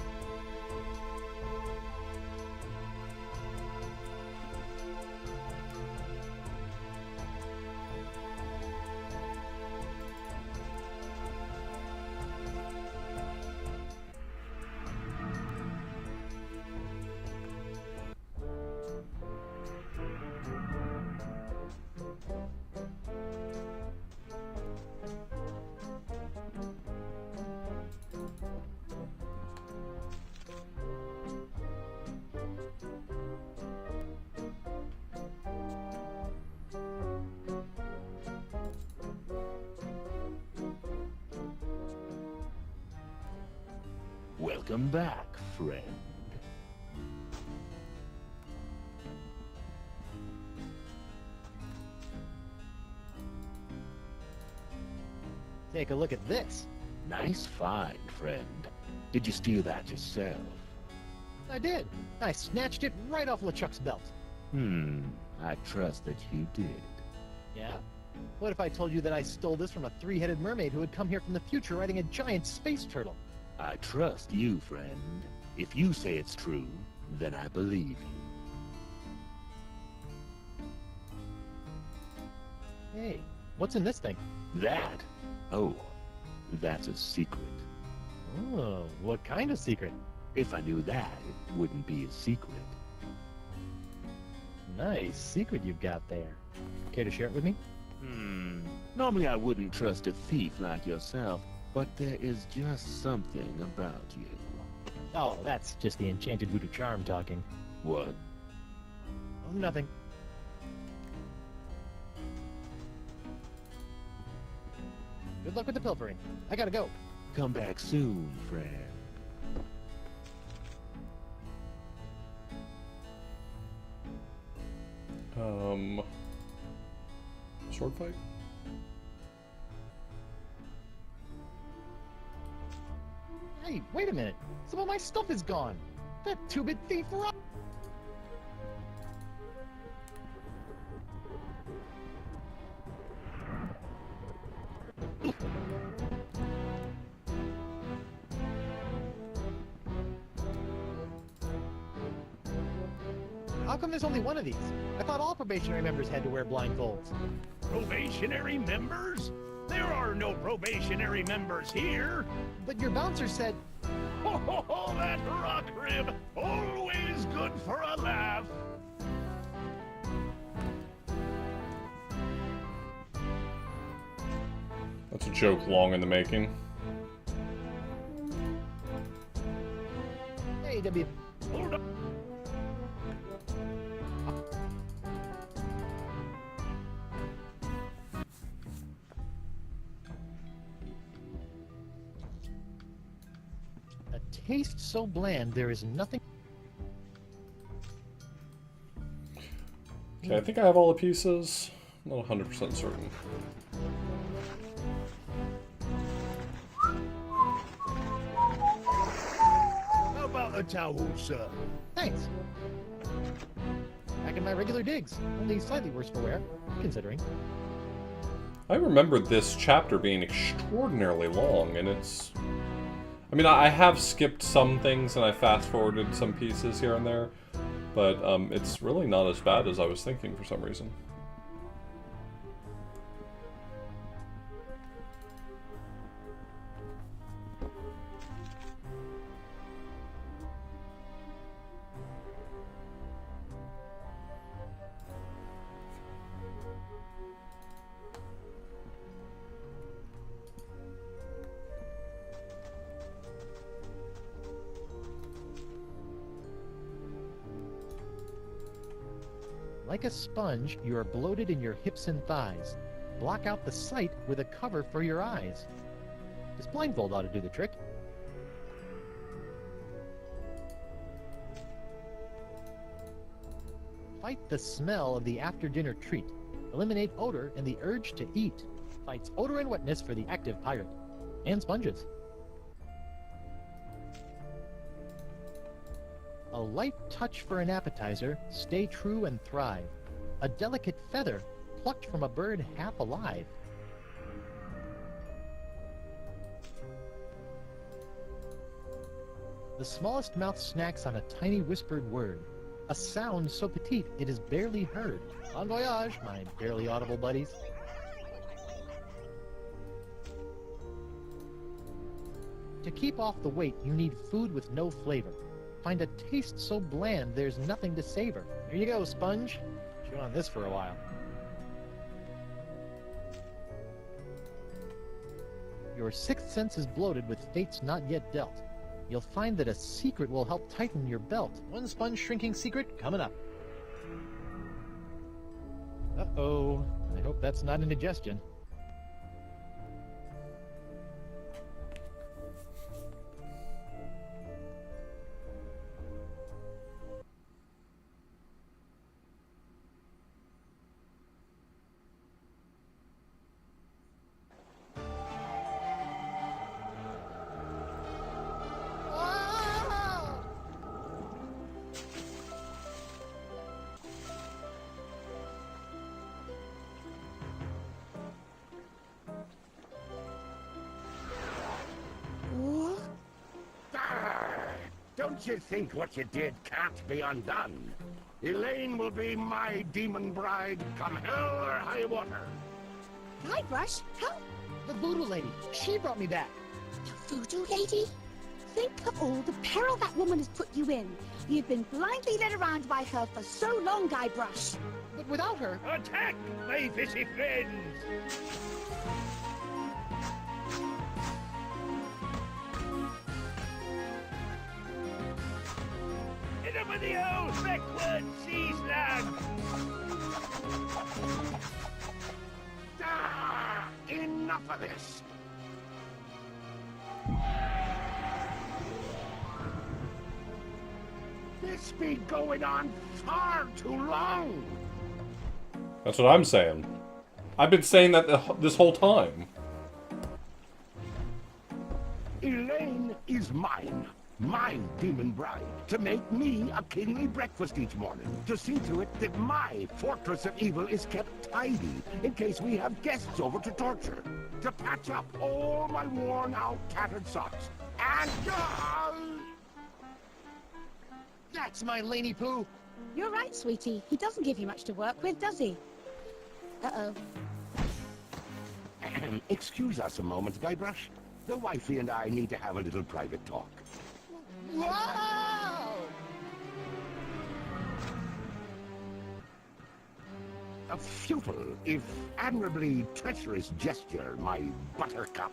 Welcome back, friend. Take a look at this. Nice find, friend. Did you steal that yourself? I did. I snatched it right off LeChuck's belt. I trust that you did. Yeah? What if I told you that I stole this from a three-headed mermaid who had come here from the future riding a giant space turtle? I trust you, friend. If you say it's true, then I believe you. Hey, what's in this thing? That? Oh, that's a secret. Oh, what kind of secret? If I knew that, it wouldn't be a secret. Nice secret you've got there. Care to share it with me? Normally I wouldn't trust a thief like yourself, but there is just something about you. Oh, that's just the enchanted voodoo charm talking. What? Oh, nothing. Good luck with the pilfering. I gotta go. Come back soon, friend. Sword fight? Hey, wait a minute. Some of my stuff is gone. That two-bit thief robbed. How come there's only one of these? I thought all probationary members had to wear blindfolds. Probationary members? There are no probationary members here. But your bouncer said... Ho ho ho, that rock rib! Always good for a laugh. That's a joke long in the making. Hey, W. Hold up. A taste so bland there is nothing... Okay, I think I have all the pieces. Not 100% certain. How about a towel, sir? Thanks. Back in my regular digs, only slightly worse for wear, considering. I remember this chapter being extraordinarily long, and it's... I mean, I have skipped some things and I fast-forwarded some pieces here and there, but it's really not as bad as I was thinking for some reason. Like a sponge, you are bloated in your hips and thighs. Block out the sight with a cover for your eyes. This blindfold ought to do the trick. Fight the smell of the after-dinner treat. Eliminate odor and the urge to eat. Fights odor and wetness for the active pirate. And sponges. A light touch for an appetizer, stay true and thrive. A delicate feather, plucked from a bird half alive. The smallest mouth snacks on a tiny whispered word. A sound so petite it is barely heard. Bon voyage, my barely audible buddies. To keep off the weight, you need food with no flavor. Find a taste so bland there's nothing to savor. Here you go, sponge. Chew on this for a while. Your sixth sense is bloated with fates not yet dealt. You'll find that a secret will help tighten your belt. One sponge shrinking secret coming up. Uh-oh. I hope that's not indigestion. Don't you think what you did can't be undone? Elaine will be my demon bride, come hell or high water. Guybrush, how? The voodoo lady. She brought me back. The voodoo lady? Think of all the peril that woman has put you in. You've been blindly led around by her for so long, Guybrush. But without her... Attack, my fishy friends! Hit him with the old backward sea slug! Enough of this! This be going on far too long! That's what I'm saying. I've been saying that this whole time. Elaine is mine. My demon bride, to make me a kingly breakfast each morning, to see to it that my fortress of evil is kept tidy in case we have guests over to torture, to patch up all my worn-out, tattered socks, and That's my Laney Poo. You're right, sweetie. He doesn't give you much to work with, does he? Uh-oh. Excuse us a moment, Guybrush. The wifey and I need to have a little private talk. Whoa! A futile, if admirably treacherous gesture, my buttercup.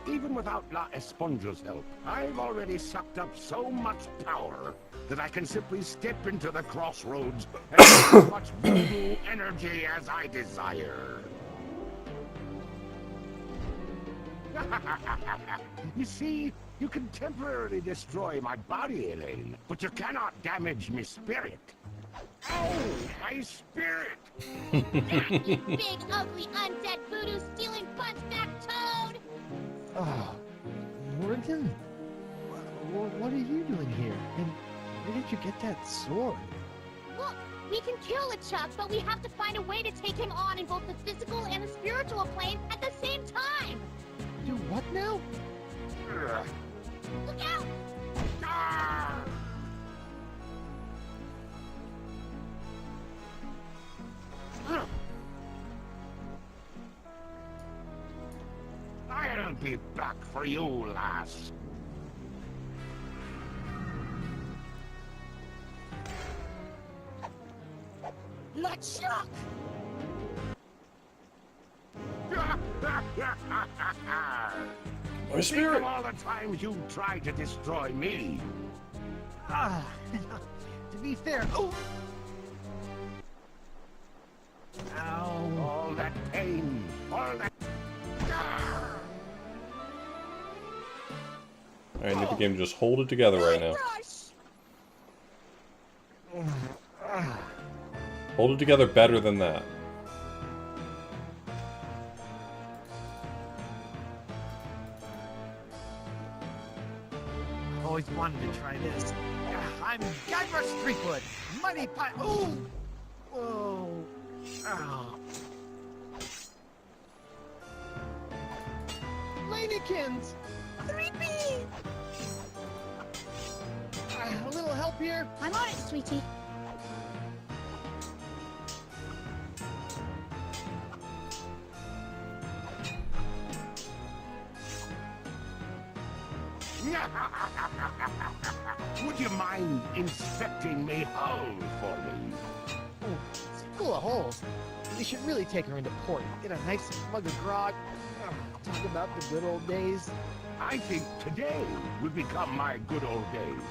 Even without La Esponja's help, I've already sucked up so much power that I can simply step into the crossroads and get as much voodoo energy as I desire. You see, you can temporarily destroy my body, Elaine, but you cannot damage my spirit. Oh, my spirit! You big, ugly, undead voodoo-stealing punchback toad! Oh, Morgan? What are you doing here? And where did you get that sword? Look, we can kill LeChuck, but we have to find a way to take him on in both the physical and the spiritual plane at the same time! Do what now? Look out! I'll be back for you, lass. LeChuck! My spirit! Think of all the times you tried to destroy me. To be fair, oh! Ow. All that pain, all that... Alright, I need the game to just hold it together right now. Hold it together better than that. Always wanted to try this. I'm Guybrush Threepwood, Money Pie. Ooh! Whoa! Ow! Lanekins! 3B! A little help here? I'm on it, sweetie. Would you mind inspecting me hull for me? Oh, it's full of holes. We should really take her into port. Get a nice mug of grog. Talk about the good old days. I think today will become my good old days.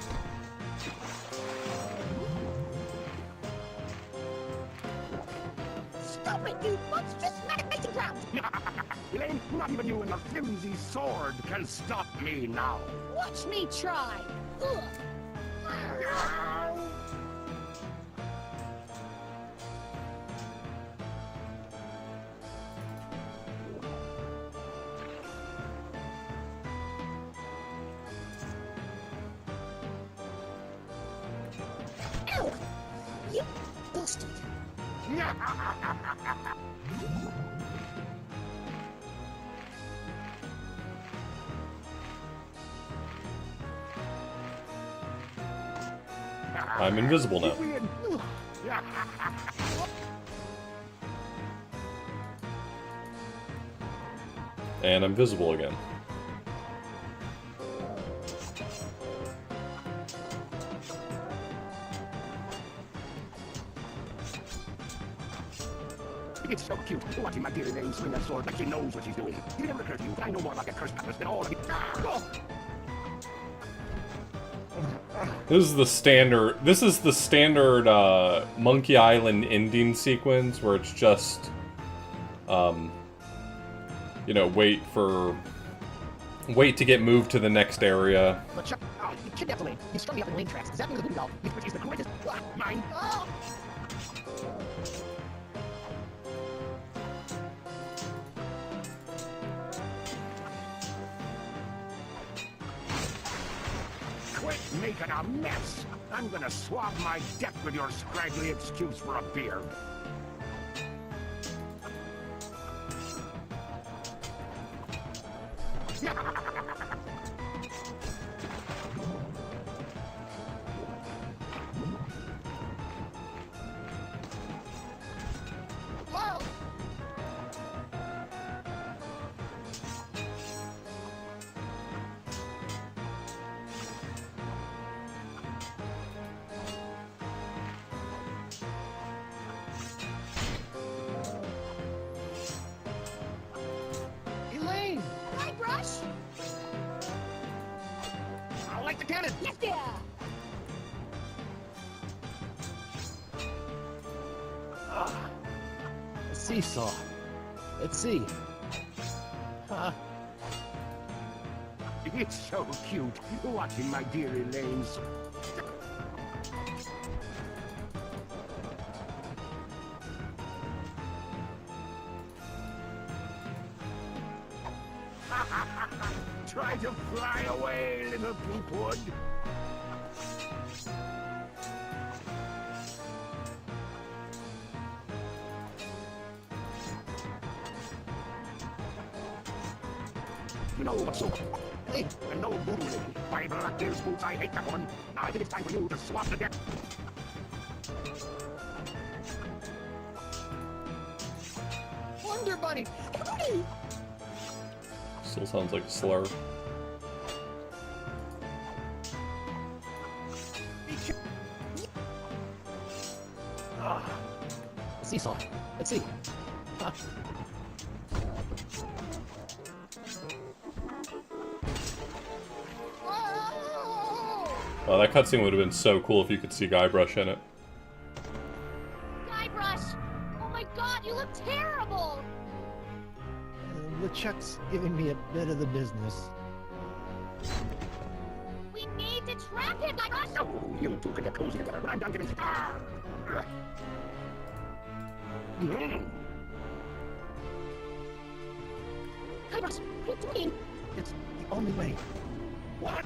Stop it, you monstrous manifesting ground! Elaine, not even you and your flimsy sword can stop me now. Watch me try! Ugh. Ow! You bastard! I'm invisible now. And I'm visible again. It's so cute watching my dear Elaine swing that sword like she knows what she's doing. Did it ever occur to you that I know more about that cursed atlas than all of you? This is the standard Monkey Island ending sequence where it's just you know, wait to get moved to the next area. LeChuck, you kidnapped Elaine. You strung me up in Elaine tracks. Zapping the voodoo doll. You've produced the greatest... Mine. Oh! Quit making a mess! I'm gonna swab my deck with your scraggly excuse for a beard. Like the cannon! Yes, dear! A seesaw. Let's see. It's so cute, watching my dear Elaine's. Try to fly away, little peepwood. No, but so. Hey, and no voodoo lady. My black ears boots, I hate that one. Now I think it's time for you to swap the deck. Wonder Bunny! Hootie! Still sounds like a slur. Seesaw. Let's see. Oh, that cutscene would have been so cool if you could see Guybrush in it. Guybrush! Oh my god, you look terrible! LeChuck's giving me a bit of the business. We need to trap him, Guybrush! No, you two can get cozy together, but I'm done giving star. Guybrush, what are you doing? It's the only way. What?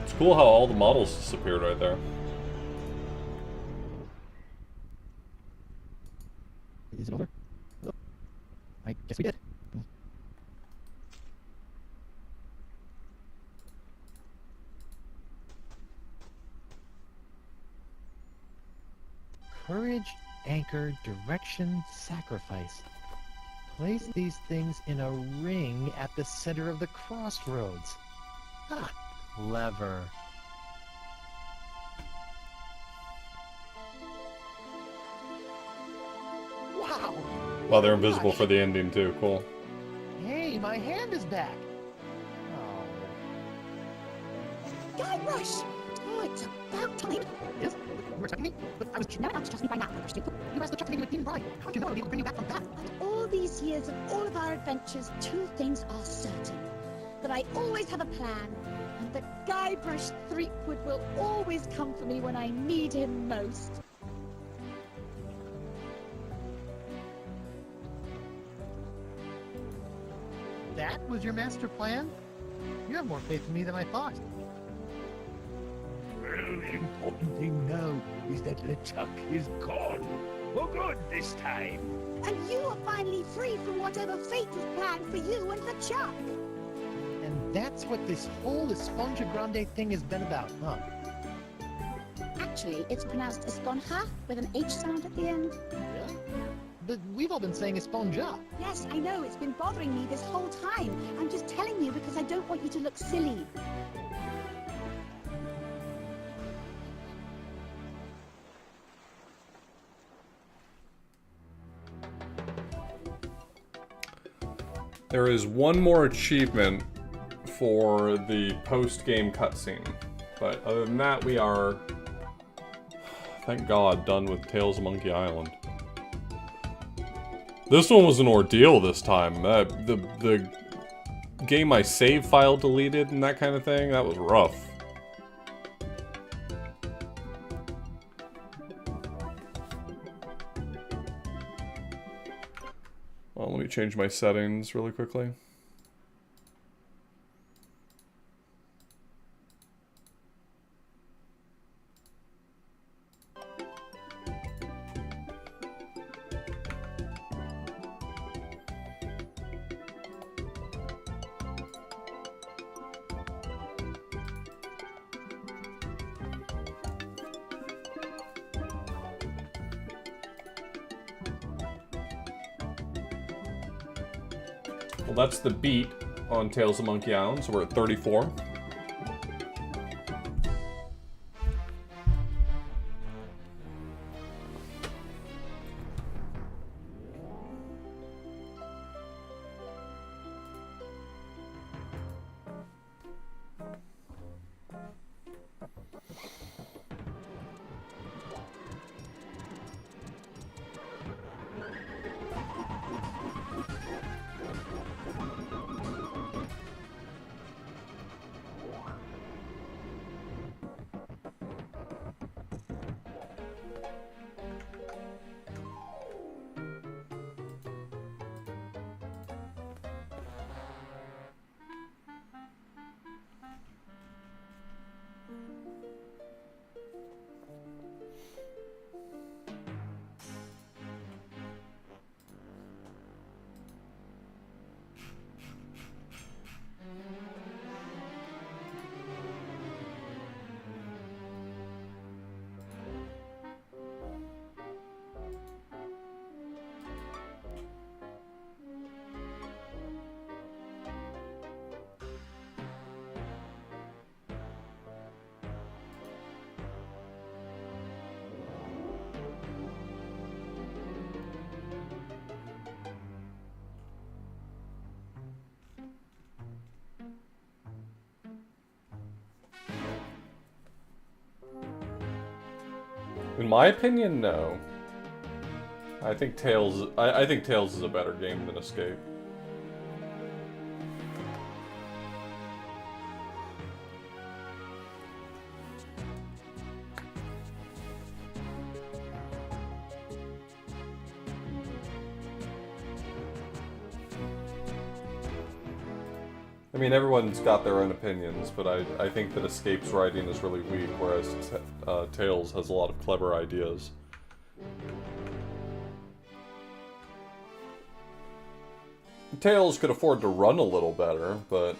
It's cool how all the models disappeared right there. Is it over? Oh, I guess we did. Courage, anchor, direction, sacrifice. Place these things in a ring at the center of the crossroads. Ah, clever. Wow! Well, they're invisible for the ending too. Cool. Hey, my hand is back. Guybrush! Oh, it's about time. Yes? You were expecting me? But I was... No, not trust me by now, stupid. You asked LeChuck to meet with Dean Bride. How'd you know I'd be able to bring you back from that? After all these years of all of our adventures, two things are certain. That I always have a plan, and that Guybrush Threepwood will always come for me when I need him most. That was your master plan? You have more faith in me than I thought. Well, the important thing now is that LeChuck is gone. For good this time. And you are finally free from whatever fate was planned for you and LeChuck. And that's what this whole Esponja Grande thing has been about, huh? Actually, it's pronounced Esponja with an H sound at the end. Really? But we've all been saying Esponja. Yes, I know, it's been bothering me this whole time. I'm just telling you because I don't want you to look silly. There is one more achievement for the post-game cutscene, but other than that, we are, thank God, done with Tales of Monkey Island. This one was an ordeal this time. The game my save file deleted and that kind of thing, that was rough. Well, let me change my settings really quickly. Well, that's the beat on Tales of Monkey Island, so we're at 34. In my opinion, no. I think Tales. I think Tales is a better game than Escape. I mean, everyone's got their own opinions, but I think that Escape's writing is really weak, whereas Tales has a lot of clever ideas. Tales could afford to run a little better, but...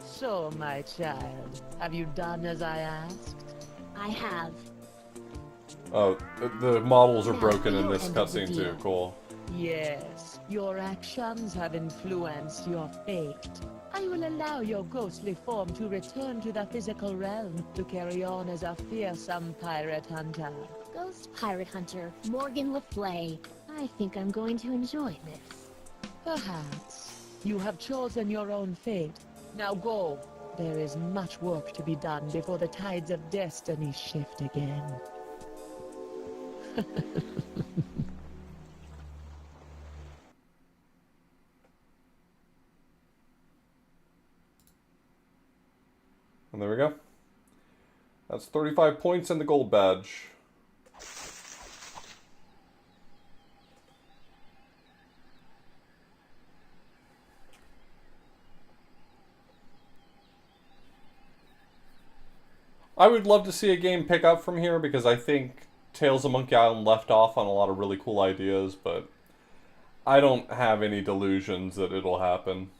So, my child, have you done as I asked? I have. Oh, the models are Now, broken in your this end of the cutscene too, deal. cool. Yes, your actions have influenced your fate. I will allow your ghostly form to return to the physical realm to carry on as a fearsome pirate hunter. Ghost pirate hunter, Morgan Le Flay. I think I'm going to enjoy this. Perhaps. You have chosen your own fate. Now go. There is much work to be done before the tides of destiny shift again. And there we go. That's 35 points and the gold badge. I would love to see a game pick up from here because I think Tales of Monkey Island left off on a lot of really cool ideas, but I don't have any delusions that it'll happen.